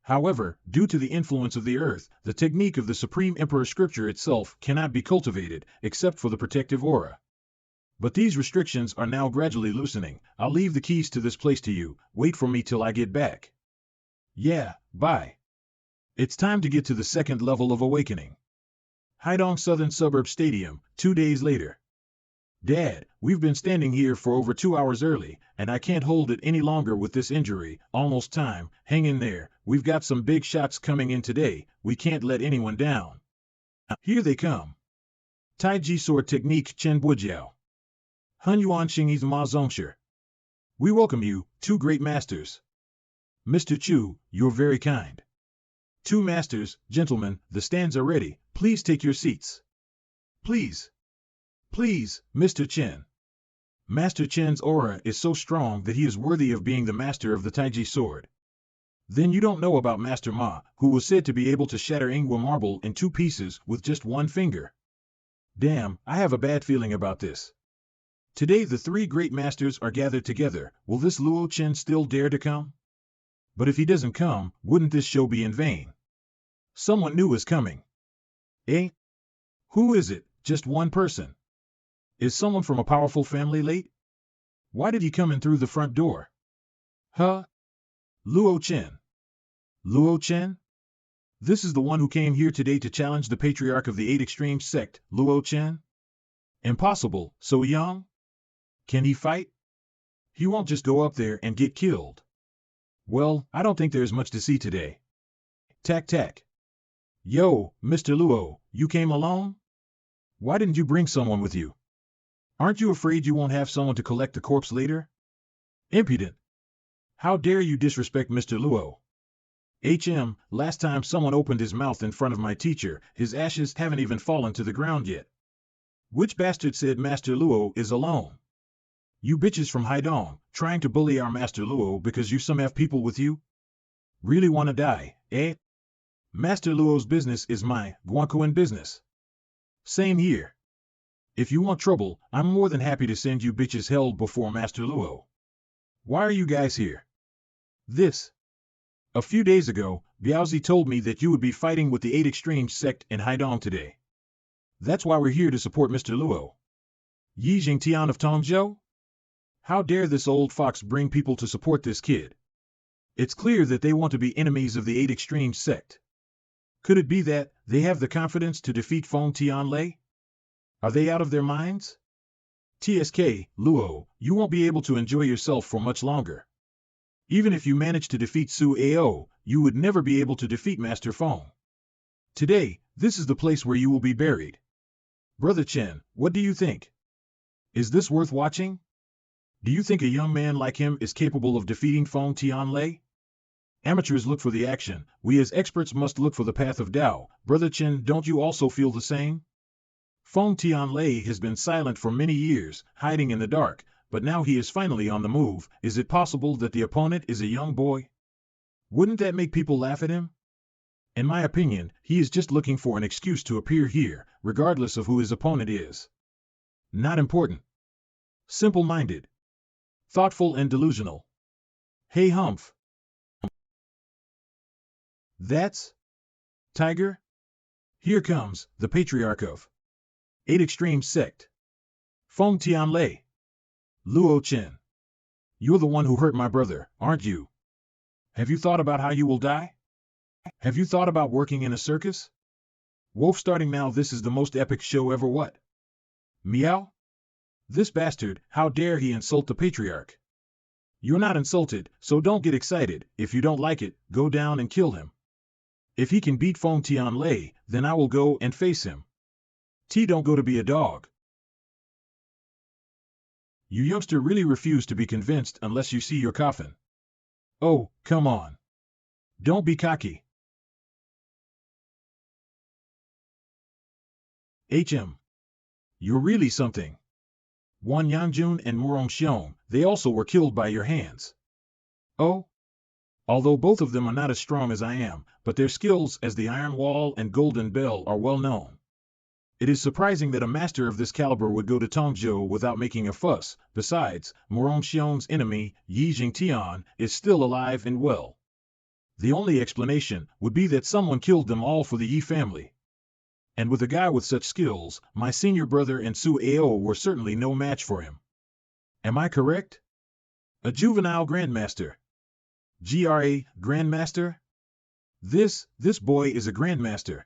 However, due to the influence of the earth, the technique of the Supreme Emperor scripture itself cannot be cultivated, except for the protective aura. But these restrictions are now gradually loosening. I'll leave the keys to this place to you. Wait for me till I get back. Yeah, bye. It's time to get to the second level of awakening. Haidong Southern Suburb Stadium, 2 days later. Dad, we've been standing here for over 2 hours early, and I can't hold it any longer with this injury. Almost time. Hang in there. We've got some big shots coming in today. We can't let anyone down. Here they come. Taiji Sword Technique Chen Bujiao. Hunyuan Xingyi's Ma Zongshi. We welcome you, two great masters. Mr. Chu, you're very kind. Two masters, gentlemen, the stands are ready. Please take your seats. Please. Please, Mr. Chen. Master Chen's aura is so strong that he is worthy of being the master of the Taiji sword. Then you don't know about Master Ma, who was said to be able to shatter Ingwa marble in 2 pieces with just 1 finger. Damn, I have a bad feeling about this. Today the 3 great masters are gathered together. Will this Luo Chen still dare to come? But if he doesn't come, wouldn't this show be in vain? Someone new is coming. Eh? Who is it? Just one person. Is someone from a powerful family late? Why did he come in through the front door? Huh? Luo Chen. Luo Chen? This is the one who came here today to challenge the patriarch of the 8 Extremes sect, Luo Chen? Impossible, so young? Can he fight? He won't just go up there and get killed. Well, I don't think there's much to see today. Tac tac. Yo, Mr. Luo, you came alone? Why didn't you bring someone with you? Aren't you afraid you won't have someone to collect the corpse later? Impudent. How dare you disrespect Mr. Luo? Last time someone opened his mouth in front of my teacher, his ashes haven't even fallen to the ground yet. Which bastard said Master Luo is alone? You bitches from Haidong, trying to bully our Master Luo because you some have people with you? Really wanna die, eh? Master Luo's business is my Guanquan business. Same here. If you want trouble, I'm more than happy to send you bitches held before Master Luo. Why are you guys here? A few days ago, Biaozi told me that you would be fighting with the 8 Extremes sect in Haidong today. That's why we're here to support Mr. Luo. Yi Jingtian of Tongzhou? How dare this old fox bring people to support this kid? It's clear that they want to be enemies of the 8 Extremes sect. Could it be that they have the confidence to defeat Feng Tianlei? Are they out of their minds? TSK, Luo, you won't be able to enjoy yourself for much longer. Even if you manage to defeat Su Ao, you would never be able to defeat Master Feng. Today, this is the place where you will be buried. Brother Chen, what do you think? Is this worth watching? Do you think a young man like him is capable of defeating Feng Tianlei? Amateurs look for the action, we as experts must look for the path of Tao. Brother Chen, don't you also feel the same? Feng Tianlei has been silent for many years, hiding in the dark, but now he is finally on the move. Is it possible that the opponent is a young boy? Wouldn't that make people laugh at him? In my opinion, he is just looking for an excuse to appear here, regardless of who his opponent is. Not important. Simple-minded. Thoughtful and delusional. Hey Humph. That's Tiger? Here comes the patriarch of 8 Extreme Sect. Feng Tianlei. Luo Chen. You're the one who hurt my brother, aren't you? Have you thought about how you will die? Have you thought about working in a circus? Wolf, starting now, this is the most epic show ever. What? Meow? This bastard, how dare he insult the patriarch? You're not insulted, so don't get excited. If you don't like it, go down and kill him. If he can beat Feng Tianlei, then I will go and face him. Don't go to be a dog. You youngster really refuse to be convinced unless you see your coffin. Oh, come on. Don't be cocky. You're really something. Wan Yangjun and Murong Xiong, they also were killed by your hands. Oh? Although both of them are not as strong as I am, but their skills as the Iron Wall and Golden Bell are well known. It is surprising that a master of this caliber would go to Tongzhou without making a fuss. Besides, Murong Xiong's enemy, Yi Jingtian, is still alive and well. The only explanation would be that someone killed them all for the Yi family. And with a guy with such skills, my senior brother and Su Ao were certainly no match for him. Am I correct? A juvenile grandmaster. Grandmaster? This boy is a grandmaster.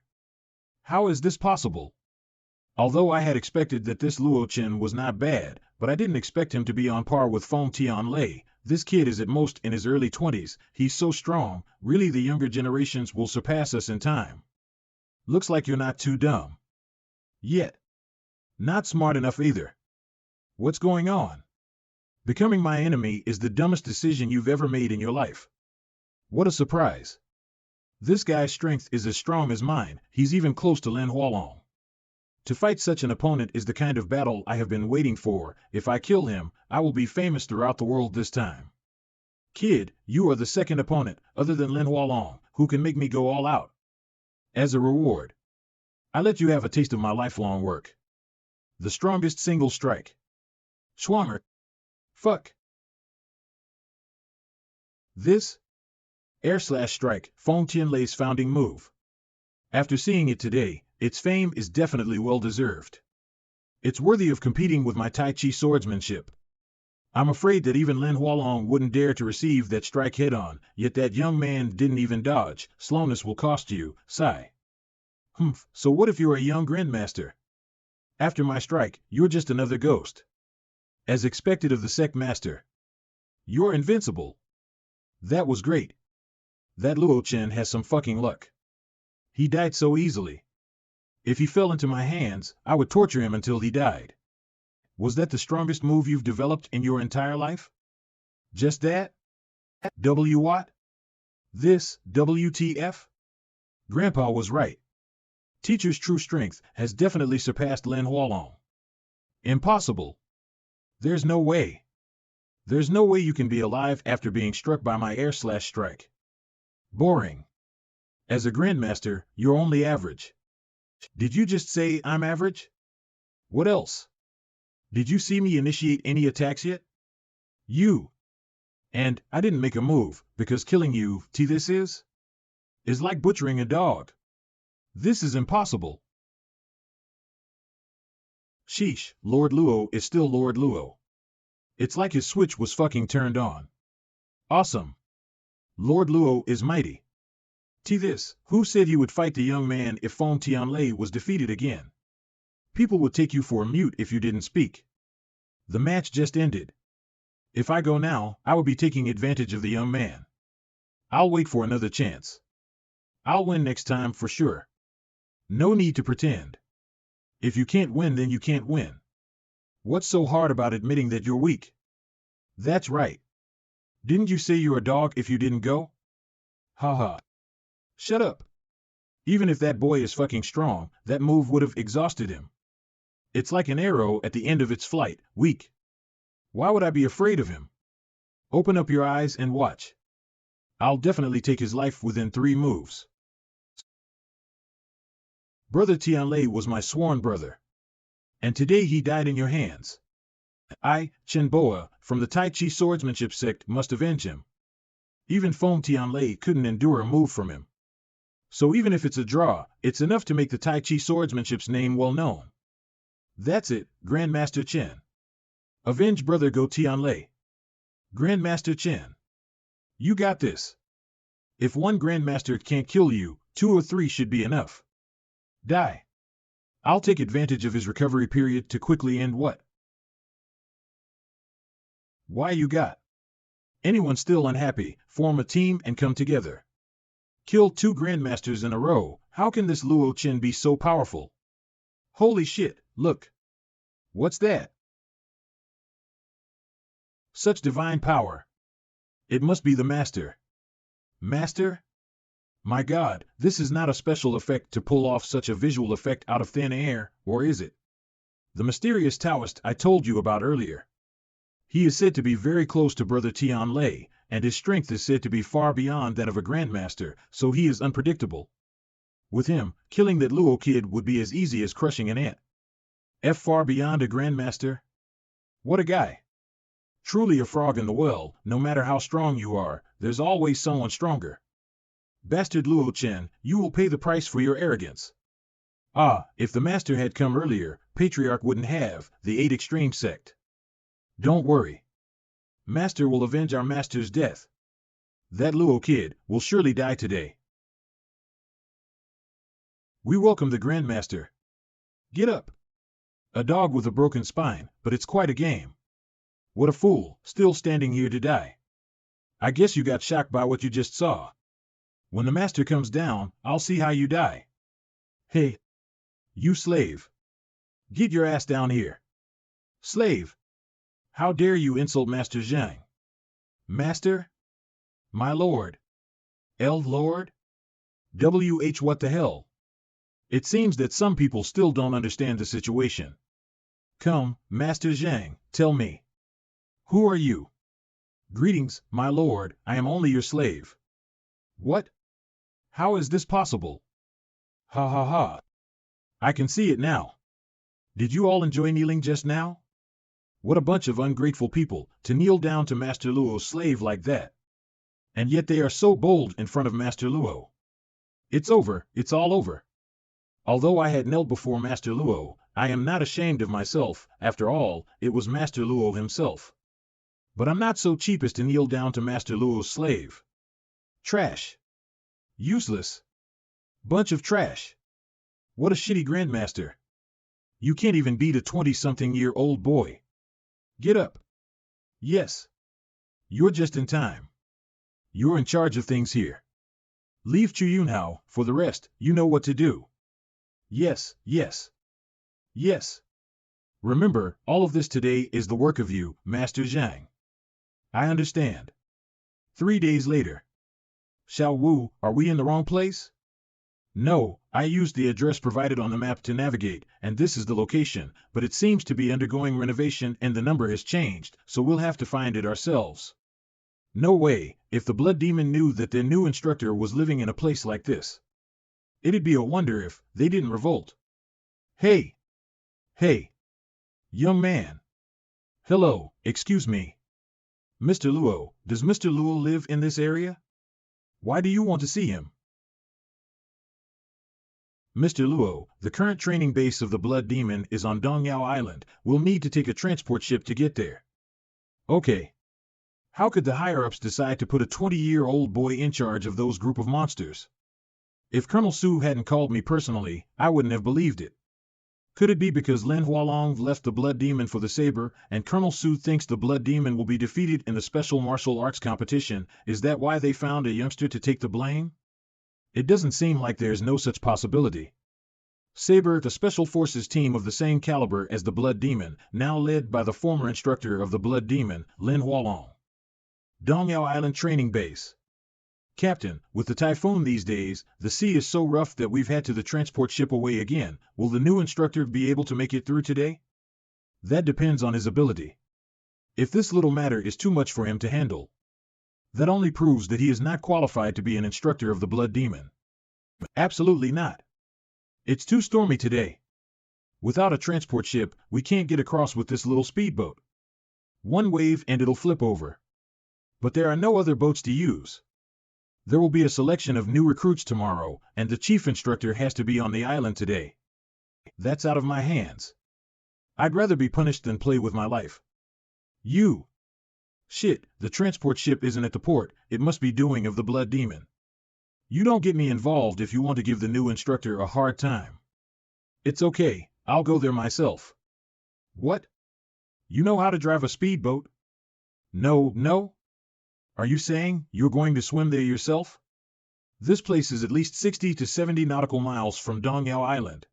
How is this possible? Although I had expected that this Luo Chen was not bad, but I didn't expect him to be on par with Feng Tianlei. This kid is at most in his early 20s, he's so strong, really the younger generations will surpass us in time. Looks like you're not too dumb. Yet. Not smart enough either. What's going on? Becoming my enemy is the dumbest decision you've ever made in your life. What a surprise. This guy's strength is as strong as mine, he's even close to Lin Hualong. To fight such an opponent is the kind of battle I have been waiting for. If I kill him, I will be famous throughout the world this time. Kid, you are the second opponent, other than Lin Hualong, who can make me go all out. As a reward, I let you have a taste of my lifelong work. The strongest single strike. Schwammer. Fuck. This? Air/strike, Feng Tianlei's founding move. After seeing it today, its fame is definitely well-deserved. It's worthy of competing with my Tai Chi swordsmanship. I'm afraid that even Lin Hualong wouldn't dare to receive that strike head-on, yet that young man didn't even dodge. Slowness will cost you, sigh. So what if you're a young grandmaster? After my strike, you're just another ghost. As expected of the sect master. You're invincible. That was great. That Luo Chen has some fucking luck. He died so easily. If he fell into my hands, I would torture him until he died. Was that the strongest move you've developed in your entire life? Just that? What? This, WTF? Grandpa was right. Teacher's true strength has definitely surpassed Lin Hualong. Impossible. There's no way. There's no way you can be alive after being struck by my air/strike. Boring. As a grandmaster, you're only average. Did you just say I'm average? What else? Did you see me initiate any attacks yet? You. And I didn't make a move, because killing you, this is like butchering a dog. This is impossible. Sheesh, Lord Luo is still Lord Luo. It's like his switch was fucking turned on. Awesome. Lord Luo is mighty. Who said he would fight the young man if Feng Tianlei was defeated again? People would take you for a mute if you didn't speak. The match just ended. If I go now, I will be taking advantage of the young man. I'll wait for another chance. I'll win next time for sure. No need to pretend. If you can't win, then you can't win. What's so hard about admitting that you're weak? That's right. Didn't you say you're a dog if you didn't go? Haha. Shut up. Even if that boy is fucking strong, that move would have exhausted him. It's like an arrow at the end of its flight, weak. Why would I be afraid of him? Open up your eyes and watch. I'll definitely take his life within 3 moves. Brother Tianlei was my sworn brother. And today he died in your hands. I, Chen Boa, from the Tai Chi swordsmanship sect, must avenge him. Even Feng Tianlei couldn't endure a move from him. So even if it's a draw, it's enough to make the Tai Chi swordsmanship's name well known. That's it, Grandmaster Chen. Avenge brother Go Tianlei. Grandmaster Chen. You got this. If one Grandmaster can't kill you, 2 or 3 should be enough. Die. I'll take advantage of his recovery period to quickly end what? Why you got? Anyone still unhappy, form a team and come together. Kill 2 Grandmasters in a row, how can this Luo Chen be so powerful? Holy shit, look. What's that? Such divine power. It must be the Master. Master? My God, this is not a special effect to pull off such a visual effect out of thin air, or is it? The mysterious Taoist I told you about earlier. He is said to be very close to Brother Tianlei, and his strength is said to be far beyond that of a Grandmaster, so he is unpredictable. With him, killing that Luo kid would be as easy as crushing an ant. Far beyond a Grandmaster? What a guy. Truly a frog in the well, no matter how strong you are, there's always someone stronger. Bastard Luo Chen, you will pay the price for your arrogance. Ah, if the Master had come earlier, Patriarch wouldn't have the 8 Extreme sect. Don't worry. Master will avenge our Master's death. That Luo kid will surely die today. We welcome the Grandmaster. Get up. A dog with a broken spine, but it's quite a game. What a fool, still standing here to die. I guess you got shocked by what you just saw. When the Master comes down, I'll see how you die. Hey. You slave. Get your ass down here. Slave. How dare you insult Master Zhang? Master? My lord. Lord? What the hell? It seems that some people still don't understand the situation. Come, Master Zhang, tell me. Who are you? Greetings, my lord, I am only your slave. What? How is this possible? Ha ha ha. I can see it now. Did you all enjoy kneeling just now? What a bunch of ungrateful people, to kneel down to Master Luo's slave like that. And yet they are so bold in front of Master Luo. It's over, it's all over. Although I had knelt before Master Luo, I am not ashamed of myself, after all, it was Master Luo himself. But I'm not so cheap as to kneel down to Master Luo's slave. Trash. Useless. Bunch of trash. What a shitty Grandmaster. You can't even beat a 20-something-year-old boy. Get up. Yes. You're just in time. You're in charge of things here. Leave Chu Yunhao, for the rest, you know what to do. Yes, yes. Yes. Remember, all of this today is the work of you, Master Zhang. I understand. 3 days later. Xiao Wu, are we in the wrong place? No, I used the address provided on the map to navigate, and this is the location, but it seems to be undergoing renovation and the number has changed, so we'll have to find it ourselves. No way, if the Blood Demon knew that their new instructor was living in a place like this. It'd be a wonder if they didn't revolt. Hey! Hey! Young man! Hello, excuse me. Mr. Luo, does Mr. Luo live in this area? Why do you want to see him? Mr. Luo, the current training base of the Blood Demon is on Dongyao Island. We'll need to take a transport ship to get there. Okay. How could the higher-ups decide to put a 20-year-old boy in charge of those group of monsters? If Colonel Su hadn't called me personally, I wouldn't have believed it. Could it be because Lin Hualong left the Blood Demon for the saber, and Colonel Su thinks the Blood Demon will be defeated in the special martial arts competition? Is that why they found a youngster to take the blame? It doesn't seem like there's no such possibility. Saber, the Special Forces team of the same caliber as the Blood Demon, now led by the former instructor of the Blood Demon, Lin Hualong. Dongyao Island Training Base. Captain, with the typhoon these days, the sea is so rough that we've had to the transport ship away again. Will the new instructor be able to make it through today? That depends on his ability. If this little matter is too much for him to handle, that only proves that he is not qualified to be an instructor of the Blood Demon. Absolutely not. It's too stormy today. Without a transport ship, we can't get across with this little speedboat. One wave and it'll flip over. But there are no other boats to use. There will be a selection of new recruits tomorrow, and the chief instructor has to be on the island today. That's out of my hands. I'd rather be punished than play with my life. You. Shit, the transport ship isn't at the port, it must be doing of the blood demon. You don't get me involved if you want to give the new instructor a hard time. It's okay, I'll go there myself. What? You know how to drive a speedboat? No? Are you saying you're going to swim there yourself? This place is at least 60 to 70 nautical miles from Dongyao Island.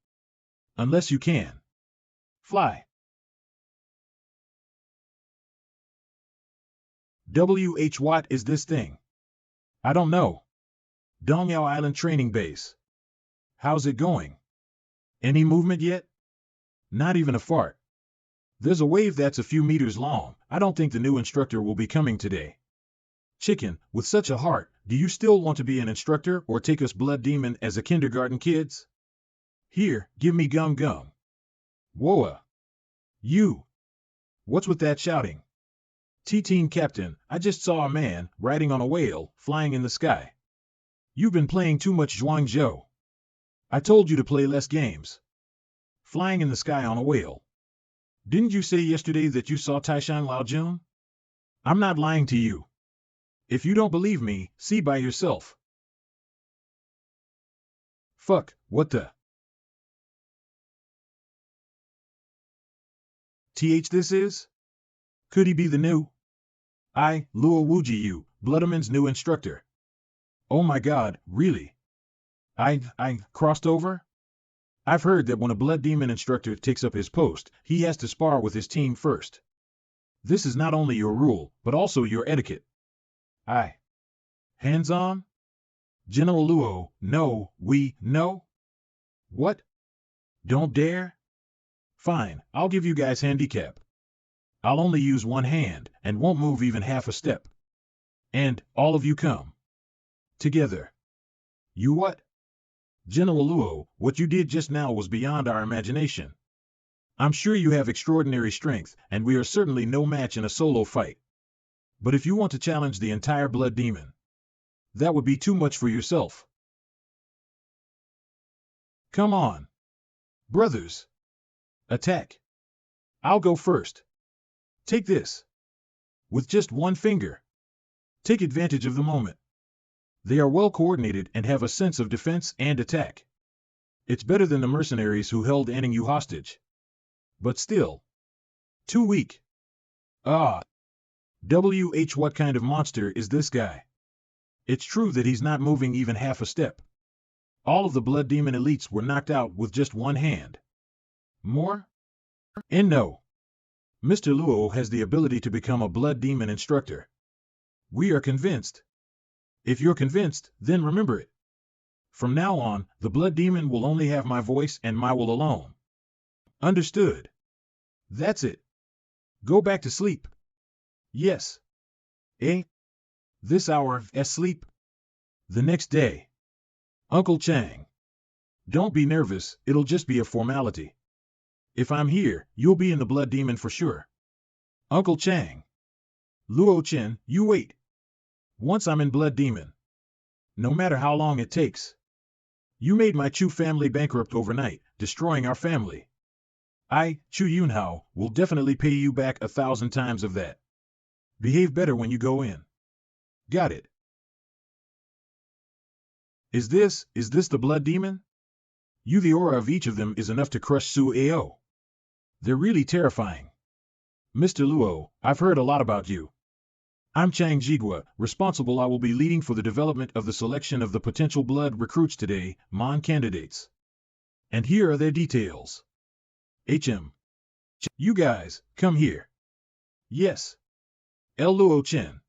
Unless you can fly. What is this thing? I don't know. Dongyao Island Training Base. How's it going? Any movement yet? Not even a fart. There's a wave that's a few meters long. I don't think the new instructor will be coming today. Chicken, with such a heart, do you still want to be an instructor or take us blood demon as a kindergarten kids? Here, give me gum. Whoa. You. What's with that shouting? T-Teen Captain, I just saw a man, riding on a whale, flying in the sky. You've been playing too much Zhuangzhou. I told you to play less games. Flying in the sky on a whale. Didn't you say yesterday that you saw Taishan Laojun? I'm not lying to you. If you don't believe me, see by yourself. Fuck, what the? This is? Could he be the new? Luo Wuji you, Bloodaman's new instructor. Oh my god, really? I crossed over? I've heard that when a blood demon instructor takes up his post, he has to spar with his team first. This is not only your rule, but also your etiquette. Hands-on? General Luo, no? What? Don't dare? Fine, I'll give you guys handicap. I'll only use one hand, and won't move even half a step. And, all of you come. Together. You what? General Luo, what you did just now was beyond our imagination. I'm sure you have extraordinary strength, and we are certainly no match in a solo fight. But if you want to challenge the entire blood demon, that would be too much for yourself. Come on. Brothers. Attack. I'll go first. Take this. With just one finger. Take advantage of the moment. They are well coordinated and have a sense of defense and attack. It's better than the mercenaries who held Anning Yu hostage. But still. Too weak. What kind of monster is this guy? It's true that he's not moving even half a step. All of the blood demon elites were knocked out with just one hand. More? And no. Mr. Luo has the ability to become a blood demon instructor. We are convinced. If you're convinced, then remember it. From now on, the blood demon will only have my voice and my will alone. Understood. That's it. Go back to sleep. Yes. This hour of sleep? The next day. Uncle Chang. Don't be nervous, it'll just be a formality. If I'm here, you'll be in the blood demon for sure. Uncle Chang. Luo Chen, you wait. Once I'm in blood demon. No matter how long it takes. You made my Chu family bankrupt overnight, destroying our family. Chu Yunhao, will definitely pay you back 1,000 times of that. Behave better when you go in. Got it. Is this the blood demon? The aura of each of them is enough to crush Su Ao. They're really terrifying. Mr. Luo, I've heard a lot about you. I'm Chang Jigua, responsible. I will be leading for the development of the selection of the potential blood recruits today, Mon candidates. And here are their details. You guys, come here. Yes. El Luo Chen.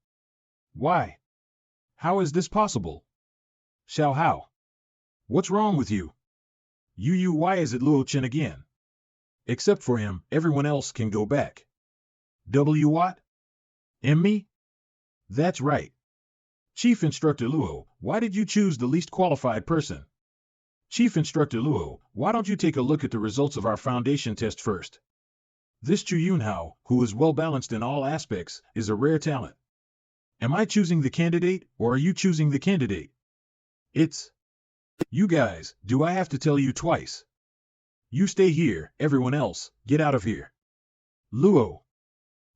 Why? How is this possible? Xiao Hao. What's wrong with you? Why is it Luo Chen again? Except for him, everyone else can go back. What? Me? That's right. Chief Instructor Luo, why did you choose the least qualified person? Chief Instructor Luo, why don't you take a look at the results of our foundation test first? This Chu Yunhao, who is well balanced in all aspects, is a rare talent. Am I choosing the candidate, or are you choosing the candidate? It's... You guys, do I have to tell you twice? You stay here, everyone else, get out of here. Luo.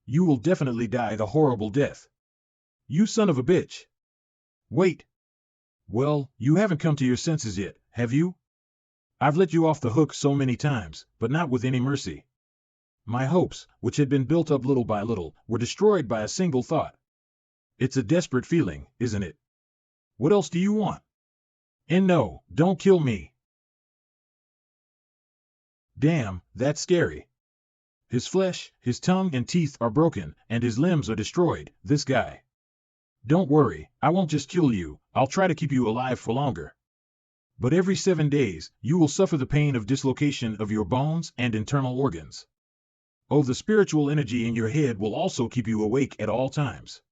You will definitely die the horrible death. You son of a bitch. Wait. Well, you haven't come to your senses yet, have you? I've let you off the hook so many times, but not with any mercy. My hopes, which had been built up little by little, were destroyed by a single thought. It's a desperate feeling, isn't it? What else do you want? And no, don't kill me. Damn, that's scary. His flesh, his tongue and teeth are broken, and his limbs are destroyed, this guy. Don't worry, I won't just kill you, I'll try to keep you alive for longer. But every 7 days, you will suffer the pain of dislocation of your bones and internal organs. Oh, the spiritual energy in your head will also keep you awake at all times.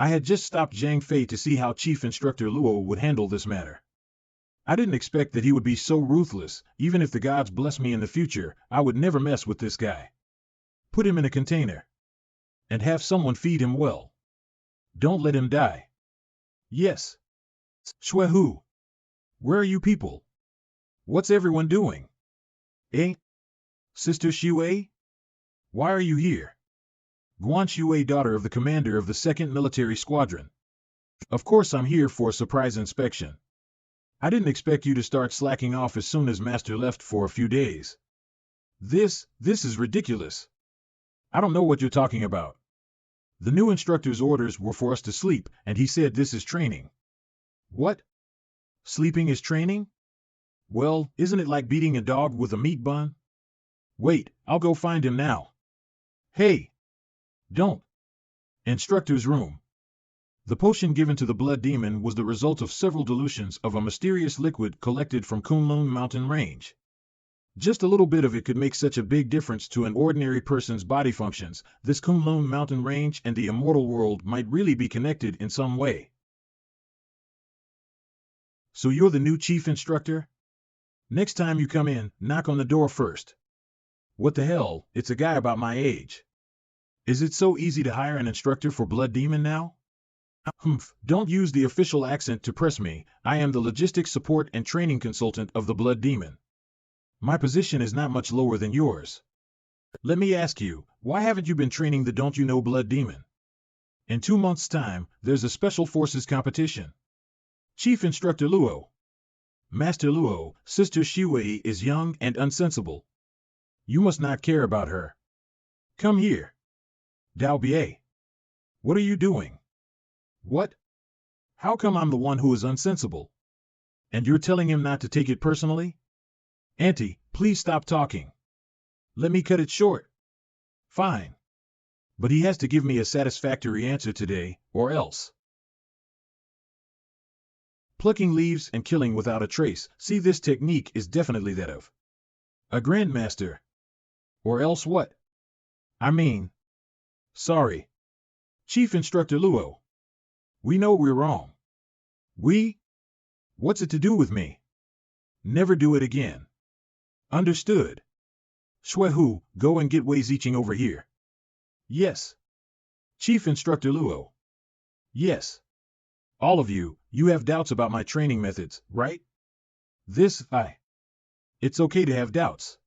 I had just stopped Zhang Fei to see how Chief Instructor Luo would handle this matter. I didn't expect that he would be so ruthless. Even if the gods bless me in the future, I would never mess with this guy. Put him in a container. And have someone feed him well. Don't let him die. Yes. Shuehu. Where are you people? What's everyone doing? Eh? Sister Xue? Why are you here? Guan Xue, daughter of the commander of the 2nd Military Squadron. Of course I'm here for a surprise inspection. I didn't expect you to start slacking off as soon as Master left for a few days. This is ridiculous. I don't know what you're talking about. The new instructor's orders were for us to sleep, and he said this is training. What? Sleeping is training? Well, isn't it like beating a dog with a meat bun? Wait, I'll go find him now. Hey! Don't! Instructor's room. The potion given to the blood demon was the result of several dilutions of a mysterious liquid collected from Kunlun mountain range. Just a little bit of it could make such a big difference to an ordinary person's body functions. This Kunlun mountain range and the immortal world might really be connected in some way. So you're the new chief instructor? Next time you come in, knock on the door first. What the hell, it's a guy about my age. Is it so easy to hire an instructor for Blood Demon now? Humph, don't use the official accent to press me. I am the logistics support and training consultant of the Blood Demon. My position is not much lower than yours. Let me ask you, why haven't you been training the Don't You Know Blood Demon? In 2 months' time, there's a Special Forces competition. Chief Instructor Luo. Master Luo, Sister Xue is young and unsensible. You must not care about her. Come here. Dao Bie. What are you doing? What? How come I'm the one who is unsensible? And you're telling him not to take it personally? Auntie, please stop talking. Let me cut it short. Fine. But he has to give me a satisfactory answer today, or else. Plucking leaves and killing without a trace. See, this technique is definitely that of a grandmaster. Or else what? I mean... Sorry. Chief Instructor Luo. We know we're wrong. We? What's it to do with me? Never do it again. Understood. Shuehu, go and get Wei Ziqing over here. Yes. Chief Instructor Luo. Yes. All of you, you have doubts about my training methods, right? It's okay to have doubts.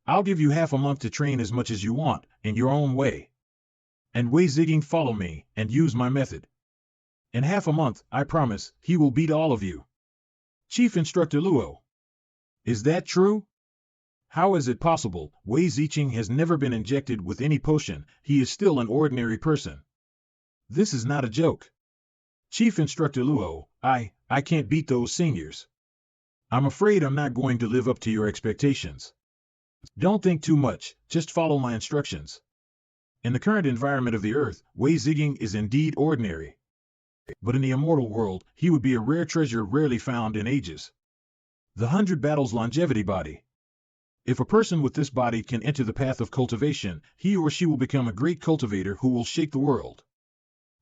I'll give you half a month to train as much as you want, in your own way. And Wei Ziqing follow me, and use my method. In half a month, I promise, he will beat all of you. Chief Instructor Luo. Is that true? How is it possible? Wei Ziqing has never been injected with any potion. He is still an ordinary person. This is not a joke. Chief Instructor Luo, I can't beat those seniors. I'm afraid I'm not going to live up to your expectations. Don't think too much, just follow my instructions. In the current environment of the Earth, Wei Ziqing is indeed ordinary. But in the immortal world, he would be a rare treasure rarely found in ages. The 100 Battles Longevity Body. If a person with this body can enter the path of cultivation, he or she will become a great cultivator who will shake the world.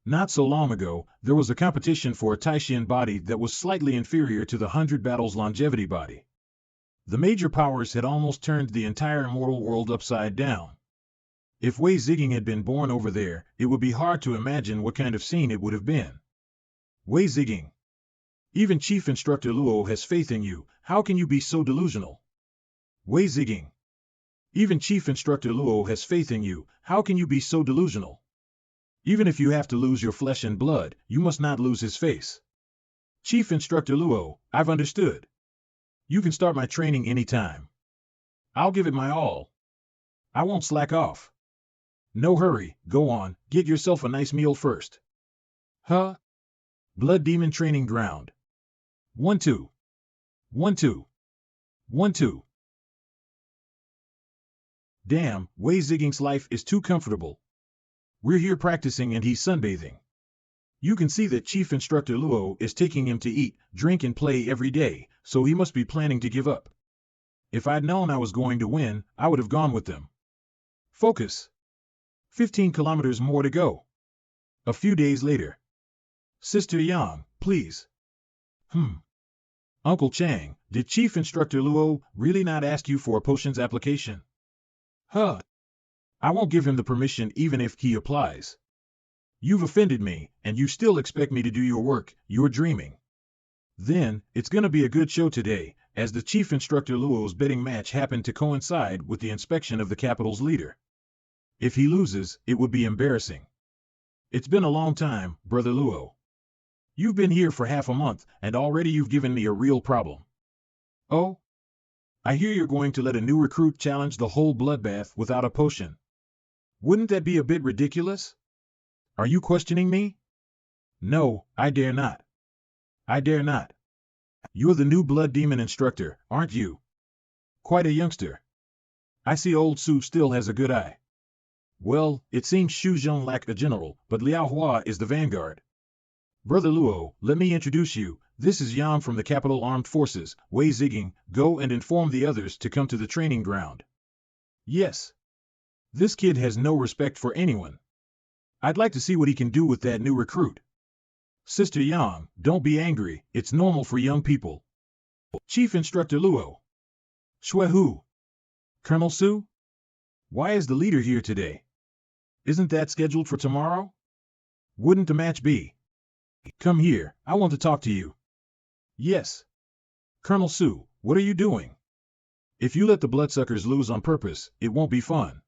Not so long ago, there was a competition for a Taishan body that was slightly inferior to the 100 Battles Longevity Body. The major powers had almost turned the entire immortal world upside down. If Wei Ziging had been born over there, it would be hard to imagine what kind of scene it would have been. Wei Ziging. Even Chief Instructor Luo has faith in you, how can you be so delusional? Wei Ziging. Even Chief Instructor Luo has faith in you, how can you be so delusional? Even if you have to lose your flesh and blood, you must not lose his face. Chief Instructor Luo, I've understood. You can start my training anytime. I'll give it my all. I won't slack off. No hurry, go on, get yourself a nice meal first. Huh? Blood Demon Training Ground. 1-2. 1-2. 1-2. Damn, Wei Ziging's life is too comfortable. We're here practicing and he's sunbathing. You can see that Chief Instructor Luo is taking him to eat, drink and play every day, so he must be planning to give up. If I'd known I was going to win, I would have gone with them. Focus. 15 kilometers more to go. A few days later. Sister Yang, please. Uncle Chang, did Chief Instructor Luo really not ask you for a potions application? Huh. I won't give him the permission even if he applies. You've offended me, and you still expect me to do your work, you're dreaming. Then, it's gonna be a good show today, as the Chief Instructor Luo's betting match happened to coincide with the inspection of the capital's leader. If he loses, it would be embarrassing. It's been a long time, Brother Luo. You've been here for half a month, and already you've given me a real problem. Oh? I hear you're going to let a new recruit challenge the whole bloodbath without a potion. Wouldn't that be a bit ridiculous? Are you questioning me? No, I dare not. I dare not. You're the new blood demon instructor, aren't you? Quite a youngster. I see old Su still has a good eye. Well, it seems Xu Zhong lacked a general, but Liao Hua is the vanguard. Brother Luo, let me introduce you. This is Yan from the Capital Armed Forces, Wei Ziging. Go and inform the others to come to the training ground. Yes. This kid has no respect for anyone. I'd like to see what he can do with that new recruit. Sister Yang, don't be angry, it's normal for young people. Chief Instructor Luo. Shui Hu. Colonel Su? Why is the leader here today? Isn't that scheduled for tomorrow? Wouldn't the match be? Come here, I want to talk to you. Yes. Colonel Su, what are you doing? If you let the bloodsuckers lose on purpose, it won't be fun.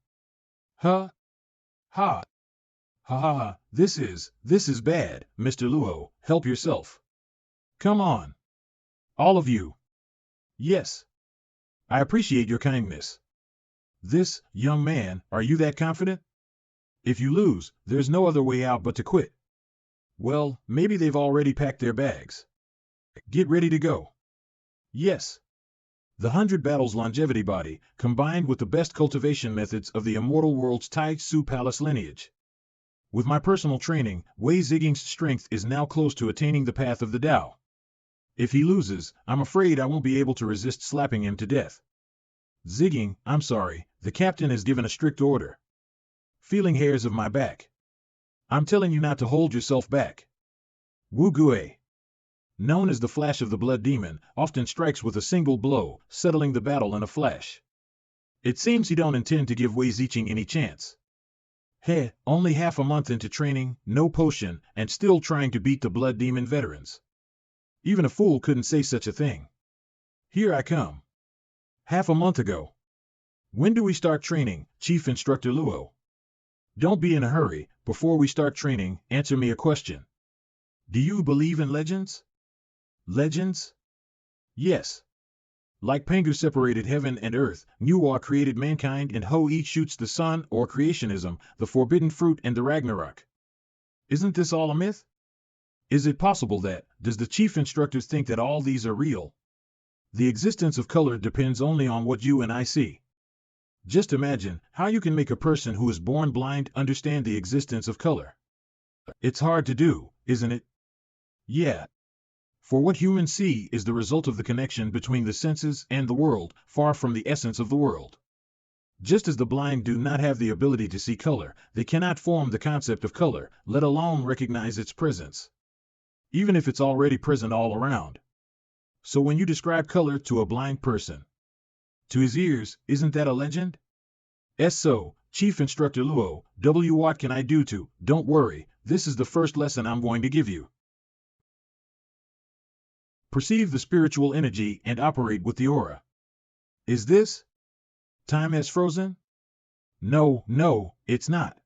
Huh? Ha. Ha ha ha, this is bad, Mr. Luo, help yourself. Come on. All of you. Yes. I appreciate your kindness. This, young man, are you that confident? If you lose, there's no other way out but to quit. Well, maybe they've already packed their bags. Get ready to go. Yes. The 100 Battles Longevity Body, combined with the best cultivation methods of the Immortal World's Tai Tzu Palace lineage. With my personal training, Wei Ziging's strength is now close to attaining the path of the Tao. If he loses, I'm afraid I won't be able to resist slapping him to death. Ziging, I'm sorry, the captain has given a strict order. Feeling hairs of my back. I'm telling you not to hold yourself back. Wu Gui, known as the Flash of the Blood Demon, often strikes with a single blow, settling the battle in a flash. It seems he don't intend to give Wei Ziging any chance. Heh, only half a month into training, no potion, and still trying to beat the Blood Demon veterans. Even a fool couldn't say such a thing. Here I come. Half a month ago. When do we start training, Chief Instructor Luo? Don't be in a hurry. Before we start training, answer me a question. Do you believe in legends? Legends? Yes. Like Pangu separated heaven and earth, Nuwa created mankind, and Ho-E shoots the sun, or creationism, the forbidden fruit and the Ragnarok. Isn't this all a myth? Is it possible that, does the Chief Instructor think that all these are real? The existence of color depends only on what you and I see. Just imagine how you can make a person who is born blind understand the existence of color. It's hard to do, isn't it? Yeah. For what humans see is the result of the connection between the senses and the world, far from the essence of the world. Just as the blind do not have the ability to see color, they cannot form the concept of color, let alone recognize its presence. Even if it's already present all around. So when you describe color to a blind person, to his ears, isn't that a legend? So, Chief Instructor Luo, what can I do to? Don't worry, this is the first lesson I'm going to give you. Perceive the spiritual energy and operate with the aura. Is this? Time has frozen? No, it's not.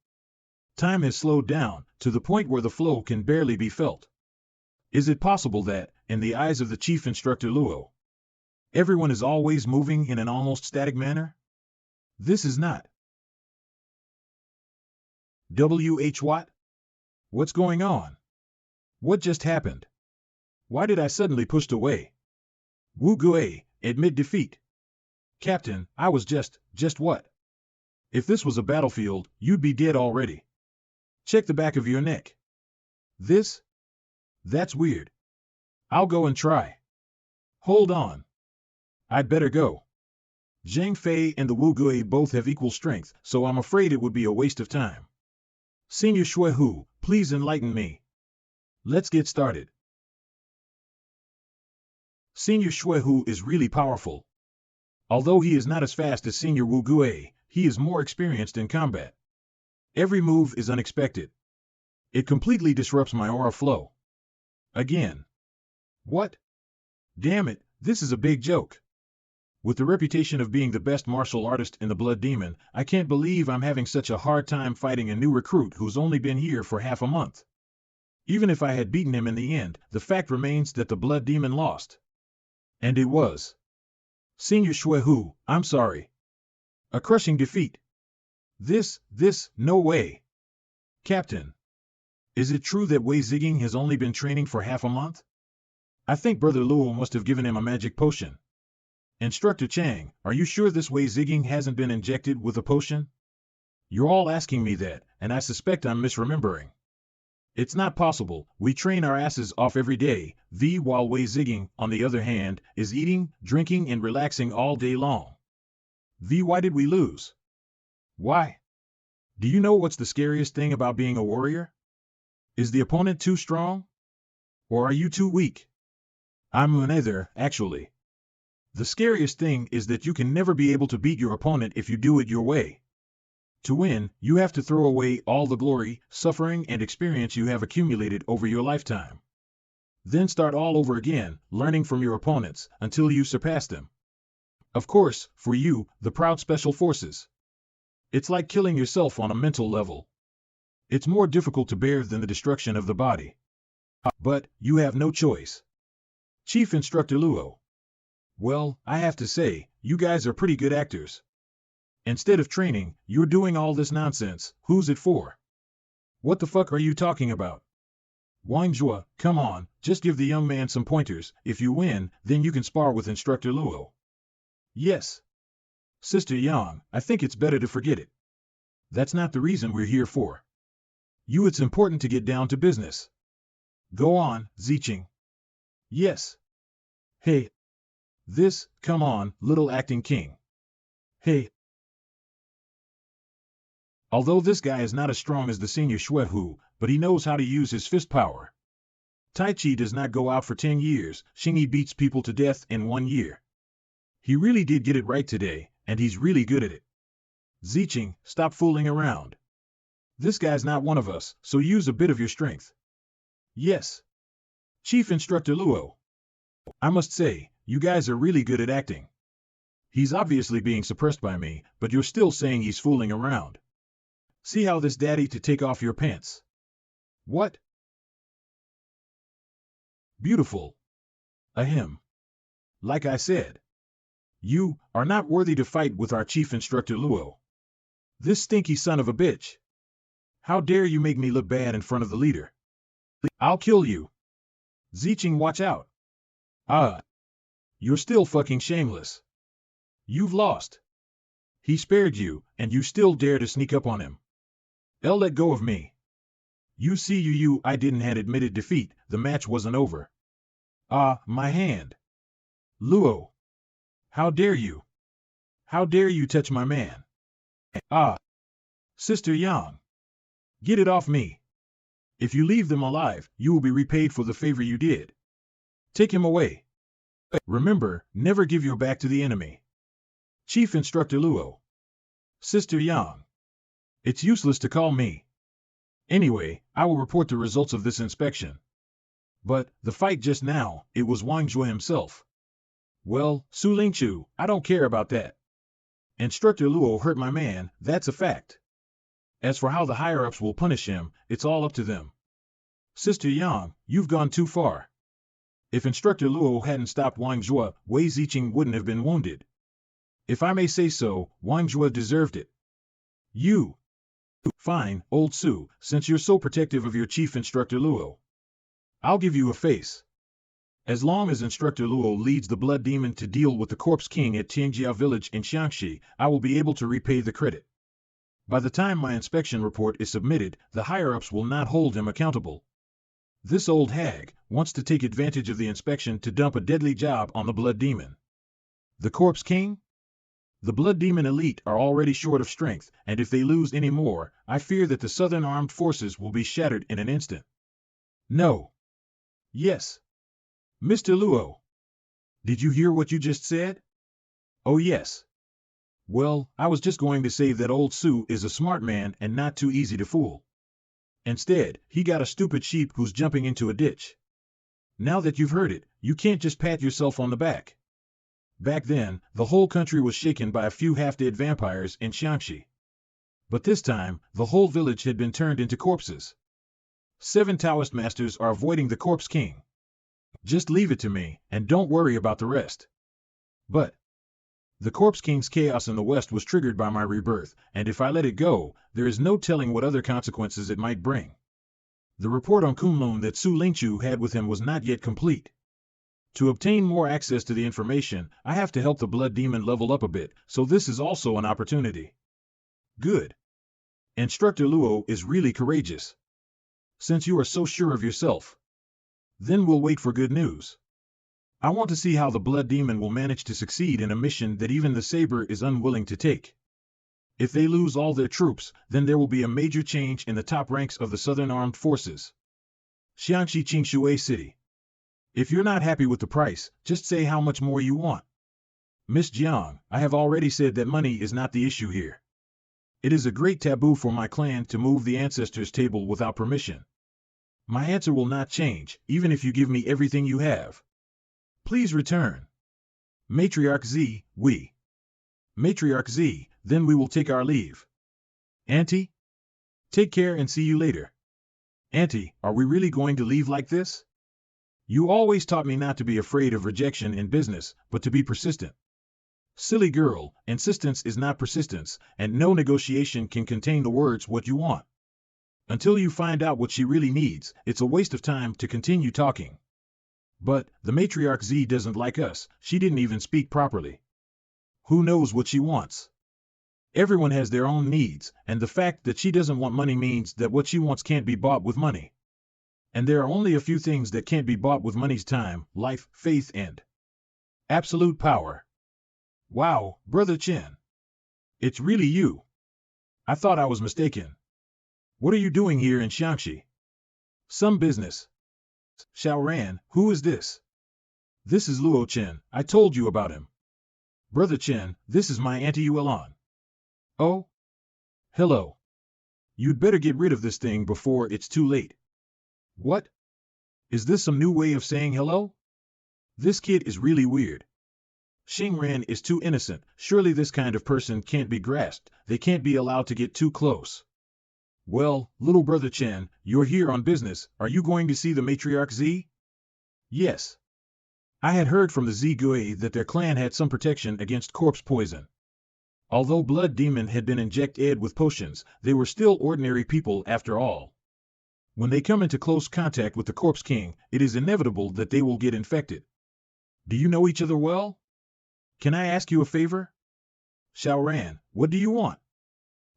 Time has slowed down, to the point where the flow can barely be felt. Is it possible that, in the eyes of the Chief Instructor Luo, everyone is always moving in an almost static manner? This is not. What? What's going on? What just happened? Why did I suddenly pushed away? Wuji, admit defeat. Captain, I was just what? If this was a battlefield, you'd be dead already. Check the back of your neck. This? That's weird. I'll go and try. Hold on. I'd better go. Zhang Fei and the Wuji both have equal strength, so I'm afraid it would be a waste of time. Senior Shuehu, please enlighten me. Let's get started. Senior Shuehu is really powerful. Although he is not as fast as Senior Wuji, he is more experienced in combat. Every move is unexpected. It completely disrupts my aura flow. Again. What? Damn it, this is a big joke. With the reputation of being the best martial artist in the Blood Demon, I can't believe I'm having such a hard time fighting a new recruit who's only been here for half a month. Even if I had beaten him in the end, the fact remains that the Blood Demon lost. And it was. Senior Shuehu, I'm sorry. A crushing defeat. This, no way. Captain. Is it true that Wei Ziging has only been training for half a month? I think Brother Luo must have given him a magic potion. Instructor Chang, are you sure this Wei Ziging hasn't been injected with a potion? You're all asking me that, and I suspect I'm misremembering. It's not possible, we train our asses off every day, while Wei Ziging, on the other hand, is eating, drinking and relaxing all day long. Why did we lose? Why? Do you know what's the scariest thing about being a warrior? Is the opponent too strong? Or are you too weak? I'm neither, actually. The scariest thing is that you can never be able to beat your opponent if you do it your way. To win, you have to throw away all the glory, suffering, and experience you have accumulated over your lifetime. Then start all over again, learning from your opponents, until you surpass them. Of course, for you, the proud special forces. It's like killing yourself on a mental level. It's more difficult to bear than the destruction of the body. But, you have no choice. Chief Instructor Luo. Well, I have to say, you guys are pretty good actors. Instead of training, you're doing all this nonsense. Who's it for? What the fuck are you talking about? Wang Zhua, come on, just give the young man some pointers. If you win, then you can spar with Instructor Luo. Yes. Sister Yang, I think it's better to forget it. That's not the reason we're here for. It's important to get down to business. Go on, Ziqing. Yes. Hey. Come on, little acting king. Hey. Although this guy is not as strong as the Senior Shuehu, but he knows how to use his fist power. Tai Chi does not go out for 10 years, Xingyi beats people to death in 1 year. He really did get it right today, and he's really good at it. Ziqing, stop fooling around. This guy's not one of us, so use a bit of your strength. Yes. Chief Instructor Luo. I must say, you guys are really good at acting. He's obviously being suppressed by me, but you're still saying he's fooling around. See how this daddy to take off your pants. What? Beautiful. Ahem. Like I said. You are not worthy to fight with our Chief Instructor Luo. This stinky son of a bitch. How dare you make me look bad in front of the leader? I'll kill you. Ziqing, watch out. You're still fucking shameless. You've lost. He spared you, and you still dare to sneak up on him. Let go of me. I didn't had admitted defeat, the match wasn't over. My hand. Luo. How dare you? How dare you touch my man? Sister Yang. Get it off me. If you leave them alive, you will be repaid for the favor you did. Take him away. Remember, never give your back to the enemy. Chief Instructor Luo. Sister Yang. It's useless to call me. Anyway, I will report the results of this inspection. But, the fight just now, it was Wang Zhuo himself. Well, Su Lingchu, I don't care about that. Instructor Luo hurt my man, that's a fact. As for how the higher-ups will punish him, it's all up to them. Sister Yang, you've gone too far. If Instructor Luo hadn't stopped Wang Zhuo, Wei Ziqing wouldn't have been wounded. If I may say so, Wang Zhuo deserved it. You. Fine, old Su, since you're so protective of your chief Instructor Luo. I'll give you a face. As long as Instructor Luo leads the Blood Demon to deal with the Corpse King at Tiangjia Village in Xiangxi, I will be able to repay the credit. By the time my inspection report is submitted, the higher-ups will not hold him accountable. This old hag wants to take advantage of the inspection to dump a deadly job on the Blood Demon. The Corpse King? The Blood Demon elite are already short of strength, and if they lose any more, I fear that the Southern Armed Forces will be shattered in an instant. No. Yes. Mr. Luo. Did you hear what you just said? Oh yes. Well, I was just going to say that old Su is a smart man and not too easy to fool. Instead, he got a stupid sheep who's jumping into a ditch. Now that you've heard it, you can't just pat yourself on the back. Back then, the whole country was shaken by a few half-dead vampires in Xiangxi. But this time, the whole village had been turned into corpses. 7 Taoist masters are avoiding the Corpse King. Just leave it to me, and don't worry about the rest. But the Corpse King's chaos in the West was triggered by my rebirth, and if I let it go, there is no telling what other consequences it might bring. The report on Kunlun that Su Lingchu had with him was not yet complete. To obtain more access to the information, I have to help the Blood Demon level up a bit, so this is also an opportunity. Good. Instructor Luo is really courageous. Since you are so sure of yourself, then we'll wait for good news. I want to see how the Blood Demon will manage to succeed in a mission that even the Saber is unwilling to take. If they lose all their troops, then there will be a major change in the top ranks of the Southern Armed Forces. Xiangxi Qingshui City. If you're not happy with the price, just say how much more you want. Miss Jiang, I have already said that money is not the issue here. It is a great taboo for my clan to move the ancestors' table without permission. My answer will not change, even if you give me everything you have. Please return. Matriarch Z, we. Matriarch Z, then we will take our leave. Auntie? Take care and see you later. Auntie, are we really going to leave like this? You always taught me not to be afraid of rejection in business, but to be persistent. Silly girl, insistence is not persistence, and no negotiation can contain the words what you want. Until you find out what she really needs, it's a waste of time to continue talking. But, the Matriarch Z doesn't like us, she didn't even speak properly. Who knows what she wants? Everyone has their own needs, and the fact that she doesn't want money means that what she wants can't be bought with money. And there are only a few things that can't be bought with money's time, life, faith, and absolute power. Wow, Brother Chen. It's really you. I thought I was mistaken. What are you doing here in Xiangxi? Some business. Xiaoran, who is this? This is Luo Chen, I told you about him. Brother Chen, this is my Auntie Yuelan. Oh? Hello. You'd better get rid of this thing before it's too late. What? Is this some new way of saying hello? This kid is really weird. Xingran is too innocent, surely this kind of person can't be grasped, they can't be allowed to get too close. Well, little brother Chen, you're here on business, are you going to see the Matriarch Z? Yes. I had heard from the Z Gui that their clan had some protection against corpse poison. Although Blood Demon had been injected with potions, they were still ordinary people after all. When they come into close contact with the Corpse King, it is inevitable that they will get infected. Do you know each other well? Can I ask you a favor? Xiaoran, what do you want?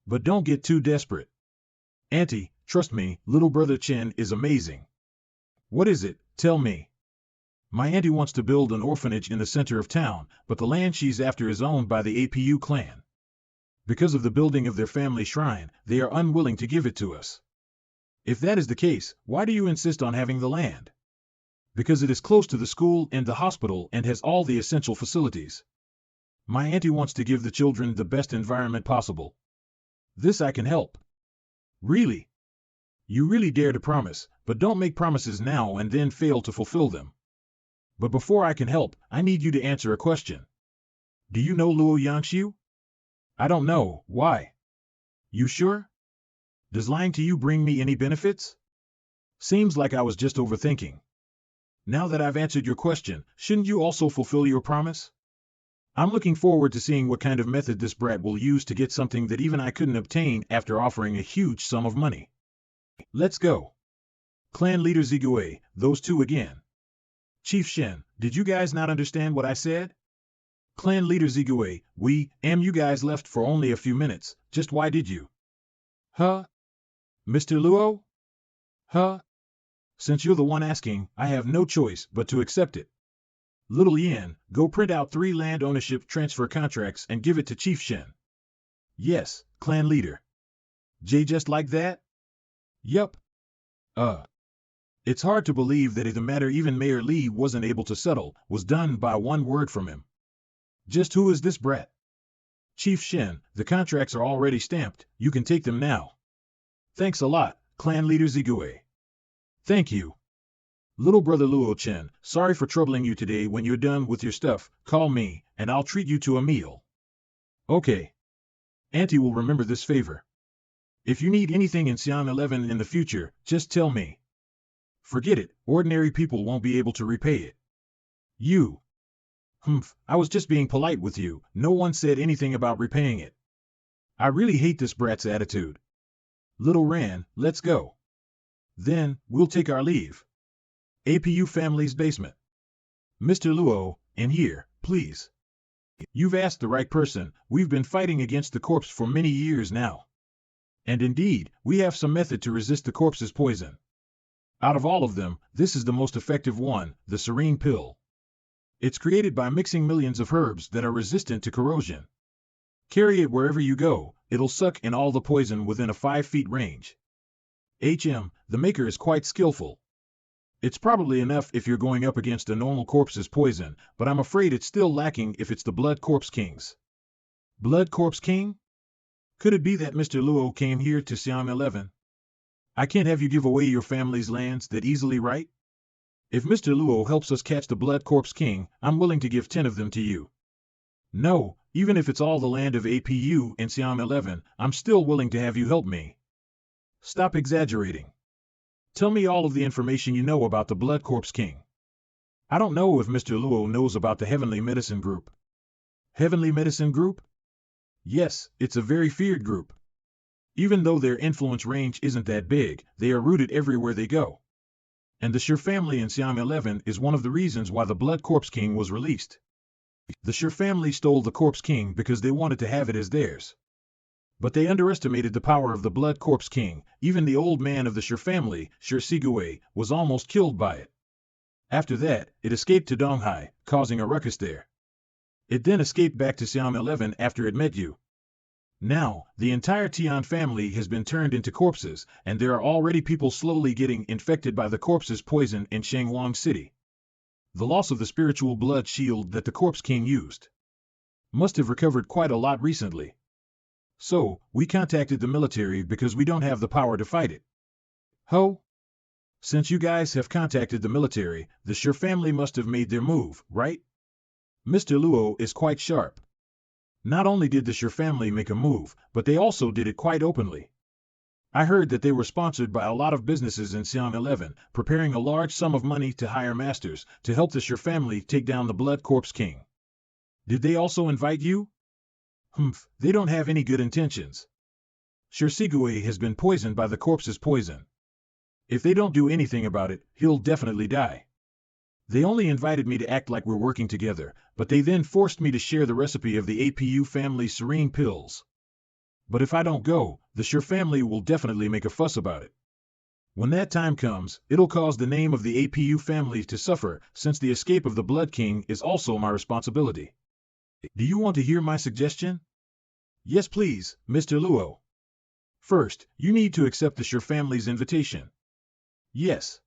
But don't get too desperate. Auntie, trust me, little brother Chen is amazing. What is it? Tell me. My auntie wants to build an orphanage in the center of town, but the land she's after is owned by the APU clan. Because of the building of their family shrine, they are unwilling to give it to us. If that is the case, why do you insist on having the land? Because it is close to the school and the hospital and has all the essential facilities. My auntie wants to give the children the best environment possible. This I can help. Really? You really dare to promise, but don't make promises now and then fail to fulfill them. But before I can help, I need you to answer a question. Do you know Luo Yangxiu? I don't know. Why? You sure? Does lying to you bring me any benefits? Seems like I was just overthinking. Now that I've answered your question, shouldn't you also fulfill your promise? I'm looking forward to seeing what kind of method this brat will use to get something that even I couldn't obtain after offering a huge sum of money. Let's go. Clan leader Zigue, those two again. Chief Shen, did you guys not understand what I said? Clan leader Zigue, you guys left for only a few minutes, just why did you? Huh? Mr. Luo? Huh? Since you're the one asking, I have no choice but to accept it. Little Yan, go print out 3 land ownership transfer contracts and give it to Chief Shen. Yes, clan leader. Jay, just like that? Yup. It's hard to believe that the matter even Mayor Li wasn't able to settle was done by one word from him. Just who is this brat? Chief Shen, the contracts are already stamped, you can take them now. Thanks a lot, clan leader Zigue. Thank you. Little brother Luo Chen, sorry for troubling you today. When you're done with your stuff, call me, and I'll treat you to a meal. Okay. Auntie will remember this favor. If you need anything in Xi'an 11 in the future, just tell me. Forget it, ordinary people won't be able to repay it. You. I was just being polite with you, no one said anything about repaying it. I really hate this brat's attitude. Little Ran, let's go. Then, we'll take our leave. APU family's basement. Mr. Luo, in here, please. You've asked the right person, we've been fighting against the corpse for many years now. And indeed, we have some method to resist the corpse's poison. Out of all of them, this is the most effective one, the Serene Pill. It's created by mixing millions of herbs that are resistant to corrosion. Carry it wherever you go, it'll suck in all the poison within a 5 feet range. The maker is quite skillful. It's probably enough if you're going up against a normal corpse's poison, but I'm afraid it's still lacking if it's the Blood Corpse King's. Blood Corpse King? Could it be that Mr. Luo came here to Xi'an 11? I can't have you give away your family's lands that easily, right? If Mr. Luo helps us catch the Blood Corpse King, I'm willing to give 10 of them to you. No, even if it's all the land of APU in Xi'an 11, I'm still willing to have you help me. Stop exaggerating. Tell me all of the information you know about the Blood Corpse King. I don't know if Mr. Luo knows about the Heavenly Medicine Group. Heavenly Medicine Group? Yes, it's a very feared group. Even though their influence range isn't that big, they are rooted everywhere they go. And the Sure family in Xi'an 11 is one of the reasons why the Blood Corpse King was released. The Sure family stole the Corpse King because they wanted to have it as theirs. But they underestimated the power of the Blood Corpse King. Even the old man of the Sure family, Sure Sigue, was almost killed by it. After that, it escaped to Donghai, causing a ruckus there. It then escaped back to Xi'an 11 after it met you. Now, the entire Tian family has been turned into corpses, and there are already people slowly getting infected by the corpse's poison in Shangwang City. The loss of the spiritual blood shield that the Corpse King used must have recovered quite a lot recently. So, we contacted the military because we don't have the power to fight it. Ho! Since you guys have contacted the military, the Sure family must have made their move, right? Mr. Luo is quite sharp. Not only did the Sure family make a move, but they also did it quite openly. I heard that they were sponsored by a lot of businesses in Xi'an 11, preparing a large sum of money to hire masters to help the Sure family take down the Blood Corpse King. Did they also invite you? They don't have any good intentions. Sure Sigue has been poisoned by the corpse's poison. If they don't do anything about it, he'll definitely die. They only invited me to act like we're working together, but they then forced me to share the recipe of the APU family's Serene Pills. But if I don't go, the Sure family will definitely make a fuss about it. When that time comes, it'll cause the name of the APU family to suffer, since the escape of the Blood King is also my responsibility. Do you want to hear my suggestion? Yes, please, Mr. Luo. First, you need to accept the Sure family's invitation. Yes.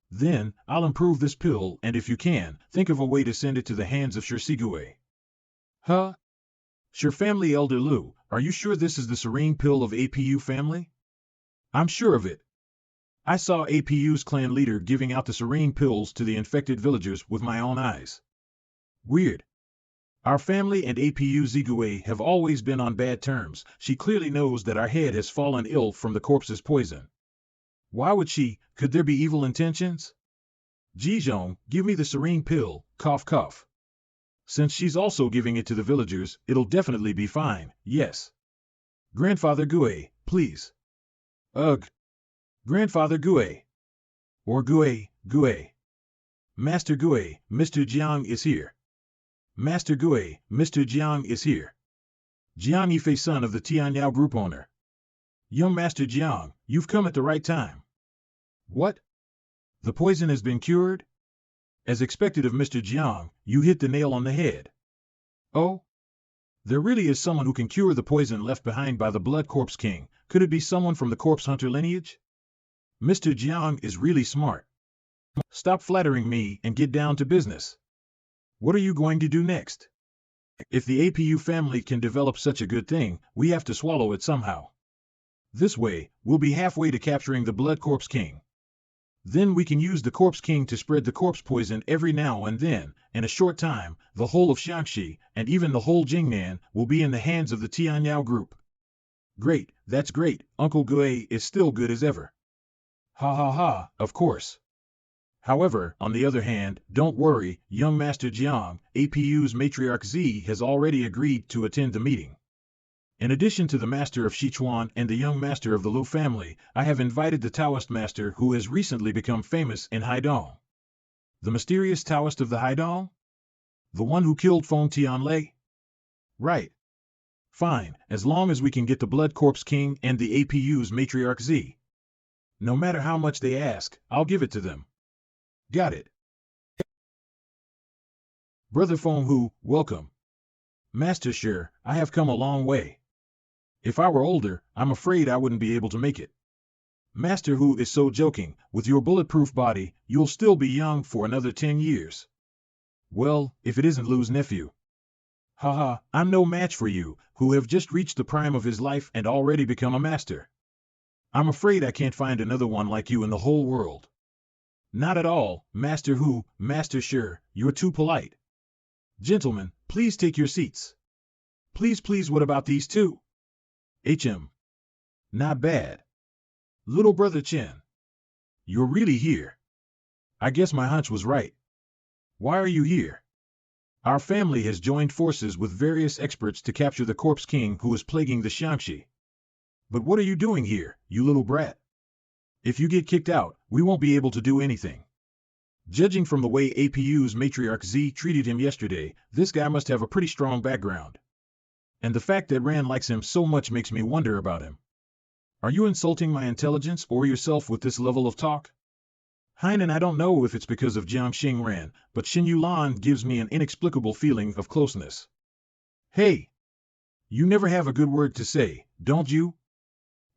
Then, I'll improve this pill, and if you can, think of a way to send it to the hands of Sure Sigue. Huh? Sure family elder Lu, are you sure this is the serene pill of APU family? I'm sure of it. I saw APU's clan leader giving out the serene pills to the infected villagers with my own eyes. Weird. Our family and APU Zigue have always been on bad terms. She clearly knows that our head has fallen ill from the corpse's poison. Why would she? Could there be evil intentions? Jizhong, give me the serene pill, cough cough. Since she's also giving it to the villagers, it'll definitely be fine, yes. Grandfather Gue, please. Ugh. Grandfather Gue. Or Gue. Master Gue, Mr. Jiang is here. Master Gue, Mr. Jiang is here. Jiang Yifei, son of the Tianyao group owner. Young Master Jiang, you've come at the right time. What? The poison has been cured? As expected of Mr. Jiang, you hit the nail on the head. Oh? There really is someone who can cure the poison left behind by the Blood Corpse King. Could it be someone from the Corpse Hunter lineage? Mr. Jiang is really smart. Stop flattering me and get down to business. What are you going to do next? If the APU family can develop such a good thing, we have to swallow it somehow. This way, we'll be halfway to capturing the Blood Corpse King. Then we can use the Corpse King to spread the corpse poison every now and then. In a short time, the whole of Shaanxi, and even the whole Jingnan, will be in the hands of the Tianyao group. Great, that's great. Uncle Gue is still good as ever. Ha ha ha, of course. However, on the other hand, don't worry, young Master Jiang, APU's matriarch Z has already agreed to attend the meeting. In addition to the Master of Sichuan and the young Master of the Lu family, I have invited the Taoist Master who has recently become famous in Haidong. The mysterious Taoist of the Haidong? The one who killed Feng Tianlei? Right. Fine, as long as we can get the Blood Corpse King and the APU's matriarch Z. No matter how much they ask, I'll give it to them. Got it. Brother Feng Hu, welcome. Master Shi, I have come a long way. If I were older, I'm afraid I wouldn't be able to make it. Master Hu is so joking. With your bulletproof body, you'll still be young for another 10 years. Well, if it isn't Lu's nephew. Haha, I'm no match for you, who have just reached the prime of his life and already become a master. I'm afraid I can't find another one like you in the whole world. Not at all, Master Hu, Master Shi, you're too polite. Gentlemen, please take your seats. Please, what about these two? HM. Not bad. Little brother Chen. You're really here. I guess my hunch was right. Why are you here? Our family has joined forces with various experts to capture the Corpse King who is plaguing the Shaanxi. But what are you doing here, you little brat? If you get kicked out, we won't be able to do anything. Judging from the way APU's matriarch Z treated him yesterday, this guy must have a pretty strong background. And the fact that Ran likes him so much makes me wonder about him. Are you insulting my intelligence or yourself with this level of talk? Hainan, I don't know if it's because of Jiangxing Ran, but Xin Yulan gives me an inexplicable feeling of closeness. Hey! You never have a good word to say, don't you?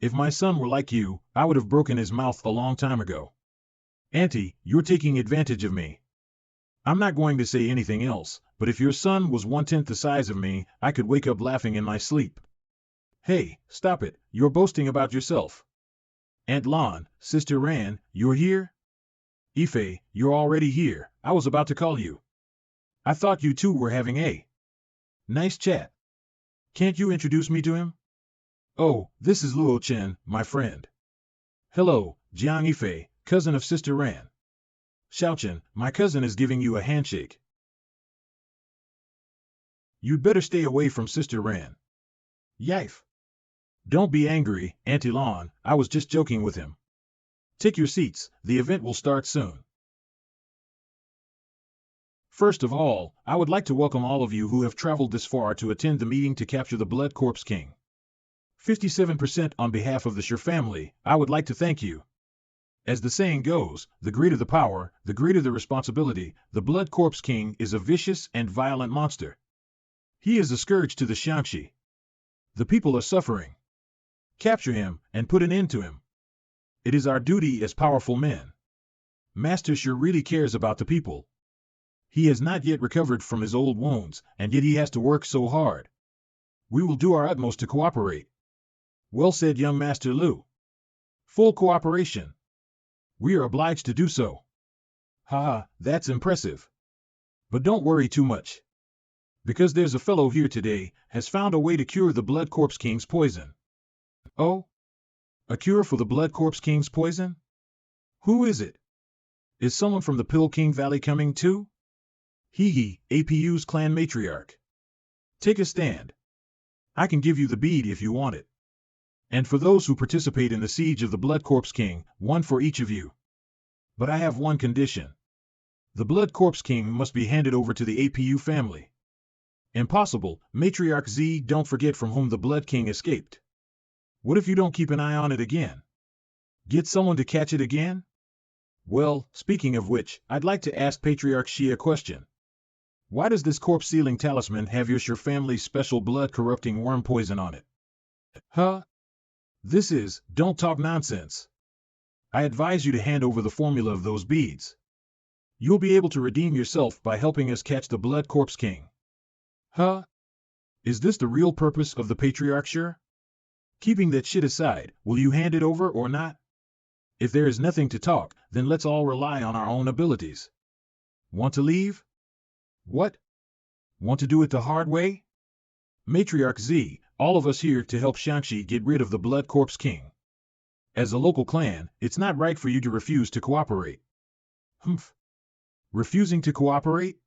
If my son were like you, I would have broken his mouth a long time ago. Auntie, you're taking advantage of me. I'm not going to say anything else, but if your son was 1/10 the size of me, I could wake up laughing in my sleep. Hey, stop it, you're boasting about yourself. Aunt Lan, Sister Ran, you're here? Ife, you're already here, I was about to call you. I thought you two were having a nice chat. Can't you introduce me to him? Oh, this is Luo Chen, my friend. Hello, Jiang Ife, cousin of Sister Ran. Xiaochen, my cousin is giving you a handshake. You'd better stay away from Sister Ran. Yife. Don't be angry, Auntie Lan, I was just joking with him. Take your seats, the event will start soon. First of all, I would like to welcome all of you who have traveled this far to attend the meeting to capture the Blood Corpse King. 57% on behalf of the Shi family, I would like to thank you. As the saying goes, the greater the power, the greater the responsibility. The Blood Corpse King is a vicious and violent monster. He is a scourge to the Shaanxi. The people are suffering. Capture him and put an end to him. It is our duty as powerful men. Master Shi really cares about the people. He has not yet recovered from his old wounds, and yet he has to work so hard. We will do our utmost to cooperate. Well said, young Master Lu. Full cooperation. We are obliged to do so. Ha, that's impressive. But don't worry too much. Because there's a fellow here today has found a way to cure the Blood Corpse King's poison. Oh? A cure for the Blood Corpse King's poison? Who is it? Is someone from the Pill King Valley coming too? Hee, APU's clan matriarch. Take a stand. I can give you the bead if you want it. And for those who participate in the siege of the Blood Corpse King, one for each of you. But I have one condition. The Blood Corpse King must be handed over to the APU family. Impossible, Matriarch Z, don't forget from whom the Blood King escaped. What if you don't keep an eye on it again? Get someone to catch it again? Well, speaking of which, I'd like to ask Patriarch Xi a question. Why does this corpse-sealing talisman have your family's special blood-corrupting worm poison on it? Huh? This is, don't talk nonsense. I advise you to hand over the formula of those beads. You'll be able to redeem yourself by helping us catch the Blood Corpse King. Huh? Is this the real purpose of the Patriarchshire? Keeping that shit aside, will you hand it over or not? If there is nothing to talk, then let's all rely on our own abilities. Want to leave? What? Want to do it the hard way? Matriarch Z, all of us here to help Shang-Chi get rid of the Blood Corpse King. As a local clan, it's not right for you to refuse to cooperate. Humph. Refusing to cooperate?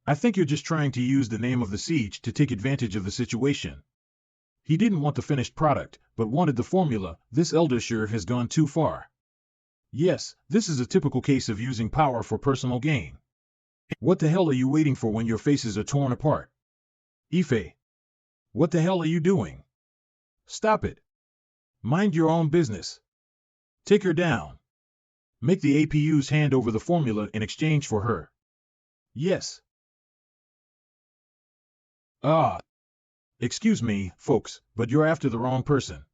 I think you're just trying to use the name of the siege to take advantage of the situation. He didn't want the finished product, but wanted the formula. This elder sure has gone too far. Yes, this is a typical case of using power for personal gain. What the hell are you waiting for when your faces are torn apart? Ife. What the hell are you doing? Stop it. Mind your own business. Take her down. Make the APUs hand over the formula in exchange for her. Yes. Excuse me, folks, but you're after the wrong person.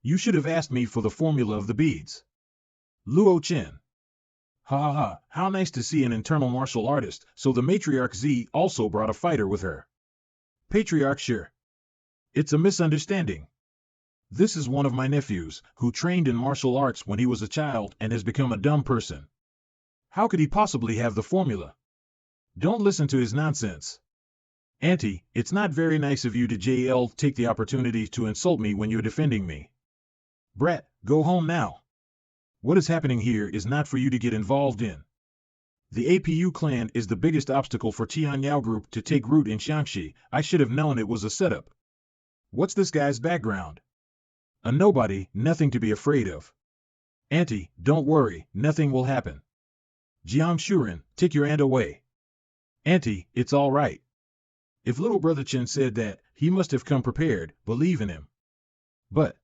You should have asked me for the formula of the beads. Luo Chen. Ha ha ha, how nice to see an internal martial artist, so the Matriarch Z also brought a fighter with her. Patriarch sure. It's a misunderstanding. This is one of my nephews, who trained in martial arts when he was a child and has become a dumb person. How could he possibly have the formula? Don't listen to his nonsense. Auntie, it's not very nice of you to take the opportunity to insult me when you're defending me. Brat, go home now. What is happening here is not for you to get involved in. The APU clan is the biggest obstacle for Tianyao Group to take root in Shangxi. I should have known it was a setup. What's this guy's background? A nobody, nothing to be afraid of. Auntie, don't worry, nothing will happen. Jiang Shuren, take your aunt away. Auntie, it's all right. If little brother Chen said that, he must have come prepared, believe in him. But,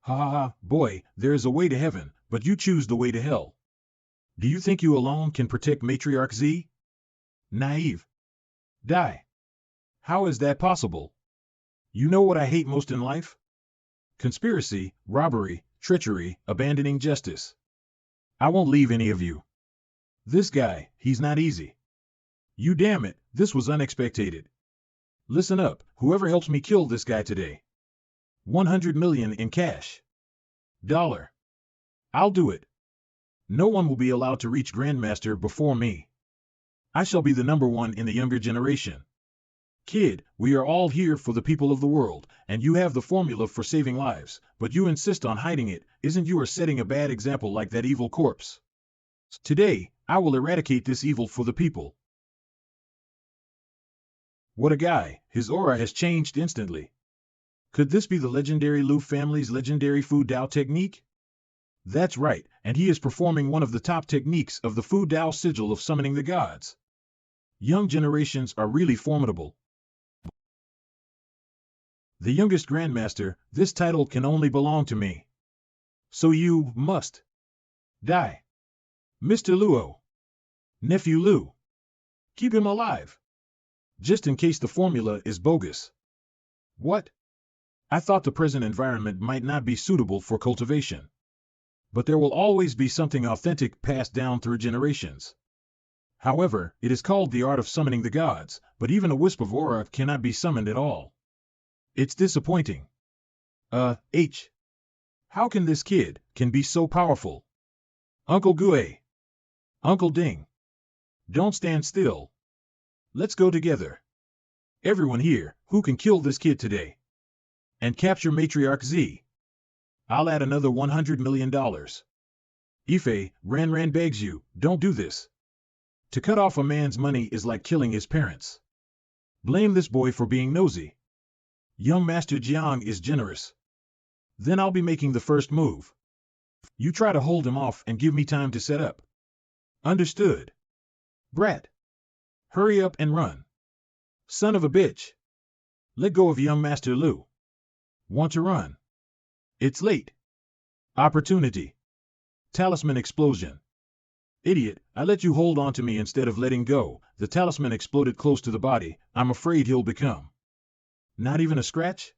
ha ha ha, boy, there is a way to heaven, but you choose the way to hell. Do you think you alone can protect Matriarch Z? Naive. Die. How is that possible? You know what I hate most in life? Conspiracy, robbery, treachery, abandoning justice. I won't leave any of you. This guy, he's not easy. You damn it, this was unexpected. Listen up, whoever helps me kill this guy today. 100 million in cash. Dollar. I'll do it. No one will be allowed to reach Grandmaster before me. I shall be the #1 in the younger generation. Kid, we are all here for the people of the world, and you have the formula for saving lives, but you insist on hiding it. Isn't you setting a bad example like that evil corpse? Today, I will eradicate this evil for the people. What a guy, his aura has changed instantly. Could this be the legendary Lu family's legendary Fu Dao technique? That's right, and he is performing one of the top techniques of the Fu Dao sigil of summoning the gods. Young generations are really formidable. The youngest Grandmaster, this title can only belong to me. So you must die. Mr. Luo. Nephew Lu. Keep him alive. Just in case the formula is bogus. What? I thought the present environment might not be suitable for cultivation. But there will always be something authentic passed down through generations. However, it is called the art of summoning the gods, but even a wisp of aura cannot be summoned at all. It's disappointing. H. How can this kid can be so powerful? Uncle Gue. Uncle Ding. Don't stand still. Let's go together. Everyone here, who can kill this kid today? And capture Matriarch Z. I'll add another $100 million. Ife, Ran begs you, don't do this. To cut off a man's money is like killing his parents. Blame this boy for being nosy. Young Master Jiang is generous. Then I'll be making the first move. You try to hold him off and give me time to set up. Understood. Brat. Hurry up and run. Son of a bitch. Let go of young Master Lu. Want to run? It's late. Opportunity. Talisman explosion. Idiot, I let you hold on to me instead of letting go. The talisman exploded close to the body. I'm afraid he'll become. Not even a scratch?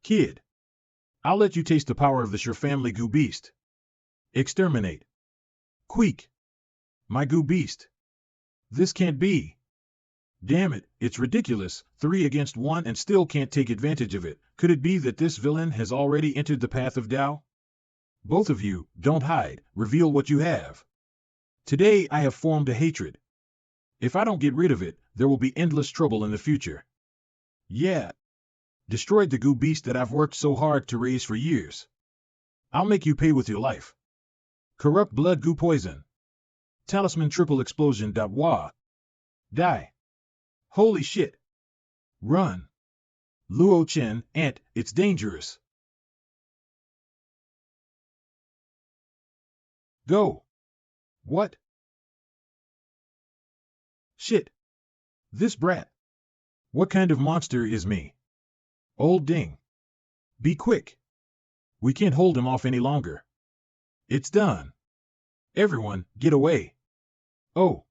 Kid. I'll let you taste the power of the Sure family goo beast. Exterminate. Queek. My goo beast. This can't be. Damn it, it's ridiculous. 3 against 1 and still can't take advantage of it. Could it be that this villain has already entered the path of Tao? Both of you, don't hide. Reveal what you have. Today I have formed a hatred. If I don't get rid of it, there will be endless trouble in the future. Yeah. Destroyed the goo beast that I've worked so hard to raise for years. I'll make you pay with your life. Corrupt blood goo poison. Talisman triple explosion. Wah. Die. Holy shit. Run. Luo Chen, Ant, it's dangerous. Go. What? Shit. This brat. What kind of monster is me? Old Ding. Be quick. We can't hold him off any longer. It's done. Everyone, get away. Oh.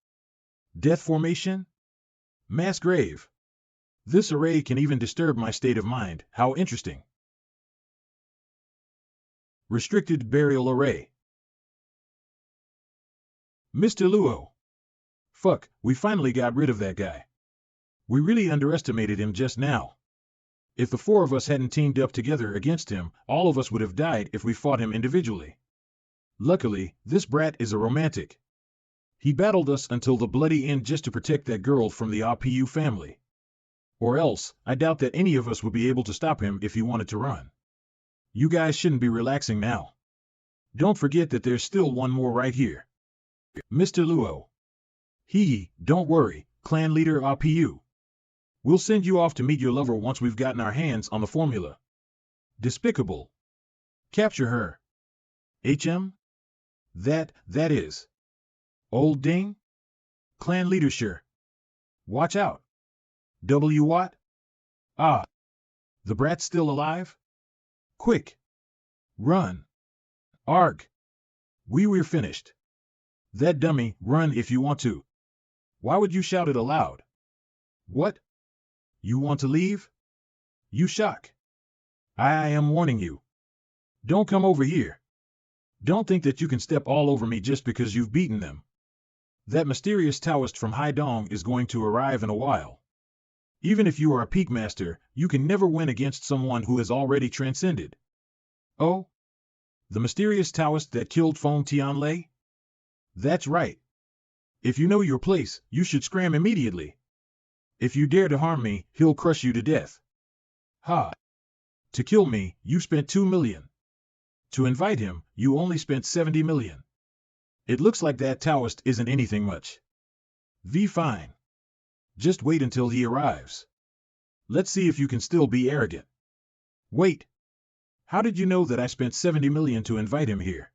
Death formation? Mass grave. This array can even disturb my state of mind. How interesting. Restricted burial array. Mr. Luo. Fuck, we finally got rid of that guy. We really underestimated him just now. If the 4 of us hadn't teamed up together against him, all of us would have died if we fought him individually. Luckily, this brat is a romantic. He battled us until the bloody end just to protect that girl from the RPU family. Or else, I doubt that any of us would be able to stop him if he wanted to run. You guys shouldn't be relaxing now. Don't forget that there's still one more right here. Mr. Luo. Don't worry, clan leader RPU. We'll send you off to meet your lover once we've gotten our hands on the formula. Despicable. Capture her. HM? That is. Old Ding? Clan leader sure. Watch out. W what? Ah. The brat's still alive? Quick. Run. Arg. We're finished. That dummy, run if you want to. Why would you shout it aloud? What? You want to leave? You shock. I am warning you. Don't come over here. Don't think that you can step all over me just because you've beaten them. That mysterious Taoist from Haidong is going to arrive in a while. Even if you are a peak master, you can never win against someone who has already transcended. Oh? The mysterious Taoist that killed Feng Tianlei? That's right. If you know your place, you should scram immediately. If you dare to harm me, he'll crush you to death. Ha! To kill me, you spent 2 million. To invite him, you only spent 70 million. It looks like that Taoist isn't anything much. Fine. Just wait until he arrives. Let's see if you can still be arrogant. Wait. How did you know that I spent 70 million to invite him here?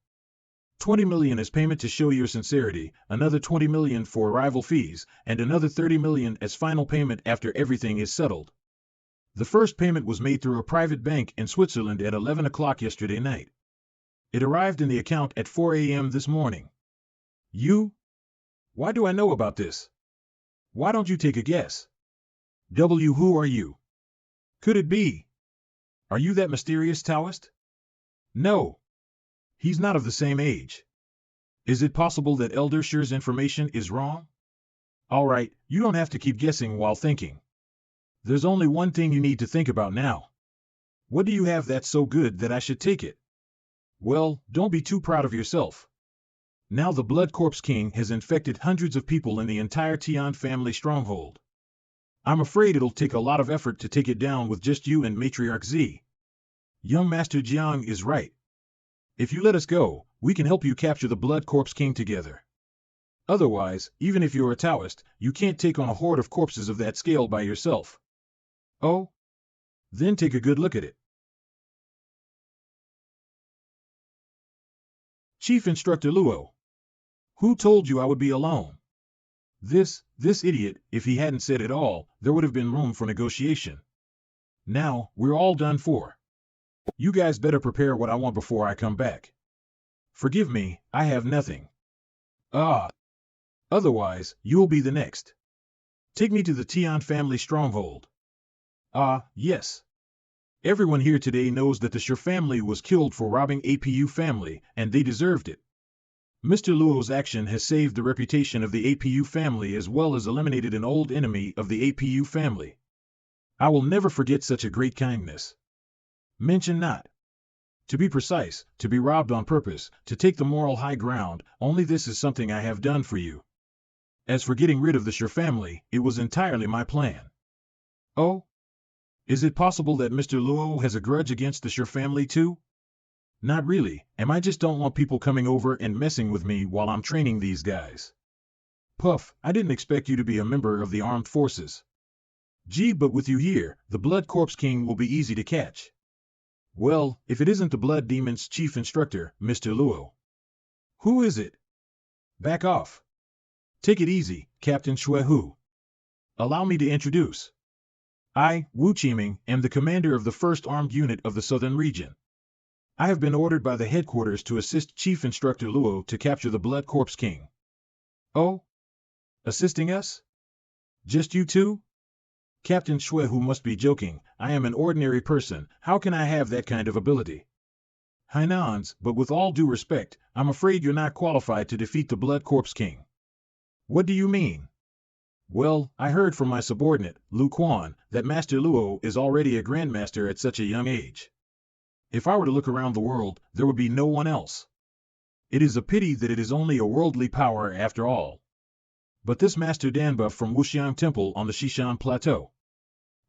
20 million as payment to show your sincerity, another 20 million for arrival fees, and another 30 million as final payment after everything is settled. The first payment was made through a private bank in Switzerland at 11 o'clock yesterday night. It arrived in the account at 4 a.m. this morning. You? Why do I know about this? Why don't you take a guess? Who are you? Could it be? Are you that mysterious Taoist? No. He's not of the same age. Is it possible that Elder Sher's information is wrong? All right, you don't have to keep guessing while thinking. There's only one thing you need to think about now. What do you have that's so good that I should take it? Well, don't be too proud of yourself. Now the Blood Corpse King has infected hundreds of people in the entire Tian family stronghold. I'm afraid it'll take a lot of effort to take it down with just you and Matriarch Z. Young Master Jiang is right. If you let us go, we can help you capture the Blood Corpse King together. Otherwise, even if you're a Taoist, you can't take on a horde of corpses of that scale by yourself. Oh? Then take a good look at it. Chief Instructor Luo. Who told you I would be alone? This idiot, if he hadn't said it all, there would have been room for negotiation. Now, we're all done for. You guys better prepare what I want before I come back. Forgive me, I have nothing. Otherwise, you'll be the next. Take me to the Tian family stronghold. Yes. Everyone here today knows that the Shi family was killed for robbing APU family, and they deserved it. Mr. Luo's action has saved the reputation of the APU family as well as eliminated an old enemy of the APU family. I will never forget such a great kindness. Mention not. To be precise, to be robbed on purpose, to take the moral high ground, only this is something I have done for you. As for getting rid of the Shi family, it was entirely my plan. Oh? Is it possible that Mr. Luo has a grudge against the Shi family too? Not really, I just don't want people coming over and messing with me while I'm training these guys. Puff, I didn't expect you to be a member of the armed forces. Gee, but with you here, the Blood Corpse King will be easy to catch. Well, if it isn't the Blood Demon's chief instructor, Mr. Luo. Who is it? Back off. Take it easy, Captain Shuehu. Allow me to introduce. I, Wu Qiming, am the commander of the 1st Armed Unit of the Southern Region. I have been ordered by the headquarters to assist Chief Instructor Luo to capture the Blood Corpse King. Oh? Assisting us? Just you two? Captain Shuehu must be joking. I am an ordinary person. How can I have that kind of ability? Hainans, but with all due respect, I'm afraid you're not qualified to defeat the Blood Corpse King. What do you mean? Well, I heard from my subordinate, Lu Quan, that Master Luo is already a Grandmaster at such a young age. If I were to look around the world, there would be no one else. It is a pity that it is only a worldly power after all. But this Master Danba from Wuxiang Temple on the Shishan Plateau.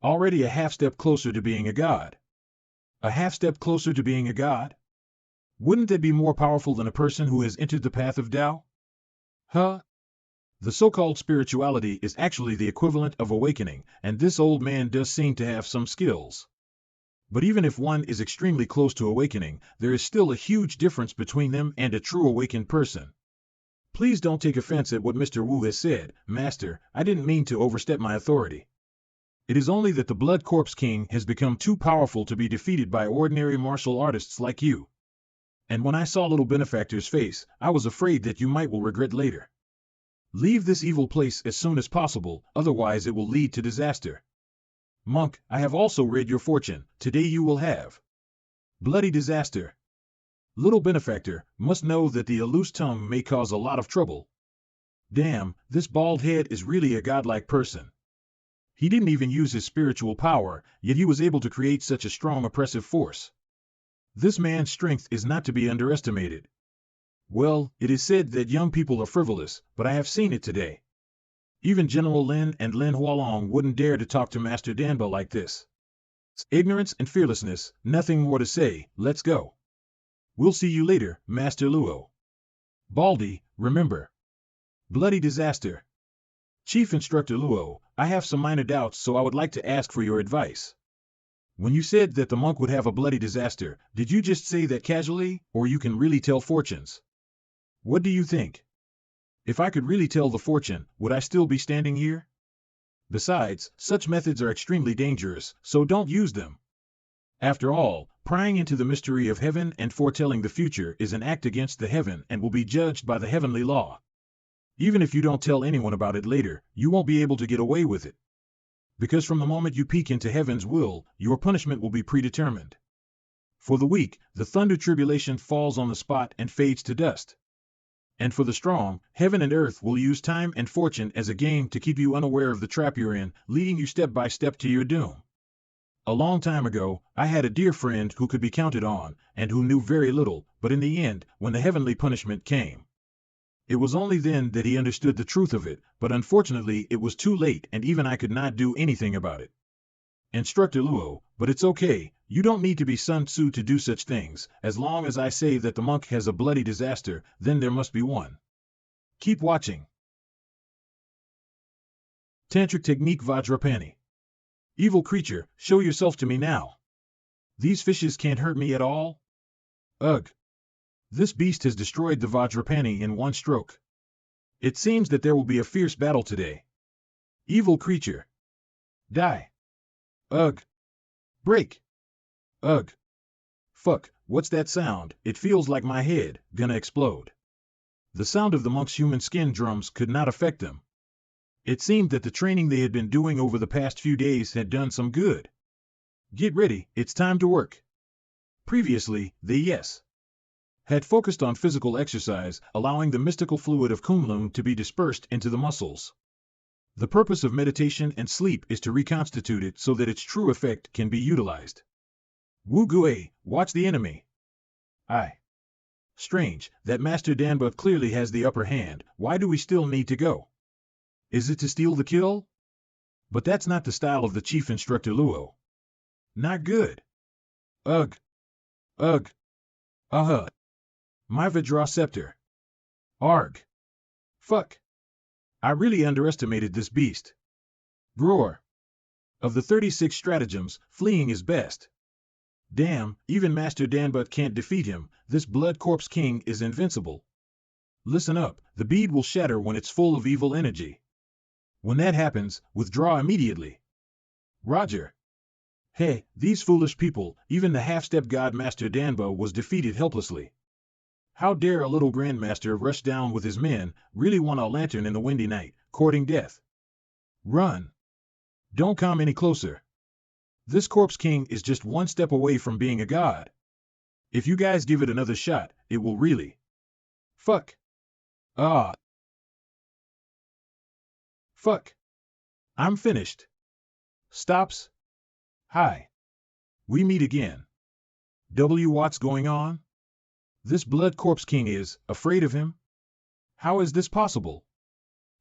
Already a half-step closer to being a god. A half-step closer to being a god? Wouldn't that be more powerful than a person who has entered the path of Tao? Huh? The so-called spirituality is actually the equivalent of awakening, and this old man does seem to have some skills. But even if one is extremely close to awakening, there is still a huge difference between them and a true awakened person. Please don't take offense at what Mr. Wu has said, Master. I didn't mean to overstep my authority. It is only that the Blood Corpse King has become too powerful to be defeated by ordinary martial artists like you. And when I saw little benefactor's face, I was afraid that you will regret later. Leave this evil place as soon as possible, otherwise it will lead to disaster. Monk, I have also read your fortune. Today you will have bloody disaster. Little benefactor must know that the loose tongue may cause a lot of trouble. Damn, this bald head is really a godlike person. He didn't even use his spiritual power, yet he was able to create such a strong oppressive force. This man's strength is not to be underestimated. Well, it is said that young people are frivolous, but I have seen it today. Even General Lin and Lin Hualong wouldn't dare to talk to Master Danba like this. Ignorance and fearlessness, nothing more to say, let's go. We'll see you later, Master Luo. Baldy, remember. Bloody disaster. Chief Instructor Luo, I have some minor doubts, so I would like to ask for your advice. When you said that the monk would have a bloody disaster, did you just say that casually, or you can really tell fortunes? What do you think? If I could really tell the fortune, would I still be standing here? Besides, such methods are extremely dangerous, so don't use them. After all, prying into the mystery of heaven and foretelling the future is an act against the heaven and will be judged by the heavenly law. Even if you don't tell anyone about it later, you won't be able to get away with it. Because from the moment you peek into heaven's will, your punishment will be predetermined. For the weak, the thunder tribulation falls on the spot and fades to dust. And for the strong, heaven and earth will use time and fortune as a game to keep you unaware of the trap you're in, leading you step by step to your doom. A long time ago, I had a dear friend who could be counted on, and who knew very little, but in the end, when the heavenly punishment came, it was only then that he understood the truth of it, but unfortunately it was too late and even I could not do anything about it. Instructor Luo, but it's okay, you don't need to be Sun Tzu to do such things, as long as I say that the monk has a bloody disaster, then there must be one. Keep watching. Tantric Technique Vajrapani. Evil creature, show yourself to me now. These fishes can't hurt me at all? Ugh. This beast has destroyed the Vajrapani in one stroke. It seems that there will be a fierce battle today. Evil creature. Die. Ugh. Break. Ugh. Fuck, what's that sound? It feels like my head gonna explode. The sound of the monk's human skin drums could not affect them. It seemed that the training they had been doing over the past few days had done some good. Get ready, it's time to work. Previously, they had focused on physical exercise, allowing the mystical fluid of Kunlun to be dispersed into the muscles. The purpose of meditation and sleep is to reconstitute it so that its true effect can be utilized. Wu Gui, watch the enemy. Strange, that Master Danba clearly has the upper hand. Why do we still need to go? Is it to steal the kill? But that's not the style of the chief instructor Luo. Not good. Ugh. Ugh. My Vajra scepter. Arg. Fuck. I really underestimated this beast. Roar. Of the 36 stratagems, fleeing is best. Damn, even Master Danba can't defeat him. This Blood Corpse King is invincible. Listen up, the bead will shatter when it's full of evil energy. When that happens, withdraw immediately. Roger. Hey, these foolish people, even the half-step god Master Danba was defeated helplessly. How dare a little grandmaster rush down with his men, really want a lantern in the windy night, courting death. Run. Don't come any closer. This Corpse King is just one step away from being a god. If you guys give it another shot, it will really. Fuck. Fuck. I'm finished. Stops. Hi. We meet again. What's going on? This Blood Corpse King is afraid of him? How is this possible?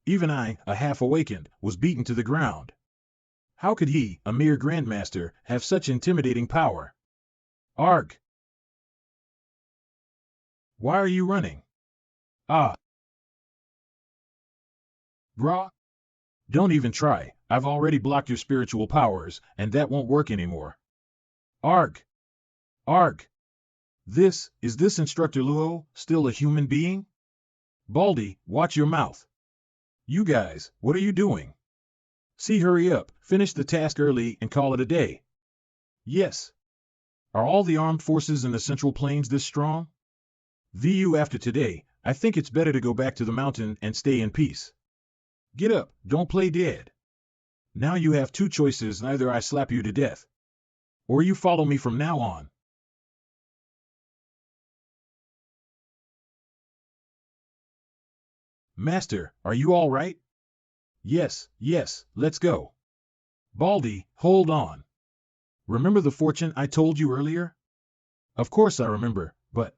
Even I, a half-awakened, was beaten to the ground. How could he, a mere grandmaster, have such intimidating power? Arg! Why are you running? Brah? Don't even try, I've already blocked your spiritual powers, and that won't work anymore. Arg! Arg! Is this Instructor Luo still a human being? Baldy, watch your mouth. You guys, what are you doing? See, hurry up, finish the task early and call it a day. Yes. Are all the armed forces in the Central Plains this strong? VU after today, I think it's better to go back to the mountain and stay in peace. Get up, don't play dead. Now you have two choices, either I slap you to death, or you follow me from now on. Master, are you all right? Yes, let's go. Baldy, hold on. Remember the fortune I told you earlier? Of course I remember, but...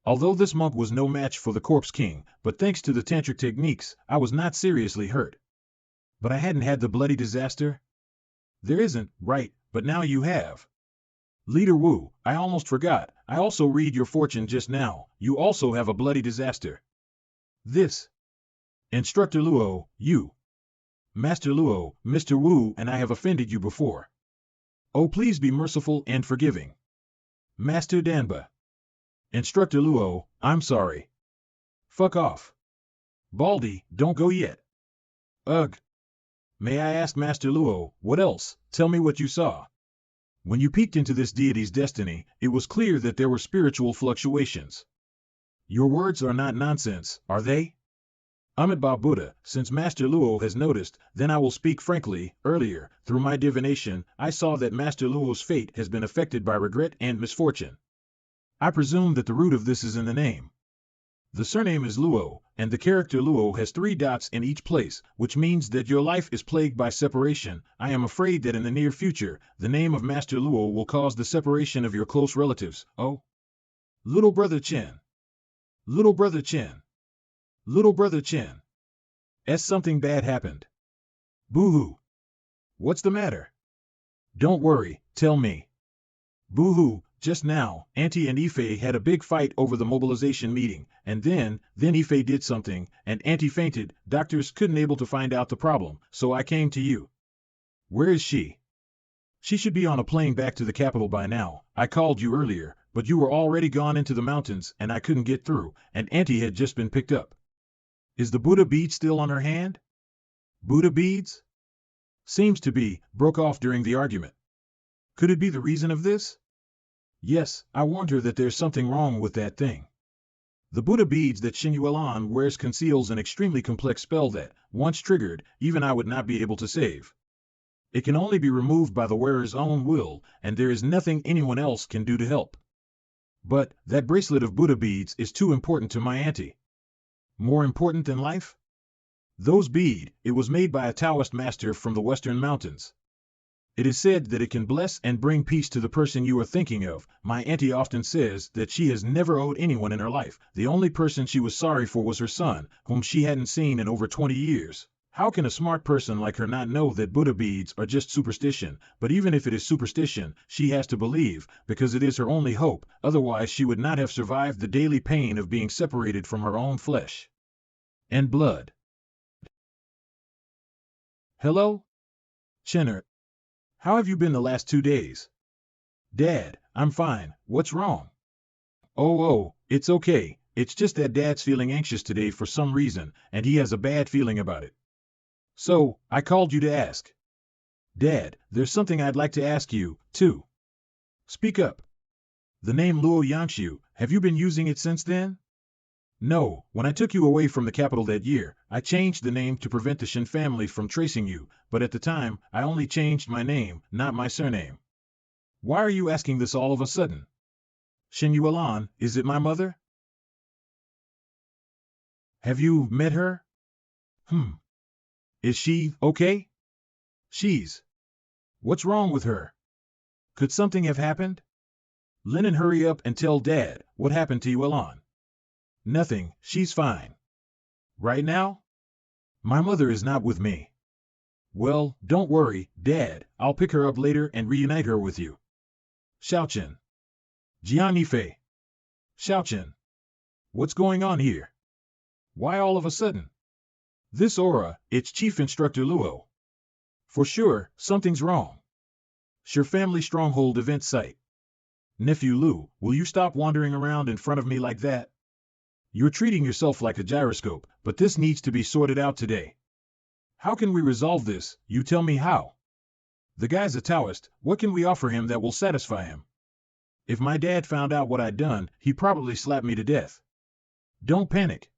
Although this monk was no match for the Corpse King, but thanks to the tantric techniques, I was not seriously hurt. But I hadn't had the bloody disaster? There isn't, right, but now you have. Leader Wu, I almost forgot, I also read your fortune just now, you also have a bloody disaster. This. Instructor Luo, you. Master Luo, Mr. Wu and I have offended you before. Oh, please be merciful and forgiving. Master Danba. Instructor Luo, I'm sorry. Fuck off. Baldy, don't go yet. Ugh. May I ask Master Luo, what else? Tell me what you saw. When you peeked into this deity's destiny, it was clear that there were spiritual fluctuations. Your words are not nonsense, are they? Amitabha Buddha, since Master Luo has noticed, then I will speak frankly. Earlier, through my divination, I saw that Master Luo's fate has been affected by regret and misfortune. I presume that the root of this is in the name. The surname is Luo, and the character Luo has 3 dots in each place, which means that your life is plagued by separation. I am afraid that in the near future, the name of Master Luo will cause the separation of your close relatives. Oh, little brother Chen. Little brother Chen. Little brother Chen. Something bad happened. Boo-hoo. What's the matter? Don't worry, tell me. Boo-hoo, just now, Auntie and Ife had a big fight over the mobilization meeting, and then Ife did something, and Auntie fainted. Doctors couldn't able to find out the problem, so I came to you. Where is she? She should be on a plane back to the capital by now. I called you earlier, but you were already gone into the mountains and I couldn't get through, and Auntie had just been picked up. Is the Buddha bead still on her hand? Buddha beads? Seems to be, broke off during the argument. Could it be the reason of this? Yes, I warned her that there's something wrong with that thing. The Buddha beads that Xinyuelan wears conceals an extremely complex spell that, once triggered, even I would not be able to save. It can only be removed by the wearer's own will, and there is nothing anyone else can do to help. But that bracelet of Buddha beads is too important to my auntie. More important than life? Those bead, it was made by a Taoist master from the Western Mountains. It is said that it can bless and bring peace to the person you are thinking of. My auntie often says that she has never owed anyone in her life. The only person she was sorry for was her son, whom she hadn't seen in over 20 years. How can a smart person like her not know that Buddha beads are just superstition? But even if it is superstition, she has to believe, because it is her only hope. Otherwise she would not have survived the daily pain of being separated from her own flesh and blood. Hello? Chenner. How have you been the last 2 days? Dad, I'm fine. What's wrong? Oh, it's okay. It's just that Dad's feeling anxious today for some reason, and he has a bad feeling about it. So, I called you to ask. Dad, there's something I'd like to ask you, too. Speak up. The name Luo Yangshu, have you been using it since then? No, when I took you away from the capital that year, I changed the name to prevent the Shin family from tracing you, but at the time, I only changed my name, not my surname. Why are you asking this all of a sudden? Xinyuelan, is it my mother? Have you met her? Is she okay? What's wrong with her? Could something have happened? Lennon, hurry up and tell Dad, what happened to Yuelan? Nothing, she's fine. Right now? My mother is not with me. Well, don't worry, Dad, I'll pick her up later and reunite her with you. Xiaochen. Jianife. Xiaochen. What's going on here? Why all of a sudden? This aura, it's Chief Instructor Luo. For sure, something's wrong. Sure family stronghold event site. Nephew Lu, will you stop wandering around in front of me like that? You're treating yourself like a gyroscope, but this needs to be sorted out today. How can we resolve this? You tell me how. The guy's a Taoist, what can we offer him that will satisfy him? If my dad found out what I'd done, he'd probably slap me to death. Don't panic.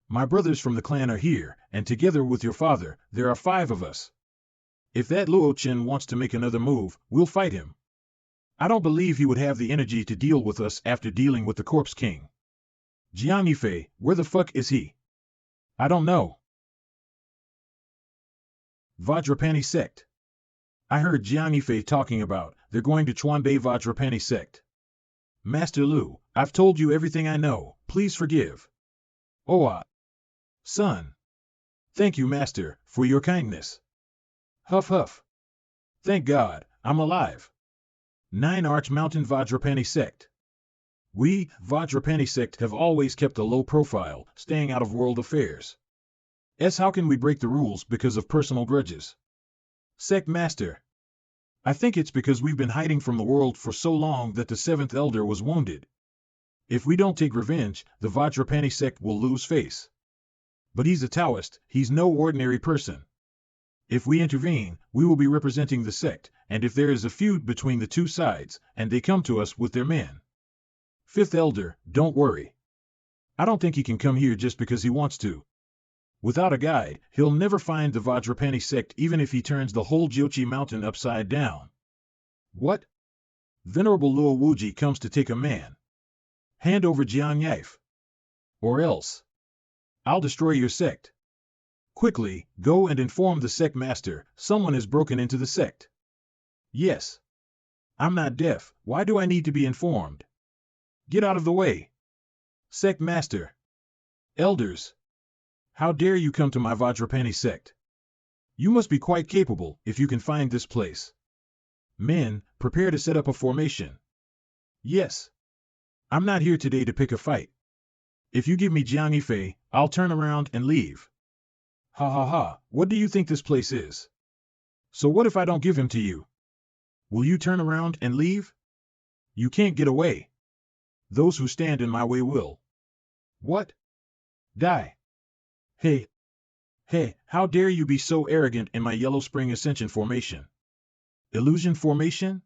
My brothers from the clan are here, and together with your father, there are 5 of us. If that Luo Chen wants to make another move, we'll fight him. I don't believe he would have the energy to deal with us after dealing with the Corpse King. Jianife, where the fuck is he? I don't know. Vajrapani sect. I heard Jianife talking about, they're going to Chuanbei Vajrapani sect. Master Lu, I've told you everything I know, please forgive. Oh, son. Thank you, Master, for your kindness. Huff huff. Thank God, I'm alive. 9 Arch Mountain Vajrapani sect. We, Vajrapani sect, have always kept a low profile, staying out of world affairs. How can we break the rules because of personal grudges? Sect Master. I think it's because we've been hiding from the world for so long that the 7th Elder was wounded. If we don't take revenge, the Vajrapani sect will lose face. But he's a Taoist, he's no ordinary person. If we intervene, we will be representing the sect, and if there is a feud between the 2 sides, and they come to us with their men. 5th Elder, don't worry. I don't think he can come here just because he wants to. Without a guide, he'll never find the Vajrapani sect even if he turns the whole Jiochi mountain upside down. What? Venerable Luo Wuji comes to take a man. Hand over Jian Yaif. Or else, I'll destroy your sect. Quickly, go and inform the sect master someone has broken into the sect. Yes. I'm not deaf, why do I need to be informed? Get out of the way. Sect master. Elders. How dare you come to my Vajrapani sect? You must be quite capable if you can find this place. Men, prepare to set up a formation. Yes. I'm not here today to pick a fight. If you give me Jiang Yifei, I'll turn around and leave. Ha ha ha, what do you think this place is? So what if I don't give him to you? Will you turn around and leave? You can't get away. Those who stand in my way will. What? Die. Hey. Hey, how dare you be so arrogant in my Yellow Spring Ascension formation? Illusion formation?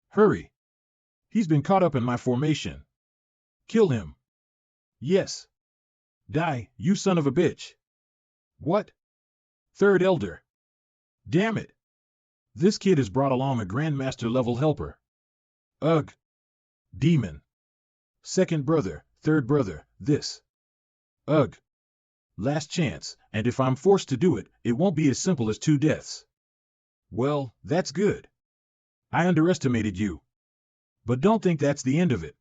Hurry. He's been caught up in my formation. Kill him. Yes. Die, you son of a bitch. What? Third Elder. Damn it. This kid has brought along a Grandmaster level helper. Ugh. Demon. Second brother, third brother, this. Ugh. Last chance, and if I'm forced to do it, it won't be as simple as 2 deaths. Well, that's good. I underestimated you. But don't think that's the end of it.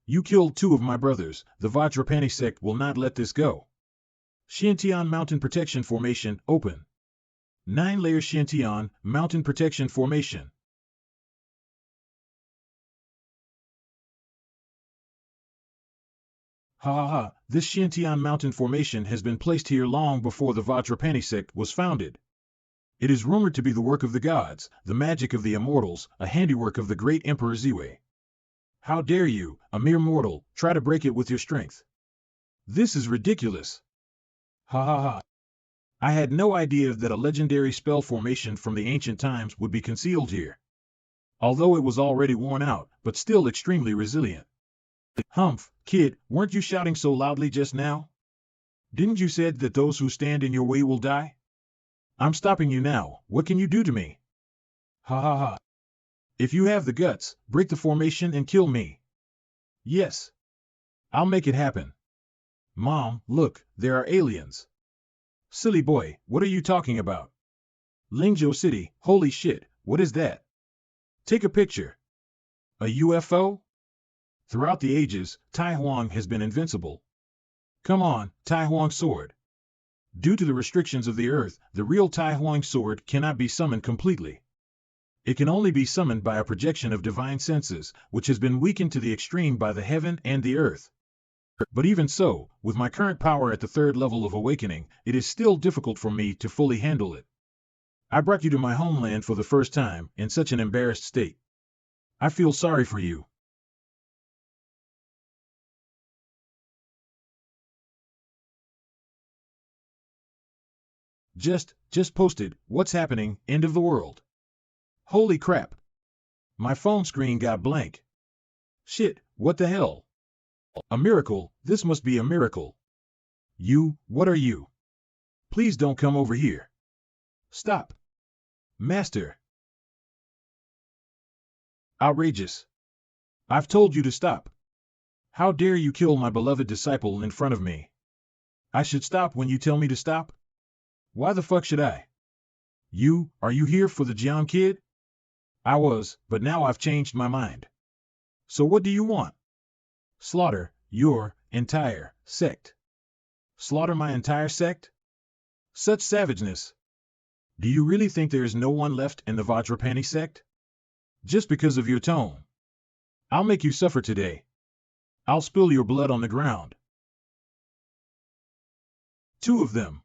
You killed 2 of my brothers, the Vajrapani sect will not let this go. Shintian Mountain Protection Formation, open. 9-layer Shintian Mountain Protection Formation. Ha ha ha, this Shintian Mountain Formation has been placed here long before the Vajrapani sect was founded. It is rumored to be the work of the gods, the magic of the immortals, a handiwork of the great Emperor Ziwei. How dare you, a mere mortal, try to break it with your strength? This is ridiculous. Ha ha ha. I had no idea that a legendary spell formation from the ancient times would be concealed here. Although it was already worn out, but still extremely resilient. Humph, kid, weren't you shouting so loudly just now? Didn't you said that those who stand in your way will die? I'm stopping you now, what can you do to me? Ha ha ha. If you have the guts, break the formation and kill me. Yes. I'll make it happen. Mom, look, there are aliens. Silly boy, what are you talking about? Lingzhou City, holy shit, what is that? Take a picture. A UFO? Throughout the ages, Tai Huang has been invincible. Come on, Tai Huang sword. Due to the restrictions of the earth, the real Tai Huang sword cannot be summoned completely. It can only be summoned by a projection of divine senses, which has been weakened to the extreme by the heaven and the earth. But even so, with my current power at the 3rd level of awakening, it is still difficult for me to fully handle it. I brought you to my homeland for the first time, in such an embarrassed state. I feel sorry for you. Just posted, what's happening, end of the world. Holy crap. My phone screen got blank. Shit, what the hell? A miracle, this must be a miracle. You, what are you? Please don't come over here. Stop. Master. Outrageous. I've told you to stop. How dare you kill my beloved disciple in front of me? I should stop when you tell me to stop? Why the fuck should I? Are you here for the Jiang kid? I was, but now I've changed my mind. So what do you want? Slaughter your entire sect. Slaughter my entire sect? Such savageness. Do you really think there is no one left in the Vajrapani sect? Just because of your tone. I'll make you suffer today. I'll spill your blood on the ground. 2 of them.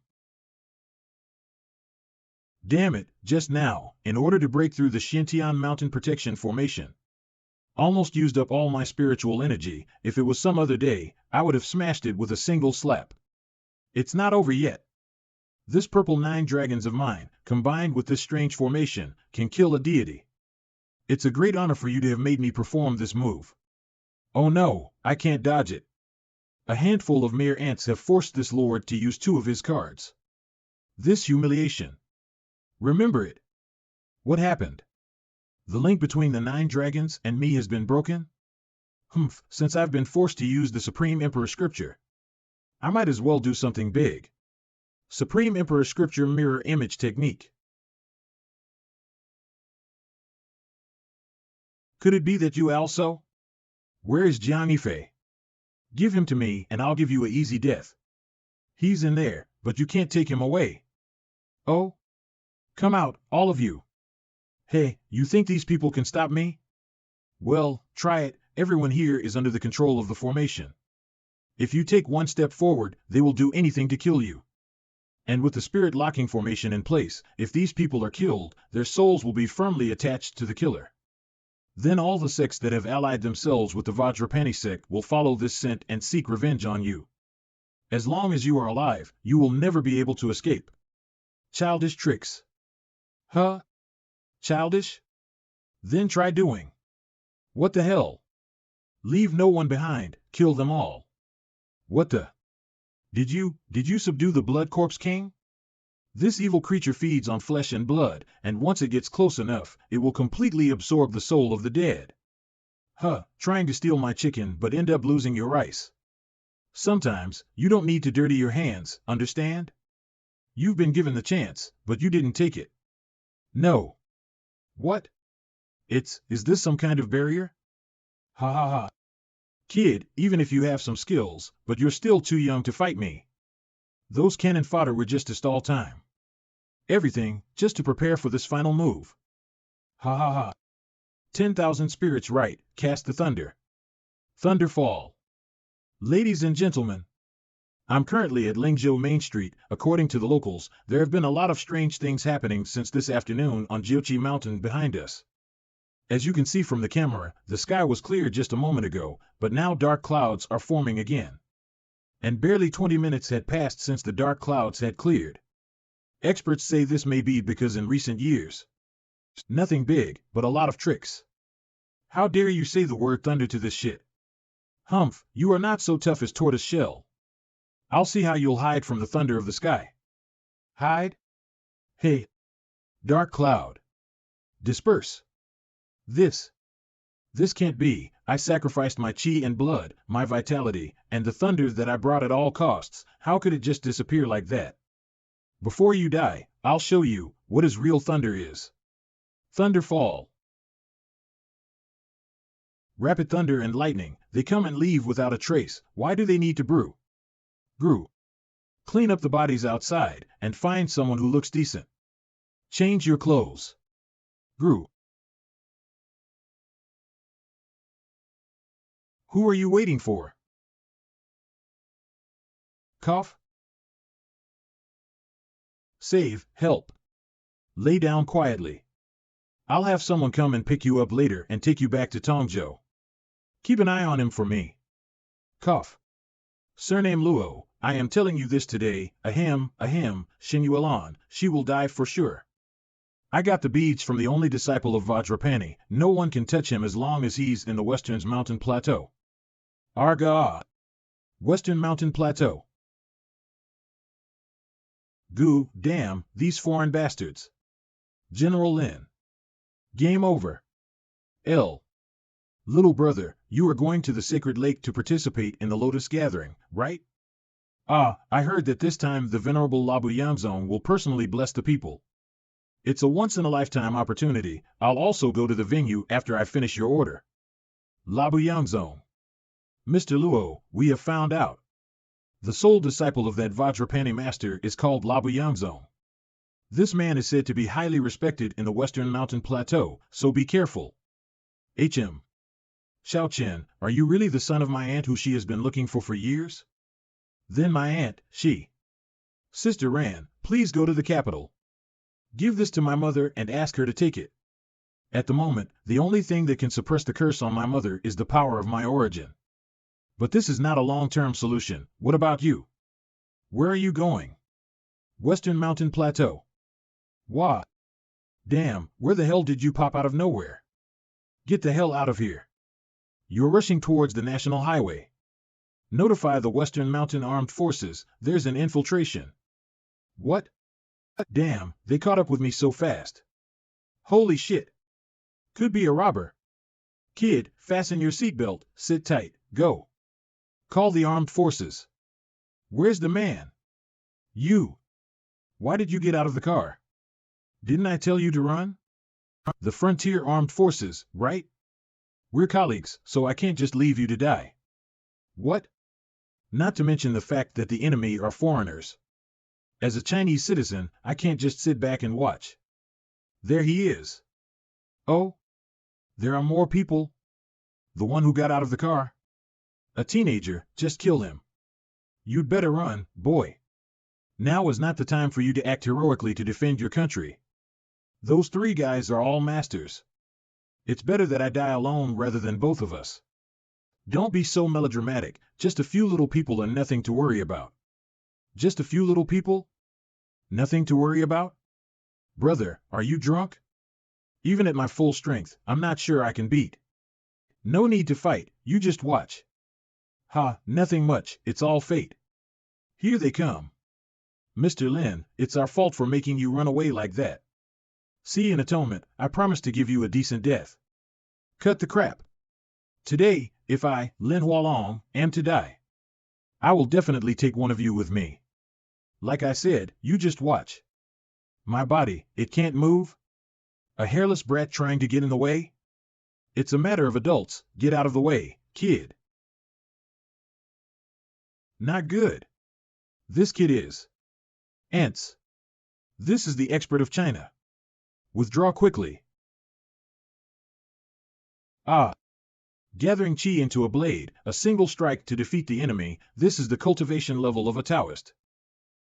Damn it, just now, in order to break through the Shintian Mountain Protection Formation. Almost used up all my spiritual energy. If it was some other day, I would have smashed it with a single slap. It's not over yet. This purple 9 dragons of mine, combined with this strange formation, can kill a deity. It's a great honor for you to have made me perform this move. Oh no, I can't dodge it. A handful of mere ants have forced this lord to use 2 of his cards. This humiliation. Remember it. What happened? The link between the 9 dragons and me has been broken? Humph, since I've been forced to use the Supreme Emperor Scripture. I might as well do something big. Supreme Emperor Scripture Mirror Image Technique. Could it be that you also? Where is Jiang? Give him to me and I'll give you an easy death. He's in there, but you can't take him away. Oh? Come out, all of you. Hey, you think these people can stop me? Well, try it. Everyone here is under the control of the formation. If you take one step forward, they will do anything to kill you. And with the spirit locking formation in place, if these people are killed, their souls will be firmly attached to the killer. Then all the sects that have allied themselves with the Vajrapani sect will follow this scent and seek revenge on you. As long as you are alive, you will never be able to escape. Childish tricks. Huh? Childish? Then try doing. What the hell? Leave no one behind, kill them all. What the? Did you subdue the Blood Corpse King? This evil creature feeds on flesh and blood, and once it gets close enough, it will completely absorb the soul of the dead. Huh, trying to steal my chicken but end up losing your rice. Sometimes, you don't need to dirty your hands, understand? You've been given the chance, but you didn't take it. No. What? Is this some kind of barrier? Ha ha ha. Kid, even if you have some skills, but you're still too young to fight me. Those cannon fodder were just to stall time. Everything, just to prepare for this final move. Ha ha ha. 10,000 spirits right, cast the thunder. Thunderfall. Ladies and gentlemen, I'm currently at Lingzhou Main Street. According to the locals, there have been a lot of strange things happening since this afternoon on Jiuqi Mountain behind us. As you can see from the camera, the sky was clear just a moment ago, but now dark clouds are forming again. And barely 20 minutes had passed since the dark clouds had cleared. Experts say this may be because in recent years, nothing big, but a lot of tricks. How dare you say the word thunder to this shit? Humph, you are not so tough as tortoise shell. I'll see how you'll hide from the thunder of the sky. Hide? Hey. Dark cloud. Disperse. This can't be. I sacrificed my chi and blood, my vitality, and the thunder that I brought at all costs. How could it just disappear like that? Before you die, I'll show you what is real thunder is. Thunderfall. Rapid thunder and lightning, they come and leave without a trace. Why do they need to brew? Brew. Clean up the bodies outside, and find someone who looks decent. Change your clothes. Brew. Who are you waiting for? Cough. Save, help. Lay down quietly. I'll have someone come and pick you up later and take you back to Tongzhou. Keep an eye on him for me. Cough. Surname Luo, I am telling you this today, ahem, Xin Yuelan, she will die for sure. I got the beads from the only disciple of Vajrapani. No one can touch him as long as he's in the Western Mountain Plateau. Arga. Western Mountain Plateau. Goo, damn, these foreign bastards. General Lin. Game over. L. Little brother, you are going to the sacred lake to participate in the Lotus Gathering, right? Ah, I heard that this time the Venerable Labu Yangzong will personally bless the people. It's a once-in-a-lifetime opportunity. I'll also go to the venue after I finish your order. Labu Yangzong. Mr. Luo, we have found out. The sole disciple of that Vajrapani master is called Labu Yangzong. This man is said to be highly respected in the Western Mountain Plateau, so be careful. H.M. Xiao Chen, are you really the son of my aunt who she has been looking for years? Then my aunt, she. Sister Ran, please go to the capital. Give this to my mother and ask her to take it. At the moment, the only thing that can suppress the curse on my mother is the power of my origin. But this is not a long-term solution. What about you? Where are you going? Western Mountain Plateau. What? Damn, where the hell did you pop out of nowhere? Get the hell out of here. You're rushing towards the National Highway. Notify the Western Mountain Armed Forces, there's an infiltration. What? Damn, they caught up with me so fast. Holy shit. Could be a robber. Kid, fasten your seatbelt, sit tight, go. Call the armed forces. Where's the man? You. Why did you get out of the car? Didn't I tell you to run? The Frontier Armed Forces, right? We're colleagues, so I can't just leave you to die. What? Not to mention the fact that the enemy are foreigners. As a Chinese citizen, I can't just sit back and watch. There he is. Oh? There are more people? The one who got out of the car? A teenager, just kill him. You'd better run, boy. Now is not the time for you to act heroically to defend your country. Those three guys are all masters. It's better that I die alone rather than both of us. Don't be so melodramatic, just a few little people and nothing to worry about. Just a few little people? Nothing to worry about? Brother, are you drunk? Even at my full strength, I'm not sure I can beat. No need to fight, you just watch. Ha, nothing much, it's all fate. Here they come. Mr. Lin, it's our fault for making you run away like that. See, in atonement, I promise to give you a decent death. Cut the crap. Today, if I, Lin Hualong, am to die, I will definitely take one of you with me. Like I said, you just watch. My body, it can't move? A hairless brat trying to get in the way? It's a matter of adults, get out of the way, kid. Not good. This kid is. Ants. This is the expert of China. Withdraw quickly. Ah. Gathering chi into a blade, a single strike to defeat the enemy, this is the cultivation level of a Taoist.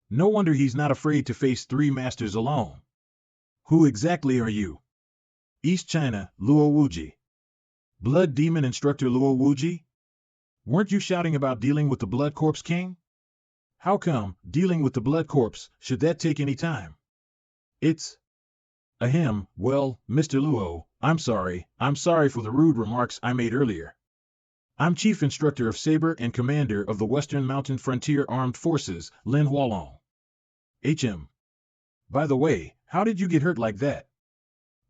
No wonder he's not afraid to face three masters alone. Who exactly are you? East China, Luo Wuji. Blood Demon Instructor Luo Wuji? Weren't you shouting about dealing with the Blood Corpse King? How come, dealing with the Blood Corpse, should that take any time? It's... Ahem, well, Mr. Luo, I'm sorry for the rude remarks I made earlier. I'm Chief Instructor of Saber and Commander of the Western Mountain Frontier Armed Forces, Lin Hualong. HM. By the way, how did you get hurt like that?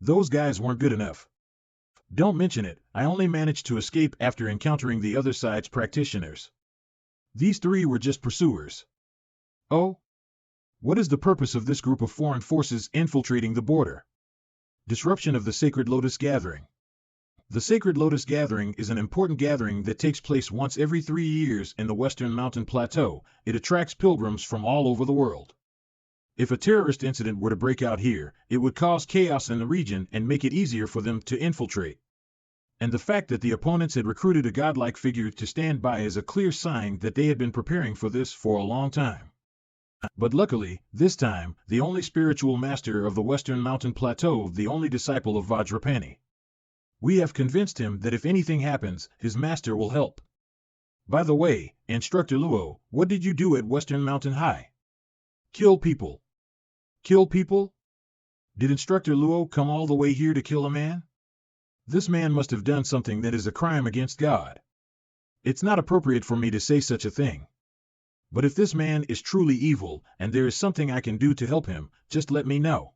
Those guys weren't good enough. Don't mention it, I only managed to escape after encountering the other side's practitioners. These three were just pursuers. Oh? What is the purpose of this group of foreign forces infiltrating the border? Disruption of the Sacred Lotus Gathering. The Sacred Lotus Gathering is an important gathering that takes place once every 3 years in the Western Mountain Plateau. It attracts pilgrims from all over the world. If a terrorist incident were to break out here, it would cause chaos in the region and make it easier for them to infiltrate. And the fact that the opponents had recruited a godlike figure to stand by is a clear sign that they had been preparing for this for a long time. But luckily, this time, the only spiritual master of the Western Mountain Plateau, the only disciple of Vajrapani. We have convinced him that if anything happens, his master will help. By the way, Instructor Luo, what did you do at Western Mountain High? Kill people. Kill people? Did Instructor Luo come all the way here to kill a man? This man must have done something that is a crime against God. It's not appropriate for me to say such a thing. But if this man is truly evil, and there is something I can do to help him, just let me know.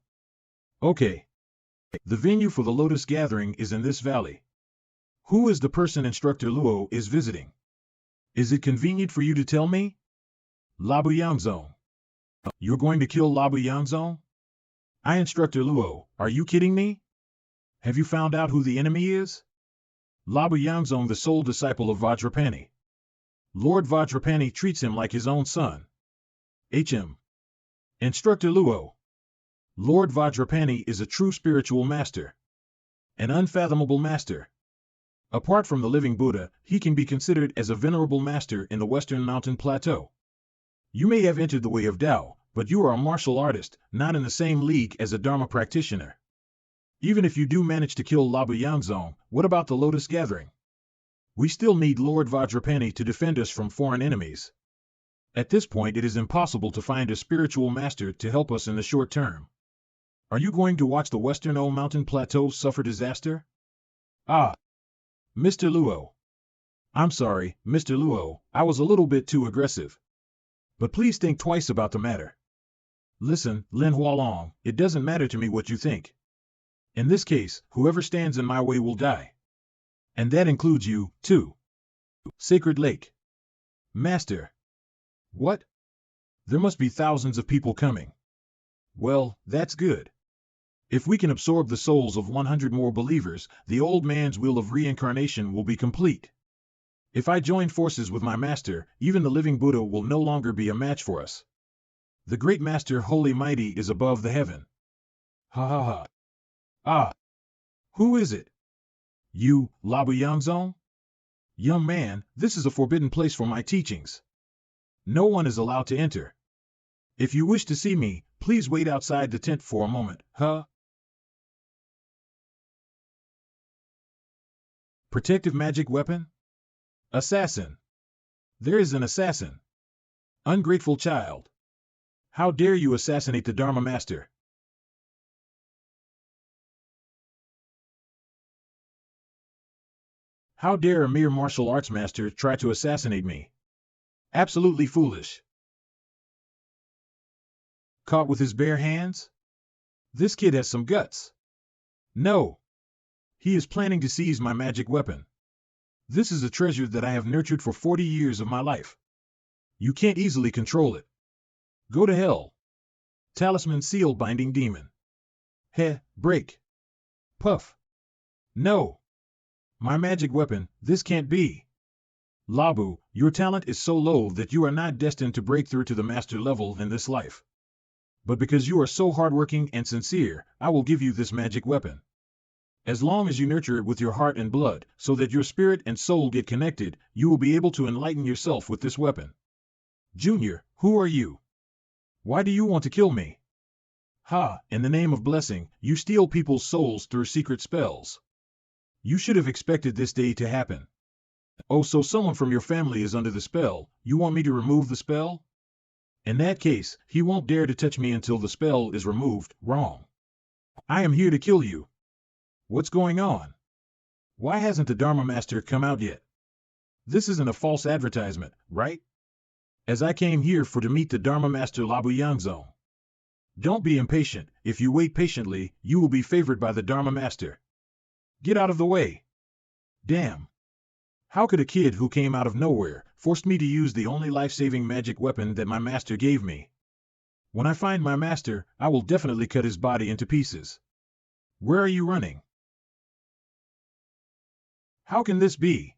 Okay. The venue for the Lotus Gathering is in this valley. Who is the person Instructor Luo is visiting? Is it convenient for you to tell me? Labu Yangzong. You're going to kill Labu Yangzong? Instructor Luo, are you kidding me? Have you found out who the enemy is? Labu Yangzong, the sole disciple of Vajrapani. Lord Vajrapani treats him like his own son. HM. Instructor Luo. Lord Vajrapani is a true spiritual master. An unfathomable master. Apart from the living Buddha, he can be considered as a venerable master in the Western Mountain Plateau. You may have entered the way of Tao, but you are a martial artist, not in the same league as a Dharma practitioner. Even if you do manage to kill Labu Yangzong, what about the Lotus Gathering? We still need Lord Vajrapani to defend us from foreign enemies. At this point, it is impossible to find a spiritual master to help us in the short term. Are you going to watch the Western Mountain Plateau suffer disaster? Ah. Mr. Luo. I'm sorry, Mr. Luo, I was a little bit too aggressive. But please think twice about the matter. Listen, Lin Hualong, it doesn't matter to me what you think. In this case, whoever stands in my way will die. And that includes you, too. Sacred Lake. Master. What? There must be thousands of people coming. Well, that's good. If we can absorb the souls of 100 more believers, the old man's wheel of reincarnation will be complete. If I join forces with my master, even the living Buddha will no longer be a match for us. The great master holy mighty is above the heaven. Ha ha ha. Ah. Who is it? You, Labu Yangzong? Young man, this is a forbidden place for my teachings. No one is allowed to enter. If you wish to see me, please wait outside the tent for a moment, huh? Protective magic weapon? Assassin. There is an assassin. Ungrateful child. How dare you assassinate the Dharma Master? How dare a mere martial arts master try to assassinate me? Absolutely foolish. Caught with his bare hands? This kid has some guts. No. He is planning to seize my magic weapon. This is a treasure that I have nurtured for 40 years of my life. You can't easily control it. Go to hell. Talisman seal binding demon. Heh, break. Puff. No. My magic weapon, this can't be. Labu, your talent is so low that you are not destined to break through to the master level in this life. But because you are so hardworking and sincere, I will give you this magic weapon. As long as you nurture it with your heart and blood, so that your spirit and soul get connected, you will be able to enlighten yourself with this weapon. Junior, who are you? Why do you want to kill me? Ha, in the name of blessing, you steal people's souls through secret spells. You should have expected this day to happen. Oh, so someone from your family is under the spell. You want me to remove the spell? In that case, he won't dare to touch me until the spell is removed. Wrong. I am here to kill you. What's going on? Why hasn't the Dharma Master come out yet? This isn't a false advertisement, right? As I came here to meet the Dharma Master Labu Yangzong. Don't be impatient. If you wait patiently, you will be favored by the Dharma Master. Get out of the way. Damn. How could a kid who came out of nowhere force me to use the only life-saving magic weapon that my master gave me? When I find my master, I will definitely cut his body into pieces. Where are you running? How can this be?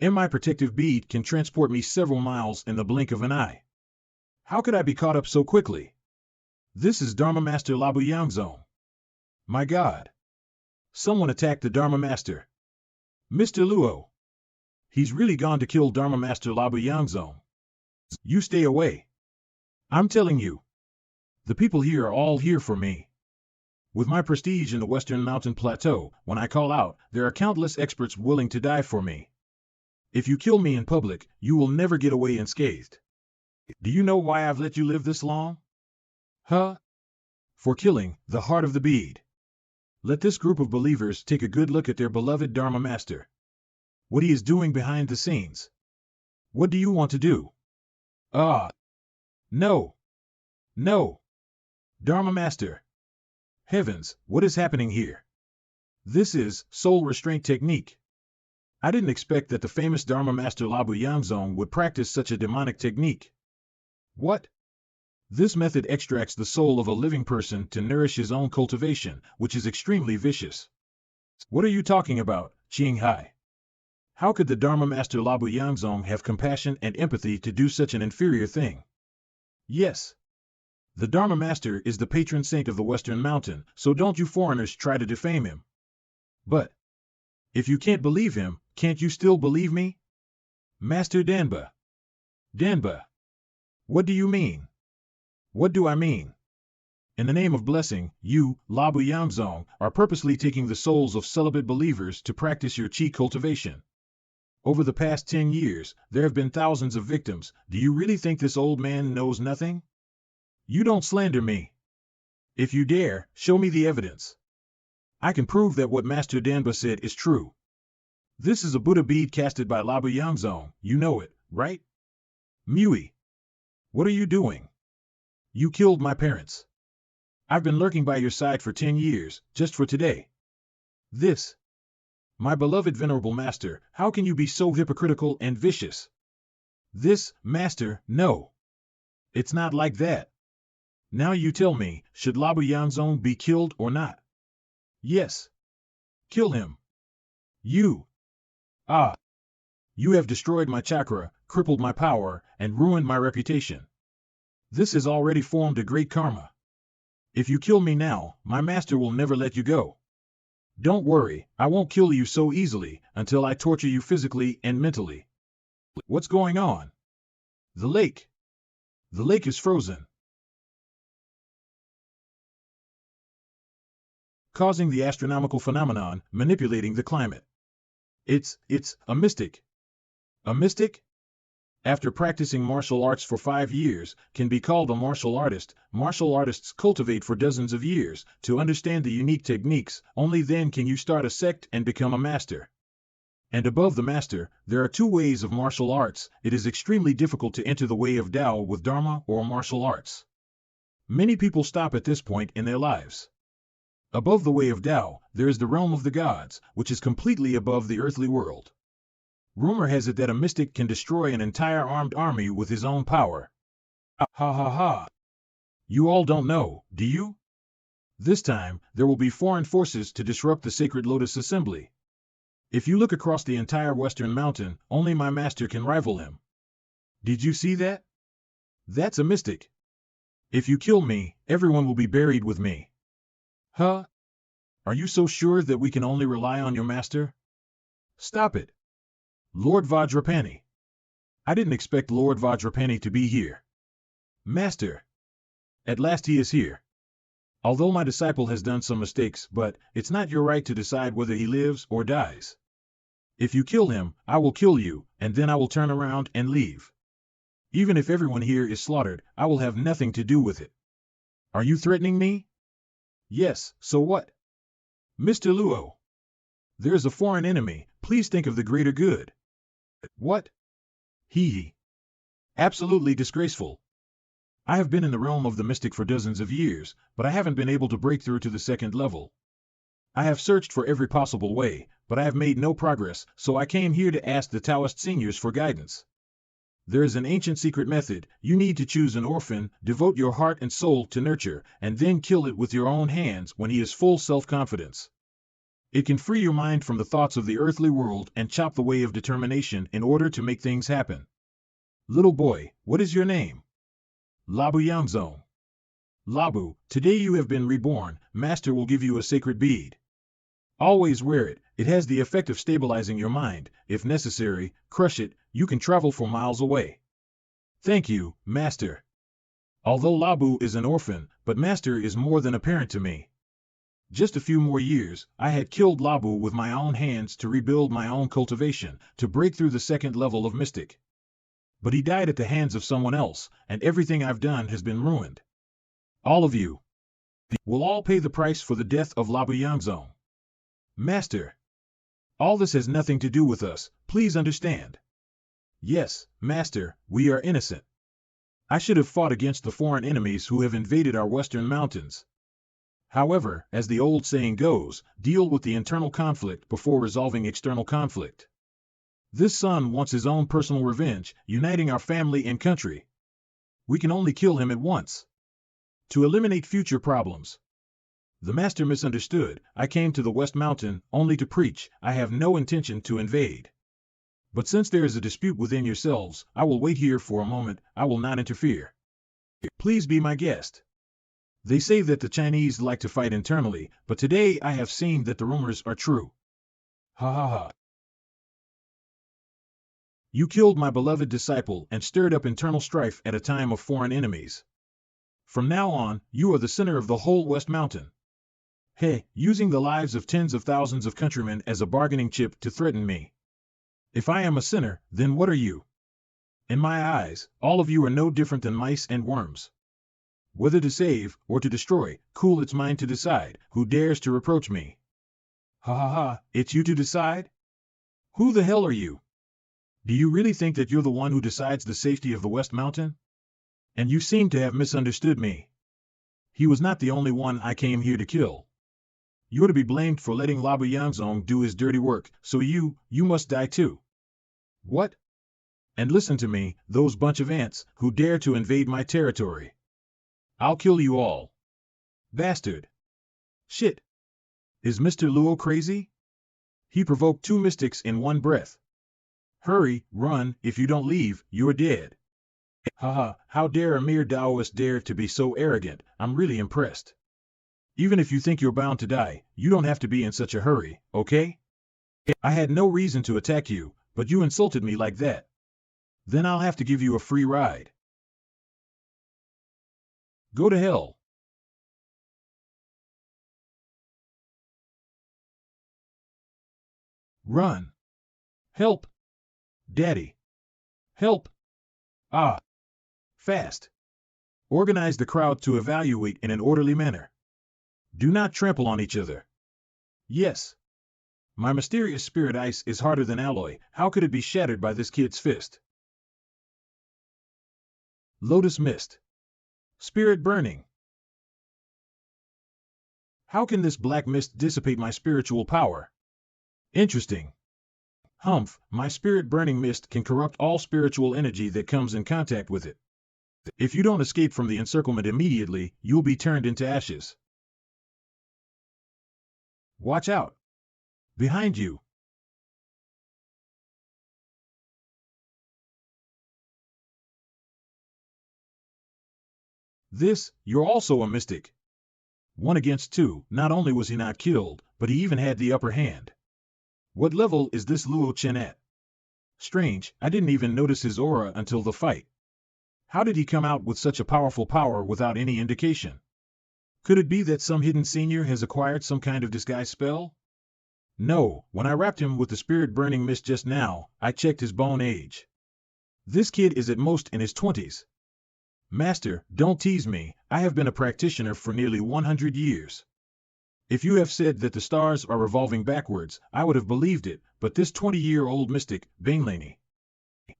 My protective bead can transport me several miles in the blink of an eye. How could I be caught up so quickly? This is Dharma Master Labu Yangzong. My God. Someone attacked the Dharma Master. Mr. Luo. He's really gone to kill Dharma Master Labu Yangzong. You stay away. I'm telling you. The people here are all here for me. With my prestige in the Western Mountain Plateau, when I call out, there are countless experts willing to die for me. If you kill me in public, you will never get away unscathed. Do you know why I've let you live this long? Huh? For killing the heart of the bead. Let this group of believers take a good look at their beloved Dharma Master. What he is doing behind the scenes. What do you want to do? Ah. No. No. Dharma Master. Heavens, what is happening here? This is soul restraint technique. I didn't expect that the famous Dharma Master Labu Yangzong would practice such a demonic technique. What? This method extracts the soul of a living person to nourish his own cultivation, which is extremely vicious. What are you talking about, Qing Hai? How could the Dharma Master Labu Yangzong have compassion and empathy to do such an inferior thing? Yes. The Dharma Master is the patron saint of the Western Mountain, so don't you foreigners try to defame him. But if you can't believe him, can't you still believe me? Master Danba. Danba. What do you mean? What do I mean? In the name of blessing, you, Labu Yangzong, are purposely taking the souls of celibate believers to practice your qi cultivation. Over the past 10 years, there have been thousands of victims. Do you really think this old man knows nothing? You don't slander me. If you dare, show me the evidence. I can prove that what Master Danba said is true. This is a Buddha bead casted by Labu Yangzong, you know it, right? Mui. What are you doing? You killed my parents. I've been lurking by your side for 10 years, just for today. This. My beloved venerable master, how can you be so hypocritical and vicious? This, Master, no. It's not like that. Now you tell me, should Labu Yanzong be killed or not? Yes. Kill him. You. Ah. You have destroyed my chakra, crippled my power, and ruined my reputation. This has already formed a great karma. If you kill me now, my master will never let you go. Don't worry, I won't kill you so easily until I torture you physically and mentally. What's going on? The lake. The lake is frozen, causing the astronomical phenomenon, manipulating the climate. It's a mystic. A mystic? After practicing martial arts for 5 years, can be called a martial artist. Martial artists cultivate for dozens of years to understand the unique techniques. Only then can you start a sect and become a master. And above the master, there are 2 ways of martial arts. It is extremely difficult to enter the way of Tao with Dharma or martial arts. Many people stop at this point in their lives. Above the way of Tao, there is the realm of the gods, which is completely above the earthly world. Rumor has it that a mystic can destroy an entire armed army with his own power. Ha ha ha. You all don't know, do you? This time, there will be foreign forces to disrupt the sacred Lotus Assembly. If you look across the entire Western Mountain, only my master can rival him. Did you see that? That's a mystic. If you kill me, everyone will be buried with me. Huh? Are you so sure that we can only rely on your master? Stop it. Lord Vajrapani. I didn't expect Lord Vajrapani to be here. Master. At last he is here. Although my disciple has done some mistakes, but it's not your right to decide whether he lives or dies. If you kill him, I will kill you, and then I will turn around and leave. Even if everyone here is slaughtered, I will have nothing to do with it. Are you threatening me? Yes, so what? Mr. Luo. There is a foreign enemy, please think of the greater good. What? Hee. Absolutely disgraceful. I have been in the realm of the mystic for dozens of years, but I haven't been able to break through to the 2nd level. I have searched for every possible way, but I have made no progress, so I came here to ask the Taoist seniors for guidance. There is an ancient secret method. You need to choose an orphan, devote your heart and soul to nurture, and then kill it with your own hands when he is full self-confidence. It can free your mind from the thoughts of the earthly world and chop the way of determination in order to make things happen. Little boy, what is your name? Labu Yangzong. Labu, today you have been reborn. Master will give you a sacred bead. Always wear it. It has the effect of stabilizing your mind. If necessary, crush it. You can travel for miles away. Thank you, Master. Although Labu is an orphan, but Master is more than a parent to me. Just a few more years, I had killed Labu with my own hands to rebuild my own cultivation, to break through the 2nd level of mystic. But he died at the hands of someone else, and everything I've done has been ruined. All of you will all pay the price for the death of Labu Yangzong. Master. All this has nothing to do with us, please understand. Yes, Master, we are innocent. I should have fought against the foreign enemies who have invaded our western mountains. However, as the old saying goes, deal with the internal conflict before resolving external conflict. This son wants his own personal revenge, uniting our family and country. We can only kill him at once. To eliminate future problems. The master misunderstood. I came to the West Mountain only to preach. I have no intention to invade. But since there is a dispute within yourselves, I will wait here for a moment. I will not interfere. Please be my guest. They say that the Chinese like to fight internally, but today I have seen that the rumors are true. Ha ha ha. You killed my beloved disciple and stirred up internal strife at a time of foreign enemies. From now on, you are the center of the whole West Mountain. Hey, using the lives of tens of thousands of countrymen as a bargaining chip to threaten me. If I am a sinner, then what are you? In my eyes, all of you are no different than mice and worms. Whether to save or to destroy, cool, it's mine to decide. Who dares to reproach me? Ha ha ha, it's you to decide? Who the hell are you? Do you really think that you're the one who decides the safety of the West Mountain? And you seem to have misunderstood me. He was not the only one I came here to kill. You're to be blamed for letting Labu Yangzong do his dirty work, so you must die too. What? And listen to me, those bunch of ants who dare to invade my territory. I'll kill you all. Bastard. Shit. Is Mr. Luo crazy? He provoked 2 mystics in one breath. Hurry, run, if you don't leave, you're dead. Haha, how dare a mere Taoist dare to be so arrogant, I'm really impressed. Even if you think you're bound to die, you don't have to be in such a hurry, okay? I had no reason to attack you, but you insulted me like that. Then I'll have to give you a free ride. Go to hell. Run. Help. Daddy. Help. Ah. Fast. Organize the crowd to evaluate in an orderly manner. Do not trample on each other. Yes. My mysterious spirit ice is harder than alloy. How could it be shattered by this kid's fist? Lotus mist. Spirit burning. How can this black mist dissipate my spiritual power? Interesting. Humph, my spirit burning mist can corrupt all spiritual energy that comes in contact with it. If you don't escape from the encirclement immediately, you'll be turned into ashes. Watch out. Behind you. You're also a mystic. 1 against 2, not only was he not killed, but he even had the upper hand. What level is this Luo Chen at? Strange, I didn't even notice his aura until the fight. How did he come out with such a powerful power without any indication? Could it be that some hidden senior has acquired some kind of disguise spell? No, when I wrapped him with the spirit burning mist just now, I checked his bone age. This kid is at most in his 20s. Master, don't tease me, I have been a practitioner for nearly 100 years. If you have said that the stars are revolving backwards, I would have believed it, but this 20-year-old mystic, Bainlaney.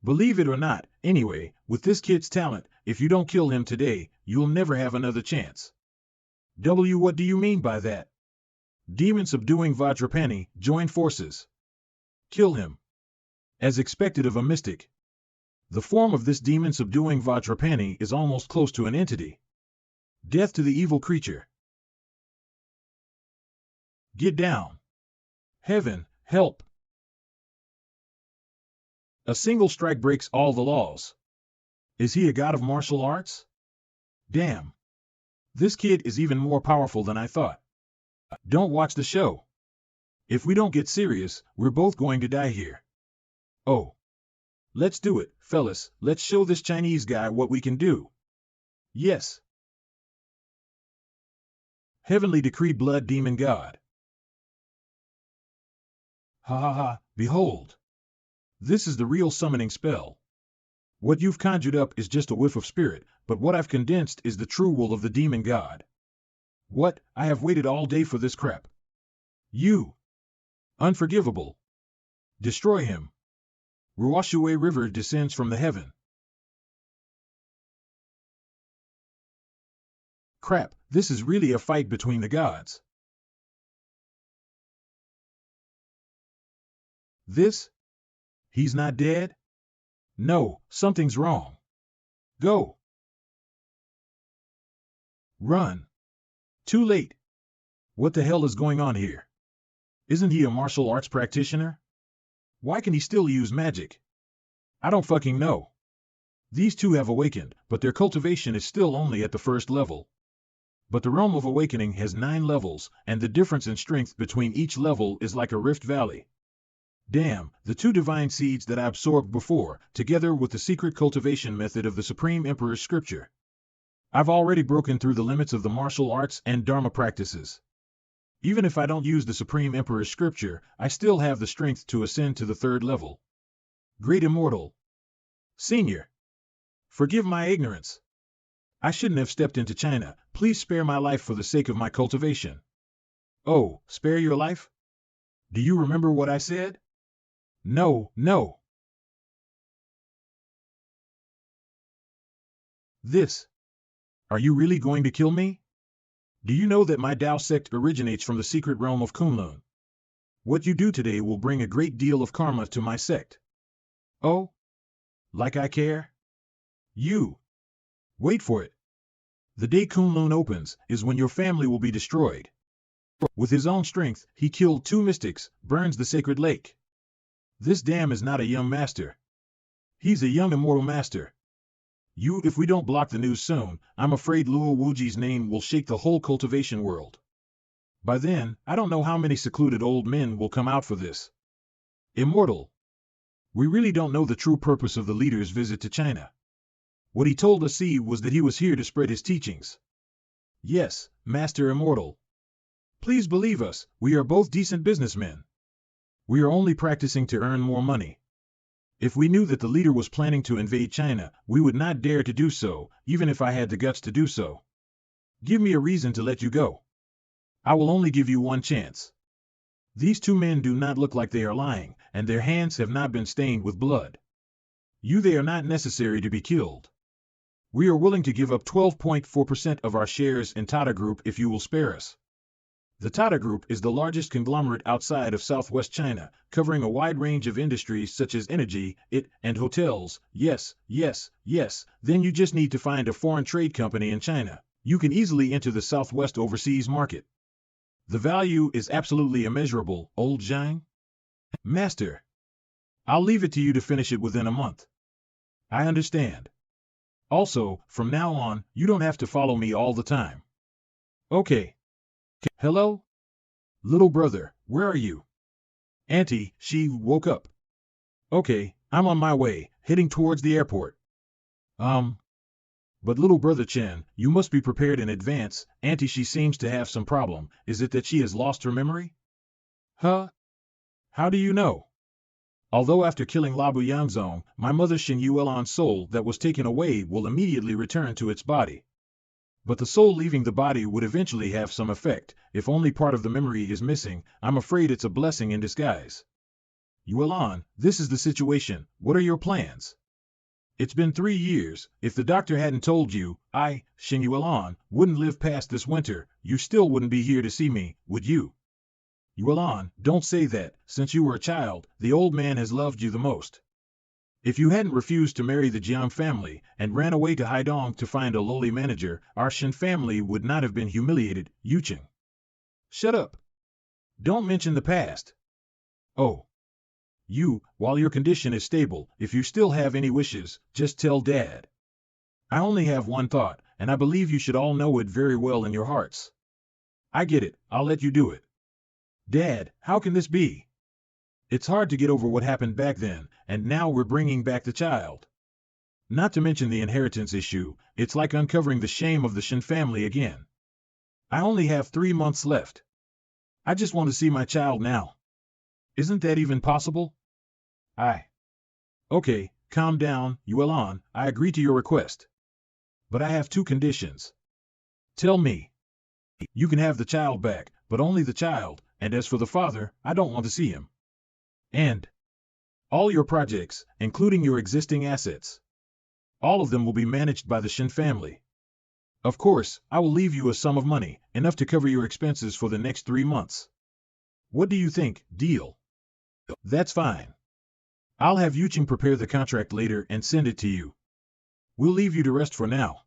Believe it or not, anyway, with this kid's talent, if you don't kill him today, you'll never have another chance. What do you mean by that? Demon subduing Vajrapani, join forces. Kill him. As expected of a mystic. The form of this demon subduing Vajrapani is almost close to an entity. Death to the evil creature. Get down. Heaven, help. A single strike breaks all the laws. Is he a god of martial arts? Damn. This kid is even more powerful than I thought. Don't watch the show. If we don't get serious, we're both going to die here. Oh. Let's do it, fellas, let's show this Chinese guy what we can do. Yes. Heavenly decree blood demon god. Ha ha ha, behold. This is the real summoning spell. What you've conjured up is just a whiff of spirit, but what I've condensed is the true will of the demon god. What? I have waited all day for this crap. You. Unforgivable. Destroy him. Ruoshui River descends from the heaven. Crap, this is really a fight between the gods. He's not dead? No, something's wrong. Go. Run. Too late. What the hell is going on here? Isn't he a martial arts practitioner? Why can he still use magic? I don't fucking know. These two have awakened, but their cultivation is still only at the first level. But the realm of awakening has 9 levels, and the difference in strength between each level is like a rift valley. Damn, the 2 divine seeds that I absorbed before, together with the secret cultivation method of the Supreme Emperor's scripture. I've already broken through the limits of the martial arts and Dharma practices. Even if I don't use the Supreme Emperor's scripture, I still have the strength to ascend to the 3rd level. Great Immortal. Senior. Forgive my ignorance. I shouldn't have stepped into China. Please spare my life for the sake of my cultivation. Oh, spare your life? Do you remember what I said? No, no. Are you really going to kill me? Do you know that my Tao sect originates from the secret realm of Kunlun? What you do today will bring a great deal of karma to my sect. Oh? Like I care? You. Wait for it. The day Kunlun opens is when your family will be destroyed. With his own strength, he killed 2 mystics, burns the sacred lake. This dam is not a young master. He's a young immortal master. If we don't block the news soon, I'm afraid Luo Wuji's name will shake the whole cultivation world. By then, I don't know how many secluded old men will come out for this. Immortal. We really don't know the true purpose of the leader's visit to China. What he told us was that he was here to spread his teachings. Yes, Master Immortal. Please believe us, we are both decent businessmen. We are only practicing to earn more money. If we knew that the leader was planning to invade China, we would not dare to do so, even if I had the guts to do so. Give me a reason to let you go. I will only give you one chance. These 2 men do not look like they are lying, and their hands have not been stained with blood. They are not necessary to be killed. We are willing to give up 12.4% of our shares in Tata Group if you will spare us. The Tata Group is the largest conglomerate outside of Southwest China, covering a wide range of industries such as energy, and hotels. Yes, yes, yes, then you just need to find a foreign trade company in China. You can easily enter the Southwest overseas market. The value is absolutely immeasurable, old Zhang. Master. I'll leave it to you to finish it within a month. I understand. Also, from now on, you don't have to follow me all the time. Okay. Hello? Little brother, where are you? Auntie, she woke up. Okay, I'm on my way, heading towards the airport. But little brother Chen, you must be prepared in advance. Auntie, she seems to have some problem. Is it that she has lost her memory? Huh? How do you know? Although after killing Labu Yangzong, my mother Xin Yuelan's soul that was taken away will immediately return to its body. But the soul leaving the body would eventually have some effect. If only part of the memory is missing, I'm afraid it's a blessing in disguise. Yuelan, this is the situation. What are your plans? It's been 3 years. If the doctor hadn't told you, Xin Yuelan, wouldn't live past this winter, you still wouldn't be here to see me, would you? Yuelan, don't say that. Since you were a child, the old man has loved you the most. If you hadn't refused to marry the Jiang family and ran away to Haidong to find a lowly manager, our Shen family would not have been humiliated. Yuqing. Shut up. Don't mention the past. Oh. While your condition is stable, if you still have any wishes, just tell Dad. I only have one thought, and I believe you should all know it very well in your hearts. I get it, I'll let you do it. Dad, how can this be? It's hard to get over what happened back then, and now we're bringing back the child. Not to mention the inheritance issue, it's like uncovering the shame of the Shen family again. I only have 3 months left. I just want to see my child now. Isn't that even possible? Okay, calm down, Yuelan, I agree to your request. But I have 2 conditions. Tell me. You can have the child back, but only the child, and as for the father, I don't want to see him. And all your projects, including your existing assets. All of them will be managed by the Shen family. Of course, I will leave you a sum of money, enough to cover your expenses for the next 3 months. What do you think, deal? That's fine. I'll have Yuqing prepare the contract later and send it to you. We'll leave you to rest for now.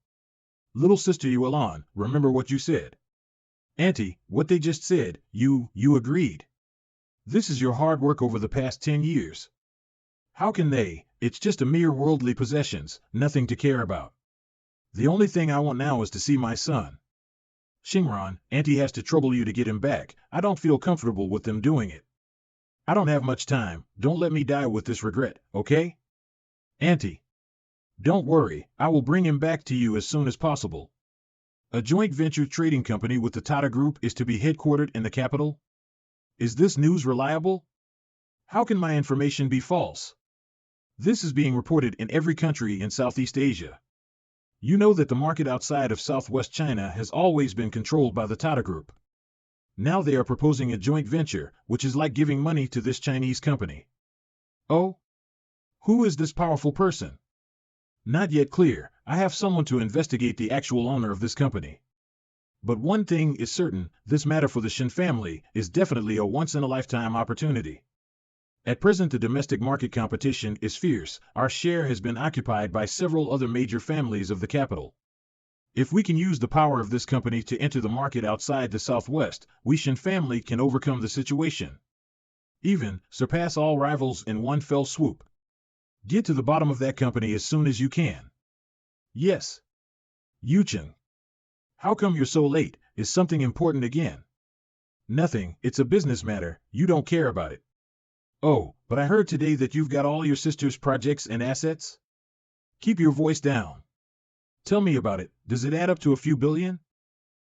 Little sister Yuelan, remember what you said. Auntie, what they just said, you agreed. This is your hard work over the past 10 years. How can they? It's just a mere worldly possessions, nothing to care about. The only thing I want now is to see my son. Xingran, Auntie has to trouble you to get him back. I don't feel comfortable with them doing it. I don't have much time. Don't let me die with this regret, okay? Auntie. Don't worry, I will bring him back to you as soon as possible. A joint venture trading company with the Tata Group is to be headquartered in the capital? Is this news reliable? How can my information be false? This is being reported in every country in Southeast Asia. You know that the market outside of Southwest China has always been controlled by the Tata Group. Now they are proposing a joint venture, which is like giving money to this Chinese company. Oh? Who is this powerful person? Not yet clear. I have someone to investigate the actual owner of this company. But one thing is certain, this matter for the Shen family is definitely a once-in-a-lifetime opportunity. At present the domestic market competition is fierce. Our share has been occupied by several other major families of the capital. If we can use the power of this company to enter the market outside the Southwest, we Shin family can overcome the situation. Even surpass all rivals in one fell swoop. Get to the bottom of that company as soon as you can. Yes. Yuchen. How come you're so late? Is something important again? Nothing, it's a business matter, you don't care about it. Oh, but I heard today that you've got all your sister's projects and assets? Keep your voice down. Tell me about it, does it add up to a few billion?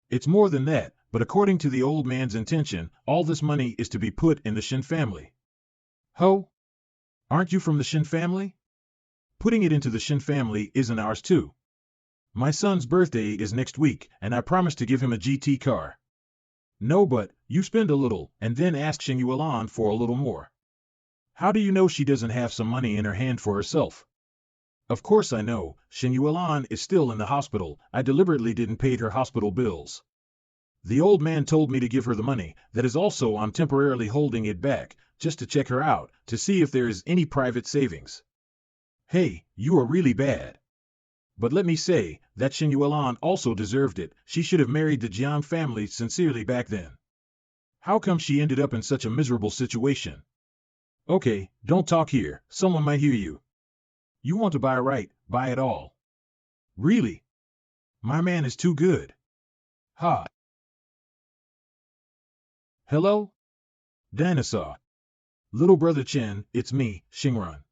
It's more than that, but according to the old man's intention, all this money is to be put in the Shin family. Ho? Aren't you from the Shin family? Putting it into the Shin family isn't ours too. My son's birthday is next week, and I promised to give him a GT car. No, but you spend a little, and then ask Shin Yuan for a little more. How do you know she doesn't have some money in her hand for herself? Of course I know, Shin Yuan is still in the hospital. I deliberately didn't pay her hospital bills. The old man told me to give her the money, that is also I'm temporarily holding it back, just to check her out, to see if there is any private savings. Hey, you are really bad. But let me say, that Shin Yuan also deserved it. She should have married the Jiang family sincerely back then. How come she ended up in such a miserable situation? Okay, don't talk here, someone might hear you. You want to buy right, buy it all. Really? My man is too good. Ha. Hello? Dinosaur. Little brother Chen, it's me, Xingran.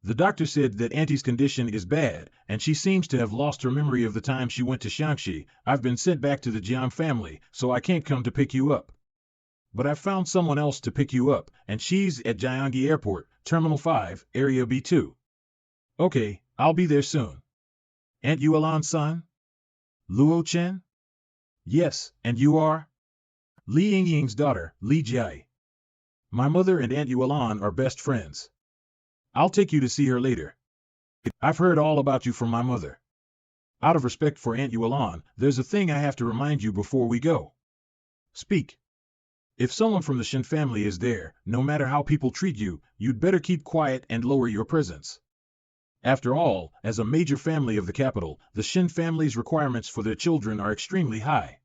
The doctor said that Auntie's condition is bad, and she seems to have lost her memory of the time she went to Shaanxi. I've been sent back to the Jiang family, so I can't come to pick you up. But I've found someone else to pick you up, and she's at Jiangyi Airport, Terminal 5, Area B2. Okay, I'll be there soon. Aunt Yuan-san? Luo Chen? Yes, and you are? Li Yingying's daughter, Li Jai. My mother and Aunt Yuan are best friends. I'll take you to see her later. I've heard all about you from my mother. Out of respect for Aunt Yuan, there's a thing I have to remind you before we go. Speak. If someone from the Shin family is there, no matter how people treat you, you'd better keep quiet and lower your presence. After all, as a major family of the capital, the Shin family's requirements for their children are extremely high.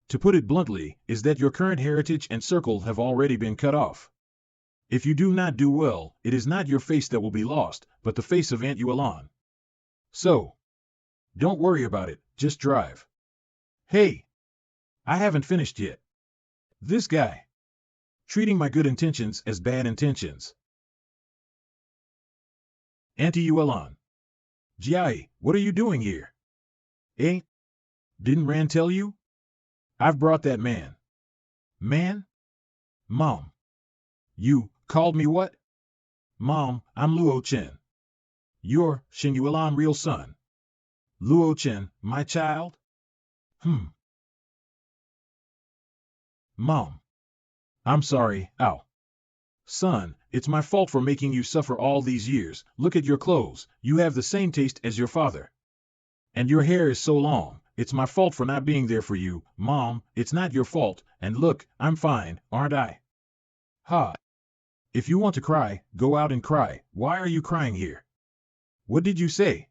To put it bluntly, is that your current heritage and circle have already been cut off. If you do not do well, it is not your face that will be lost, but the face of Aunt Yuan. So, don't worry about it, just drive. Hey! I haven't finished yet. This guy. Treating my good intentions as bad intentions. Auntie Yuan. Jiai, what are you doing here? Eh? Didn't Ran tell you? I've brought that man. Man? Mom. You called me what? Mom, I'm Luo Chen. You're Shin Yuan real son. Luo Chen, my child? Mom. I'm sorry, ow. Son, it's my fault for making you suffer all these years. Look at your clothes, you have the same taste as your father. And your hair is so long, it's my fault for not being there for you. Mom, it's not your fault, and look, I'm fine, aren't I? Ha. If you want to cry, go out and cry. Why are you crying here? What did you say?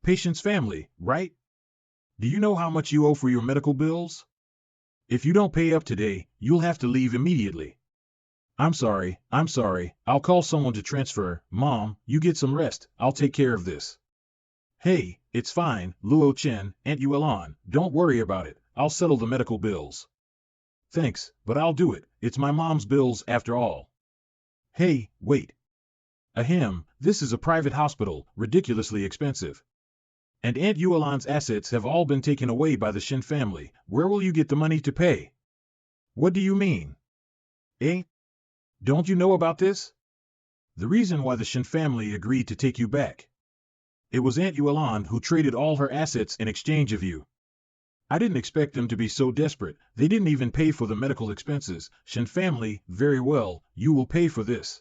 Patient's family, right? Do you know how much you owe for your medical bills? If you don't pay up today, you'll have to leave immediately. I'm sorry, I'll call someone to transfer. Mom, you get some rest, I'll take care of this. Hey, it's fine, Luo Chen, Aunt Yuan, don't worry about it, I'll settle the medical bills. Thanks, but I'll do it, it's my mom's bills after all. Hey, wait. Ahem, this is a private hospital, ridiculously expensive. And Aunt Yuan's assets have all been taken away by the Shin family. Where will you get the money to pay? What do you mean? Eh? Don't you know about this? The reason why the Shin family agreed to take you back. It was Aunt Yuan who traded all her assets in exchange of you. I didn't expect them to be so desperate. They didn't even pay for the medical expenses. Shin family, very well, you will pay for this.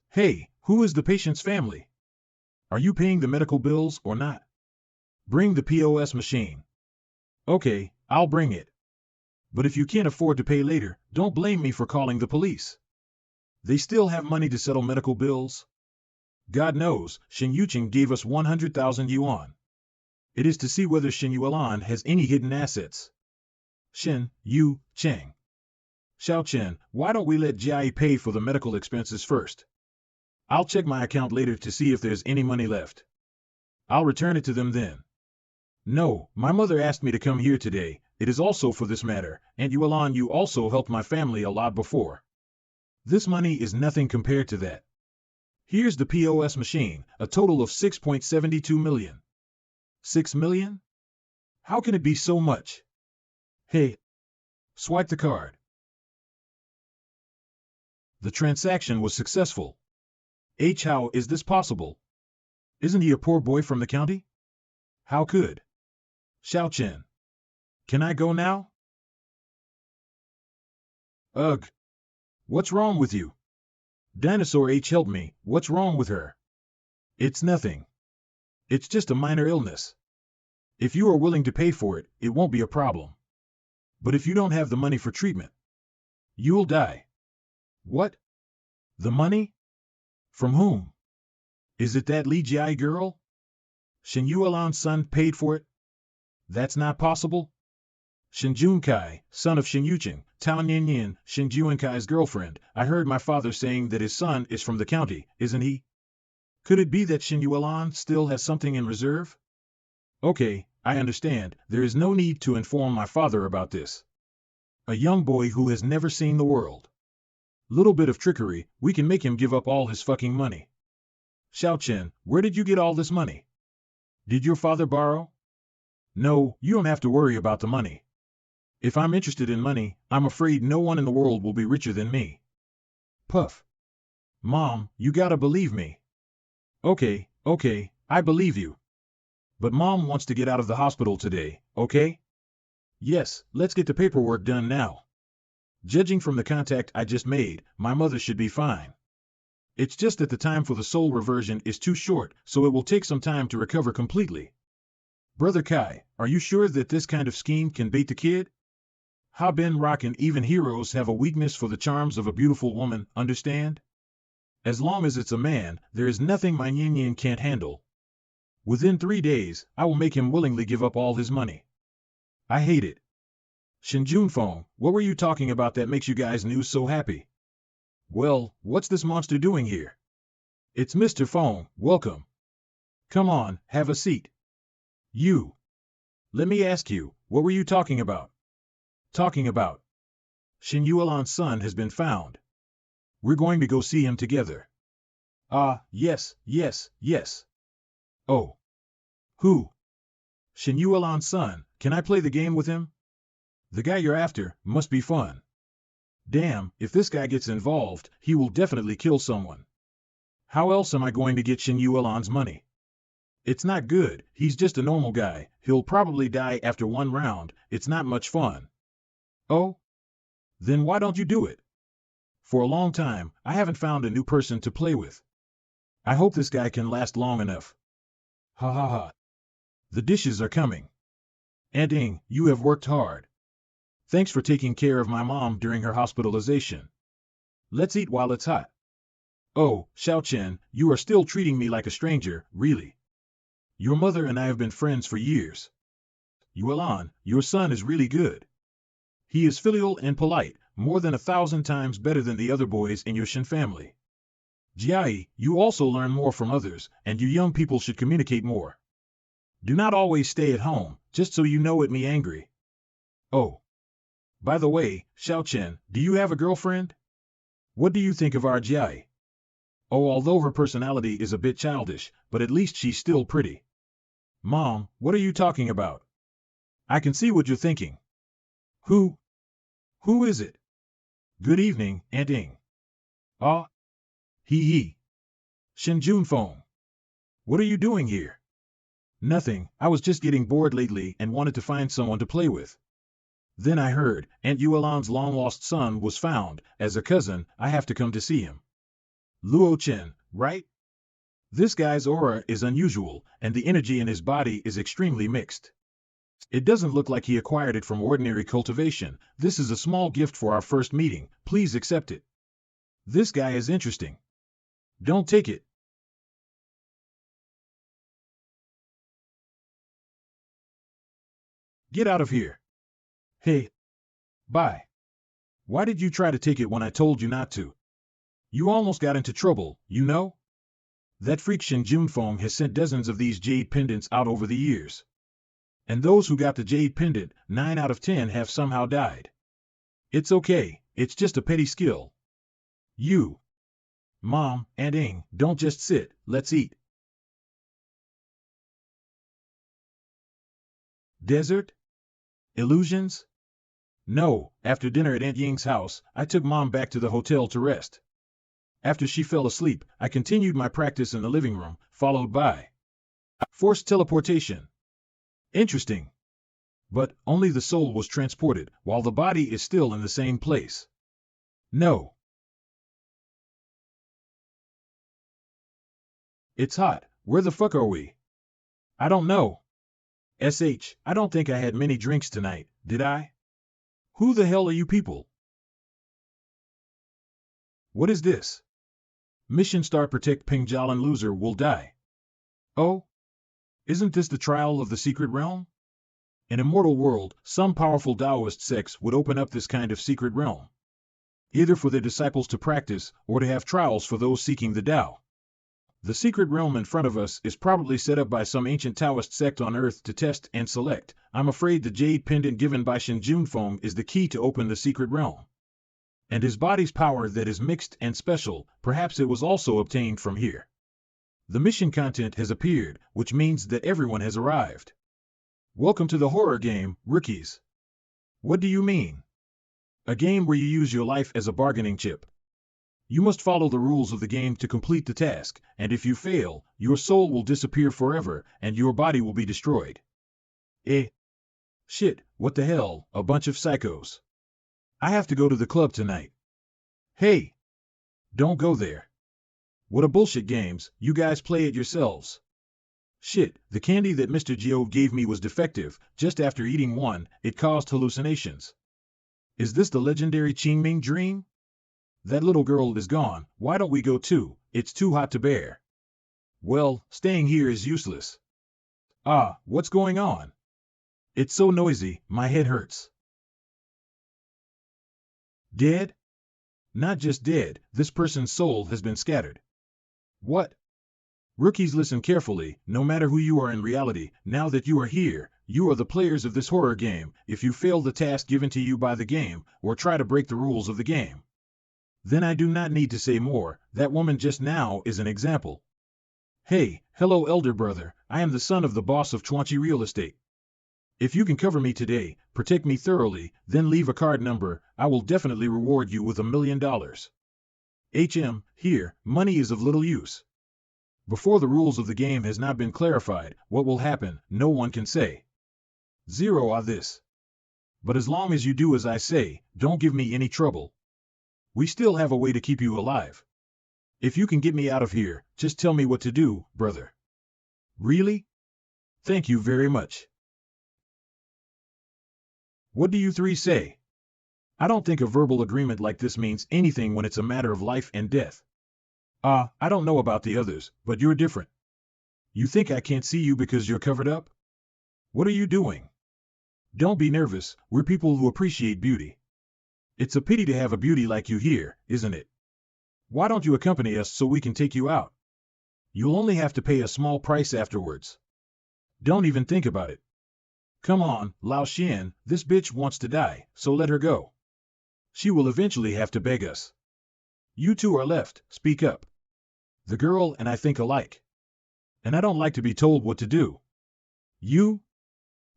Hey, who is the patient's family? Are you paying the medical bills or not? Bring the POS machine. Okay, I'll bring it. But if you can't afford to pay later, don't blame me for calling the police. They still have money to settle medical bills? God knows, Shen Yuqing gave us 100,000 yuan. It is to see whether Shen Yuelan has any hidden assets. Shen Yu Cheng. Xiao Chen, why don't we let Jia pay for the medical expenses first? I'll check my account later to see if there's any money left. I'll return it to them then. No, my mother asked me to come here today. It is also for this matter, and Yuelan, you also helped my family a lot before. This money is nothing compared to that. Here's the POS machine, a total of 6.72 million. 6 million? How can it be so much? Hey. Swipe the card. The transaction was successful. How is this possible? Isn't he a poor boy from the county? How could? Xiao Chen. Can I go now? Ugh. What's wrong with you? Dinosaur H, help me, what's wrong with her? It's nothing. It's just a minor illness. If you are willing to pay for it, it won't be a problem. But if you don't have the money for treatment, you'll die. What? The money? From whom? Is it that Li Jia girl? Shen Yuelan's son paid for it? That's not possible. Shen Junkai, son of Shen Yuqing, Tao Nianyan, Shen Junkai's girlfriend. I heard my father saying that his son is from the county, isn't he? Could it be that Shen Yuelan still has something in reserve? Okay, I understand. There is no need to inform my father about this. A young boy who has never seen the world. Little bit of trickery, we can make him give up all his fucking money. Xiao Chen, where did you get all this money? Did your father borrow? No, you don't have to worry about the money. If I'm interested in money, I'm afraid no one in the world will be richer than me. Puff. Mom, you gotta believe me. Okay, I believe you. But Mom wants to get out of the hospital today, okay? Yes, let's get the paperwork done now. Judging from the contact I just made, my mother should be fine. It's just that the time for the soul reversion is too short, so it will take some time to recover completely. Brother Kai, are you sure that this kind of scheme can bait the kid? Ha Ben Rock and even heroes have a weakness for the charms of a beautiful woman, understand? As long as it's a man, there is nothing my Yin Yin can't handle. Within 3 days, I will make him willingly give up all his money. I hate it. Shen Junfeng, what were you talking about that makes you guys news so happy? Well, what's this monster doing here? It's Mr. Feng, welcome. Come on, have a seat. You. Let me ask you, what were you talking about? Talking about? Shen Yuelan's son has been found. We're going to go see him together. Ah, yes. Oh. Who? Shen Yuelan's son, can I play the game with him? The guy you're after must be fun. Damn, if this guy gets involved, he will definitely kill someone. How else am I going to get Shen Yuelan's money? It's not good, he's just a normal guy, he'll probably die after 1 round, it's not much fun. Oh? Then why don't you do it? For a long time, I haven't found a new person to play with. I hope this guy can last long enough. Ha ha ha. The dishes are coming. Aunt Ing, you have worked hard. Thanks for taking care of my mom during her hospitalization. Let's eat while it's hot. Oh, Xiao Chen, you are still treating me like a stranger, really. Your mother and I have been friends for years. Yuelan, your son is really good. He is filial and polite, more than 1,000 times better than the other boys in your Shen family. Jiai, you also learn more from others, and you young people should communicate more. Do not always stay at home, just so you know it me angry. Oh. By the way, Xiao Chen, do you have a girlfriend? What do you think of our Jiai? Oh, although her personality is a bit childish, but at least she's still pretty. Mom, what are you talking about? I can see what you're thinking. Who? Who is it? Good evening, Aunt Ing. Ah? He. Shen Junfeng. What are you doing here? Nothing, I was just getting bored lately and wanted to find someone to play with. Then I heard, Aunt Yuelan's long-lost son was found. As a cousin, I have to come to see him. Luo Chen, right? This guy's aura is unusual, and the energy in his body is extremely mixed. It doesn't look like he acquired it from ordinary cultivation. This is a small gift for our first meeting, please accept it. This guy is interesting. Don't take it. Get out of here. Hey. Bye. Why did you try to take it when I told you not to? You almost got into trouble, you know? That freak Shin Junfeng has sent dozens of these jade pendants out over the years. And those who got the jade pendant, 9 out of 10 have somehow died. It's okay, it's just a petty skill. You, Mom, and Ing, don't just sit, let's eat. Desert? Illusions? No, after dinner at Aunt Ying's house, I took Mom back to the hotel to rest. After she fell asleep, I continued my practice in the living room, followed by forced teleportation. Interesting. But only the soul was transported, while the body is still in the same place. No. It's hot. Where the fuck are we? I don't know. I don't think I had many drinks tonight, did I? Who the hell are you people? What is this? Mission Star Protect Pingjalan loser will die. Oh? Isn't this the trial of the secret realm? In Immortal world, some powerful Taoist sects would open up this kind of secret realm, either for their disciples to practice or to have trials for those seeking the Tao. The secret realm in front of us is probably set up by some ancient Taoist sect on Earth to test and select. I'm afraid the jade pendant given by Shin Junfeng is the key to open the secret realm. And his body's power that is mixed and special, perhaps it was also obtained from here. The mission content has appeared, which means that everyone has arrived. Welcome to the horror game, rookies. What do you mean? A game where you use your life as a bargaining chip. You must follow the rules of the game to complete the task, and if you fail, your soul will disappear forever, and your body will be destroyed. Shit, what the hell, a bunch of psychos. I have to go to the club tonight. Hey! Don't go there. What a bullshit games, you guys play it yourselves. Shit, the candy that Mr. Gio gave me was defective. Just after eating one, it caused hallucinations. Is this the legendary Qingming dream? That little girl is gone, why don't we go too? It's too hot to bear. Well, staying here is useless. What's going on? It's so noisy, my head hurts. Dead? Not just dead, this person's soul has been scattered. What? Rookies, listen carefully, no matter who you are in reality, now that you are here, you are the players of this horror game. If you fail the task given to you by the game, or try to break the rules of the game, then I do not need to say more. That woman just now is an example. Hey, hello elder brother, I am the son of the boss of Chuanchi Real Estate. If you can cover me today, protect me thoroughly, then leave a card number, I will definitely reward you with $1 million. Here, money is of little use. Before the rules of the game has not been clarified, what will happen, no one can say. 0 on this. But as long as you do as I say, don't give me any trouble. We still have a way to keep you alive. If you can get me out of here, just tell me what to do, brother. Really? Thank you very much. What do you three say? I don't think a verbal agreement like this means anything when it's a matter of life and death. I don't know about the others, but you're different. You think I can't see you because you're covered up? What are you doing? Don't be nervous, we're people who appreciate beauty. It's a pity to have a beauty like you here, isn't it? Why don't you accompany us so we can take you out? You'll only have to pay a small price afterwards. Don't even think about it. Come on, Lao Xian, this bitch wants to die, so let her go. She will eventually have to beg us. You two are left, speak up. The girl and I think alike. And I don't like to be told what to do. You?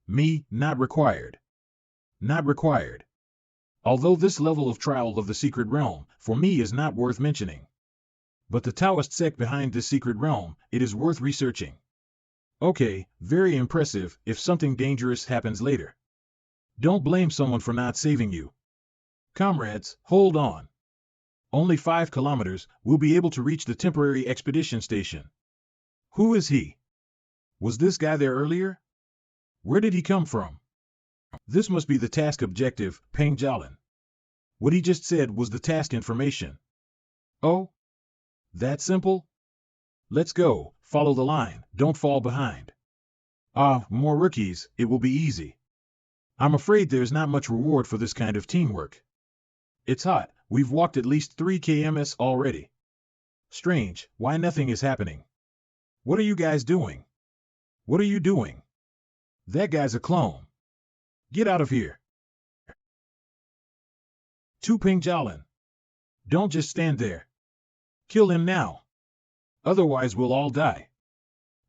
Me, not required. Not required. Although this level of trial of the secret realm, for me is not worth mentioning. But the Taoist sect behind this secret realm, it is worth researching. Okay, very impressive, if something dangerous happens later. Don't blame someone for not saving you. Comrades, hold on. Only 5 kilometers, we'll be able to reach the temporary expedition station. Who is he? Was this guy there earlier? Where did he come from? This must be the task objective, Peng Jialin. What he just said was the task information. Oh, that simple? Let's go, follow the line, don't fall behind. Ah, more rookies, it will be easy. I'm afraid there's not much reward for this kind of teamwork. It's hot, we've walked at least 3 kms already. Strange, why nothing is happening? What are you guys doing? What are you doing? That guy's a clone. Get out of here. Tu Pingjialin. Don't just stand there. Kill him now. Otherwise we'll all die.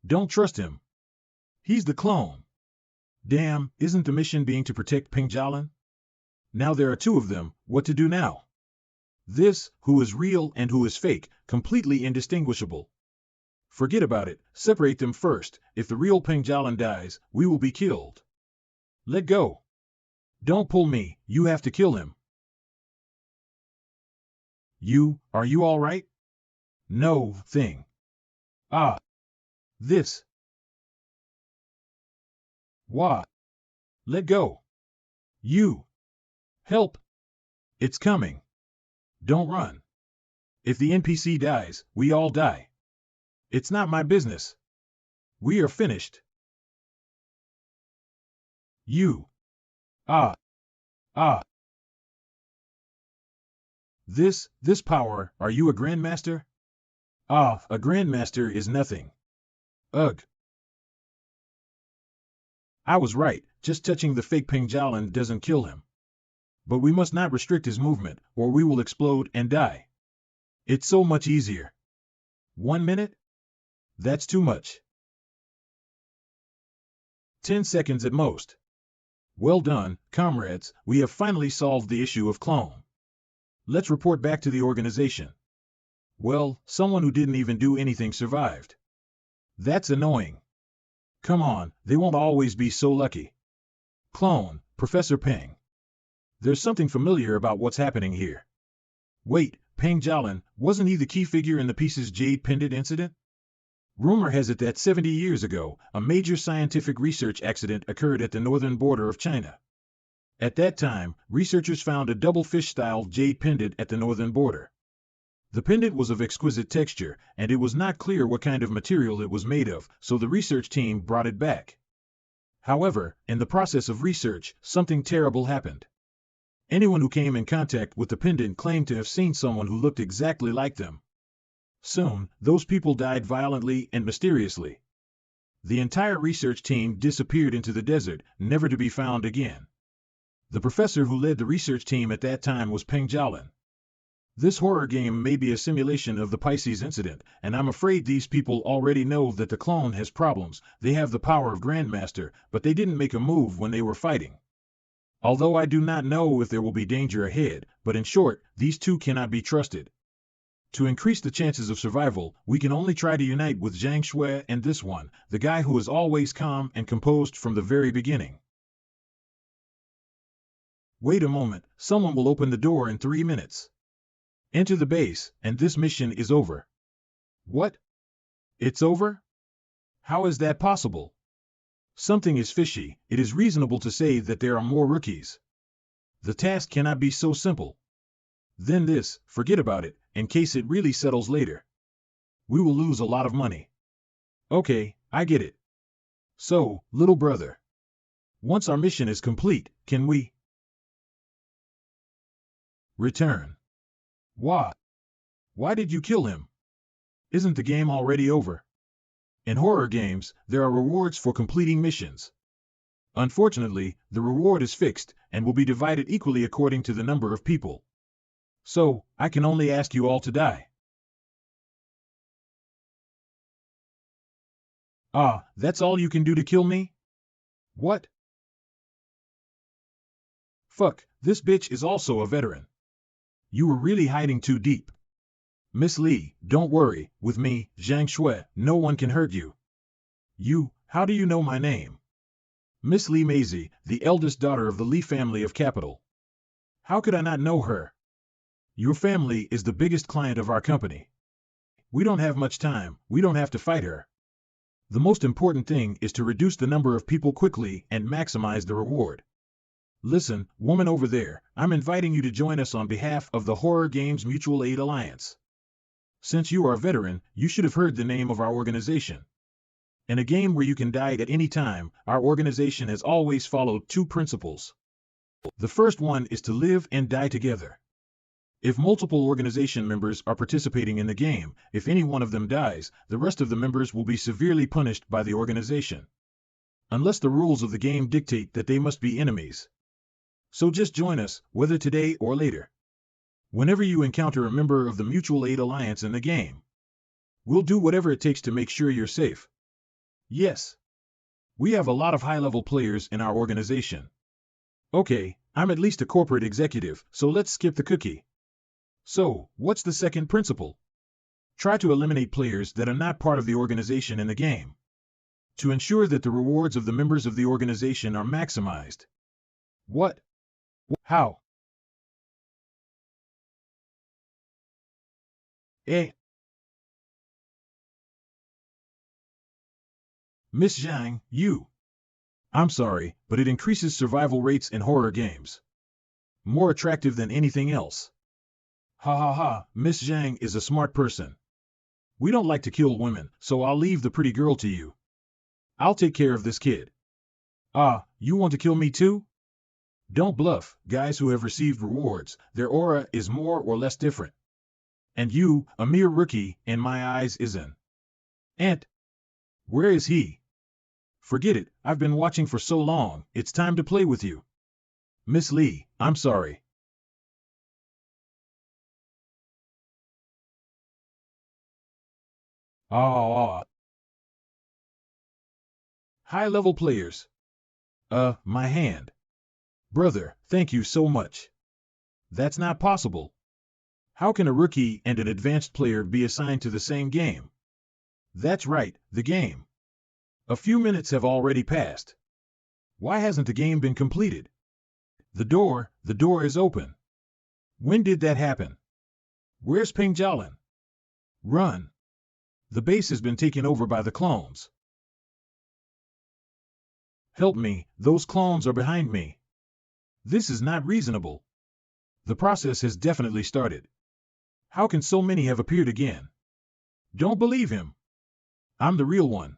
Don't trust him. He's the clone. Damn, isn't the mission being to protect Pingjialin? Now there are 2 of them, what to do now? This, who is real and who is fake, completely indistinguishable. Forget about it, separate them first. If the real Pingjialin dies, we will be killed. Let go. Don't pull me, you have to kill him. Are you all right? No, thing. Ah. This. What? Let go. You. Help. It's coming. Don't run. If the NPC dies, we all die. It's not my business. We are finished. You. Ah. Ah. This power, are you a grandmaster? Ah, a grandmaster is nothing. Ugh. I was right, just touching the fake Pingjialin doesn't kill him. But we must not restrict his movement, or we will explode and die. It's so much easier. 1 minute? That's too much. 10 seconds at most. Well done, comrades, we have finally solved the issue of clone. Let's report back to the organization. Well, someone who didn't even do anything survived. That's annoying. Come on, they won't always be so lucky. Clone, Professor Peng. There's something familiar about what's happening here. Wait, Pingjialin, wasn't he the key figure in the piece's jade pendant incident? Rumor has it that 70 years ago, a major scientific research accident occurred at the northern border of China. At that time, researchers found a double fish-style jade pendant at the northern border. The pendant was of exquisite texture, and it was not clear what kind of material it was made of, so the research team brought it back. However, in the process of research, something terrible happened. Anyone who came in contact with the pendant claimed to have seen someone who looked exactly like them. Soon, those people died violently and mysteriously. The entire research team disappeared into the desert, never to be found again. The professor who led the research team at that time was Pingjialin. This horror game may be a simulation of the Pisces incident, and I'm afraid these people already know that the clone has problems. They have the power of Grandmaster, but they didn't make a move when they were fighting. Although I do not know if there will be danger ahead, but in short, these 2 cannot be trusted. To increase the chances of survival, we can only try to unite with Zhang Shui and this one, the guy who is always calm and composed from the very beginning. Wait a moment, someone will open the door in 3 minutes. Enter the base, and this mission is over. What? It's over? How is that possible? Something is fishy. It is reasonable to say that there are more rookies. The task cannot be so simple. Then this, forget about it, in case it really settles later. We will lose a lot of money. Okay, I get it. So, little brother. Once our mission is complete, can we return? What? Why did you kill him? Isn't the game already over? In horror games, there are rewards for completing missions. Unfortunately, the reward is fixed and will be divided equally according to the number of people. So, I can only ask you all to die. Ah, that's all you can do to kill me? What? Fuck, this bitch is also a veteran. You were really hiding too deep. Miss Li, don't worry, with me, Zhang Shui, no one can hurt you. How do you know my name? Miss Li Maisie, the eldest daughter of the Li family of Capital. How could I not know her? Your family is the biggest client of our company. We don't have much time, we don't have to fight her. The most important thing is to reduce the number of people quickly and maximize the reward. Listen, woman over there, I'm inviting you to join us on behalf of the Horror Games Mutual Aid Alliance. Since you are a veteran, you should have heard the name of our organization. In a game where you can die at any time, our organization has always followed two principles. The first one is to live and die together. If multiple organization members are participating in the game, if any one of them dies, the rest of the members will be severely punished by the organization. Unless the rules of the game dictate that they must be enemies. So just join us, whether today or later. Whenever you encounter a member of the Mutual Aid Alliance in the game, we'll do whatever it takes to make sure you're safe. Yes. We have a lot of high-level players in our organization. Okay, I'm at least a corporate executive, so let's skip the cookie. So, what's the second principle? Try to eliminate players that are not part of the organization in the game, to ensure that the rewards of the members of the organization are maximized. What? How? Miss Zhang, you. I'm sorry, but it increases survival rates in horror games. More attractive than anything else. Ha ha ha, Miss Zhang is a smart person. We don't like to kill women, so I'll leave the pretty girl to you. I'll take care of this kid. Ah, you want to kill me too? Don't bluff, guys who have received rewards, their aura is more or less different. And you, a mere rookie, in my eyes is an ant. Where is he? Forget it, I've been watching for so long, it's time to play with you. Miss Lee, I'm sorry. Ah. High-level players. My hand. Brother, thank you so much. That's not possible. How can a rookie and an advanced player be assigned to the same game? That's right, the game. A few minutes have already passed. Why hasn't the game been completed? The door is open. When did that happen? Where's Peng Jialin? Run. The base has been taken over by the clones. Help me, those clones are behind me. This is not reasonable. The process has definitely started. How can so many have appeared again? Don't believe him. I'm the real one.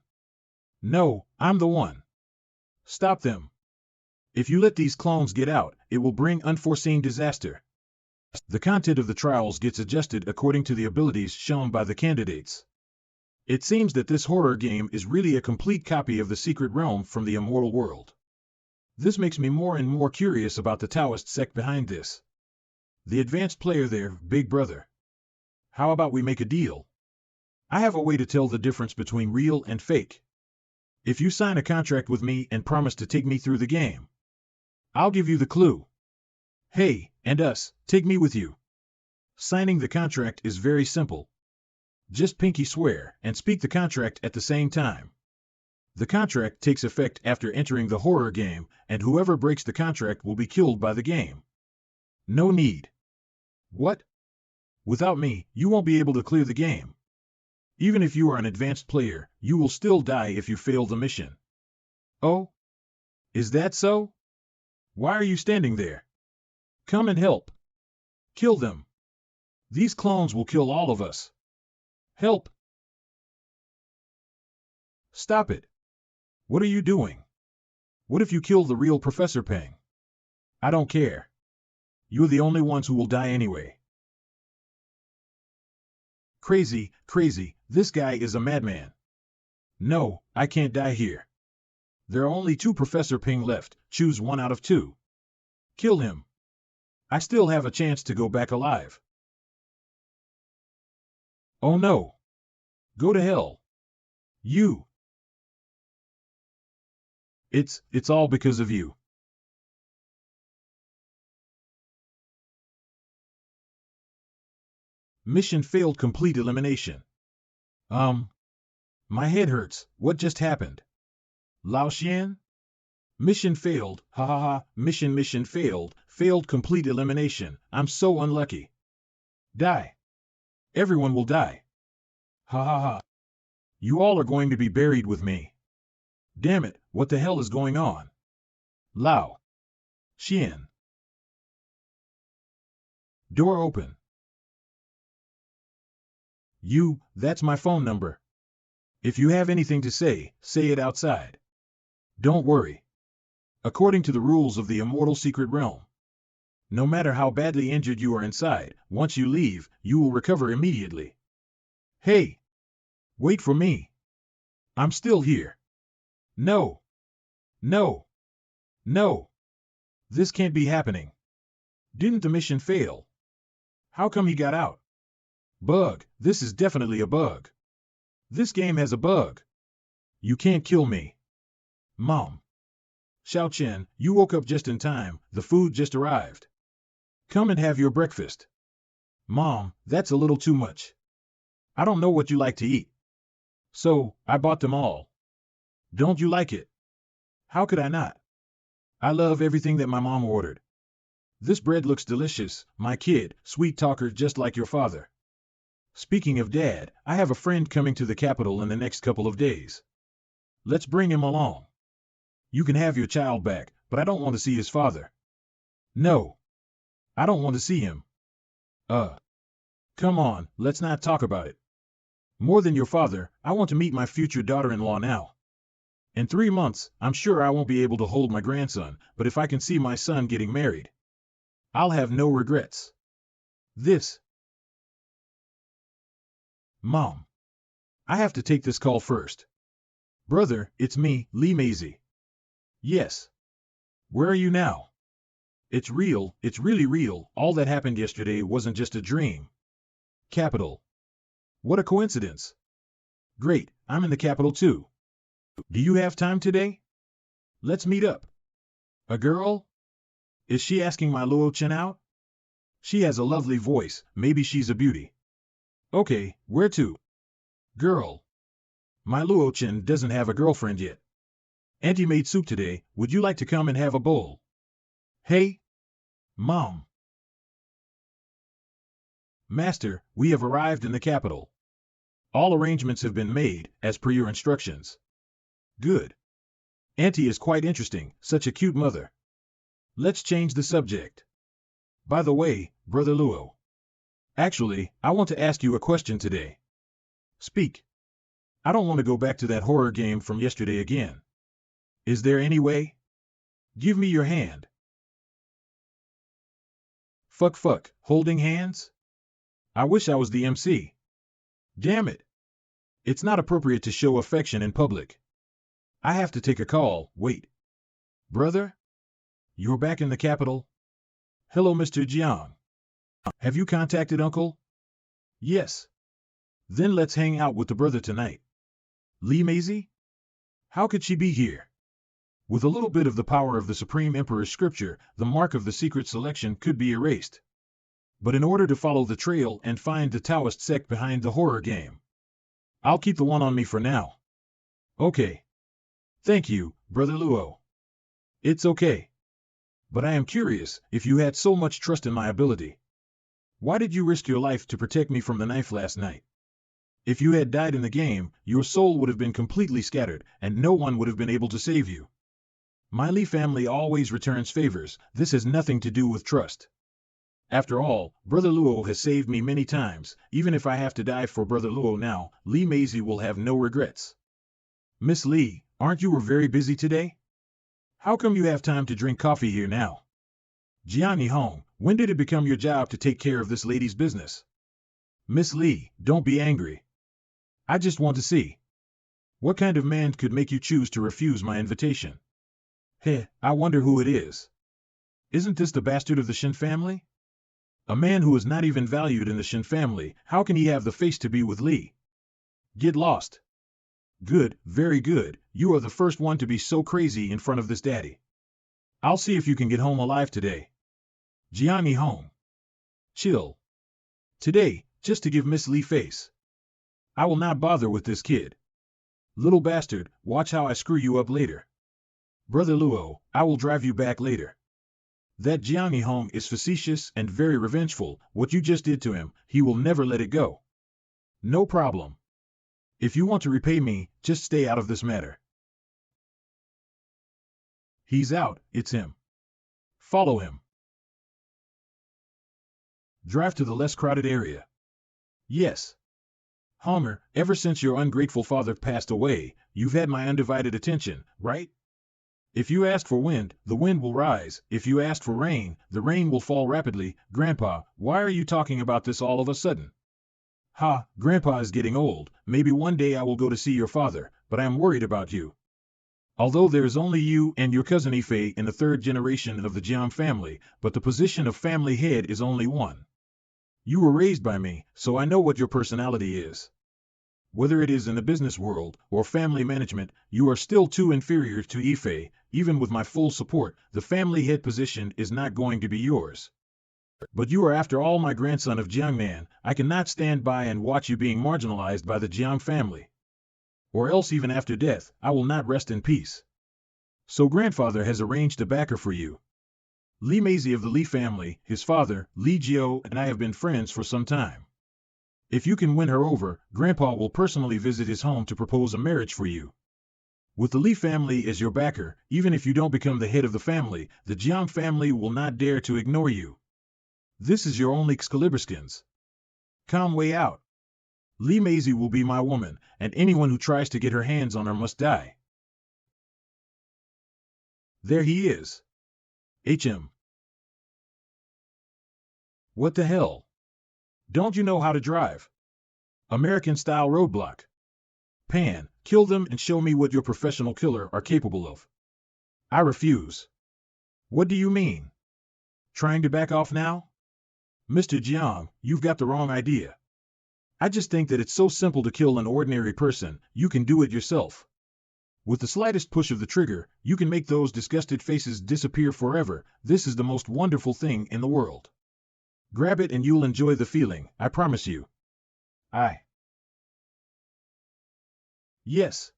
No, I'm the one. Stop them. If you let these clones get out, it will bring unforeseen disaster. The content of the trials gets adjusted according to the abilities shown by the candidates. It seems that this horror game is really a complete copy of the Secret Realm from the Immortal world. This makes me more and more curious about the Taoist sect behind this. The advanced player there, big brother. How about we make a deal? I have a way to tell the difference between real and fake. If you sign a contract with me and promise to take me through the game, I'll give you the clue. Hey, and us, take me with you. Signing the contract is very simple. Just pinky swear and speak the contract at the same time. The contract takes effect after entering the horror game, and whoever breaks the contract will be killed by the game. No need. What? Without me, you won't be able to clear the game. Even if you are an advanced player, you will still die if you fail the mission. Oh? Is that so? Why are you standing there? Come and help. Kill them. These clones will kill all of us. Help! Stop it. What are you doing? What if you kill the real Professor Peng? I don't care. You're the only ones who will die anyway. Crazy, this guy is a madman. No, I can't die here. There are only 2 Professor Peng left, choose one out of 2. Kill him. I still have a chance to go back alive. Oh no. Go to hell. You. It's all because of you. Mission failed, complete elimination. My head hurts, what just happened? Lao Xian? Mission failed, ha ha ha, mission failed complete elimination, I'm so unlucky. Die. Everyone will die. Ha ha ha. You all are going to be buried with me. Damn it, what the hell is going on? Lao Xian. Door open. That's my phone number. If you have anything to say it outside. Don't worry. According to the rules of the immortal secret realm, no matter how badly injured you are inside, once you leave, you will recover immediately. Hey! Wait for me. I'm still here. No! No! No! This can't be happening. Didn't the mission fail? How come he got out? Bug, this is definitely a bug. This game has a bug. You can't kill me. Mom. Xiao Chen, you woke up just in time, the food just arrived. Come and have your breakfast. Mom, that's a little too much. I don't know what you like to eat. So, I bought them all. Don't you like it? How could I not? I love everything that my mom ordered. This bread looks delicious, my kid, sweet talker just like your father. Speaking of dad, I have a friend coming to the capital in the next couple of days. Let's bring him along. You can have your child back, but I don't want to see his father. No. I don't want to see him. Come on, let's not talk about it. More than your father, I want to meet my future daughter-in-law now. In 3 months, I'm sure I won't be able to hold my grandson, but if I can see my son getting married, I'll have no regrets. Mom. I have to take this call first. Brother, it's me, Lee Maisie. Yes. Where are you now? It's real, it's really real, all that happened yesterday wasn't just a dream. Capital. What a coincidence. Great, I'm in the capital too. Do you have time today? Let's meet up. A girl? Is she asking my Luo Chen out? She has a lovely voice, maybe she's a beauty. Okay, where to? Girl. My Luo Chen doesn't have a girlfriend yet. Auntie made soup today, would you like to come and have a bowl? Hey? Mom. Master, we have arrived in the capital. All arrangements have been made, as per your instructions. Good. Auntie is quite interesting, such a cute mother. Let's change the subject. By the way, Brother Luo. Actually, I want to ask you a question today. Speak. I don't want to go back to that horror game from yesterday again. Is there any way? Give me your hand. Fuck, holding hands? I wish I was the MC. Damn it. It's not appropriate to show affection in public. I have to take a call, wait. Brother? You're back in the capital? Hello, Mr. Jiang. Have you contacted Uncle? Yes. Then let's hang out with the brother tonight. Lee Maisie? How could she be here? With a little bit of the power of the Supreme Emperor's scripture, the mark of the secret selection could be erased. But in order to follow the trail and find the Taoist sect behind the horror game, I'll keep the one on me for now. Okay. Thank you, Brother Luo. It's okay. But I am curious, if you had so much trust in my ability, why did you risk your life to protect me from the knife last night? If you had died in the game, your soul would have been completely scattered, and no one would have been able to save you. My Lee family always returns favors, this has nothing to do with trust. After all, Brother Luo has saved me many times, even if I have to die for Brother Luo now, Lee Maisie will have no regrets. Miss Lee, aren't you very busy today? How come you have time to drink coffee here now? Jiani Hong, when did it become your job to take care of this lady's business? Miss Lee, don't be angry. I just want to see. What kind of man could make you choose to refuse my invitation? Heh, I wonder who it is. Isn't this the bastard of the Shin family? A man who is not even valued in the Shin family, how can he have the face to be with Lee? Get lost. Good, very good, you are the first one to be so crazy in front of this daddy. I'll see if you can get home alive today. Jiani Hong. Chill. Today, just to give Miss Lee face. I will not bother with this kid. Little bastard, watch how I screw you up later. Brother Luo, I will drive you back later. That Jiani Hong is facetious and very revengeful, what you just did to him, he will never let it go. No problem. If you want to repay me, just stay out of this matter. He's out, it's him. Follow him. Drive to the less crowded area. Yes. Homer, ever since your ungrateful father passed away, you've had my undivided attention, right? If you ask for wind, the wind will rise. If you ask for rain, the rain will fall rapidly. Grandpa, why are you talking about this all of a sudden? Ha, Grandpa is getting old. Maybe one day I will go to see your father, but I am worried about you. Although there is only you and your cousin Ife in the third generation of the Jiang family, but the position of family head is only one. You were raised by me, so I know what your personality is. Whether it is in the business world or family management, you are still too inferior to Ife. Even with my full support, the family head position is not going to be yours. But you are after all my grandson of Jiangnan. I cannot stand by and watch you being marginalized by the Jiang family. Or else even after death, I will not rest in peace. So grandfather has arranged a backer for you. Li Meizi of the Li family, his father, Li Jiao, and I have been friends for some time. If you can win her over, Grandpa will personally visit his home to propose a marriage for you. With the Li family as your backer, even if you don't become the head of the family, the Jiang family will not dare to ignore you. This is your only Excaliburskins. Calm way out. Li Meizi will be my woman, and anyone who tries to get her hands on her must die. There he is. HM. What the hell? Don't you know how to drive? American-style roadblock. Pan, kill them and show me what your professional killer are capable of. I refuse. What do you mean? Trying to back off now? Mr. Jiang, you've got the wrong idea. I just think that it's so simple to kill an ordinary person, you can do it yourself. With the slightest push of the trigger, you can make those disgusted faces disappear forever. This is the most wonderful thing in the world. Grab it and you'll enjoy the feeling, I promise you. Yes.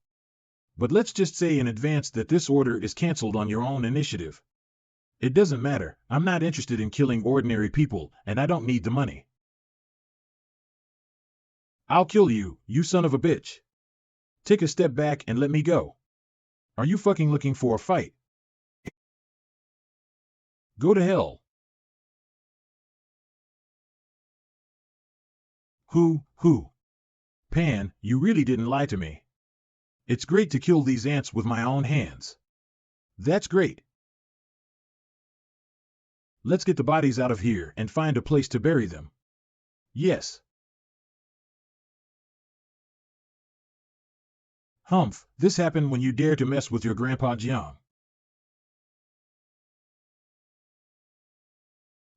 But let's just say in advance that this order is cancelled on your own initiative. It doesn't matter, I'm not interested in killing ordinary people, and I don't need the money. I'll kill you, you son of a bitch. Take a step back and let me go. Are you fucking looking for a fight? Go to hell. Who? Pan, you really didn't lie to me. It's great to kill these ants with my own hands. That's great. Let's get the bodies out of here and find a place to bury them. Yes. Humph, this happened when you dared to mess with your Grandpa Jiang.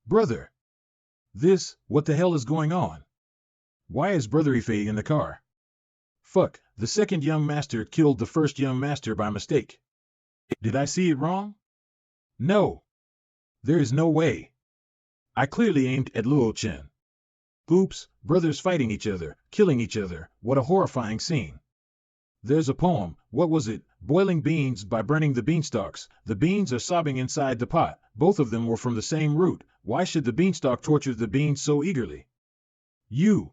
Brother. What the hell is going on? Why is Brother Ife in the car? Fuck, the second young master killed the first young master by mistake. Did I see it wrong? No. There is no way. I clearly aimed at Luo Chen. Oops, brothers fighting each other, killing each other, what a horrifying scene. There's a poem, what was it? Boiling beans by burning the beanstalks. The beans are sobbing inside the pot. Both of them were from the same root. Why should the beanstalk torture the beans so eagerly? You.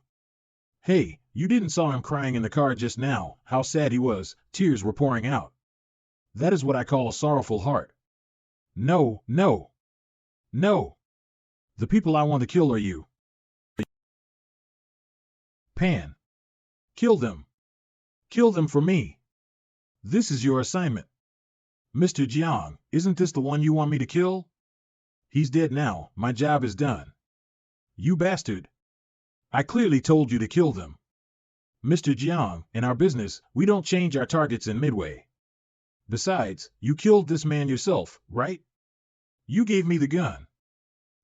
Hey, you didn't saw him crying in the car just now, how sad he was, tears were pouring out. That is what I call a sorrowful heart. No. The people I want to kill are you. Pan. Kill them. Kill them for me. This is your assignment. Mr. Jiang, isn't this the one you want me to kill? He's dead now, my job is done. You bastard. I clearly told you to kill them. Mr. Jiang, in our business, we don't change our targets in midway. Besides, you killed this man yourself, right? You gave me the gun.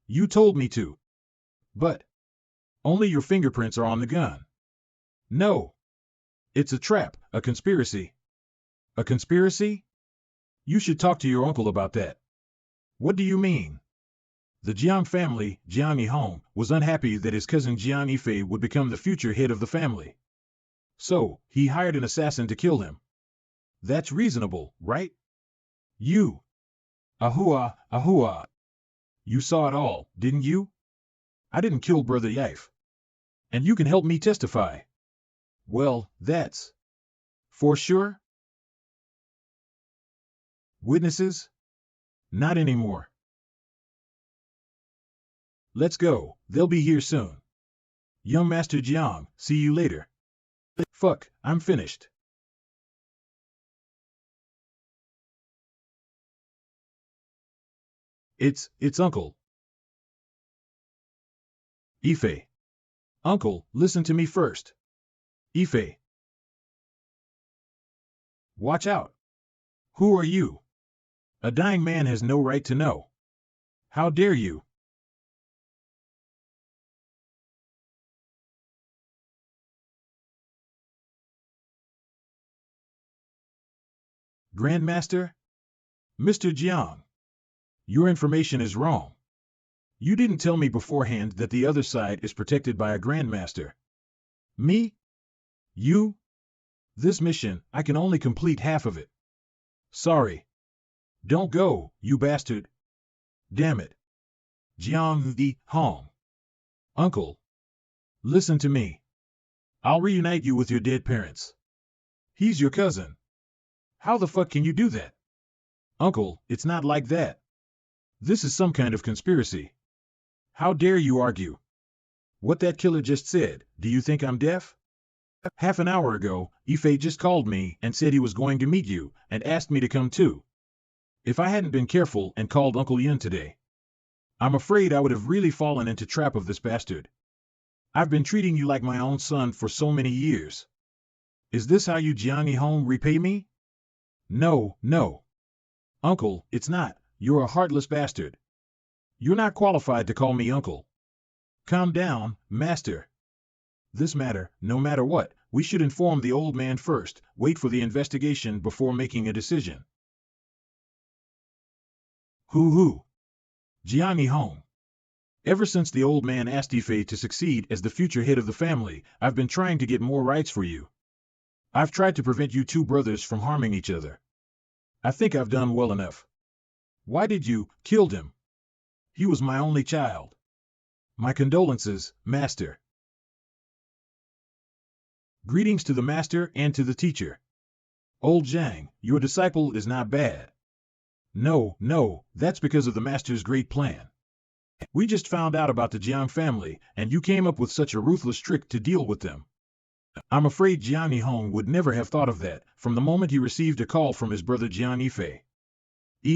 You told me to. But only your fingerprints are on the gun. No. It's a trap, a conspiracy. A conspiracy? You should talk to your uncle about that. What do you mean? The Jiang family, Jiang Yihong, was unhappy that his cousin Jiang Ife would become the future head of the family. So, he hired an assassin to kill him. That's reasonable, right? You. Ahua. You saw it all, didn't you? I didn't kill Brother Yife. And you can help me testify. Well, that's for sure. Witnesses? Not anymore. Let's go, they'll be here soon. Young Master Jiang, see you later. Fuck, I'm finished. It's Uncle. Ife. Uncle, listen to me first. Ife. Watch out. Who are you? A dying man has no right to know. How dare you? Grandmaster? Mr. Jiang. Your information is wrong. You didn't tell me beforehand that the other side is protected by a Grandmaster. Me? You? This mission, I can only complete half of it. Sorry. Don't go, you bastard. Damn it. Jiang Di Hong. Uncle. Listen to me. I'll reunite you with your dead parents. He's your cousin. How the fuck can you do that? Uncle, it's not like that. This is some kind of conspiracy. How dare you argue? What that killer just said, do you think I'm deaf? Half an hour ago, Ife just called me and said he was going to meet you and asked me to come too. If I hadn't been careful and called Uncle Yun today, I'm afraid I would have really fallen into trap of this bastard. I've been treating you like my own son for so many years. Is this how you Jiang Hong repay me? No, no. Uncle, it's not. You're a heartless bastard. You're not qualified to call me uncle. Calm down, master. This matter, no matter what, we should inform the old man first, wait for the investigation before making a decision. Hoo-hoo. Jiang Hong. Ever since the old man asked Ife to succeed as the future head of the family, I've been trying to get more rights for you. I've tried to prevent you two brothers from harming each other. I think I've done well enough. Why did you kill him? He was my only child. My condolences, master. Greetings to the master and to the teacher. Old Zhang, your disciple is not bad. No, no, that's because of the master's great plan. We just found out about the Jiang family, and you came up with such a ruthless trick to deal with them. I'm afraid Jiang Hong would never have thought of that from the moment he received a call from his brother Jiang Ife.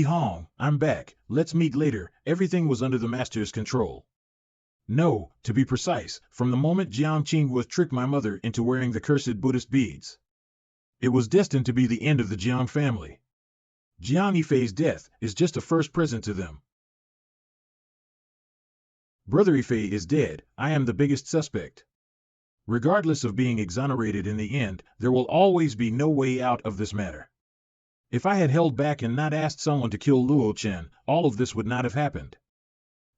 Hong, I'm back, let's meet later, everything was under the master's control. No, to be precise, from the moment Jiang Qingwu tricked my mother into wearing the cursed Buddhist beads. It was destined to be the end of the Jiang family. Jiang Ife's death is just a first present to them. Brother Ife is dead, I am the biggest suspect. Regardless of being exonerated in the end, there will always be no way out of this matter. If I had held back and not asked someone to kill Luo Chen, all of this would not have happened.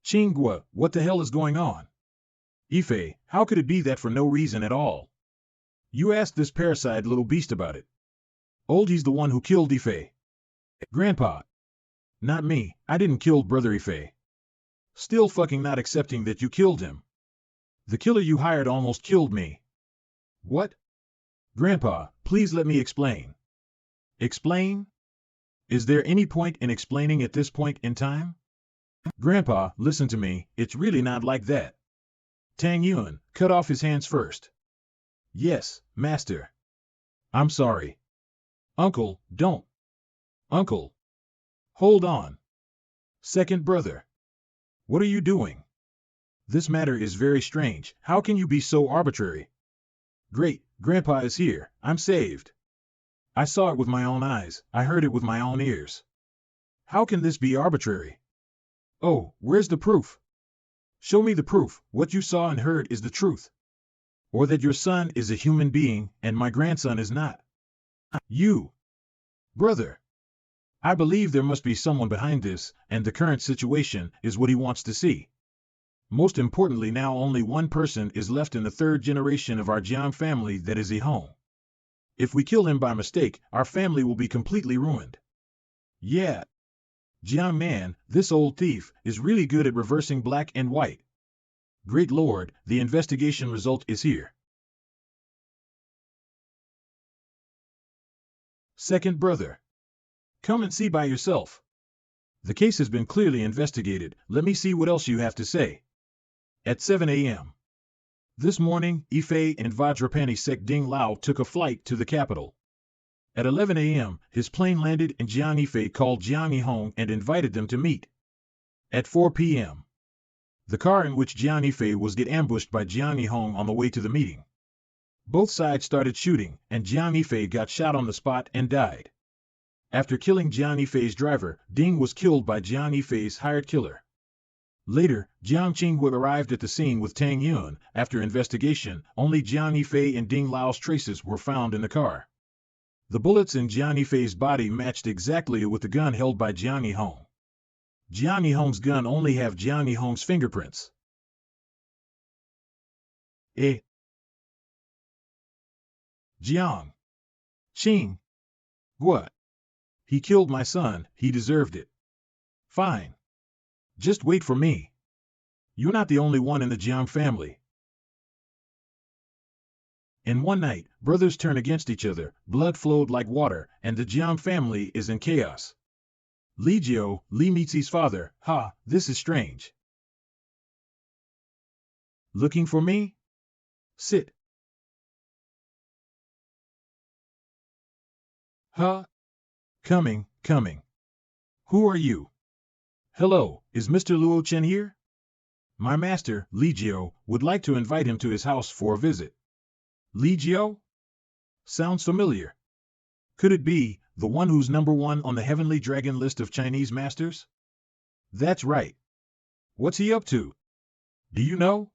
Qingwu, what the hell is going on? Ife, how could it be that for no reason at all? You asked this parasite little beast about it. Oldie's the one who killed Ife. Grandpa. Not me, I didn't kill Brother Ife. Still fucking not accepting that you killed him. The killer you hired almost killed me. What? Grandpa, please let me explain. Explain? Is there any point in explaining at this point in time? Grandpa, listen to me, it's really not like that. Tang Yuan, cut off his hands first. Yes, master. I'm sorry. Uncle, don't. Uncle. Hold on. Second brother. What are you doing? This matter is very strange, how can you be so arbitrary? Great, Grandpa is here, I'm saved. I saw it with my own eyes, I heard it with my own ears. How can this be arbitrary? Oh, where's the proof? Show me the proof, what you saw and heard is the truth. Or that your son is a human being, and my grandson is not. You. Brother. I believe there must be someone behind this, and the current situation is what he wants to see. Most importantly, now only one person is left in the third generation of our Jiang family, that is Hong. If we kill him by mistake, our family will be completely ruined. Yeah. Jiang man, this old thief, is really good at reversing black and white. Great Lord, the investigation result is here. Second brother. Come and see by yourself. The case has been clearly investigated, let me see what else you have to say. At 7 a.m. This morning, Ife and Vajrapani sect Ding Lao took a flight to the capital. At 11 a.m., his plane landed and Jiang Ife called Jiang Yihong and invited them to meet. At 4 p.m., the car in which Jiang Ife was get ambushed by Jiang Yihong on the way to the meeting. Both sides started shooting, and Jiang Ife got shot on the spot and died. After killing Jiang Ife's driver, Ding was killed by Jiang Ife's hired killer. Later, Jiang Qinghui arrived at the scene with Tang Yun. After investigation, only Jiang Ife and Ding Lao's traces were found in the car. The bullets in Jiang Ife's body matched exactly with the gun held by Jiang Yihong. Jiang Yihong's gun only have Jiang Yihong's fingerprints. Jiang Qinghui. He killed my son, he deserved it. Fine. Just wait for me. You're not the only one in the Jiang family. In one night, brothers turn against each other, blood flowed like water, and the Jiang family is in chaos. Li Jiao, Li Mizi's father, this is strange. Looking for me? Sit. Coming. Who are you? Hello, is Mr. Luo Chen here? My master, Li Jiao, would like to invite him to his house for a visit. Li Jiao? Sounds familiar. Could it be the one who's #1 on the Heavenly Dragon list of Chinese masters? That's right. What's he up to? Do you know?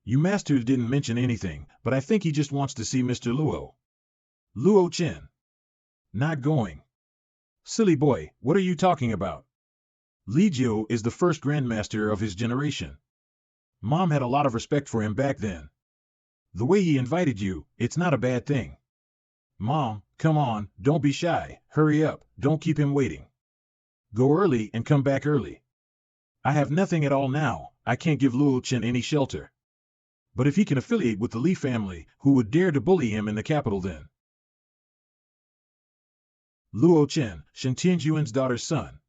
You masters didn't mention anything, but I think he just wants to see Mr. Luo. Luo Chen. Not going. Silly boy, what are you talking about? Li Jiao is the first grandmaster of his generation. Mom had a lot of respect for him back then. The way he invited you, it's not a bad thing. Mom, come on, don't be shy, hurry up, don't keep him waiting. Go early and come back early. I have nothing at all now, I can't give Luo Chen any shelter. But if he can affiliate with the Li family, who would dare to bully him in the capital then? Luo Chen, Shen Tianjuan's daughter's son.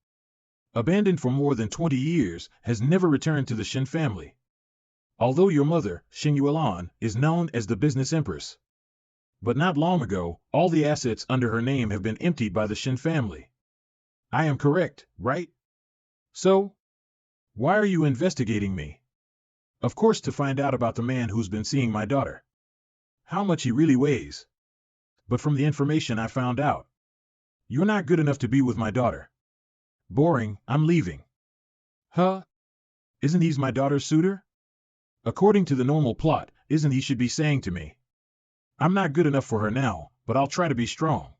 Abandoned for more than 20 years, has never returned to the Shen family. Although your mother, Shen Yuelan, is known as the business empress. But not long ago, all the assets under her name have been emptied by the Shen family. I am correct, right? So? Why are you investigating me? Of course to find out about the man who's been seeing my daughter. How much he really weighs. But from the information I found out, you're not good enough to be with my daughter. Boring, I'm leaving. Isn't he my daughter's suitor? According to the normal plot, isn't he should be saying to me, I'm not good enough for her now, but I'll try to be strong.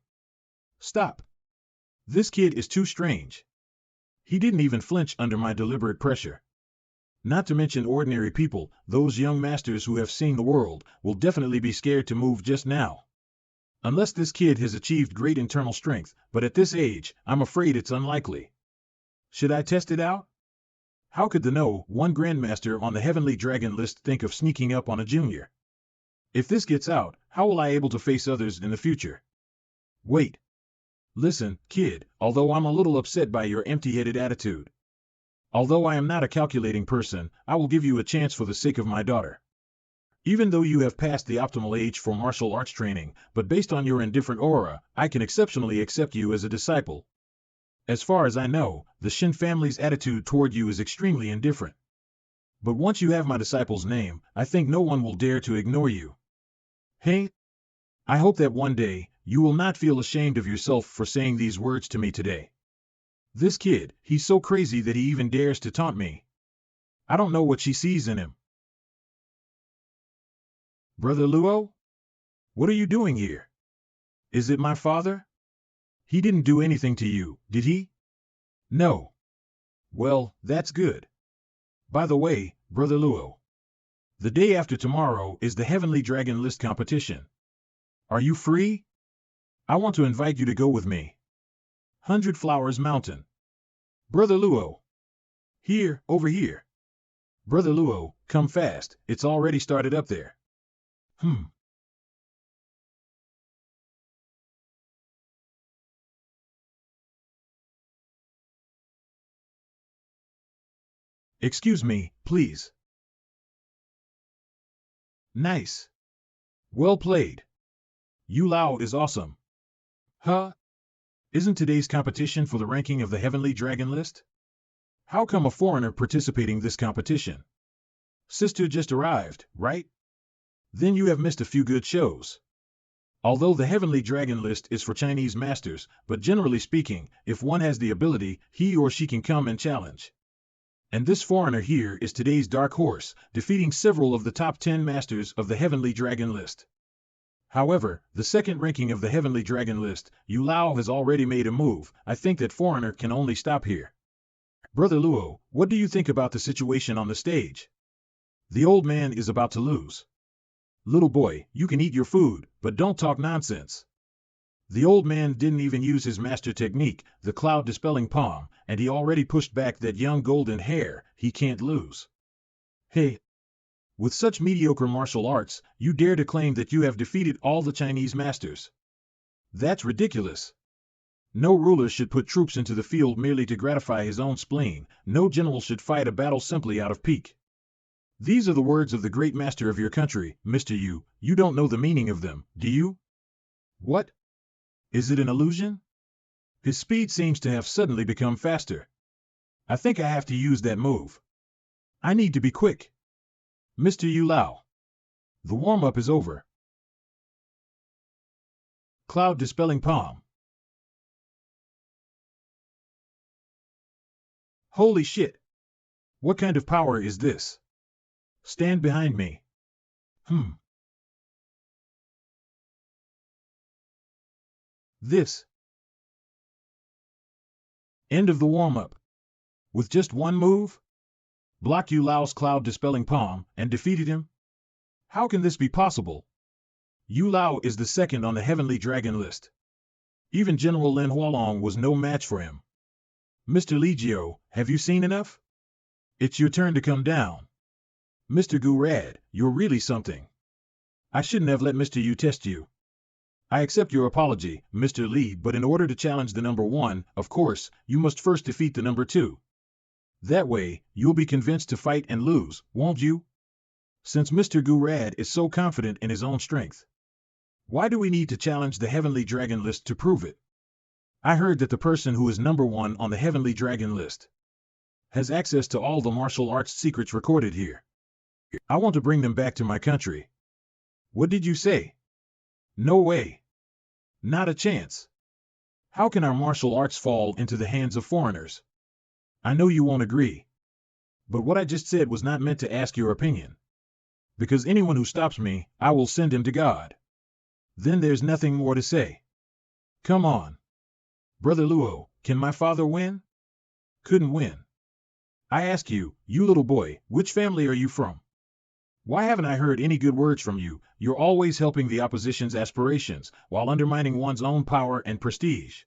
Stop. This kid is too strange. He didn't even flinch under my deliberate pressure. Not to mention ordinary people, those young masters who have seen the world, will definitely be scared to move just now. Unless this kid has achieved great internal strength, but at this age, I'm afraid it's unlikely. Should I test it out? How could the one grandmaster on the Heavenly Dragon list think of sneaking up on a junior? If this gets out, how will I able to face others in the future? Wait. Listen, kid, although I'm a little upset by your empty-headed attitude. Although I am not a calculating person, I will give you a chance for the sake of my daughter. Even though you have passed the optimal age for martial arts training, but based on your indifferent aura, I can exceptionally accept you as a disciple. As far as I know, the Shen family's attitude toward you is extremely indifferent. But once you have my disciple's name, I think no one will dare to ignore you. Hey? I hope that one day, you will not feel ashamed of yourself for saying these words to me today. This kid, he's so crazy that he even dares to taunt me. I don't know what she sees in him. Brother Luo? What are you doing here? Is it my father? He didn't do anything to you, did he? No. Well, that's good. By the way, Brother Luo, the day after tomorrow is the Heavenly Dragon List competition. Are you free? I want to invite you to go with me. 100 Flowers Mountain. Brother Luo. Here, over here. Brother Luo, come fast, it's already started up there. Excuse me, please. Nice. Well played. Yu Lao is awesome. Huh? Isn't today's competition for the ranking of the Heavenly Dragon list? How come a foreigner participating this competition? Sister just arrived, right? Then you have missed a few good shows. Although the Heavenly Dragon list is for Chinese masters, but generally speaking, if one has the ability, he or she can come and challenge. And this foreigner here is today's dark horse, defeating several of the top 10 masters of the Heavenly Dragon list. However, the second ranking of the Heavenly Dragon list, Yu Lao has already made a move. I think that foreigner can only stop here. Brother Luo, what do you think about the situation on the stage? The old man is about to lose. Little boy, you can eat your food, but don't talk nonsense. The old man didn't even use his master technique, the cloud dispelling palm, and he already pushed back that young golden hair. He can't lose. Hey! With such mediocre martial arts, you dare to claim that you have defeated all the Chinese masters. That's ridiculous. No ruler should put troops into the field merely to gratify his own spleen. No general should fight a battle simply out of pique. These are the words of the great master of your country, Mr. Yu. You don't know the meaning of them, do you? What? Is it an illusion? His speed seems to have suddenly become faster. I think I have to use that move. I need to be quick. Mr. Yu Lao. The warm-up is over. Cloud dispelling palm. Holy shit! What kind of power is this? Stand behind me. This. End of the warm-up. With just one move? Blocked Yu Lao's cloud dispelling palm and defeated him? How can this be possible? Yu Lao is the second on the Heavenly Dragon list. Even General Lin Hualong was no match for him. Mr. Li Jiao, have you seen enough? It's your turn to come down. Mr. Gurad, you're really something. I shouldn't have let Mr. Yu test you. I accept your apology, Mr. Li, but in order to challenge the number 1, of course, you must first defeat the number 2. That way, you'll be convinced to fight and lose, won't you? Since Mr. Gurad is so confident in his own strength. Why do we need to challenge the Heavenly Dragon list to prove it? I heard that the person who is number 1 on the Heavenly Dragon list has access to all the martial arts secrets recorded here. I want to bring them back to my country. What did you say? No way. Not a chance. How can our martial arts fall into the hands of foreigners? I know you won't agree. But what I just said was not meant to ask your opinion. Because anyone who stops me, I will send him to God. Then there's nothing more to say. Come on. Brother Luo, can my father win? Couldn't win. I ask you, you little boy, which family are you from? Why haven't I heard any good words from you? You're always helping the opposition's aspirations, while undermining one's own power and prestige.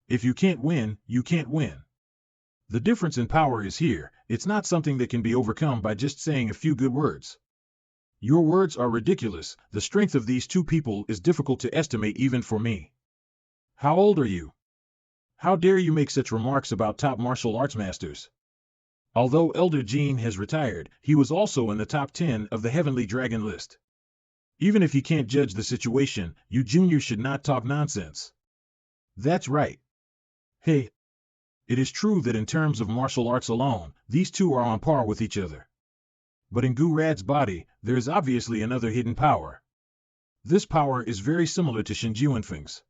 If you can't win, you can't win. The difference in power is here. It's not something that can be overcome by just saying a few good words. Your words are ridiculous. The strength of these two people is difficult to estimate even for me. How old are you? How dare you make such remarks about top martial arts masters? Although Elder Jean has retired, he was also in the top 10 of the Heavenly Dragon list. Even if he can't judge the situation, you junior should not talk nonsense. That's right. Hey, it is true that in terms of martial arts alone, these two are on par with each other. But in Gurad's body, there is obviously another hidden power. This power is very similar to Shin Juanfeng's.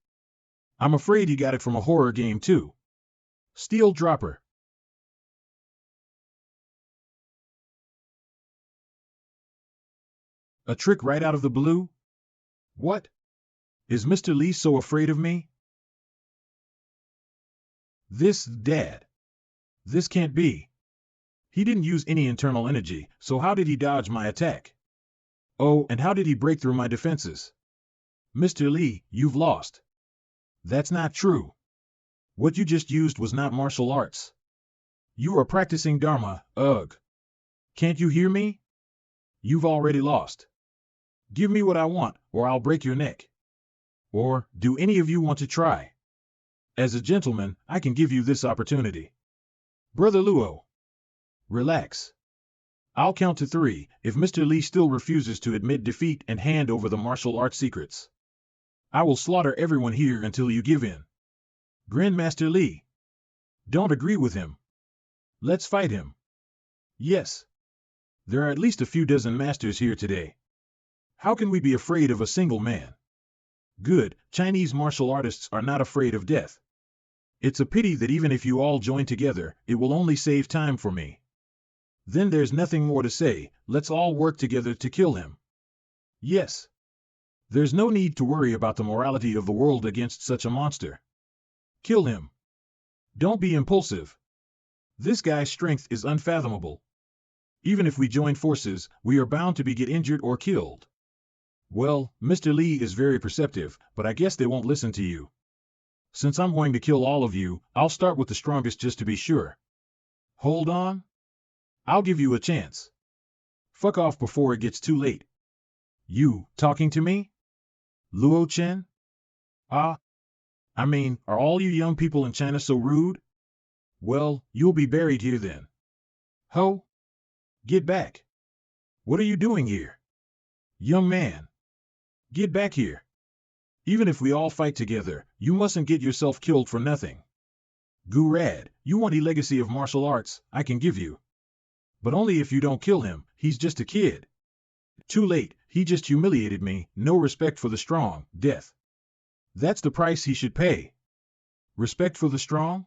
I'm afraid he got it from a horror game too. Steel Dropper. A trick right out of the blue? What? Is Mr. Li so afraid of me? Dad. This can't be. He didn't use any internal energy, so how did he dodge my attack? Oh, and how did he break through my defenses? Mr. Li, you've lost. That's not true. What you just used was not martial arts. You are practicing Dharma, ugh. Can't you hear me? You've already lost. Give me what I want, or I'll break your neck. Or, do any of you want to try? As a gentleman, I can give you this opportunity. Brother Luo. Relax. I'll count to 3 if Mr. Lee still refuses to admit defeat and hand over the martial arts secrets. I will slaughter everyone here until you give in. Grandmaster Lee. Don't agree with him. Let's fight him. Yes. There are at least a few dozen masters here today. How can we be afraid of a single man? Good, Chinese martial artists are not afraid of death. It's a pity that even if you all join together, it will only save time for me. Then there's nothing more to say, let's all work together to kill him. Yes. There's no need to worry about the morality of the world against such a monster. Kill him. Don't be impulsive. This guy's strength is unfathomable. Even if we join forces, we are bound to get injured or killed. Well, Mr. Lee is very perceptive, but I guess they won't listen to you. Since I'm going to kill all of you, I'll start with the strongest just to be sure. Hold on. I'll give you a chance. Fuck off before it gets too late. You, talking to me? Luo Chen? Ah. I mean, are all you young people in China so rude? Well, you'll be buried here then. Ho! Get back. What are you doing here? Young man. Get back here. Even if we all fight together, you mustn't get yourself killed for nothing. Gurad, you want a legacy of martial arts, I can give you. But only if you don't kill him, he's just a kid. Too late, he just humiliated me, no respect for the strong, death. That's the price he should pay. Respect for the strong?